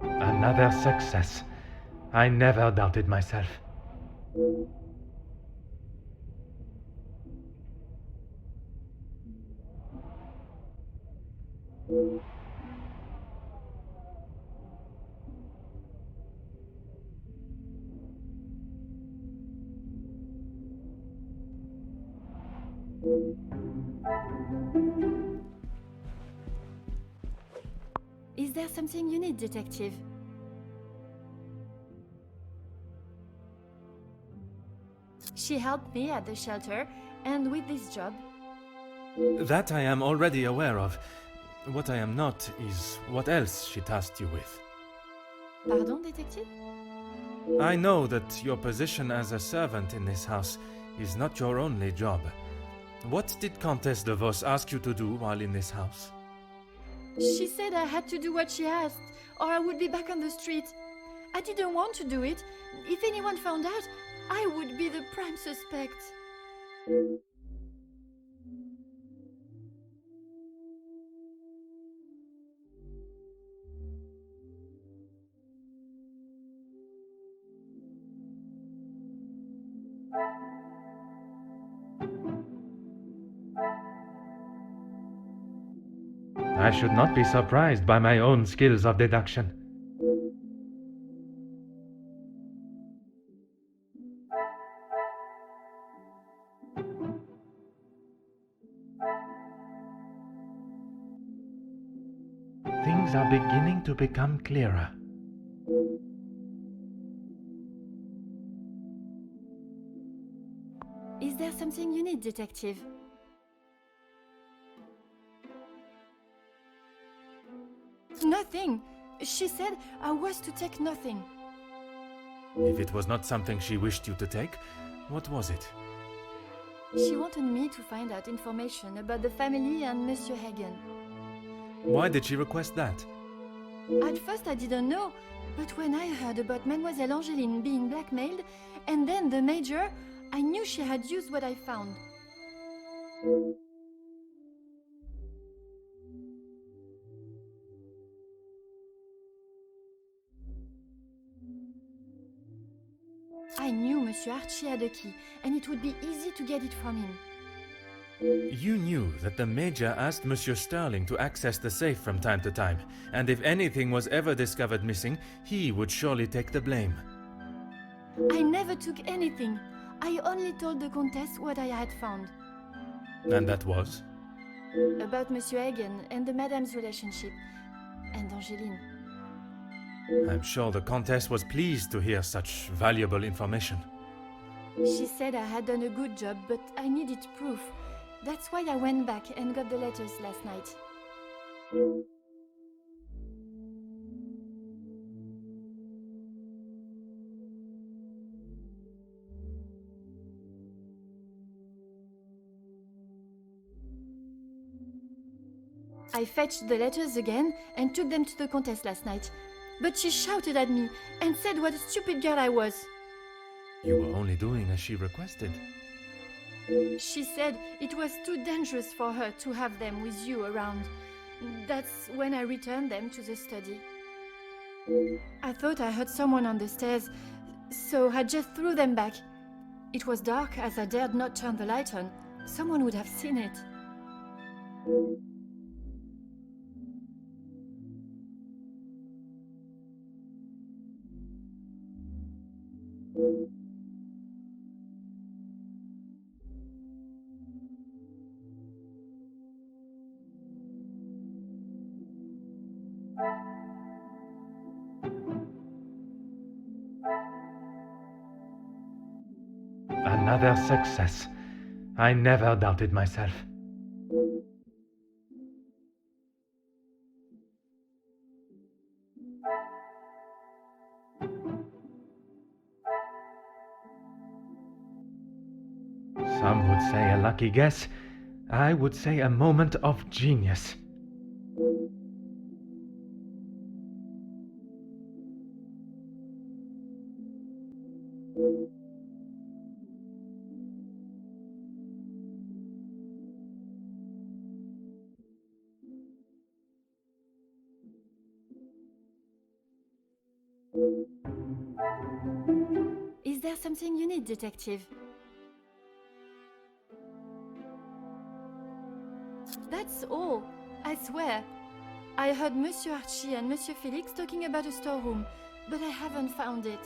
Another success. I never doubted myself. Is there something you need, Detective? She helped me at the shelter, and with this job. That I am already aware of. What I am not is what else she tasked you with. Pardon, Detective? I know that your position as a servant in this house is not your only job. What did Countess de Vos ask you to do while in this house? She said I had to do what she asked, or I would be back on the street. I didn't want to do it. If anyone found out, I would be the prime suspect. I should not be surprised by my own skills of deduction. Things are beginning to become clearer. Is there something you need, Detective? Nothing. She said I was to take nothing. If it was not something she wished you to take, what was it? She wanted me to find out information about the family and Monsieur Hagen. Why did she request that? At first I didn't know, but when I heard about Mademoiselle Angeline being blackmailed, and then the Major, I knew she had used what I found. I knew Monsieur Archie had a key, and it would be easy to get it from him. You knew that the Major asked Monsieur Sterling to access the safe from time to time, and if anything was ever discovered missing, he would surely take the blame. I never took anything. I only told the Countess what I had found. And that was? About Monsieur Hagen and the Madame's relationship, and Angeline. I'm sure the Countess was pleased to hear such valuable information. She said I had done a good job, but I needed proof. That's why I went back and got the letters last night. I fetched the letters again and took them to the Countess last night. But she shouted at me and said what a stupid girl I was. You were only doing as she requested. She said it was too dangerous for her to have them with you around. That's when I returned them to the study. I thought I heard someone on the stairs, So I just threw them back. It was dark as I dared not turn the light on. Someone would have seen it. Another success. I never doubted myself. Some would say a lucky guess. I would say a moment of genius. Is there something you need, detective? That's all, I swear. I heard Monsieur Archie and Monsieur Felix talking about a storeroom, but I haven't found it.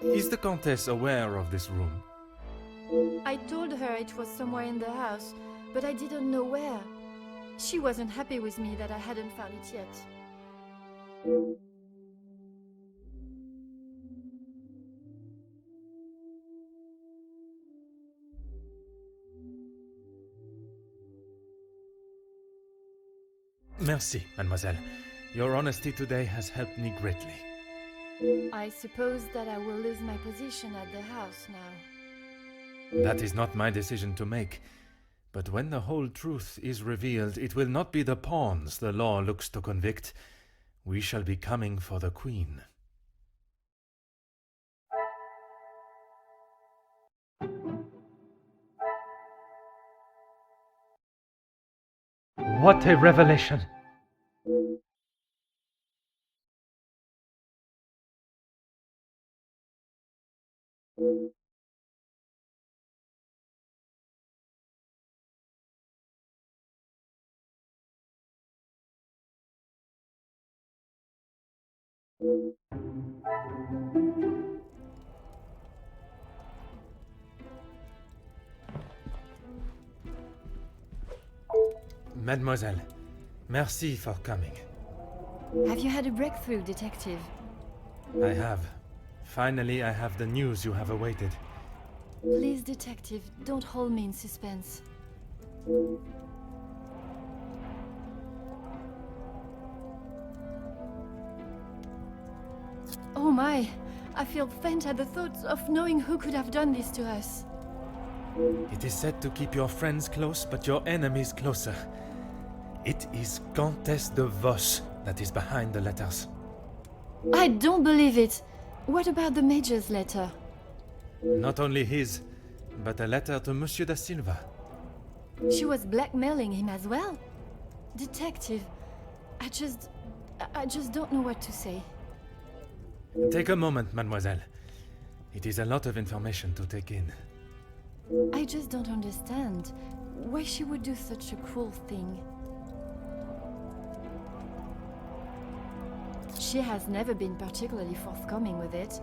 Is the Countess aware of this room? I told her it was somewhere in the house, but I didn't know where. She wasn't happy with me that I hadn't found it yet. Merci, mademoiselle. Your honesty today has helped me greatly. I suppose that I will lose my position at the house now. That is not my decision to make. But when the whole truth is revealed, it will not be the pawns the law looks to convict. We shall be coming for the Queen. What a revelation! Mademoiselle, merci for coming. Have you had a breakthrough, detective? I have. Finally, I have the news you have awaited. Please, detective, don't hold me in suspense. Oh my! I feel faint at the thought of knowing who could have done this to us. It is said to keep your friends close, but your enemies closer. It is Countess de Vos that is behind the letters. I don't believe it! What about the Major's letter? Not only his, but a letter to Monsieur da Silva. She was blackmailing him as well? Detective, I just don't know what to say. Take a moment, mademoiselle. It is a lot of information to take in. I just don't understand why she would do such a cruel thing. She has never been particularly forthcoming with it,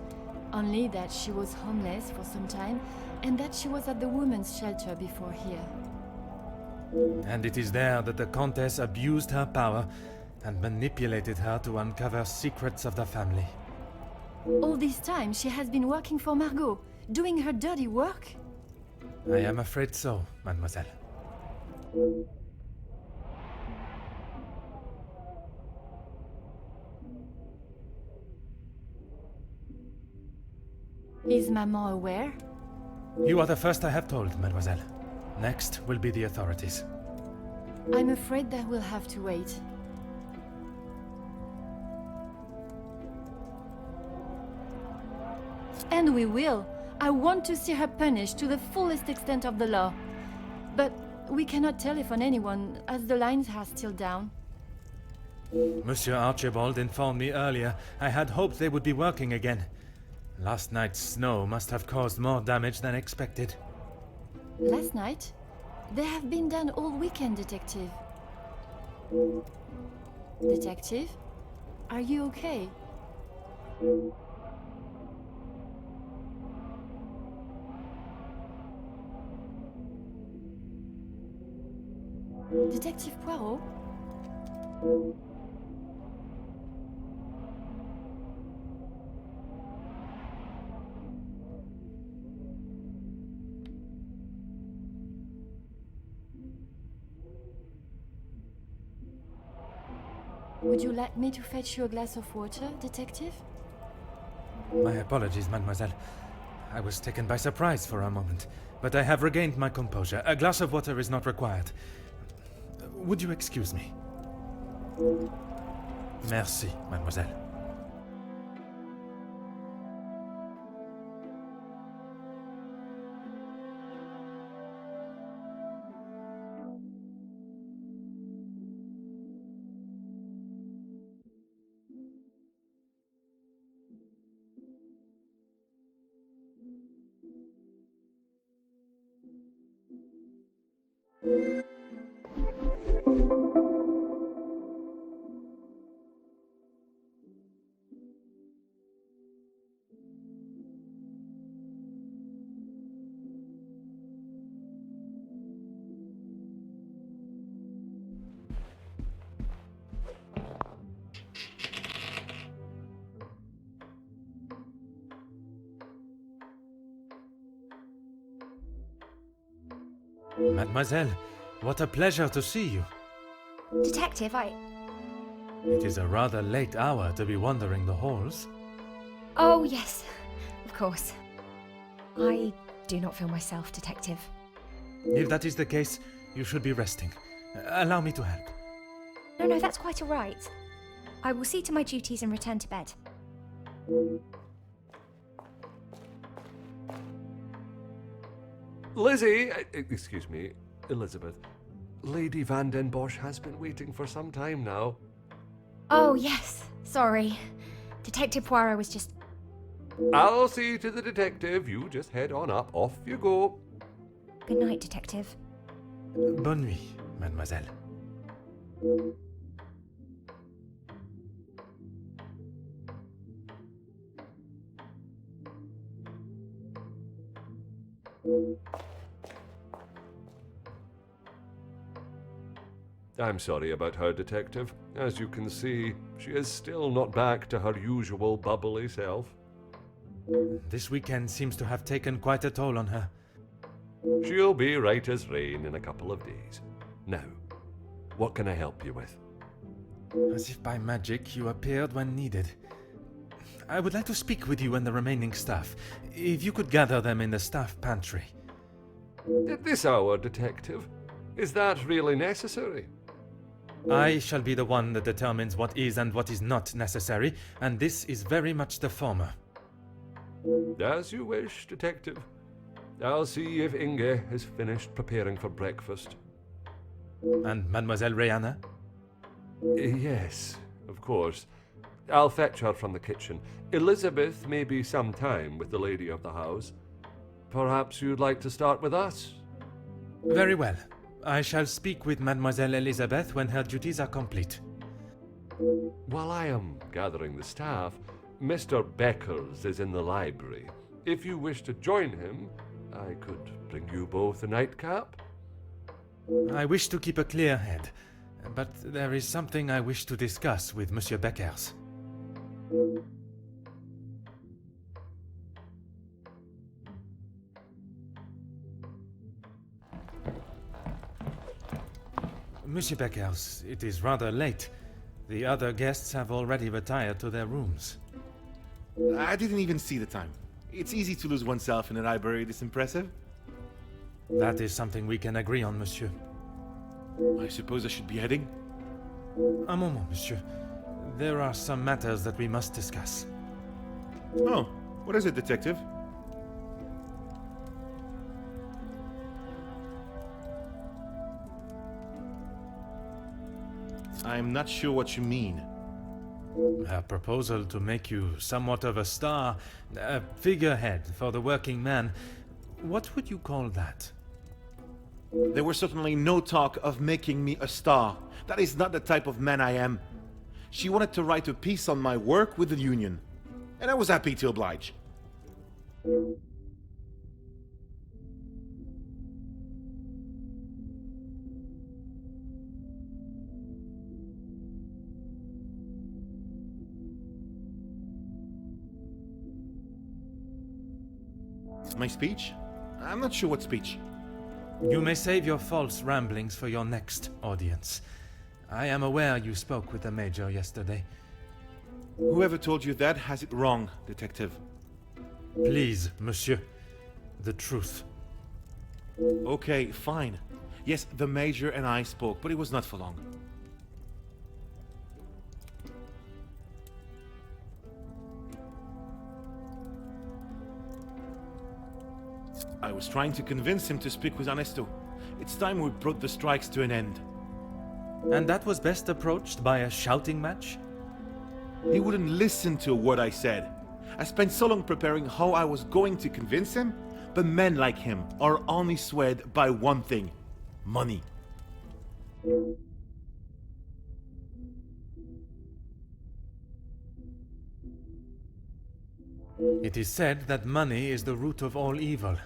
only that she was homeless for some time and that she was at the women's shelter before here. And it is there that the Countess abused her power and manipulated her to uncover secrets of the family. All this time she has been working for Margot, doing her dirty work? I am afraid so, mademoiselle. Is Maman aware? You are the first I have told, mademoiselle. Next will be the authorities. I'm afraid that we'll have to wait. And we will. I want to see her punished to the fullest extent of the law. But we cannot telephone anyone, as the lines are still down. Monsieur Archibald informed me earlier I had hoped they would be working again. Last night's snow must have caused more damage than expected. Last night? They have been done all weekend, Detective. Detective? Are you okay? Detective Poirot? Would you like me to fetch you a glass of water, Detective? My apologies, mademoiselle. I was taken by surprise for a moment, but I have regained my composure. A glass of water is not required. Would you excuse me? Merci, mademoiselle. Mademoiselle, what a pleasure to see you. Detective, It is a rather late hour to be wandering the halls. Oh, yes, of course. I do not feel myself, Detective. If that is the case, you should be resting. Allow me to help. No, that's quite all right. I will see to my duties and return to bed. Lizzie, excuse me, Elizabeth. Lady Van den Bosch has been waiting for some time now. Oh, yes. Sorry. Detective Poirot was just... I'll see to the detective. You just head on up. Off you go. Good night, Detective. Bonne nuit, mademoiselle. I'm sorry about her, Detective. As you can see, she is still not back to her usual bubbly self. This weekend seems to have taken quite a toll on her. She'll be right as rain in a couple of days. Now, what can I help you with? As if by magic you appeared when needed. I would like to speak with you and the remaining staff. If you could gather them in the staff pantry. At this hour, Detective? Is that really necessary? I shall be the one that determines what is and what is not necessary, and this is very much the former. As you wish, Detective. I'll see if Inge has finished preparing for breakfast. And Mademoiselle Rihanna? Yes, of course. I'll fetch her from the kitchen. Elizabeth may be some time with the lady of the house. Perhaps you'd like to start with us? Very well. I shall speak with Mademoiselle Elizabeth when her duties are complete. While I am gathering the staff, Mr. Beckers is in the library. If you wish to join him, I could bring you both a nightcap. I wish to keep a clear head, but there is something I wish to discuss with Monsieur Beckers. Monsieur Beckers, it is rather late. The other guests have already retired to their rooms. I didn't even see the time. It's easy to lose oneself in a library this impressive. That is something we can agree on, monsieur. I suppose I should be heading? Un moment, monsieur. There are some matters that we must discuss. Oh, what is it, Detective? I'm not sure what you mean. Her proposal to make you somewhat of a star, a figurehead for the working man, what would you call that? There was certainly no talk of making me a star. That is not the type of man I am. She wanted to write a piece on my work with the Union, and I was happy to oblige. My speech? I'm not sure what speech. You may save your false ramblings for your next audience. I am aware you spoke with the Major yesterday. Whoever told you that has it wrong, Detective. Please, monsieur. The truth. Okay, fine. Yes, the Major and I spoke, but it was not for long. I was trying to convince him to speak with Ernesto. It's time we brought the strikes to an end. And that was best approached by a shouting match? He wouldn't listen to a word I said. I spent so long preparing how I was going to convince him, but men like him are only swayed by one thing: money. It is said that money is the root of all evil,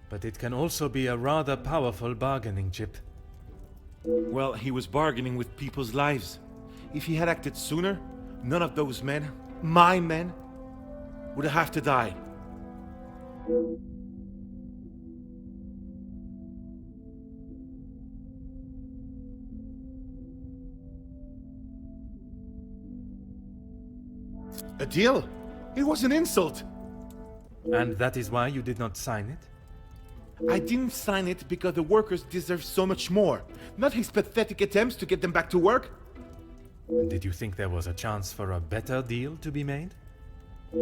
but it can also be a rather powerful bargaining chip. Well, he was bargaining with people's lives. If he had acted sooner, none of those men, my men, would have to die. A deal? It was an insult. And that is why you did not sign it? I didn't sign it because the workers deserve so much more, not his pathetic attempts to get them back to work. Did you think there was a chance for a better deal to be made?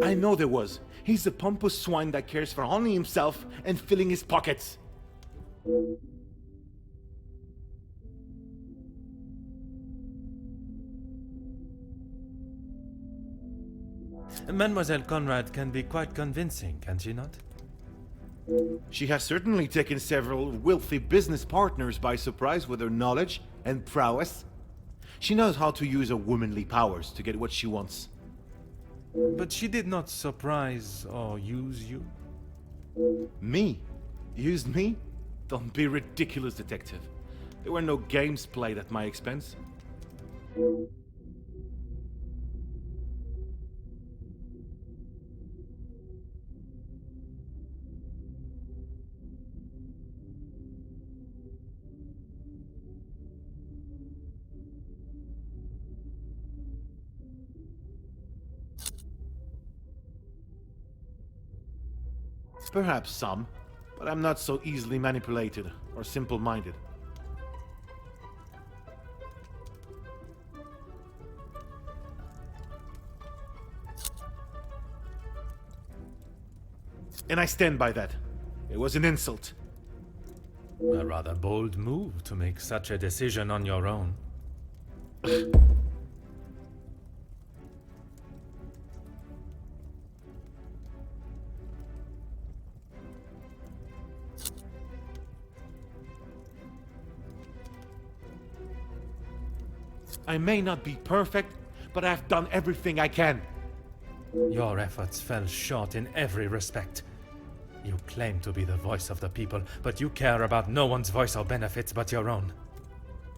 I know there was. He's a pompous swine that cares for only himself and filling his pockets. Mademoiselle Conrad can be quite convincing, can she not? She has certainly taken several wealthy business partners by surprise with her knowledge and prowess. She knows how to use her womanly powers to get what she wants. But she did not surprise or use you? Me? Use me? Don't be ridiculous, Detective. There were no games played at my expense. Perhaps some, but I'm not so easily manipulated or simple-minded. And I stand by that. It was an insult. A rather bold move to make such a decision on your own. I may not be perfect, but I've done everything I can. Your efforts fell short in every respect. You claim to be the voice of the people, but you care about no one's voice or benefits but your own.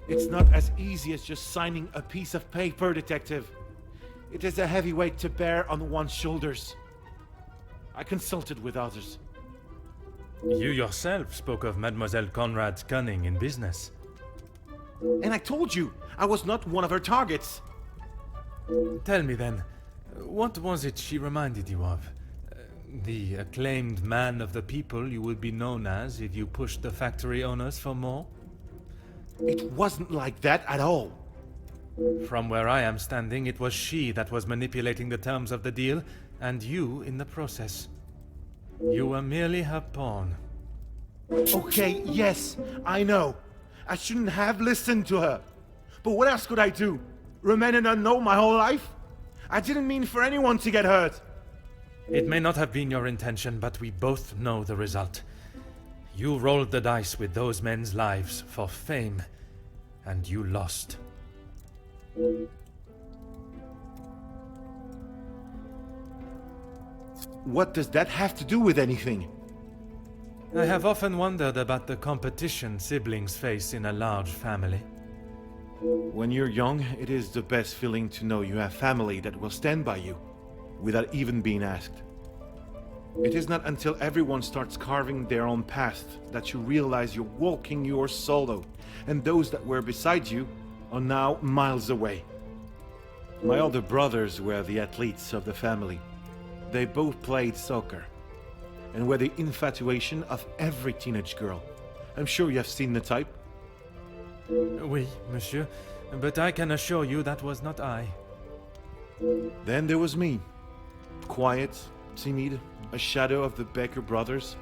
It's not as easy as just signing a piece of paper, Detective. It is a heavy weight to bear on one's shoulders. I consulted with others. You yourself spoke of Mademoiselle Conrad's cunning in business. And I told you, I was not one of her targets. Tell me then, what was it she reminded you of? The acclaimed man of the people you would be known as if you pushed the factory owners for more? It wasn't like that at all. From where I am standing, it was she that was manipulating the terms of the deal, and you in the process. You were merely her pawn. Okay, yes, I know. I shouldn't have listened to her. But what else could I do? Remain an unknown my whole life? I didn't mean for anyone to get hurt. It may not have been your intention, but we both know the result. You rolled the dice with those men's lives for fame, and you lost. What does that have to do with anything? I have often wondered about the competition siblings face in a large family. When you're young, it is the best feeling to know you have family that will stand by you, without even being asked. It is not until everyone starts carving their own path that you realize you're walking yours solo, and those that were beside you are now miles away. My older brothers were the athletes of the family. They both played soccer, and were the infatuation of every teenage girl. I'm sure you have seen the type. Oui, monsieur, but I can assure you that was not I. Then there was me. Quiet, timid, a shadow of the Baker brothers.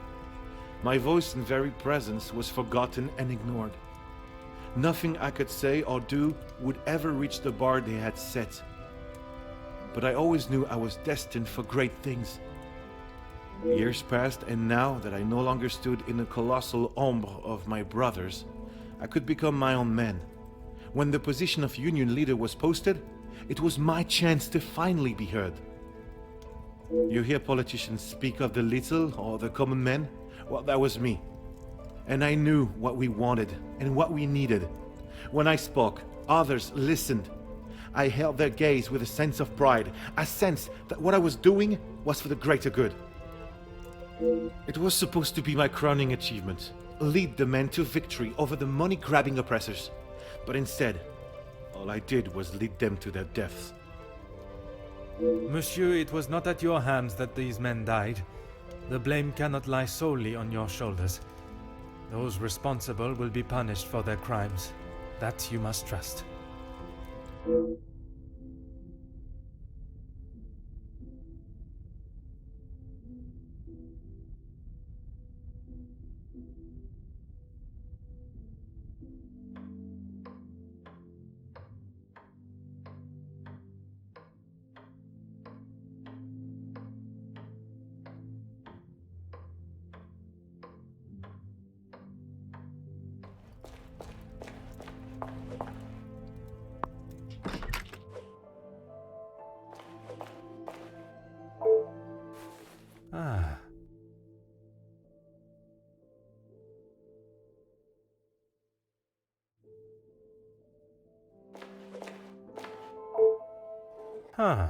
My voice and very presence was forgotten and ignored. Nothing I could say or do would ever reach the bar they had set. But I always knew I was destined for great things. Years passed, and now that I no longer stood in the colossal ombre of my brothers, I could become my own man. When the position of union leader was posted, it was my chance to finally be heard. You hear politicians speak of the little or the common man? Well, that was me. And I knew what we wanted and what we needed. When I spoke, others listened. I held their gaze with a sense of pride, a sense that what I was doing was for the greater good. It was supposed to be my crowning achievement, lead the men to victory over the money-grabbing oppressors. But instead, all I did was lead them to their deaths. Monsieur, it was not at your hands that these men died. The blame cannot lie solely on your shoulders. Those responsible will be punished for their crimes. That you must trust. Ah. Huh.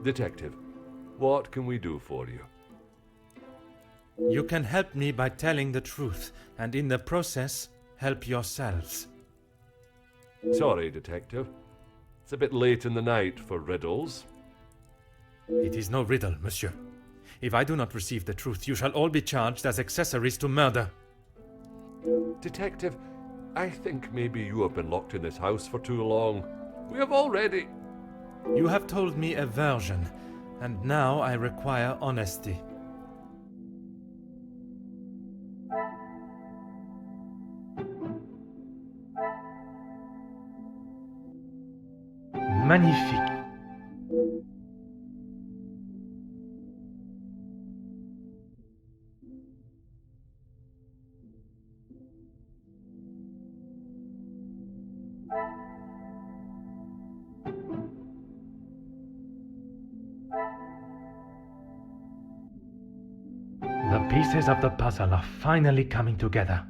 Detective, what can we do for you? You can help me by telling the truth, and in the process, help yourselves. Sorry, Detective. It's a bit late in the night for riddles. It is no riddle, monsieur. If I do not receive the truth, you shall all be charged as accessories to murder. Detective, I think maybe you have been locked in this house for too long. We have already... You have told me a version, and now I require honesty. Magnifique. The pieces of the puzzle are finally coming together.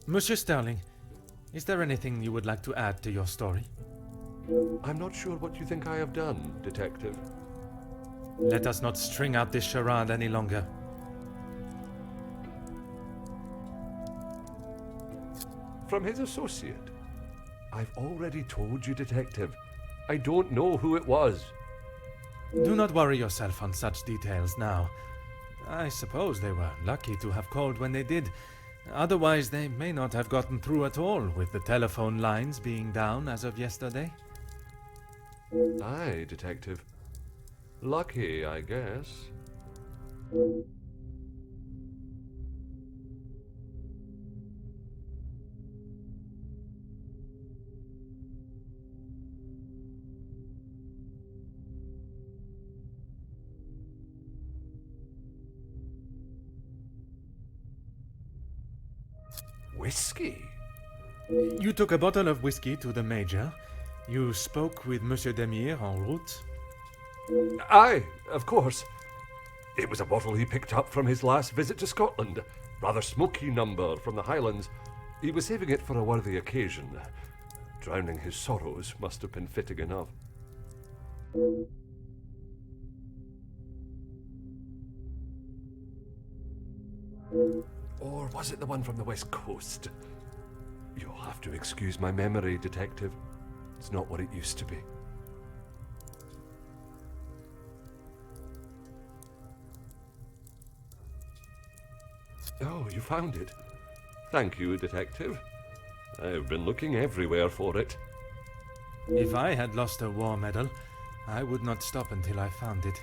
Monsieur Sterling, is there anything you would like to add to your story? I'm not sure what you think I have done, Detective. Let us not string out this charade any longer. From his associate. I've already told you, Detective. I don't know who it was. Do not worry yourself on such details now. I suppose they were lucky to have called when they did, Otherwise, they may not have gotten through at all, with the telephone lines being down as of yesterday. Aye, Detective. Lucky, I guess. Whiskey? You took a bottle of whiskey to the Major. You spoke with Monsieur Demire en route. Aye, of course. It was a bottle he picked up from his last visit to Scotland. Rather smoky number from the Highlands. He was saving it for a worthy occasion. Drowning his sorrows must have been fitting enough. Or was it the one from the West Coast? You'll have to excuse my memory, Detective. It's not what it used to be. Oh, you found it. Thank you, Detective. I've been looking everywhere for it. If I had lost a war medal, I would not stop until I found it.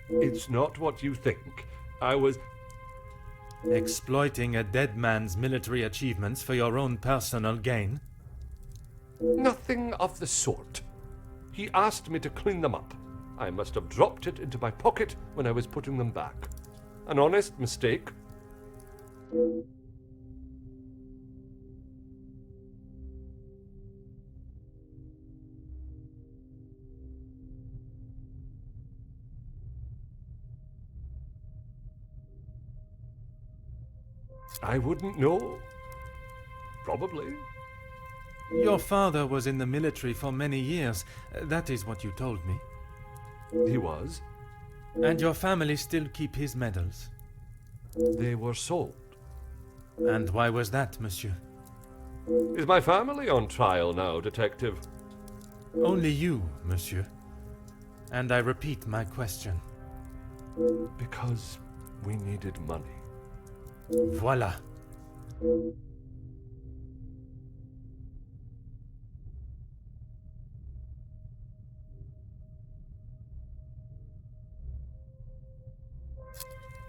It's not what you think. I was... Exploiting a dead man's military achievements for your own personal gain? Nothing of the sort. He asked me to clean them up. I must have dropped it into my pocket when I was putting them back. An honest mistake. I wouldn't know. Probably. Your father was in the military for many years. That is what you told me. He was. And your family still keep his medals? They were sold. And why was that, monsieur? Is my family on trial now, Detective? Only you, monsieur. And I repeat my question. Because we needed money. Voila.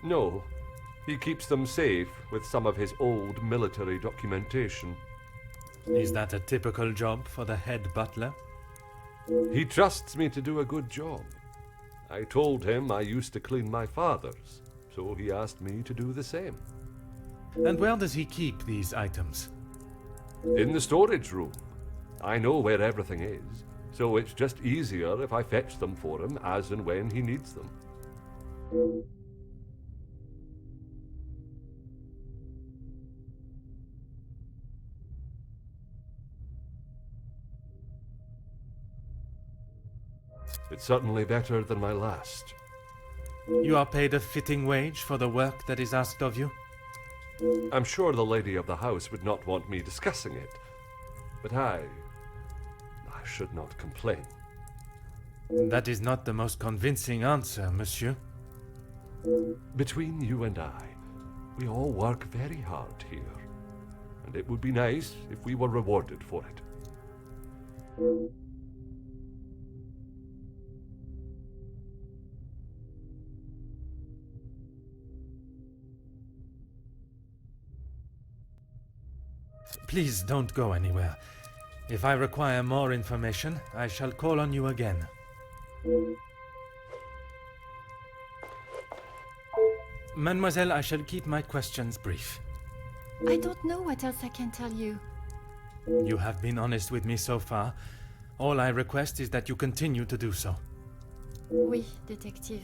No, he keeps them safe with some of his old military documentation. Is that a typical job for the head butler? He trusts me to do a good job. I told him I used to clean my father's, so he asked me to do the same. And where does he keep these items? In the storage room. I know where everything is, so it's just easier if I fetch them for him as and when he needs them. It's certainly better than my last. You are paid a fitting wage for the work that is asked of you? I'm sure the lady of the house would not want me discussing it, but I should not complain. That is not the most convincing answer, monsieur. Between you and I, we all work very hard here, and it would be nice if we were rewarded for it. Please don't go anywhere. If I require more information, I shall call on you again. Mademoiselle, I shall keep my questions brief. I don't know what else I can tell you. You have been honest with me so far. All I request is that you continue to do so. Oui, détective.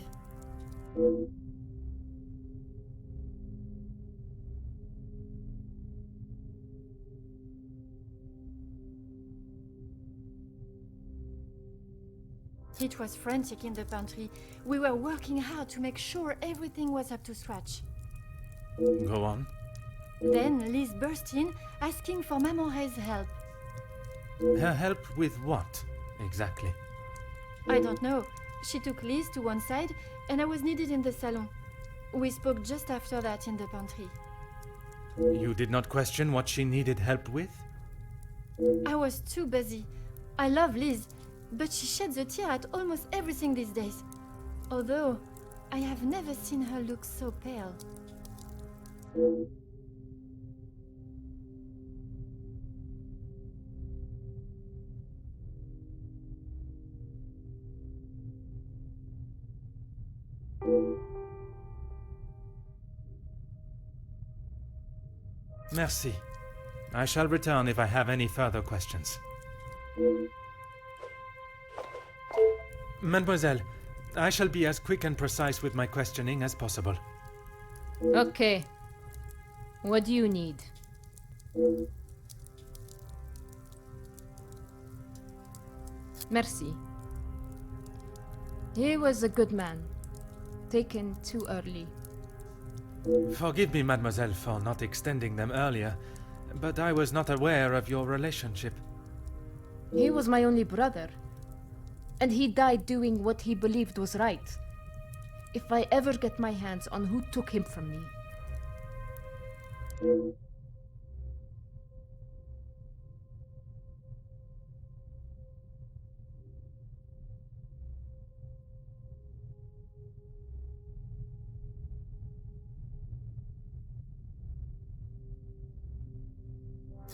It was frantic in the pantry. We were working hard to make sure everything was up to scratch. Go on. Then Liz burst in, asking for Maman-Ray's help. Her help with what, exactly? I don't know. She took Liz to one side, and I was needed in the salon. We spoke just after that in the pantry. You did not question what she needed help with? I was too busy. I love Liz, but she sheds a tear at almost everything these days. Although, I have never seen her look so pale. Merci. I shall return if I have any further questions. Mademoiselle, I shall be as quick and precise with my questioning as possible. Okay. What do you need? Merci. He was a good man. Taken too early. Forgive me, mademoiselle, for not extending them earlier, but I was not aware of your relationship. He was my only brother. And he died doing what he believed was right. If I ever get my hands on who took him from me.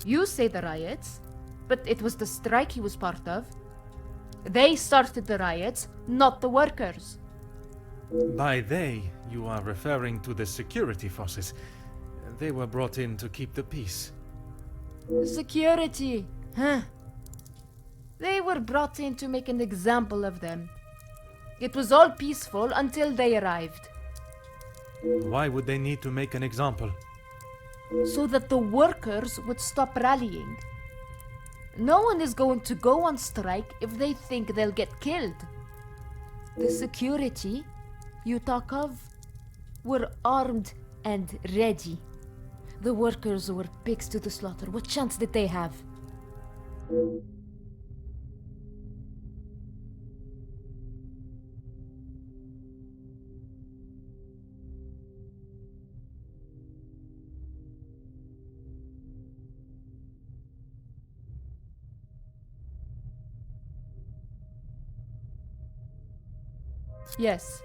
You say the riots, but it was the strike he was part of. They started the riots, not the workers. By they, you are referring to the security forces. They were brought in to keep the peace. Security, huh? They were brought in to make an example of them. It was all peaceful until they arrived. Why would they need to make an example? So that the workers would stop rallying. No one is going to go on strike if they think they'll get killed. The security you talk of were armed and ready. The workers were pigs to the slaughter. What chance did they have? Yes.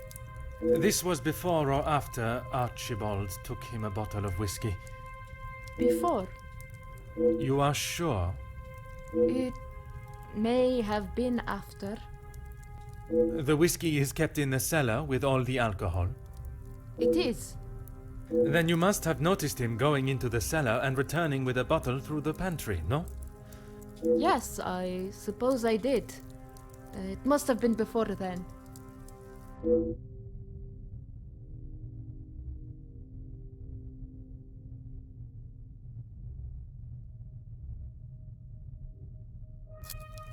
This was before or after Archibald took him a bottle of whiskey? Before. You are sure? It may have been after. The whiskey is kept in the cellar with all the alcohol? It is. Then you must have noticed him going into the cellar and returning with a bottle through the pantry, no? Yes, I suppose I did. It must have been before then.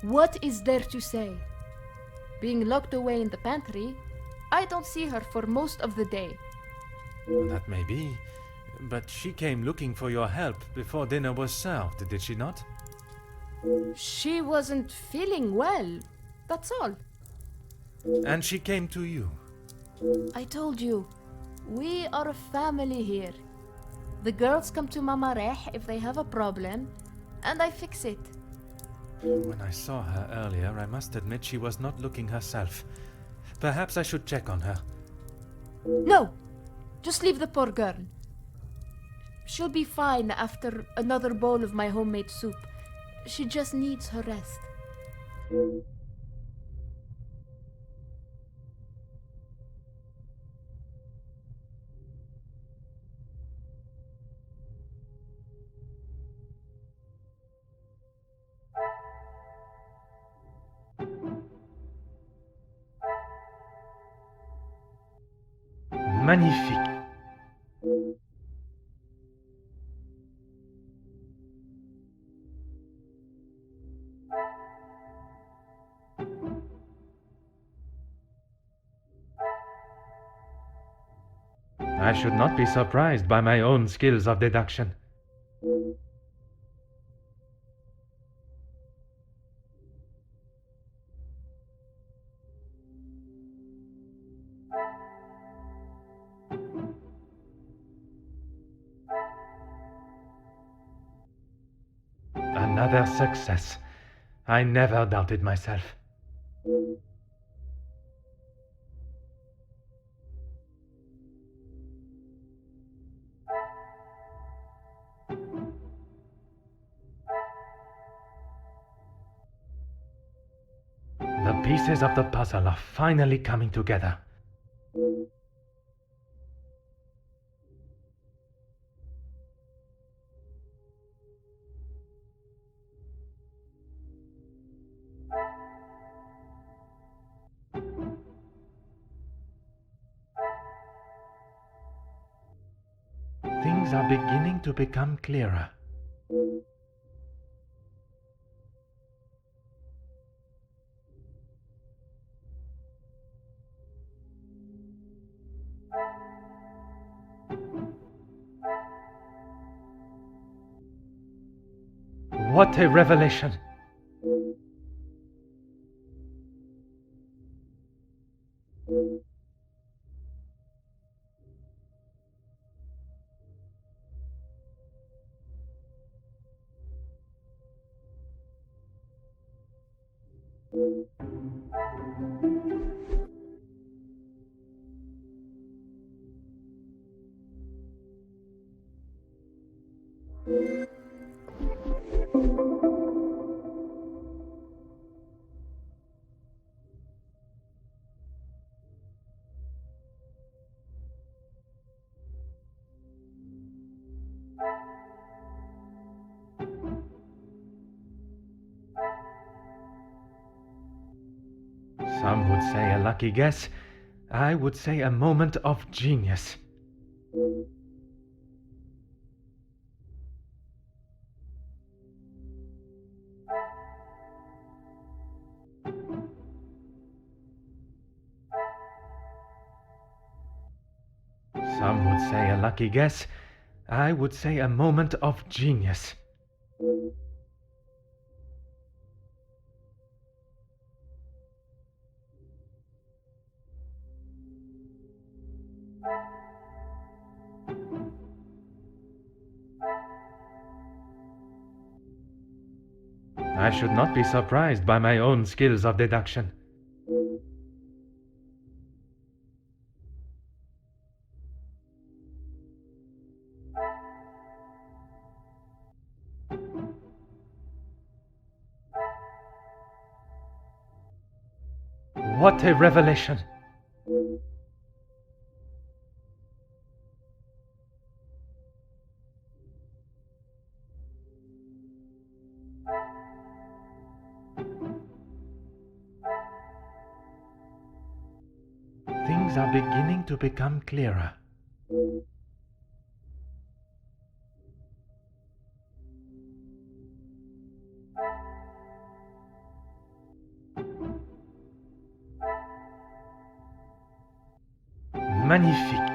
What is there to say? Being locked away in the pantry, I don't see her for most of the day. That may be, but she came looking for your help before dinner was served, did she not? She wasn't feeling well, that's all. And she came to you? I told you, we are a family here. The girls come to Mama Reh if they have a problem, and I fix it. When I saw her earlier, I must admit she was not looking herself. Perhaps I should check on her. No! Just leave the poor girl. She'll be fine after another bowl of my homemade soup. She just needs her rest. Magnifique. I should not be surprised by my own skills of deduction. Another success. I never doubted myself. The pieces of the puzzle are finally coming together. Things are beginning to become clearer. What a revelation! Some would say a lucky guess. I would say a moment of genius. Some would say a lucky guess. I would say a moment of genius. I should not be surprised by my own skills of deduction. What a revelation! Things are beginning to become clearer. Magnifique.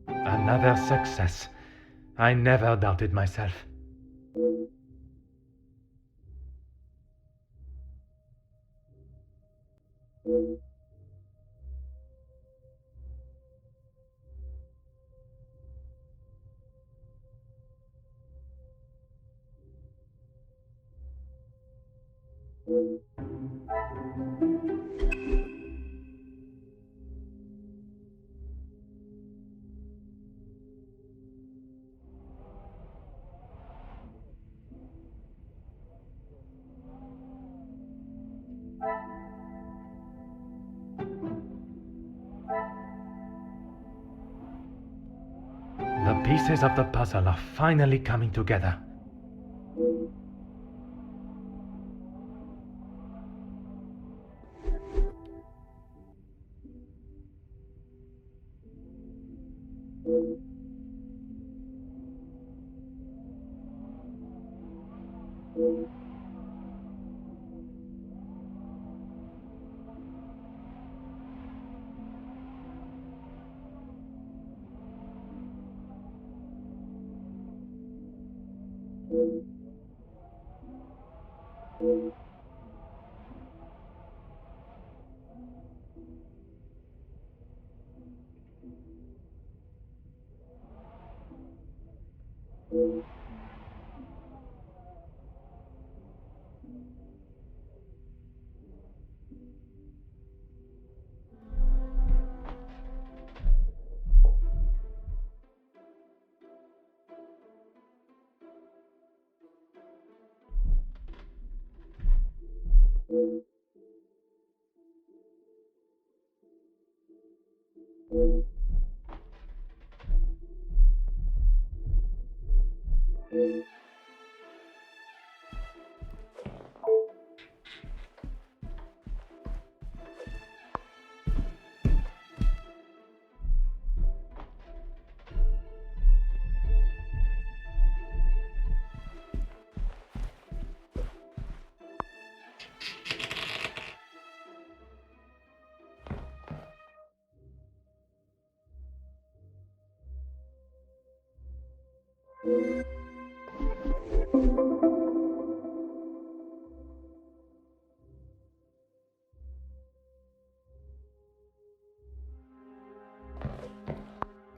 Another success. I never doubted myself. The pieces of the puzzle are finally coming together.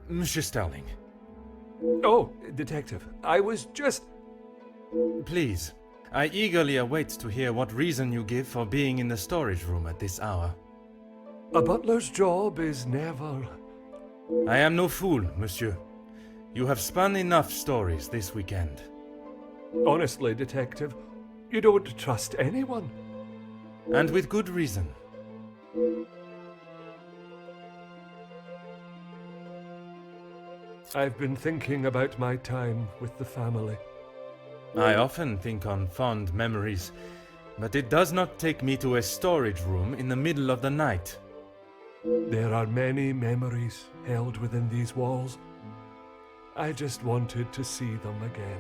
Monsieur Sterling. Oh, Detective, I was just... Please, I eagerly await to hear what reason you give for being in the storage room at this hour. A butler's job is never... I am no fool, monsieur. You have spun enough stories this weekend. Honestly, Detective, you don't trust anyone. And with good reason. I've been thinking about my time with the family. I often think on fond memories, but it does not take me to a storage room in the middle of the night. There are many memories held within these walls. I just wanted to see them again.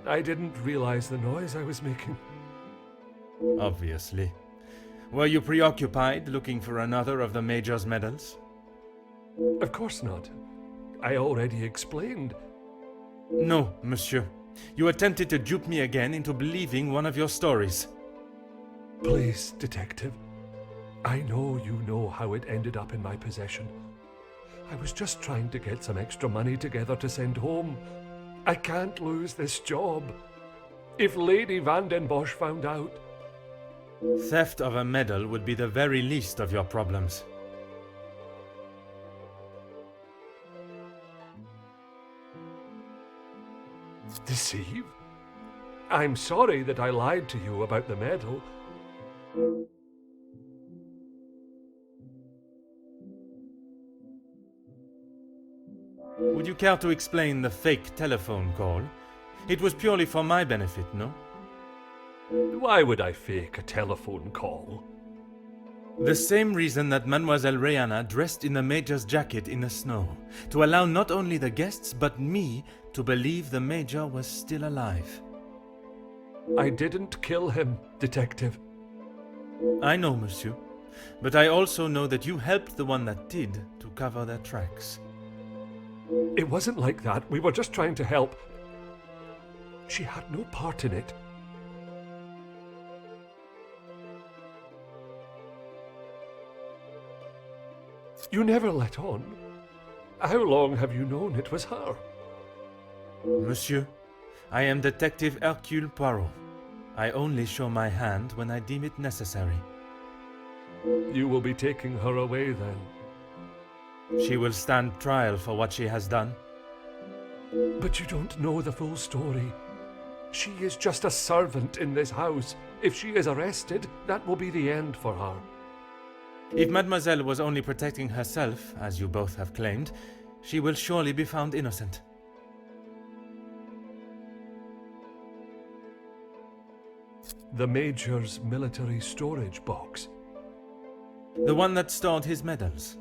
I didn't realize the noise I was making. Obviously. Were you preoccupied looking for another of the Major's medals? Of course not. I already explained. No, monsieur. You attempted to dupe me again into believing one of your stories. Please, Detective. I know you know how it ended up in my possession. I was just trying to get some extra money together to send home. I can't lose this job. If Lady Van den Bosch found out... Theft of a medal would be the very least of your problems. Deceive? I'm sorry that I lied to you about the medal. Would you care to explain the fake telephone call? It was purely for my benefit, no? Why would I fake a telephone call? The same reason that Mademoiselle Rihanna dressed in the Major's jacket in the snow, to allow not only the guests but me to believe the Major was still alive. I didn't kill him, Detective. I know, monsieur, but I also know that you helped the one that did to cover their tracks. It wasn't like that. We were just trying to help. She had no part in it. You never let on. How long have you known it was her? Monsieur, I am Detective Hercule Poirot. I only show my hand when I deem it necessary. You will be taking her away then? She will stand trial for what she has done. But you don't know the full story. She is just a servant in this house. If she is arrested, that will be the end for her. If Mademoiselle was only protecting herself, as you both have claimed, she will surely be found innocent. The Major's military storage box. The one that stored his medals.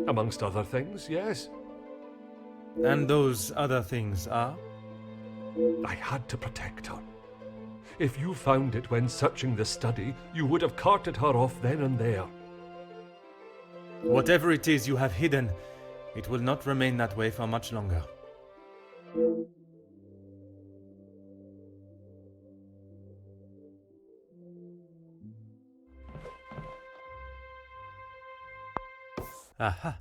Amongst other things, yes. And those other things are? I had to protect her. If you found it when searching the study, you would have carted her off then and there. Whatever it is you have hidden, it will not remain that way for much longer. Aha.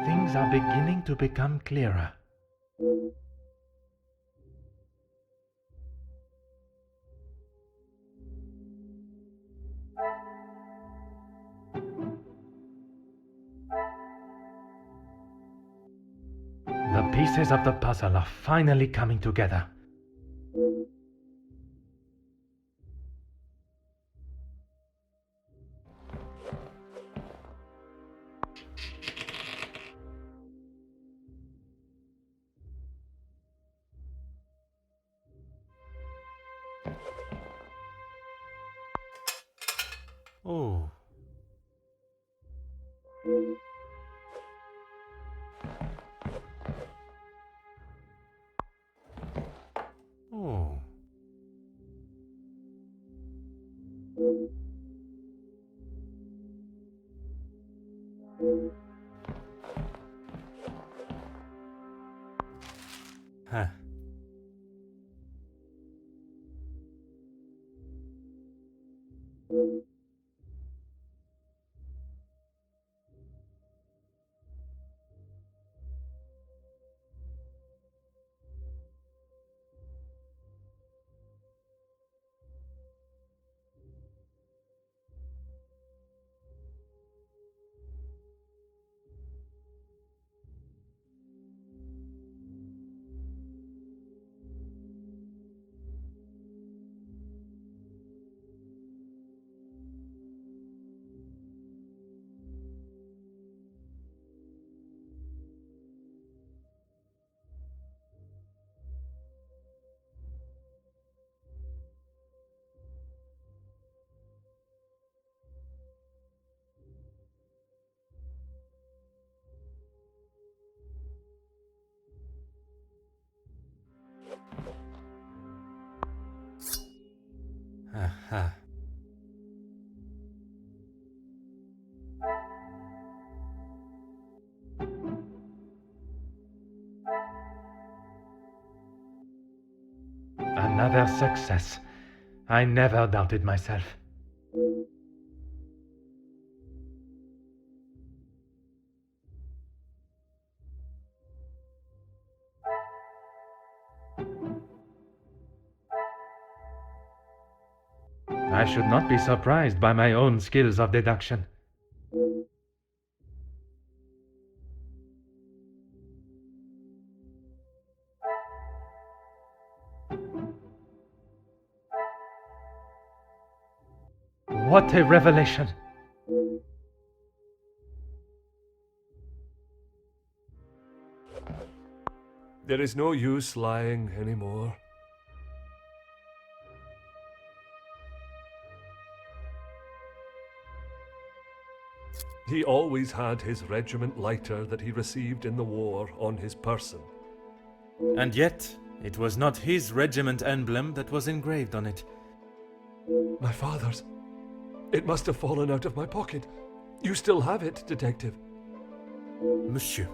Things are beginning to become clearer. The pieces of the puzzle are finally coming together. Oh. Oh. Huh. Aha. Another success. I never doubted myself. I should not be surprised by my own skills of deduction. What a revelation! There is no use lying anymore. He always had his regiment lighter that he received in the war on his person. And yet, it was not his regiment emblem that was engraved on it. My father's. It must have fallen out of my pocket. You still have it, detective. Monsieur,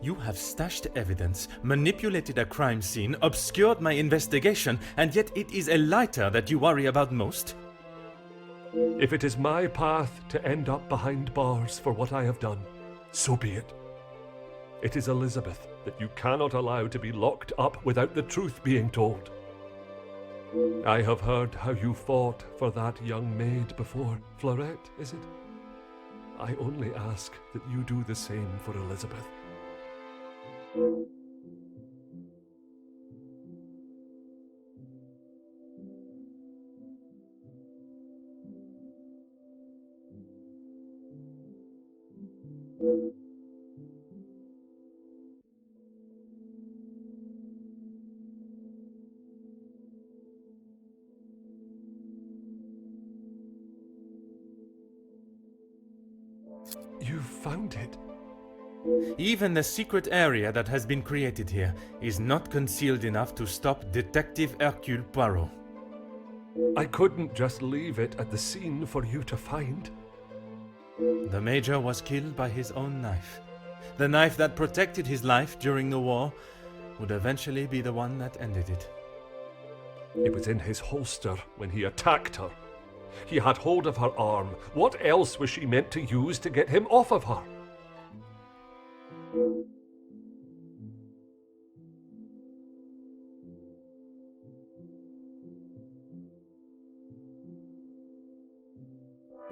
you have stashed evidence, manipulated a crime scene, obscured my investigation, and yet it is a lighter that you worry about most? If it is my path to end up behind bars for what I have done, so be it. It is Elizabeth that you cannot allow to be locked up without the truth being told. I have heard how you fought for that young maid before. Fleurette, is it? I only ask that you do the same for Elizabeth. You found it? Even the secret area that has been created here is not concealed enough to stop Detective Hercule Poirot. I couldn't just leave it at the scene for you to find. The Major was killed by his own knife. The knife that protected his life during the war would eventually be the one that ended it. It was in his holster when he attacked her. He had hold of her arm. What else was she meant to use to get him off of her?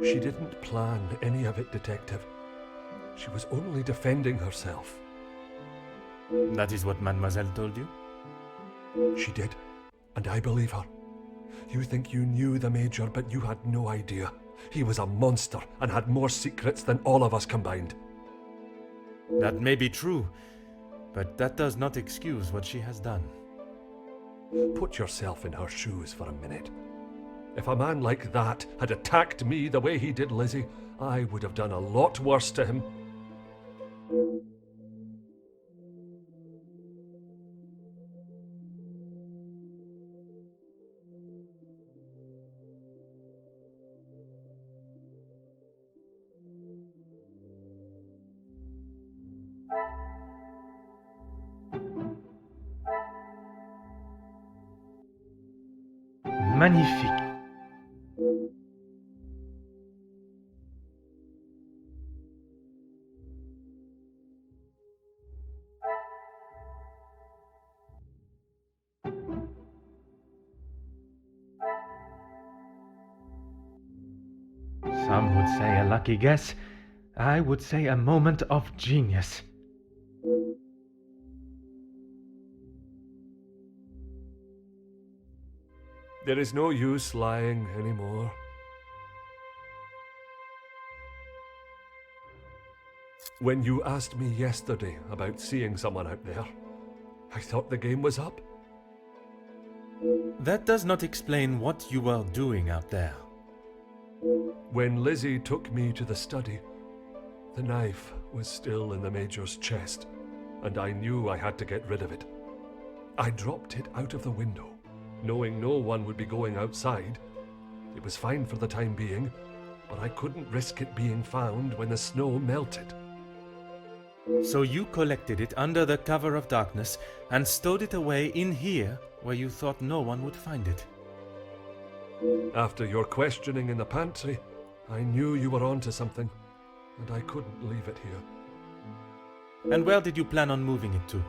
She didn't plan any of it, Detective. She was only defending herself. That is what Mademoiselle told you? She did, and I believe her. You think you knew the Major, but you had no idea. He was a monster and had more secrets than all of us combined. That may be true, but that does not excuse what she has done. Put yourself in her shoes for a minute. If a man like that had attacked me the way he did Lizzie, I would have done a lot worse to him. Magnifique. Some would say a lucky guess. I would say a moment of genius. There is no use lying anymore. When you asked me yesterday about seeing someone out there, I thought the game was up. That does not explain what you were doing out there. When Lizzie took me to the study, the knife was still in the Major's chest, and I knew I had to get rid of it. I dropped it out of the window, knowing no one would be going outside. It was fine for the time being, but I couldn't risk it being found when the snow melted. So you collected it under the cover of darkness and stowed it away in here where you thought no one would find it. After your questioning in the pantry, I knew you were onto something, and I couldn't leave it here. And where did you plan on moving it to?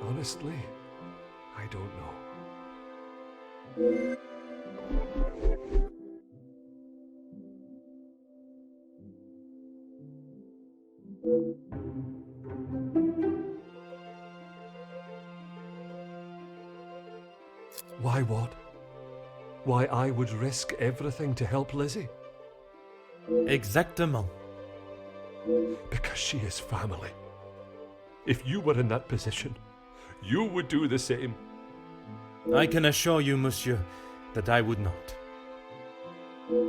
Honestly, I don't know. Why what? Why I would risk everything to help Lizzie? Exactement. Because she is family. If you were in that position, you would do the same. I can assure you, monsieur, that I would not.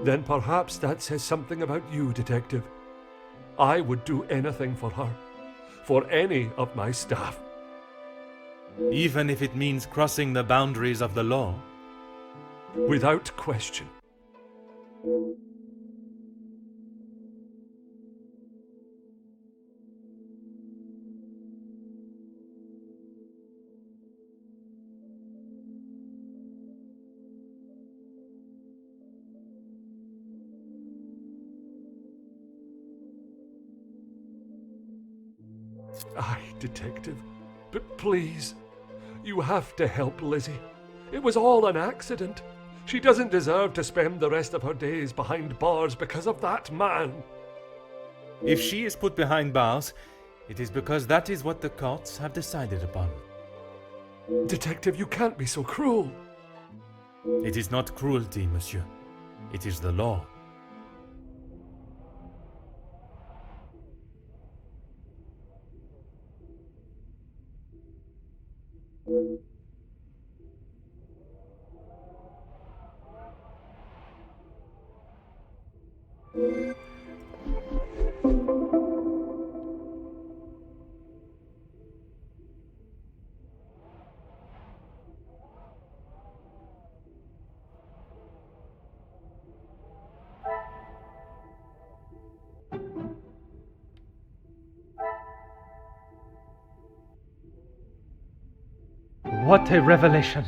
Then perhaps that says something about you, Detective. I would do anything for her. For any of my staff. Even if it means crossing the boundaries of the law? Without question. Aye, Detective, but please, you have to help Lizzie. It was all an accident. She doesn't deserve to spend the rest of her days behind bars because of that man. If she is put behind bars, it is because that is what the courts have decided upon. Detective, you can't be so cruel. It is not cruelty, monsieur. It is the law. What a revelation!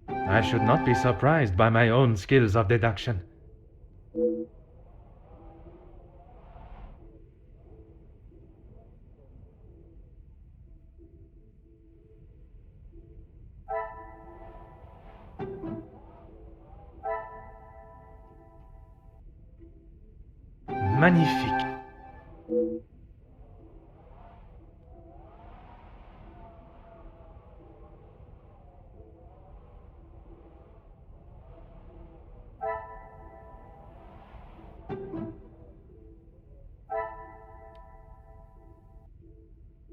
I should not be surprised by my own skills of deduction. Magnifique.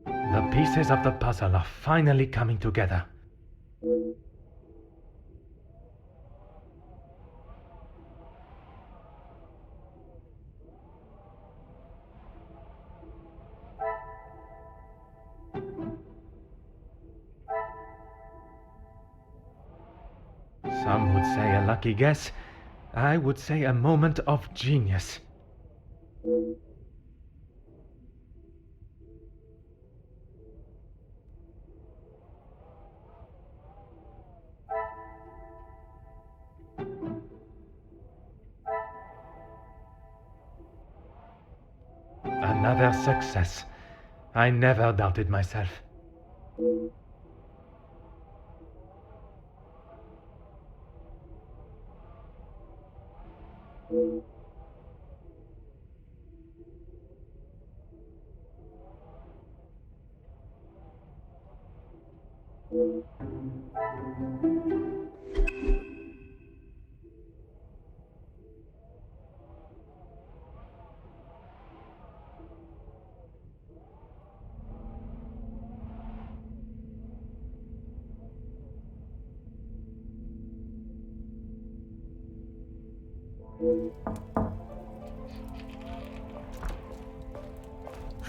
The pieces of the puzzle are finally coming together. Some would say a lucky guess. I would say a moment of genius. Another success. I never doubted myself.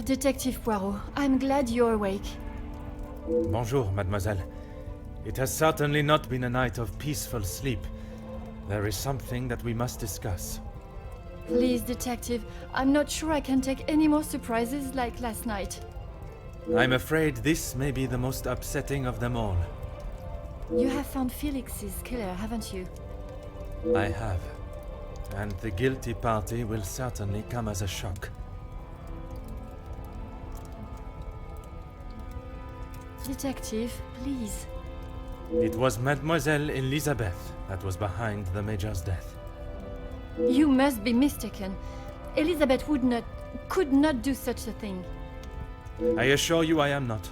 Detective Poirot, I'm glad you're awake. Bonjour, mademoiselle. It has certainly not been a night of peaceful sleep. There is something that we must discuss. Please, Detective, I'm not sure I can take any more surprises like last night. I'm afraid this may be the most upsetting of them all. You have found Felix's killer, haven't you? I have. And the guilty party will certainly come as a shock. Detective, please. It was Mademoiselle Elizabeth that was behind the Major's death. You must be mistaken. Elizabeth could not do such a thing. I assure you I am not.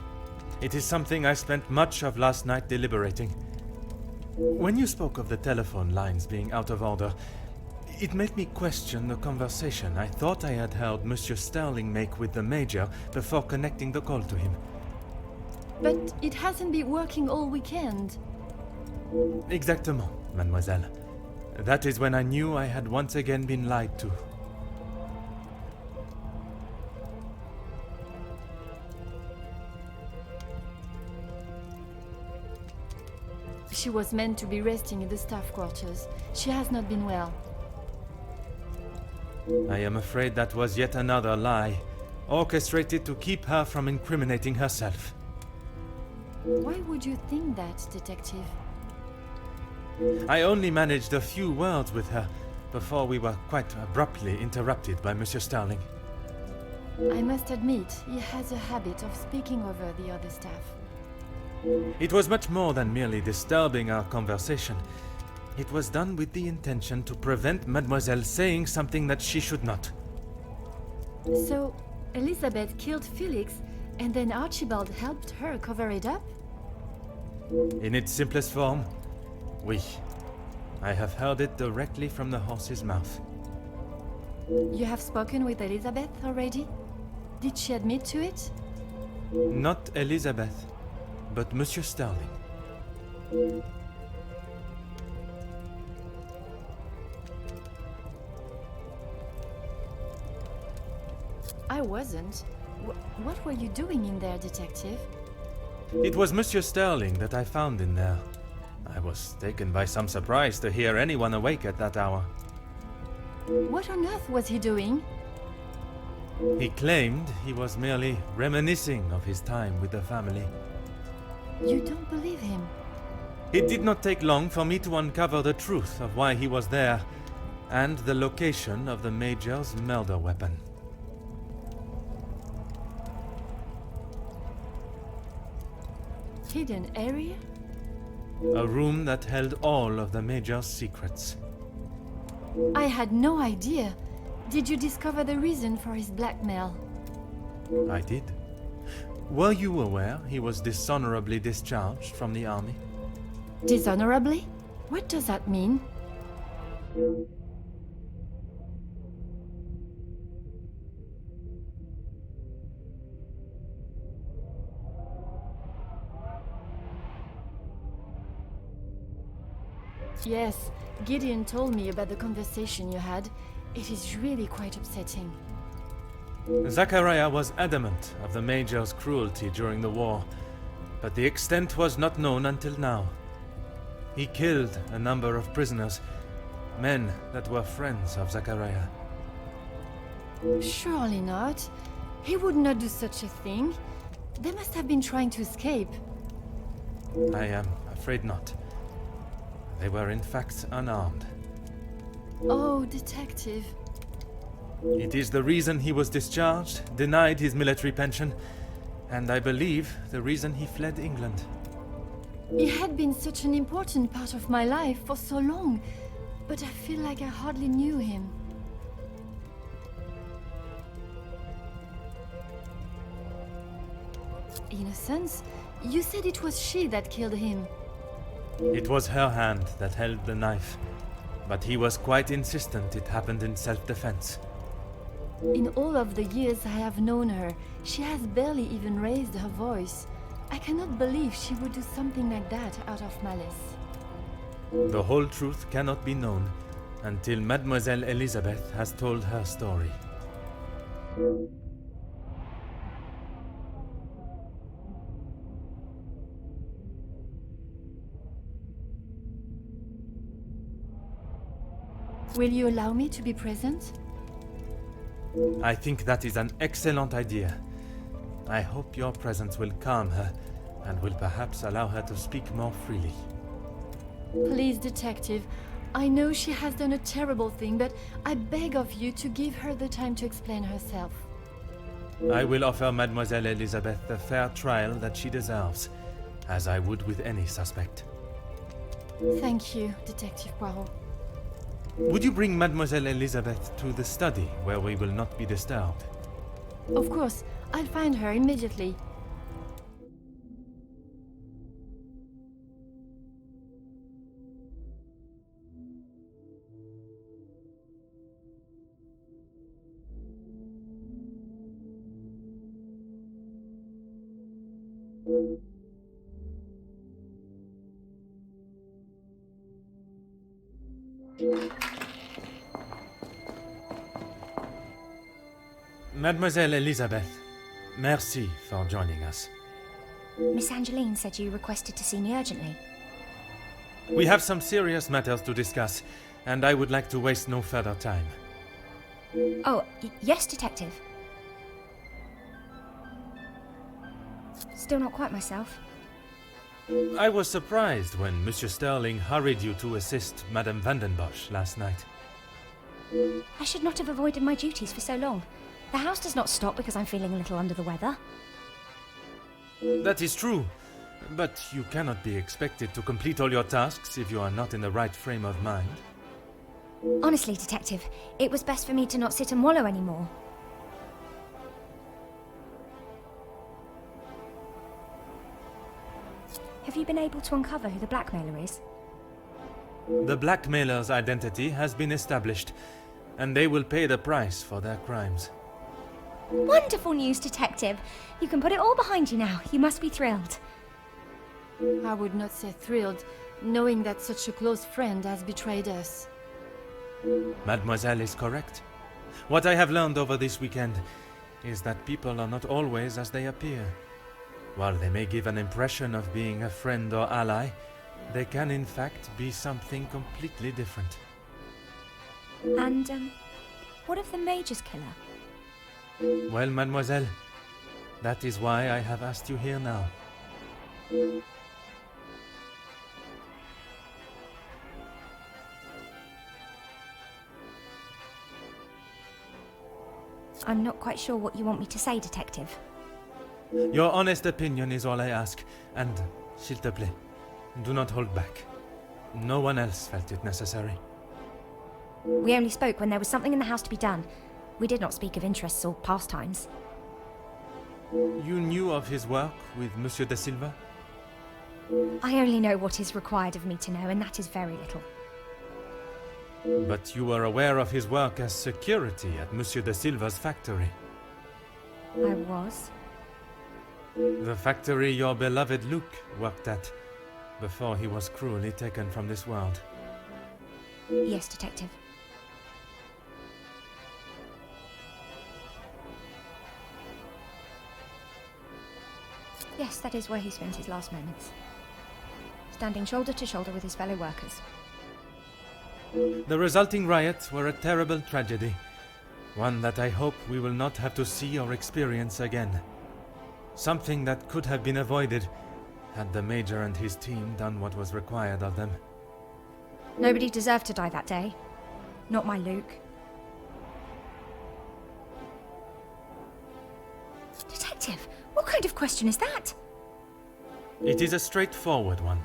It is something I spent much of last night deliberating. When you spoke of the telephone lines being out of order, it made me question the conversation I thought I had heard Monsieur Sterling make with the Major before connecting the call to him. But it hasn't been working all weekend. Exactement, mademoiselle. That is when I knew I had once again been lied to. She was meant to be resting in the staff quarters. She has not been well. I am afraid that was yet another lie, orchestrated to keep her from incriminating herself. Why would you think that, Detective? I only managed a few words with her before we were quite abruptly interrupted by Monsieur Sterling. I must admit, he has a habit of speaking over the other staff. It was much more than merely disturbing our conversation. It was done with the intention to prevent Mademoiselle saying something that she should not. So, Elizabeth killed Felix, and then Archibald helped her cover it up? In its simplest form, oui. I have heard it directly from the horse's mouth. You have spoken with Elizabeth already? Did she admit to it? Not Elizabeth, but Monsieur Sterling. I wasn't. What were you doing in there, Detective? It was Monsieur Sterling that I found in there. I was taken by some surprise to hear anyone awake at that hour. What on earth was he doing? He claimed he was merely reminiscing of his time with the family. You don't believe him? It did not take long for me to uncover the truth of why he was there, and the location of the Major's murder weapon. Hidden area? A room that held all of the Major's secrets. I had no idea. Did you discover the reason for his blackmail? I did. Were you aware he was dishonorably discharged from the army? Dishonorably? What does that mean? Yes, Gideon told me about the conversation you had. It is really quite upsetting. Zachariah was adamant of the Major's cruelty during the war, but the extent was not known until now. He killed a number of prisoners, men that were friends of Zachariah. Surely not. He would not do such a thing. They must have been trying to escape. I am afraid not. They were in fact unarmed. Oh, detective. It is the reason he was discharged, denied his military pension, and I believe the reason he fled England. He had been such an important part of my life for so long, but I feel like I hardly knew him. Innocence? You said it was she that killed him. It was her hand that held the knife, but he was quite insistent it happened in self-defense. In all of the years I have known her, she has barely even raised her voice. I cannot believe she would do something like that out of malice. The whole truth cannot be known until Mademoiselle Elizabeth has told her story. Will you allow me to be present? I think that is an excellent idea. I hope your presence will calm her and will perhaps allow her to speak more freely. Please, detective. I know she has done a terrible thing, but I beg of you to give her the time to explain herself. I will offer Mademoiselle Elizabeth the fair trial that she deserves, as I would with any suspect. Thank you, Detective Poirot. Would you bring Mademoiselle Elizabeth to the study, where we will not be disturbed? Of course, I'll find her immediately. Mademoiselle Elizabeth, merci for joining us. Miss Angeline said you requested to see me urgently. We have some serious matters to discuss, and I would like to waste no further time. Oh, yes, Detective. Still not quite myself. I was surprised when Monsieur Sterling hurried you to assist Madame Vandenbosch last night. I should not have avoided my duties for so long. The house does not stop because I'm feeling a little under the weather. That is true, but you cannot be expected to complete all your tasks if you are not in the right frame of mind. Honestly, Detective, it was best for me to not sit and wallow anymore. Have you been able to uncover who the blackmailer is? The blackmailer's identity has been established, and they will pay the price for their crimes. Wonderful news, Detective! You can put it all behind you now. You must be thrilled. I would not say thrilled, knowing that such a close friend has betrayed us. Mademoiselle is correct. What I have learned over this weekend is that people are not always as they appear. While they may give an impression of being a friend or ally, they can in fact be something completely different. And, what of the Major's killer? Well, mademoiselle, that is why I have asked you here now. I'm not quite sure what you want me to say, Detective. Your honest opinion is all I ask, and, s'il te plaît, do not hold back. No one else felt it necessary. We only spoke when there was something in the house to be done. We did not speak of interests or pastimes. You knew of his work with Monsieur de Silva? I only know what is required of me to know, and that is very little. But you were aware of his work as security at Monsieur de Silva's factory. I was. The factory your beloved Luke worked at, before he was cruelly taken from this world. Yes, Detective. Yes, that is where he spent his last moments. Standing shoulder to shoulder with his fellow workers. The resulting riots were a terrible tragedy. One that I hope we will not have to see or experience again. Something that could have been avoided had the Major and his team done what was required of them. Nobody deserved to die that day. Not my Luke. Detective, what kind of question is that? It is a straightforward one.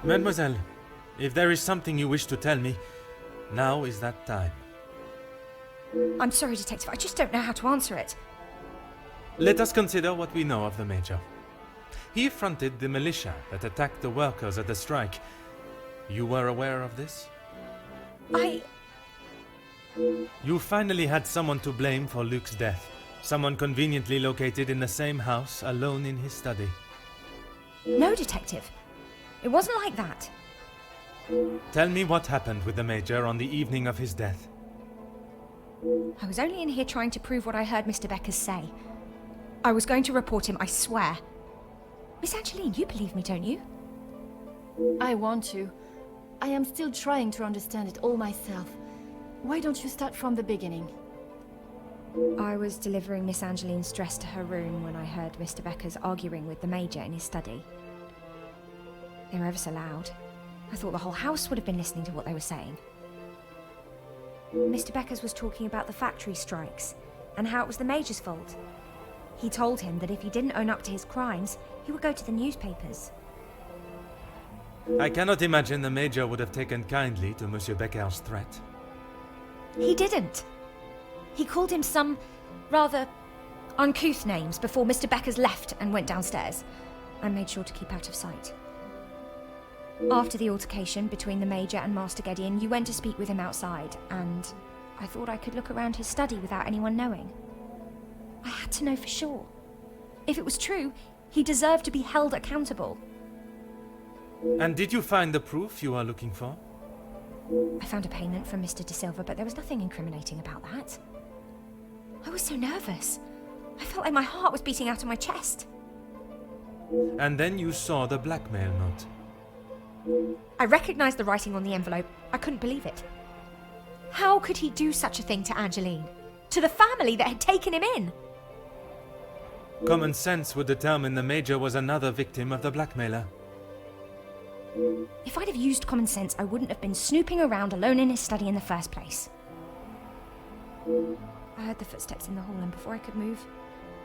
Mademoiselle, if there is something you wish to tell me, now is that time. I'm sorry, Detective, I just don't know how to answer it. Let us consider what we know of the Major. He fronted the militia that attacked the workers at the strike. You were aware of this? You finally had someone to blame for Luke's death. Someone conveniently located in the same house, alone in his study. No, Detective. It wasn't like that. Tell me what happened with the Major on the evening of his death. I was only in here trying to prove what I heard Mr. Beckers say. I was going to report him, I swear. Miss Angeline, you believe me, don't you? I want to. I am still trying to understand it all myself. Why don't you start from the beginning? I was delivering Miss Angeline's dress to her room when I heard Mr. Beckers arguing with the Major in his study. They were ever so loud. I thought the whole house would have been listening to what they were saying. Mr. Beckers was talking about the factory strikes and how it was the Major's fault. He told him that if he didn't own up to his crimes, he would go to the newspapers. I cannot imagine the Major would have taken kindly to Monsieur Becker's threat. He didn't. He called him some rather uncouth names before Mr. Beckers left and went downstairs, and made sure to keep out of sight. After the altercation between the Major and Master Gideon, you went to speak with him outside, and I thought I could look around his study without anyone knowing. I had to know for sure. If it was true, he deserved to be held accountable. And did you find the proof you are looking for? I found a payment from Mr. De Silva, but there was nothing incriminating about that. I was so nervous. I felt like my heart was beating out of my chest. And then you saw the blackmail note. I recognized the writing on the envelope. I couldn't believe it. How could he do such a thing to Angeline? To the family that had taken him in? Common sense would determine the Major was another victim of the blackmailer. If I'd have used common sense, I wouldn't have been snooping around alone in his study in the first place. I heard the footsteps in the hall, and before I could move,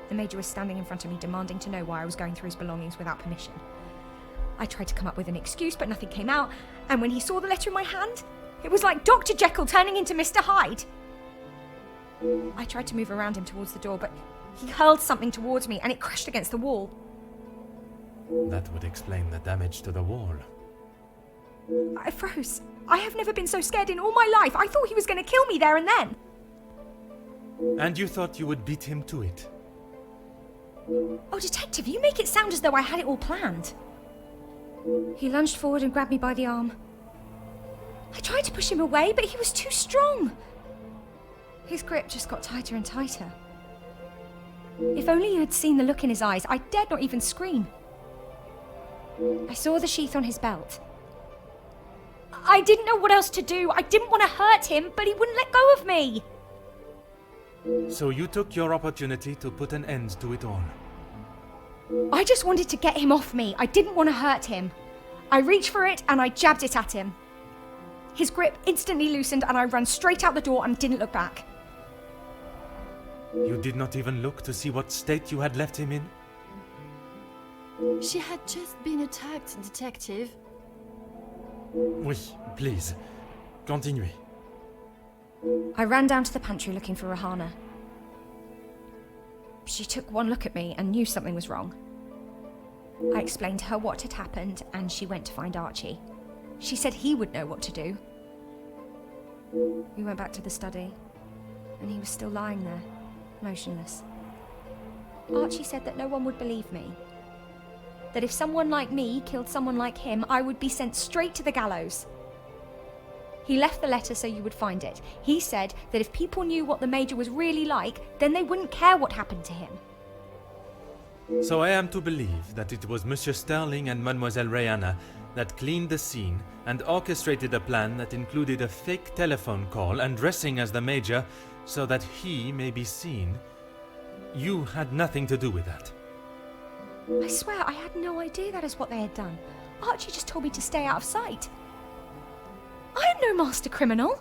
the Major was standing in front of me, demanding to know why I was going through his belongings without permission. I tried to come up with an excuse, but nothing came out, and when he saw the letter in my hand, it was like Dr. Jekyll turning into Mr. Hyde. I tried to move around him towards the door, but he hurled something towards me, and it crashed against the wall. That would explain the damage to the wall. I froze. I have never been so scared in all my life. I thought he was going to kill me there and then. And you thought you would beat him to it? Oh, Detective, you make it sound as though I had it all planned. He lunged forward and grabbed me by the arm. I tried to push him away, but he was too strong. His grip just got tighter and tighter. If only you had seen the look in his eyes, I dared not even scream. I saw the sheath on his belt. I didn't know what else to do. I didn't want to hurt him, but he wouldn't let go of me. So you took your opportunity to put an end to it all. I just wanted to get him off me. I didn't want to hurt him. I reached for it and I jabbed it at him. His grip instantly loosened and I ran straight out the door and didn't look back. You did not even look to see what state you had left him in? She had just been attacked, Detective. Oui, please. Continuez. I ran down to the pantry looking for Rahana. She took one look at me and knew something was wrong. I explained to her what had happened and she went to find Archie. She said he would know what to do. We went back to the study and he was still lying there, motionless. Archie said that no one would believe me. That if someone like me killed someone like him, I would be sent straight to the gallows. He left the letter so you would find it. He said that if people knew what the Major was really like, then they wouldn't care what happened to him. So I am to believe that it was Monsieur Sterling and Mademoiselle Rihanna that cleaned the scene and orchestrated a plan that included a fake telephone call and dressing as the Major so that he may be seen. You had nothing to do with that. I swear I had no idea that is what they had done. Archie just told me to stay out of sight. I am no master criminal.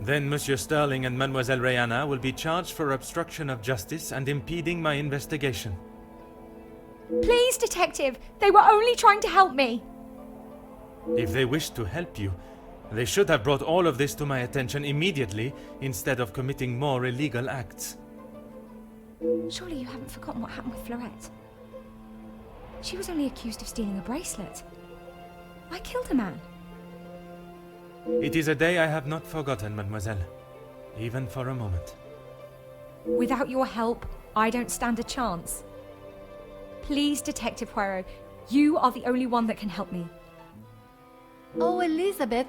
Then Monsieur Sterling and Mademoiselle Rihanna will be charged for obstruction of justice and impeding my investigation. Please, Detective, they were only trying to help me. If they wished to help you, they should have brought all of this to my attention immediately instead of committing more illegal acts. Surely you haven't forgotten what happened with Florette. She was only accused of stealing a bracelet. I killed a man. It is a day I have not forgotten, mademoiselle. Even for a moment. Without your help, I don't stand a chance. Please, Detective Poirot, you are the only one that can help me. Oh, Elizabeth,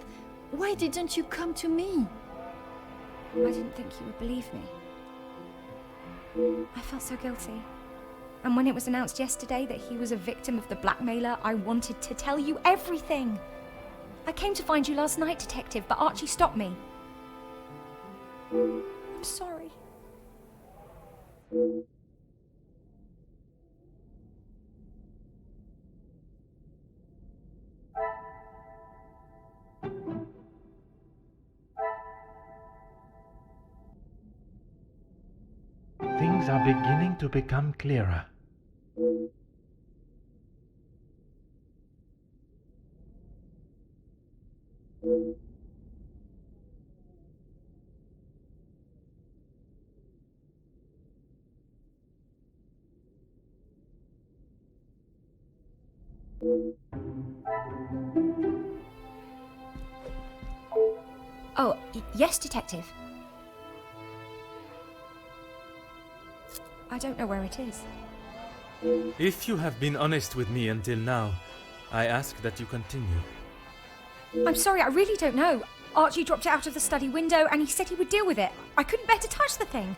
why didn't you come to me? I didn't think you would believe me. I felt so guilty. And when it was announced yesterday that he was a victim of the blackmailer, I wanted to tell you everything. I came to find you last night, Detective, but Archie stopped me. I'm sorry. Things are beginning to become clearer. Oh, yes, Detective. I don't know where it is. If you have been honest with me until now, I ask that you continue. I'm sorry, I really don't know. Archie dropped it out of the study window and he said he would deal with it. I couldn't bear to touch the thing.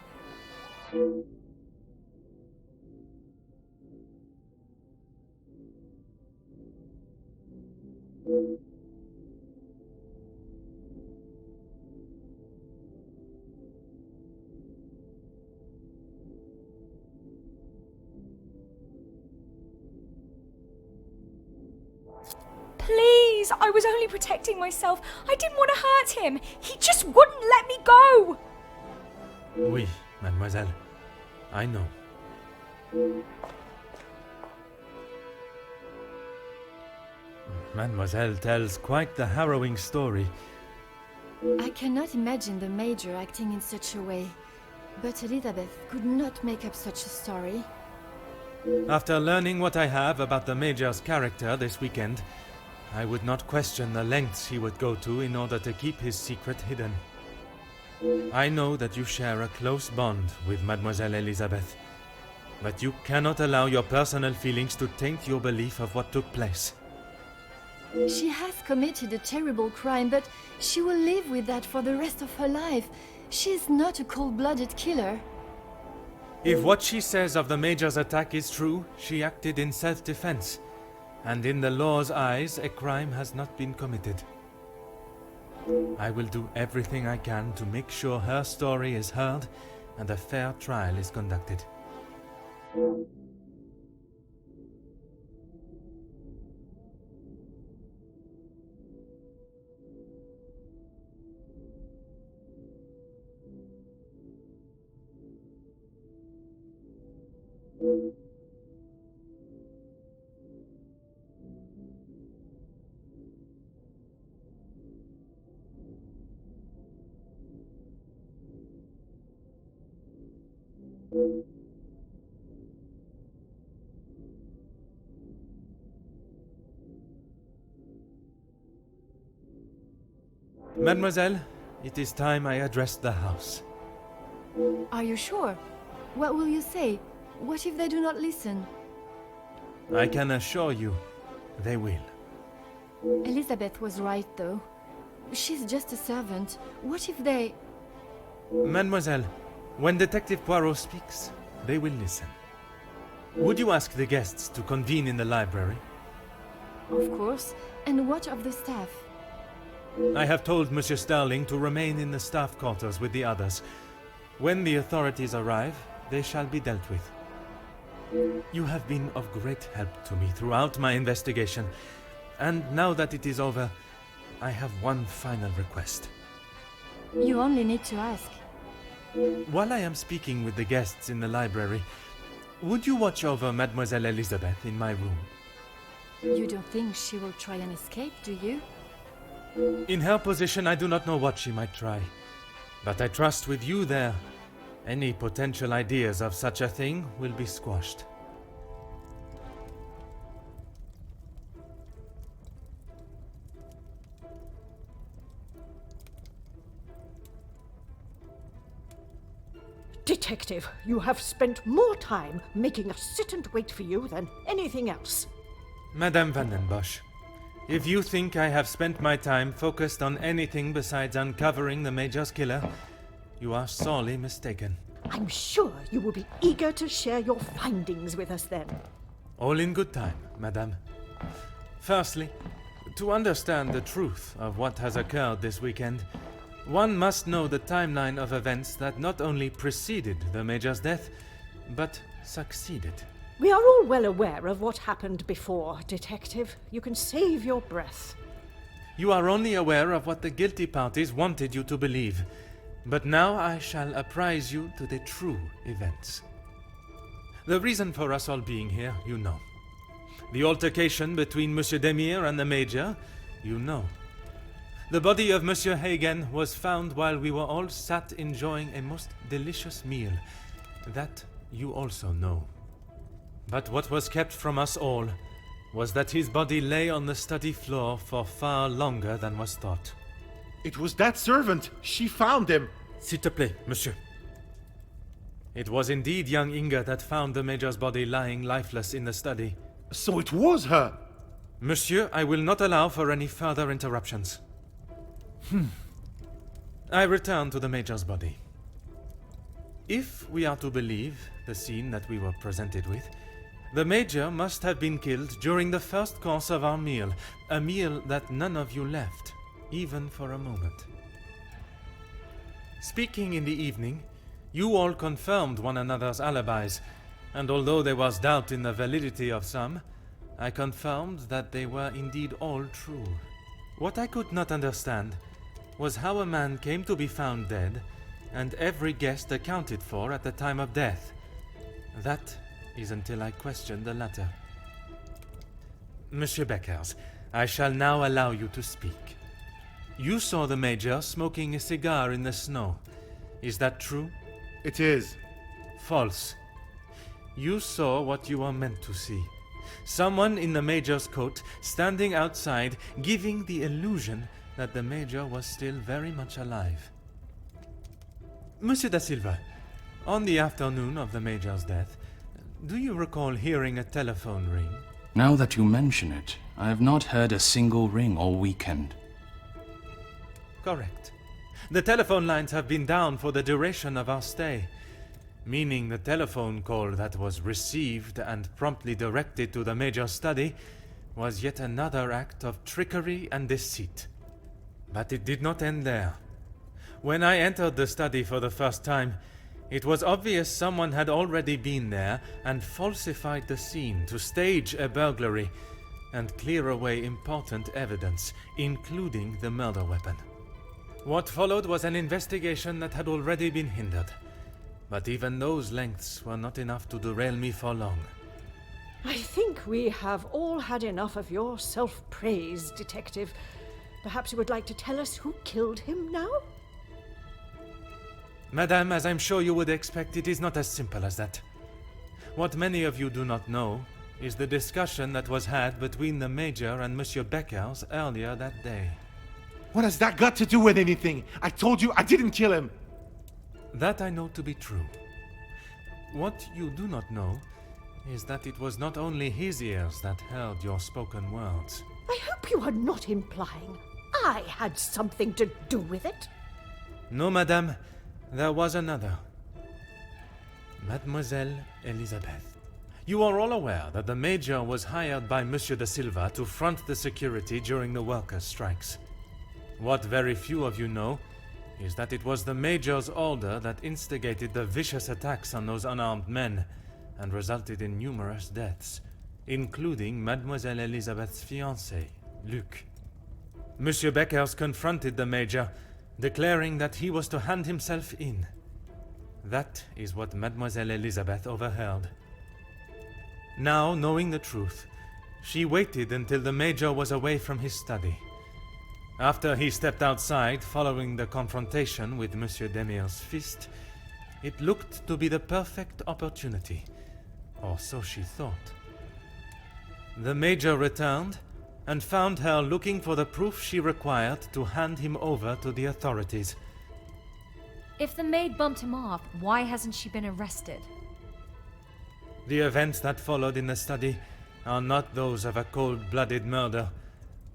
Please, I was only protecting myself. I didn't want to hurt him. He just wouldn't let me go. Oui, mademoiselle. I know. Mademoiselle tells quite the harrowing story. I cannot imagine the Major acting in such a way, but Elizabeth could not make up such a story. After learning what I have about the Major's character this weekend, I would not question the lengths he would go to in order to keep his secret hidden. I know that you share a close bond with Mademoiselle Elizabeth, but you cannot allow your personal feelings to taint your belief of what took place. She has committed a terrible crime, but she will live with that for the rest of her life. She is not a cold-blooded killer. If what she says of the Major's attack is true, she acted in self-defense. And in the law's eyes, a crime has not been committed. I will do everything I can to make sure her story is heard and a fair trial is conducted. Mademoiselle, it is time I addressed the house. Are you sure? What will you say? What if they do not listen? I can assure you, they will. Elizabeth was right, though. She's just a servant. What if they... Mademoiselle, when Detective Poirot speaks, they will listen. Would you ask the guests to convene in the library? Of course. And what of the staff? I have told Monsieur Starling to remain in the staff quarters with the others. When the authorities arrive, they shall be dealt with. You have been of great help to me throughout my investigation, and now that it is over, I have one final request. You only need to ask. While I am speaking with the guests in the library, would you watch over Mademoiselle Elizabeth in my room? You don't think she will try and escape, do you? In her position, I do not know what she might try. But I trust with you there, any potential ideas of such a thing will be squashed. Detective, you have spent more time making us sit and wait for you than anything else. Madame Van den Bosch, if you think I have spent my time focused on anything besides uncovering the Major's killer, you are sorely mistaken. I'm sure you will be eager to share your findings with us then. All in good time, Madame. Firstly, to understand the truth of what has occurred this weekend, one must know the timeline of events that not only preceded the Major's death, but succeeded. We are all well aware of what happened before, Detective. You can save your breath. You are only aware of what the guilty parties wanted you to believe. But now I shall apprise you to the true events. The reason for us all being here, you know. The altercation between Monsieur Demire and the Major, you know. The body of Monsieur Hagen was found while we were all sat enjoying a most delicious meal. That you also know. But what was kept from us all was that his body lay on the study floor for far longer than was thought. It was that servant! She found him! S'il te plaît, monsieur. It was indeed young Inga that found the Major's body lying lifeless in the study. So it was her! Monsieur, I will not allow for any further interruptions. I return to the Major's body. If we are to believe the scene that we were presented with, the Major must have been killed during the first course of our meal, a meal that none of you left, even for a moment. Speaking in the evening, you all confirmed one another's alibis, and although there was doubt in the validity of some, I confirmed that they were indeed all true. What I could not understand was how a man came to be found dead, and every guest accounted for at the time of death. That is until I questioned the latter. Monsieur Beckers, I shall now allow you to speak. You saw the Major smoking a cigar in the snow. Is that true? It is. False. You saw what you were meant to see. Someone in the Major's coat standing outside, giving the illusion that the Major was still very much alive. Monsieur da Silva, on the afternoon of the Major's death, do you recall hearing a telephone ring? Now that you mention it, I have not heard a single ring all weekend. Correct. The telephone lines have been down for the duration of our stay. meaning the telephone call that was received and promptly directed to the Major's study was yet another act of trickery and deceit. But it did not end there. When I entered the study for the first time, it was obvious someone had already been there and falsified the scene to stage a burglary and clear away important evidence, including the murder weapon. What followed was an investigation that had already been hindered. But even those lengths were not enough to derail me for long. I think we have all had enough of your self-praise, Detective. Perhaps you would like to tell us who killed him now? Madame, as I'm sure you would expect, it is not as simple as that. What many of you do not know is the discussion that was had between the Major and Monsieur Beckers earlier that day. What has that got to do with anything? I told you I didn't kill him! That I know to be true. What you do not know is that it was not only his ears that heard your spoken words. I hope you are not implying I had something to do with it. No, madame. There was another. Mademoiselle Elizabeth. You are all aware that the Major was hired by Monsieur de Silva to front the security during the workers' strikes. What very few of you know is that it was the Major's order that instigated the vicious attacks on those unarmed men and resulted in numerous deaths, including Mademoiselle Elizabeth's fiancé, Luc. Monsieur Beckers confronted the Major, declaring that he was to hand himself in. That is what Mademoiselle Elizabeth overheard. Now, knowing the truth, she waited until the Major was away from his study. After he stepped outside following the confrontation with Monsieur Demir's fist, it looked to be the perfect opportunity, or so she thought. The Major returned and found her looking for the proof she required to hand him over to the authorities. If the maid bumped him off, why hasn't she been arrested? The events that followed in the study are not those of a cold-blooded murder,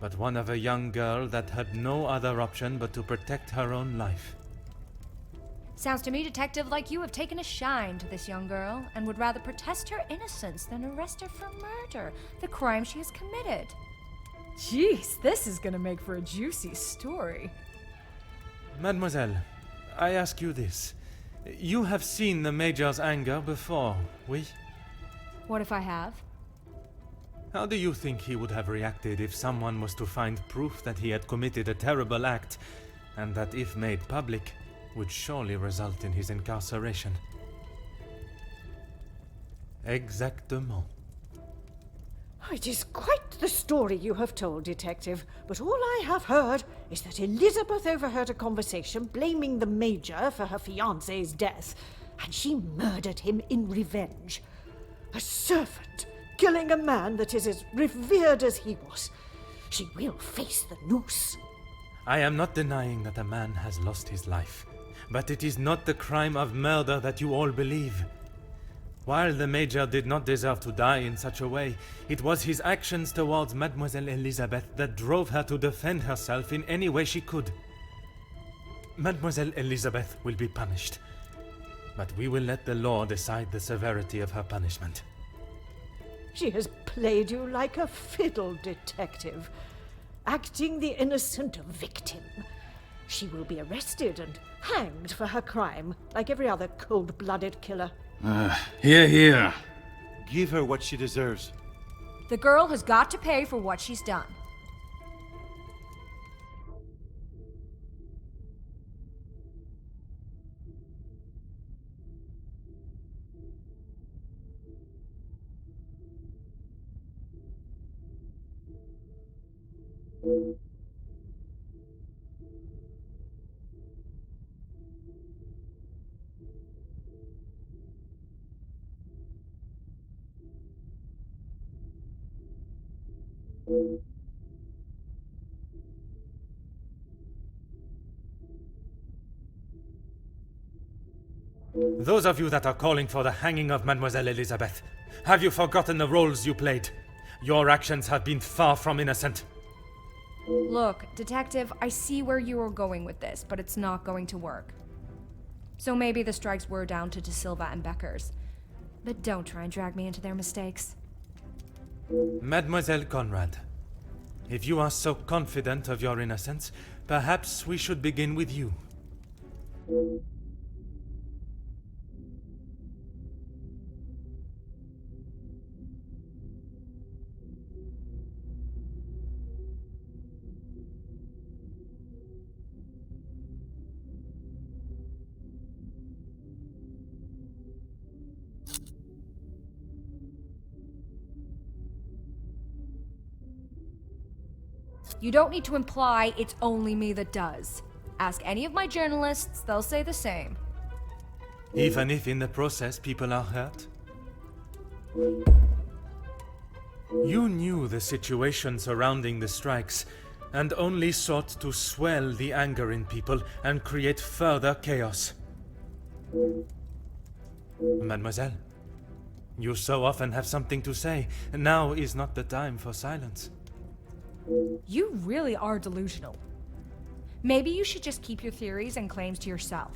but one of a young girl that had no other option but to protect her own life. Sounds to me, Detective, like you have taken a shine to this young girl and would rather protest her innocence than arrest her for murder, the crime she has committed. Jeez, this is gonna make for a juicy story. Mademoiselle, I ask you this. You have seen the Major's anger before, oui? What if I have? How do you think he would have reacted if someone was to find proof that he had committed a terrible act, and that if made public, would surely result in his incarceration? Exactement. It is quite the story you have told, Detective, but all I have heard is that Elizabeth overheard a conversation blaming the Major for her fiancé's death, and she murdered him in revenge. A servant killing a man that is as revered as he was. She will face the noose. I am not denying that a man has lost his life, but it is not the crime of murder that you all believe. While the Major did not deserve to die in such a way, it was his actions towards Mademoiselle Elizabeth that drove her to defend herself in any way she could. Mademoiselle Elizabeth will be punished, but we will let the law decide the severity of her punishment. She has played you like a fiddle, Detective, acting the innocent victim. She will be arrested and hanged for her crime, like every other cold-blooded killer. Hear, hear. Give her what she deserves. The girl has got to pay for what she's done. Those of you that are calling for the hanging of Mademoiselle Elizabeth, have you forgotten the roles you played? Your actions have been far from innocent. Look, Detective, I see where you are going with this, but it's not going to work. So maybe the strikes were down to De Silva and Beckers. But don't try and drag me into their mistakes. Mademoiselle Conrad, if you are so confident of your innocence, perhaps we should begin with you. You don't need to imply it's only me that does. Ask any of my journalists, they'll say the same. Even if in the process people are hurt? You knew the situation surrounding the strikes, and only sought to swell the anger in people and create further chaos. Mademoiselle, you so often have something to say. Now is not the time for silence. You really are delusional. Maybe you should just keep your theories and claims to yourself.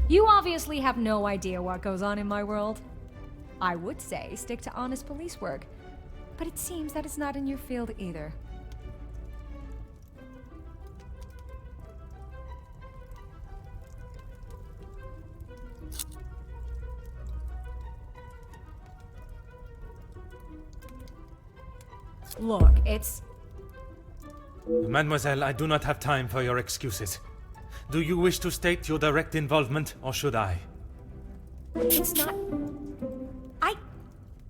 You obviously have no idea what goes on in my world. I would say stick to honest police work, but it seems that it's not in your field either. Look, it's... Mademoiselle, I do not have time for your excuses. Do you wish to state your direct involvement, or should I? It's not...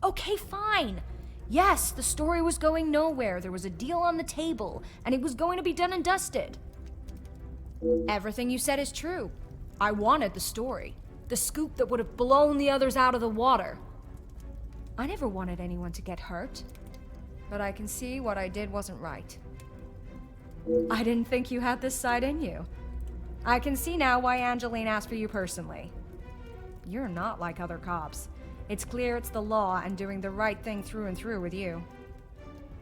Okay, fine. Yes, the story was going nowhere. There was a deal on the table, and it was going to be done and dusted. Everything you said is true. I wanted the story. The scoop that would have blown the others out of the water. I never wanted anyone to get hurt. But I can see what I did wasn't right. I didn't think you had this side in you. I can see now why Angeline asked for you personally. You're not like other cops. It's clear it's the law and doing the right thing through and through with you.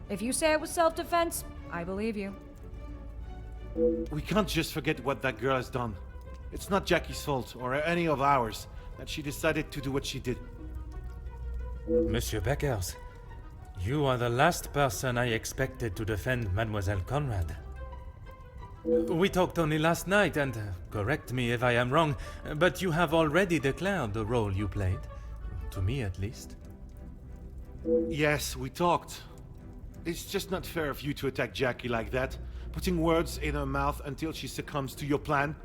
If you say it was self-defense, I believe you. We can't just forget what that girl has done. It's not Jackie's fault, or any of ours, that she decided to do what she did. Monsieur Beckers, you are the last person I expected to defend Mademoiselle Conrad. We talked only last night, and correct me if I am wrong, but you have already declared the role you played. To me, at least. Yes, we talked. It's just not fair of you to attack Jackie like that, putting words in her mouth until she succumbs to your plan.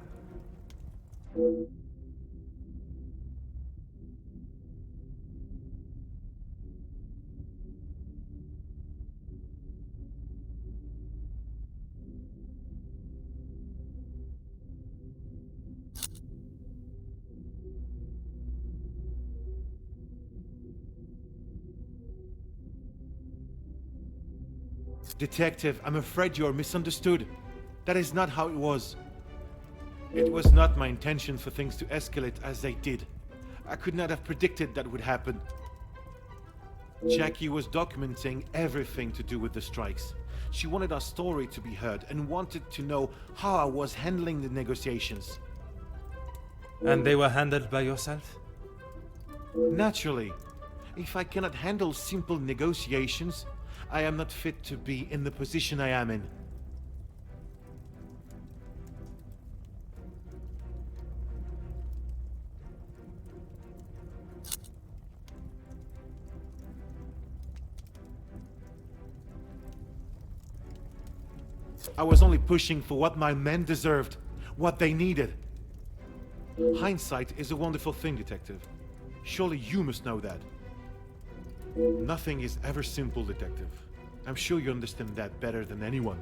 Detective, I'm afraid you're misunderstood. That is not how it was. It was not my intention for things to escalate as they did. I could not have predicted that would happen. Jackie was documenting everything to do with the strikes. She wanted our story to be heard and wanted to know how I was handling the negotiations. And they were handled by yourself? Naturally. If I cannot handle simple negotiations, I am not fit to be in the position I am in. I was only pushing for what my men deserved, what they needed. Hindsight is a wonderful thing, Detective. Surely you must know that. Nothing is ever simple, Detective. I'm sure you understand that better than anyone.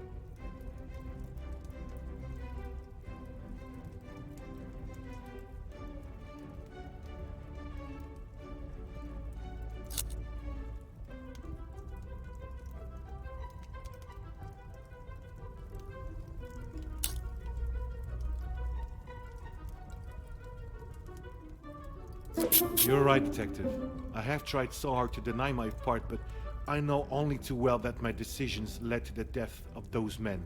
You're right, Detective. I have tried so hard to deny my part, but I know only too well that my decisions led to the death of those men.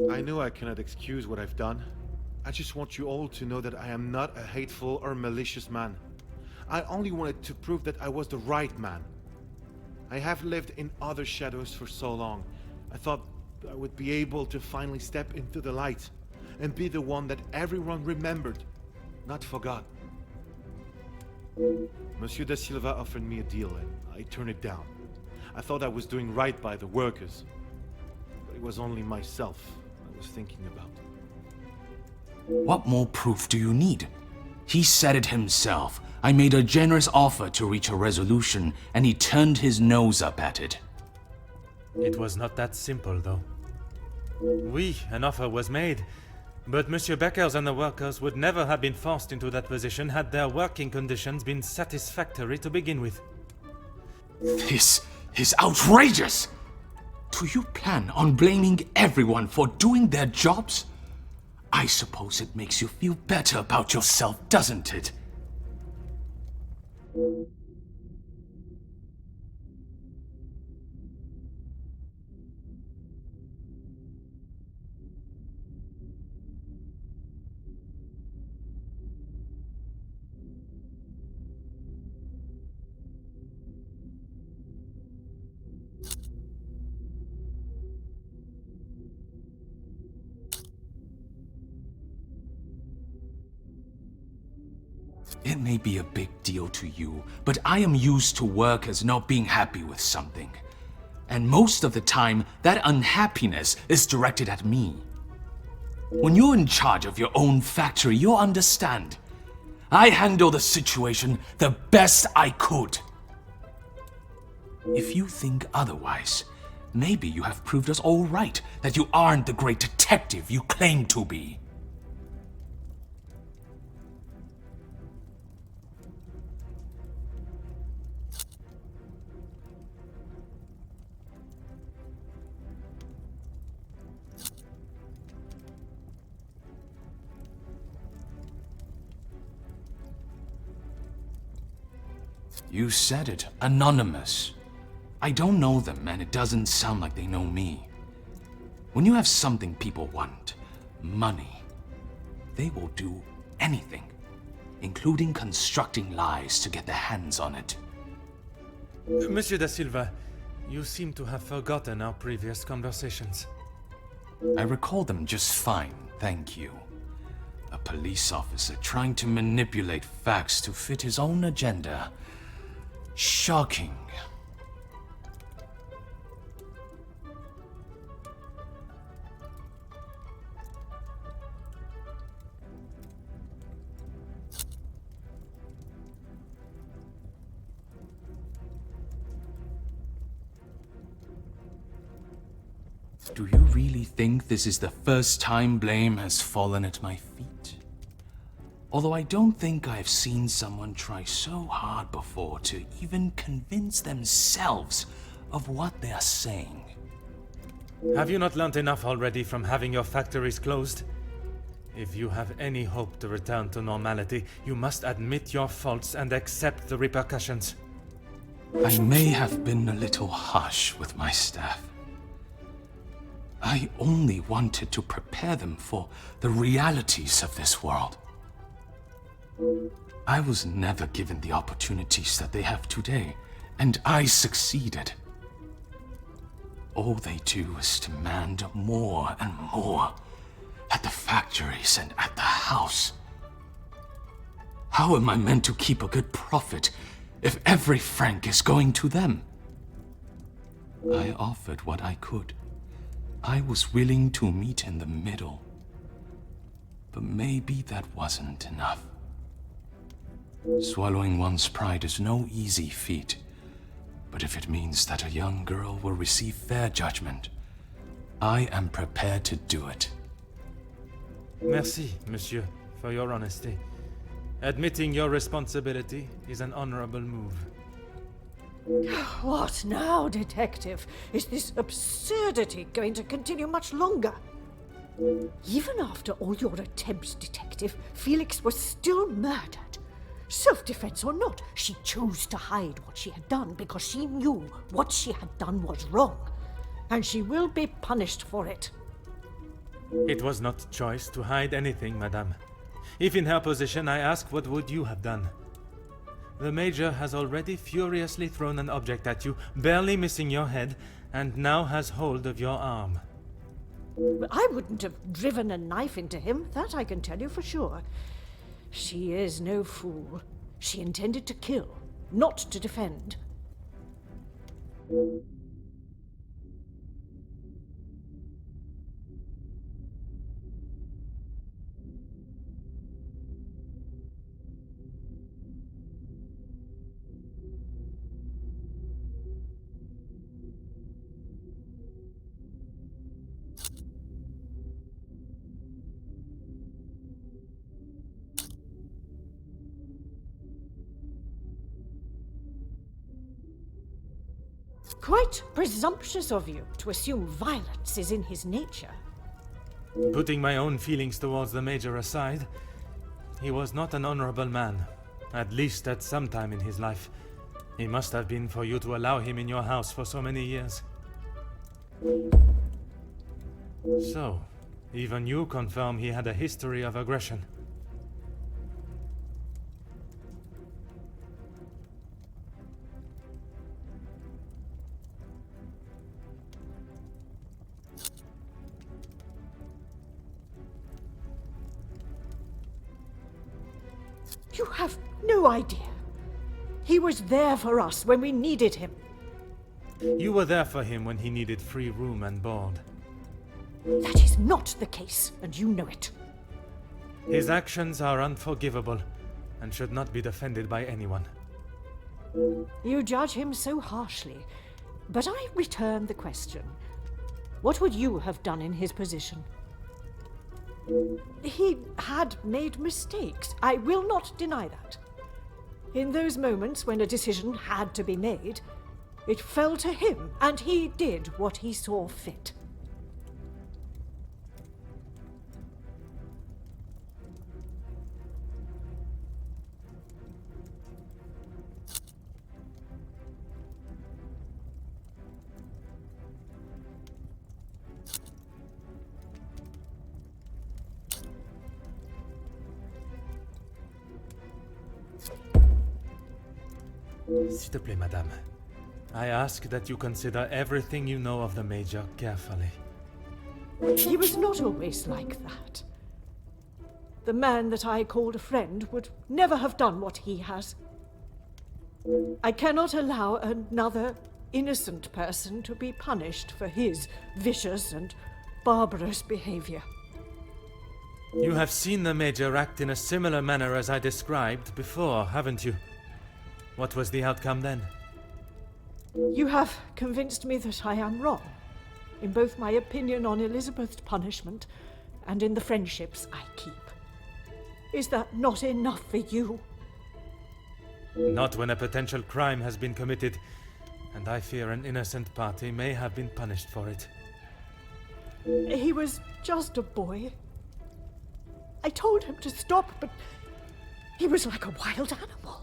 I know I cannot excuse what I've done. I just want you all to know that I am not a hateful or malicious man. I only wanted to prove that I was the right man. I have lived in other shadows for so long. I thought I would be able to finally step into the light and be the one that everyone remembered, not forgot. Monsieur da Silva offered me a deal and I turned it down. I thought I was doing right by the workers, but it was only myself I was thinking about. What more proof do you need? He said it himself. I made a generous offer to reach a resolution, and he turned his nose up at it. It was not that simple, though. Oui, an offer was made, but Monsieur Beckers and the workers would never have been forced into that position had their working conditions been satisfactory to begin with. This is outrageous! Do you plan on blaming everyone for doing their jobs? I suppose it makes you feel better about yourself, doesn't it? It may be a big deal to you, but I am used to workers not being happy with something. And most of the time, that unhappiness is directed at me. When you're in charge of your own factory, you'll understand. I handle the situation the best I could. If you think otherwise, maybe you have proved us all right, that you aren't the great detective you claim to be. You said it. Anonymous. I don't know them, and it doesn't sound like they know me. When you have something people want, money, they will do anything, including constructing lies to get their hands on it. Monsieur da Silva, you seem to have forgotten our previous conversations. I recall them just fine, thank you. A police officer trying to manipulate facts to fit his own agenda. Shocking. Do you really think this is the first time blame has fallen at my feet? Although I don't think I've seen someone try so hard before to even convince themselves of what they're saying. Have you not learnt enough already from having your factories closed? If you have any hope to return to normality, you must admit your faults and accept the repercussions. I may have been a little harsh with my staff. I only wanted to prepare them for the realities of this world. I was never given the opportunities that they have today, and I succeeded. All they do is demand more and more at the factories and at the house. How am I meant to keep a good profit if every franc is going to them? I offered what I could. I was willing to meet in the middle. But maybe that wasn't enough. Swallowing one's pride is no easy feat, but if it means that a young girl will receive fair judgment, I am prepared to do it. Merci, monsieur, for your honesty. Admitting your responsibility is an honorable move. What now, Detective? Is this absurdity going to continue much longer? Even after all your attempts, Detective, Felix was still murdered. Self-defense or not, she chose to hide what she had done because she knew what she had done was wrong, and she will be punished for it. It was not choice to hide anything, madame. If in her position, I ask, what would you have done? The Major has already furiously thrown an object at you, barely missing your head, and now has hold of your arm. I wouldn't have driven a knife into him, that I can tell you for sure. She is no fool. She intended to kill, not to defend. Quite presumptuous of you to assume violence is in his nature. Putting my own feelings towards the Major aside, he was not an honorable man, at least at some time in his life. He must have been for you to allow him in your house for so many years. So, even you confirm he had a history of aggression. You have no idea. He was there for us when we needed him. You were there for him when he needed free room and board. That is not the case, and you know it. His actions are unforgivable and should not be defended by anyone. You judge him so harshly, but I return the question. What would you have done in his position? He had made mistakes. I will not deny that. In those moments when a decision had to be made, it fell to him, and he did what he saw fit. S'il te plaît, madame. I ask that you consider everything you know of the Major carefully. He was not always like that. The man that I called a friend would never have done what he has. I cannot allow another innocent person to be punished for his vicious and barbarous behavior. You have seen the Major act in a similar manner as I described before, haven't you? What was the outcome then? You have convinced me that I am wrong, in both my opinion on Elizabeth's punishment and in the friendships I keep. Is that not enough for you? Not when a potential crime has been committed, and I fear an innocent party may have been punished for it. He was just a boy. I told him to stop, but he was like a wild animal.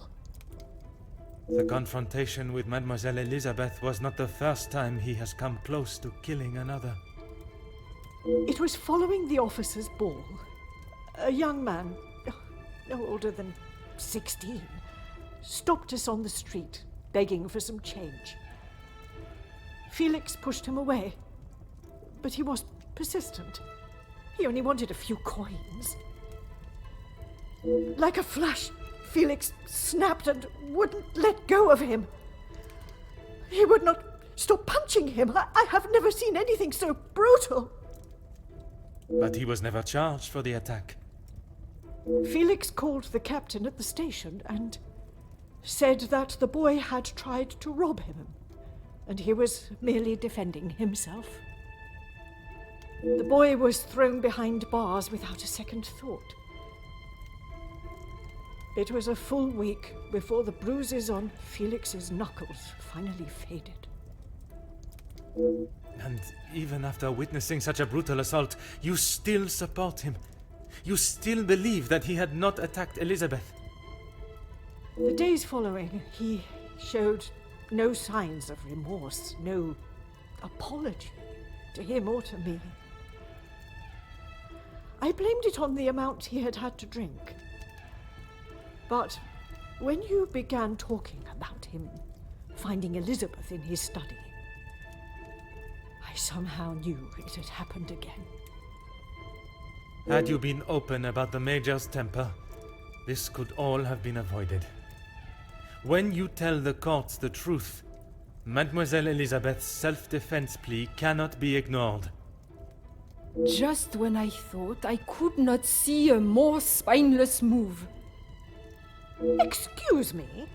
The confrontation with Mademoiselle Elizabeth was not the first time he has come close to killing another. It was following the officers' ball. A young man, no older than 16, stopped us on the street, begging for some change. Felix pushed him away, but he was persistent. He only wanted a few coins. Like a flash, Felix snapped and wouldn't let go of him. He would not stop punching him. I have never seen anything so brutal. But he was never charged for the attack. Felix called the captain at the station and said that the boy had tried to rob him, and he was merely defending himself. The boy was thrown behind bars without a second thought. It was a full week before the bruises on Felix's knuckles finally faded. And even after witnessing such a brutal assault, you still support him. You still believe that he had not attacked Elizabeth. The days following, he showed no signs of remorse, no apology to him or to me. I blamed it on the amount he had had to drink. But when you began talking about him finding Elizabeth in his study, I somehow knew it had happened again. Had you been open about the Major's temper, this could all have been avoided. When you tell the courts the truth, Mademoiselle Elizabeth's self-defense plea cannot be ignored. Just when I thought I could not see a more spineless move. Excuse me?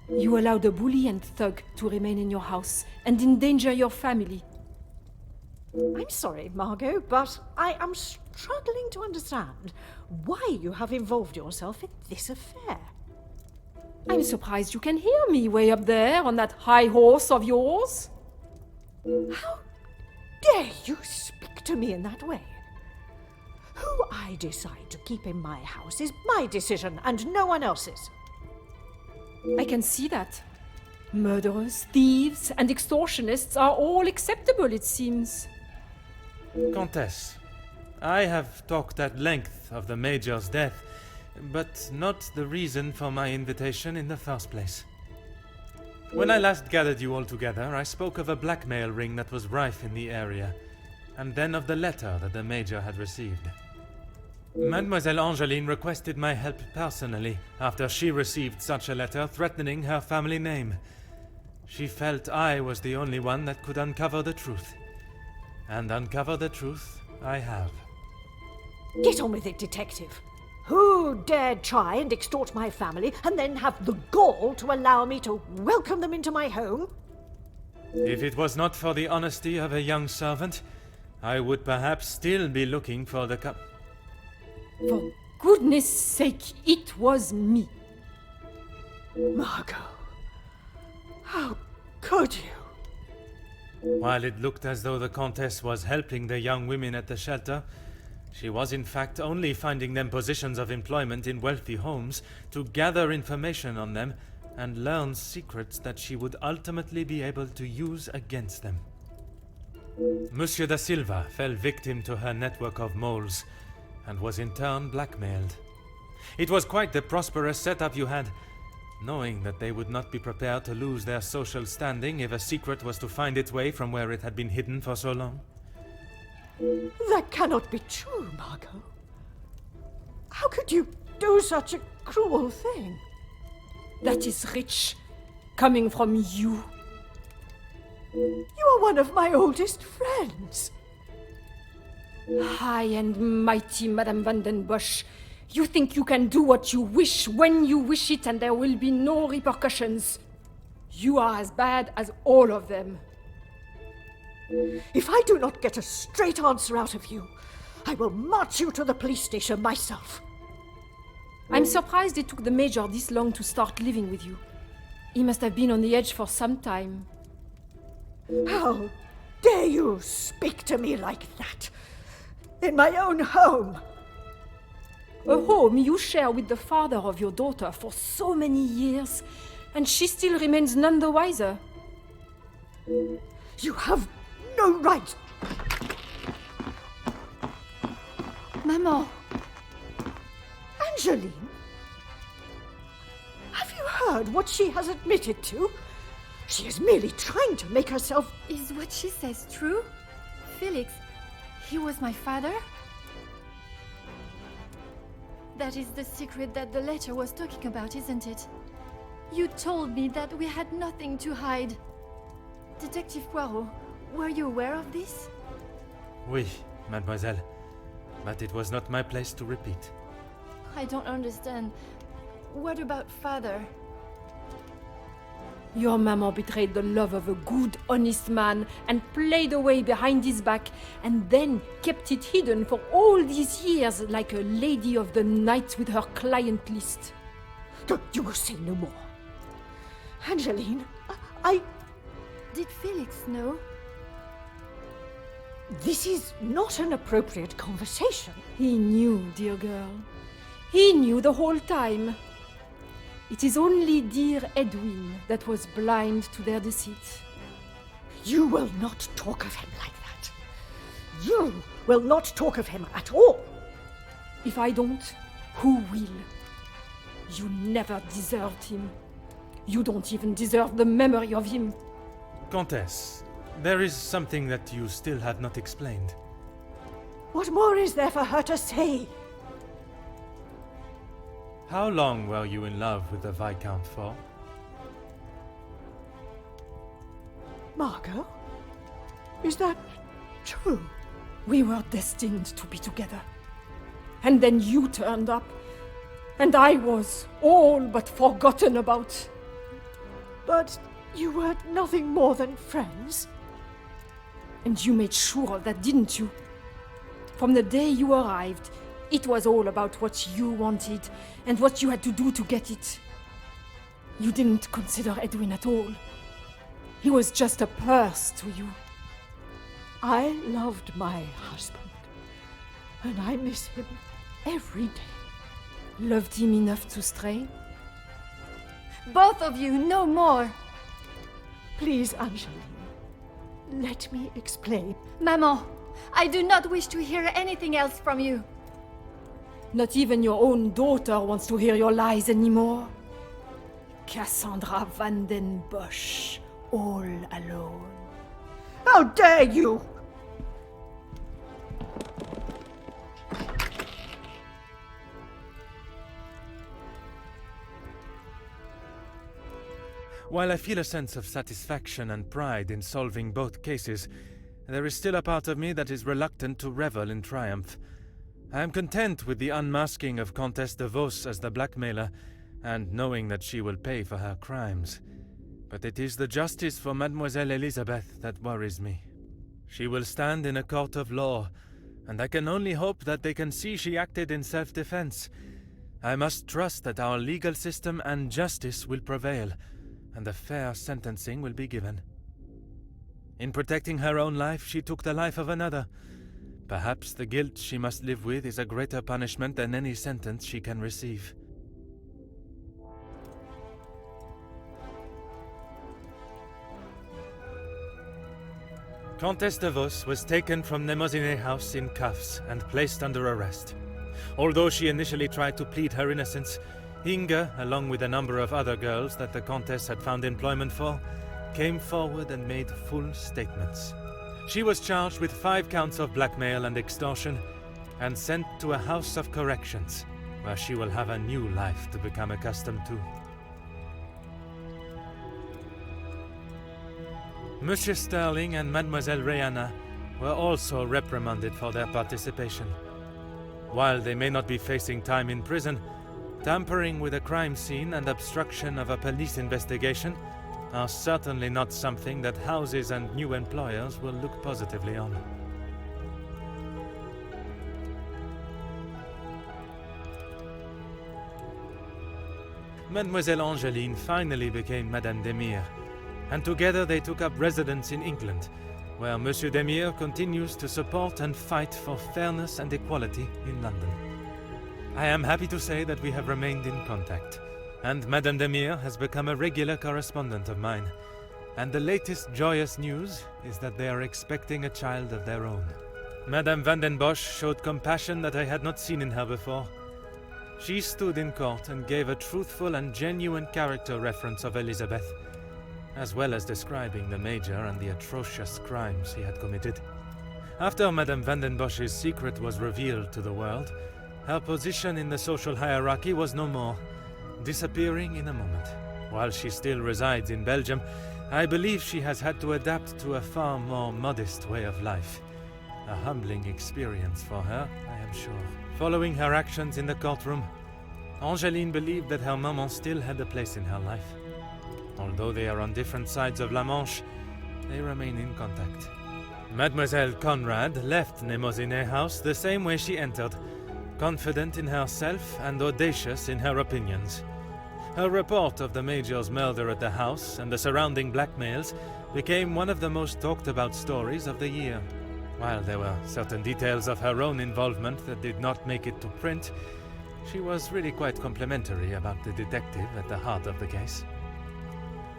You allowed a bully and thug to remain in your house and endanger your family. I'm sorry, Margot, but I am struggling to understand why you have involved yourself in this affair. I'm surprised you can hear me way up there on that high horse of yours. How dare you speak to me in that way? Who I decide to keep in my house is my decision and no one else's. I can see that. Murderers, thieves, and extortionists are all acceptable, it seems. Countess, I have talked at length of the Major's death, but not the reason for my invitation in the first place. When I last gathered you all together, I spoke of a blackmail ring that was rife in the area, and then of the letter that the Major had received. Mademoiselle Angeline requested my help personally after she received such a letter threatening her family name. She felt I was the only one that could uncover the truth. And uncover the truth I have. Get on with it, detective. Who dared try and extort my family and then have the gall to allow me to welcome them into my home? If it was not for the honesty of a young servant, I would perhaps still be looking for the For goodness sake, it was me. Margot, how could you? While it looked as though the Countess was helping the young women at the shelter, she was in fact only finding them positions of employment in wealthy homes to gather information on them and learn secrets that she would ultimately be able to use against them. Monsieur da Silva fell victim to her network of moles and was in turn blackmailed. It was quite the prosperous setup you had, knowing that they would not be prepared to lose their social standing if a secret was to find its way from where it had been hidden for so long. That cannot be true, Margot. How could you do such a cruel thing? That is rich, coming from you. You are one of my oldest friends. High and mighty, Madame van den Bosch. You think you can do what you wish when you wish it and there will be no repercussions. You are as bad as all of them. If I do not get a straight answer out of you, I will march you to the police station myself. I'm surprised it took the Major this long to start living with you. He must have been on the edge for some time. How dare you speak to me like that? In my own home. A home you share with the father of your daughter for so many years, and she still remains none the wiser. You have no right. Maman. Angeline? Have you heard what she has admitted to? She is merely trying to make herself... Is what she says true? Felix, he was my father? That is the secret that the letter was talking about, isn't it? You told me that we had nothing to hide. Detective Poirot, were you aware of this? Oui, mademoiselle. But it was not my place to repeat. I don't understand. What about father? Your maman betrayed the love of a good, honest man and played away behind his back and then kept it hidden for all these years like a lady of the night with her client list. You will say no more. Angeline, I... Did Felix know? This is not an appropriate conversation. He knew, dear girl. He knew the whole time. It is only dear Edwin that was blind to their deceit. You will not talk of him like that. You will not talk of him at all. If I don't, who will? You never deserved him. You don't even deserve the memory of him. Countess, there is something that you still have not explained. What more is there for her to say? How long were you in love with the Viscount for? Margot? Is that true? We were destined to be together. And then you turned up. And I was all but forgotten about. But you were nothing more than friends. And you made sure of that, didn't you? From the day you arrived, it was all about what you wanted and what you had to do to get it. You didn't consider Edwin at all. He was just a purse to you. I loved my husband, and I miss him every day. Loved him enough to stray? Both of you, no more! Please, Angeline, let me explain. Maman, I do not wish to hear anything else from you. Not even your own daughter wants to hear your lies anymore. Cassandra van den Bosch, all alone. How dare you! While I feel a sense of satisfaction and pride in solving both cases, there is still a part of me that is reluctant to revel in triumph. I am content with the unmasking of Comtesse de Vos as the blackmailer, and knowing that she will pay for her crimes. But it is the justice for Mademoiselle Elizabeth that worries me. She will stand in a court of law, and I can only hope that they can see she acted in self-defense. I must trust that our legal system and justice will prevail, and a fair sentencing will be given. In protecting her own life, she took the life of another. Perhaps the guilt she must live with is a greater punishment than any sentence she can receive. Comtesse de Vos was taken from Nemozinet House in cuffs and placed under arrest. Although she initially tried to plead her innocence, Inga, along with a number of other girls that the Comtesse had found employment for, came forward and made full statements. She was charged with 5 counts of blackmail and extortion and sent to a house of corrections, where she will have a new life to become accustomed to. Monsieur Sterling and Mademoiselle Rihanna were also reprimanded for their participation. While they may not be facing time in prison, tampering with a crime scene and obstruction of a police investigation are certainly not something that houses and new employers will look positively on. Mademoiselle Angeline finally became Madame Demire, and together they took up residence in England, where Monsieur Demire continues to support and fight for fairness and equality in London. I am happy to say that we have remained in contact, and Madame Demire has become a regular correspondent of mine, and the latest joyous news is that they are expecting a child of their own. Madame van den Bosch showed compassion that I had not seen in her before. She stood in court and gave a truthful and genuine character reference of Elizabeth, as well as describing the Major and the atrocious crimes he had committed. After Madame van den Bosch's secret was revealed to the world, her position in the social hierarchy was no more, disappearing in a moment. While she still resides in Belgium, I believe she has had to adapt to a far more modest way of life. A humbling experience for her, I am sure. Following her actions in the courtroom, Angeline believed that her maman still had a place in her life. Although they are on different sides of La Manche, they remain in contact. Mademoiselle Conrad left Nemozinet House the same way she entered, confident in herself and audacious in her opinions. Her report of the Major's murder at the house and the surrounding blackmails became one of the most talked about stories of the year. While there were certain details of her own involvement that did not make it to print, She was really quite complimentary about the detective at the heart of the case.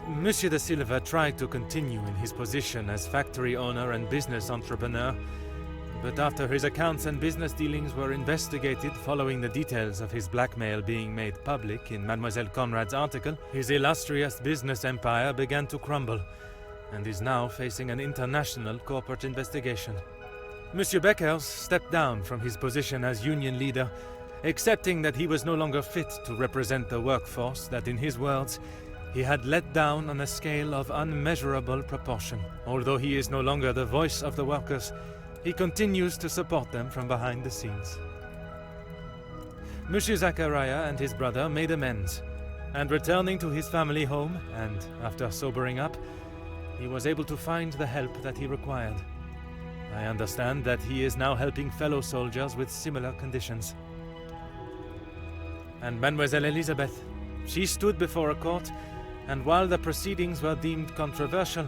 Monsieur de Silva tried to continue in his position as factory owner and business entrepreneur, but after his accounts and business dealings were investigated following the details of his blackmail being made public in Mademoiselle Conrad's article, his illustrious business empire began to crumble, and is now facing an international corporate investigation. Monsieur Beckers stepped down from his position as union leader, accepting that he was no longer fit to represent the workforce that, in his words, he had let down on a scale of unmeasurable proportion. Although he is no longer the voice of the workers, he continues to support them from behind the scenes. Monsieur Zachariah and his brother made amends, and returning to his family home, and after sobering up, he was able to find the help that he required. I understand that he is now helping fellow soldiers with similar conditions. And Mademoiselle Elizabeth, she stood before a court, and while the proceedings were deemed controversial,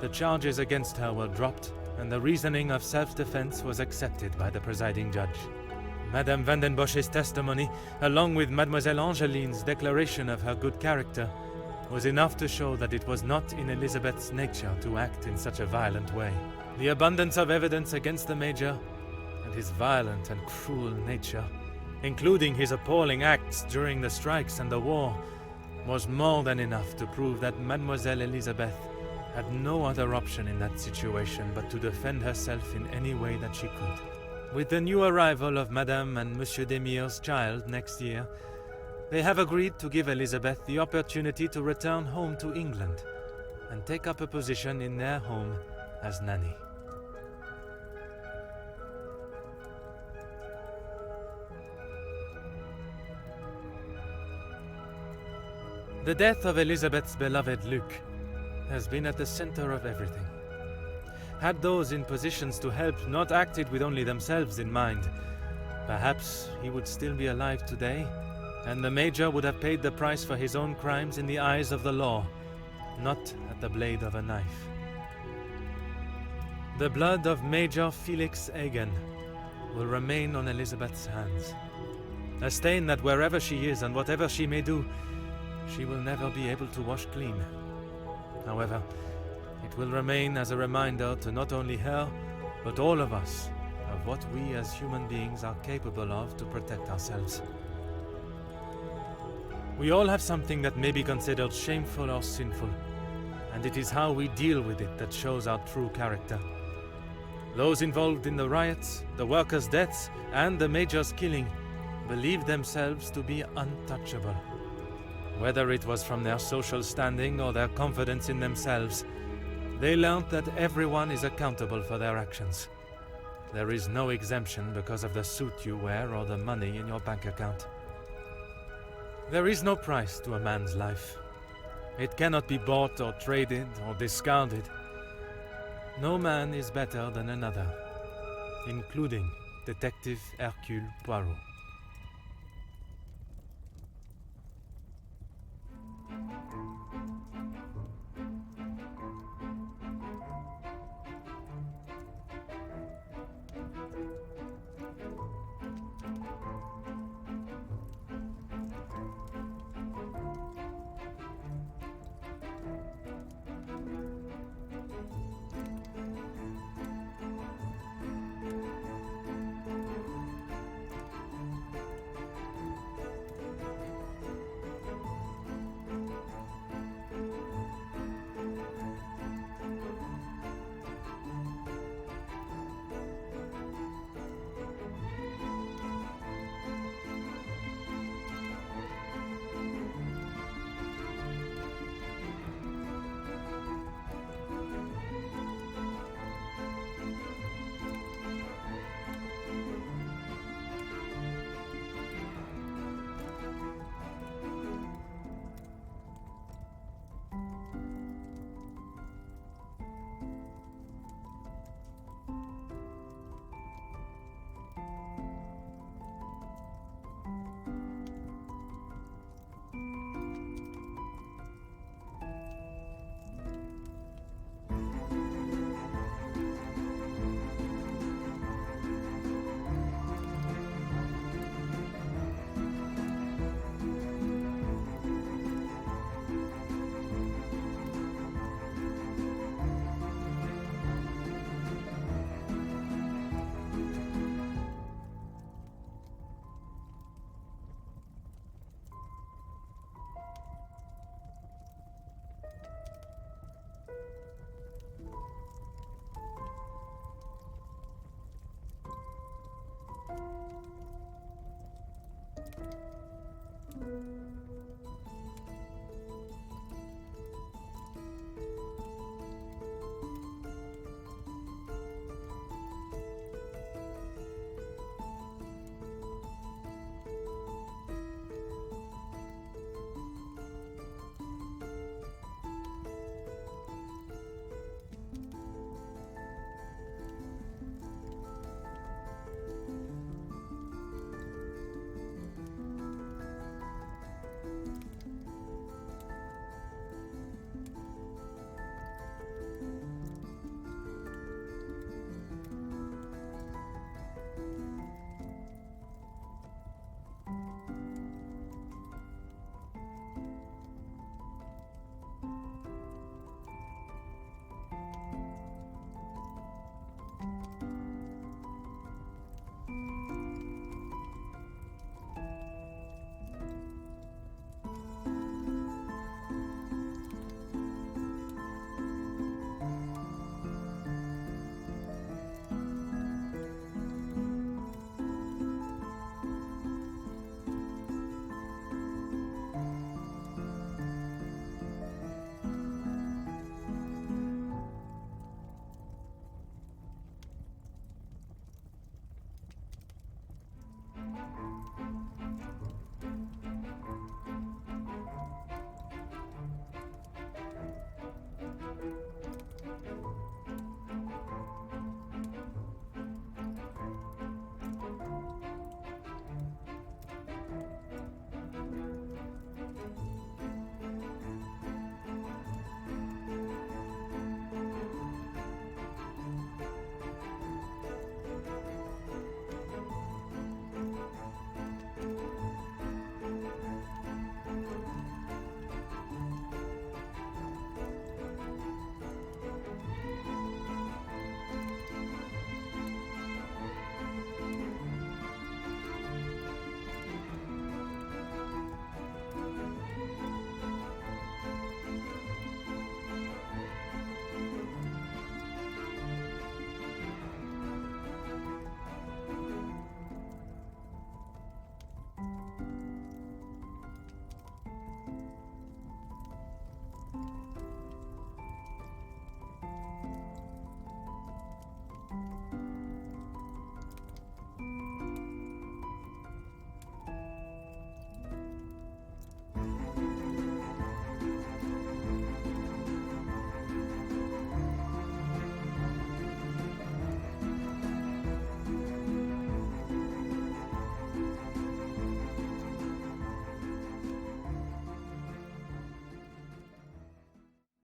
the charges against her were dropped, and the reasoning of self-defense was accepted by the presiding judge. Madame Van den Bosch's testimony, along with Mademoiselle Angeline's declaration of her good character, was enough to show that it was not in Elizabeth's nature to act in such a violent way. The abundance of evidence against the Major, and his violent and cruel nature, including his appalling acts during the strikes and the war, was more than enough to prove that Mademoiselle Elizabeth had no other option in that situation but to defend herself in any way that she could. With the new arrival of Madame and Monsieur Demire's child next year, they have agreed to give Elizabeth the opportunity to return home to England and take up a position in their home as nanny. The death of Elizabeth's beloved Luc has been at the center of everything. Had those in positions to help not acted with only themselves in mind, perhaps he would still be alive today, and the Major would have paid the price for his own crimes in the eyes of the law, not at the blade of a knife. The blood of Major Felix Egan will remain on Elizabeth's hands, a stain that wherever she is and whatever she may do, she will never be able to wash clean. However, it will remain as a reminder to not only her, but all of us, of what we as human beings are capable of to protect ourselves. We all have something that may be considered shameful or sinful, and it is how we deal with it that shows our true character. Those involved in the riots, the workers' deaths, and the Major's killing believed themselves to be untouchable. Whether it was from their social standing or their confidence in themselves, they learned that everyone is accountable for their actions. There is no exemption because of the suit you wear or the money in your bank account. There is no price to a man's life. It cannot be bought or traded or discarded. No man is better than another, including Detective Hercule Poirot.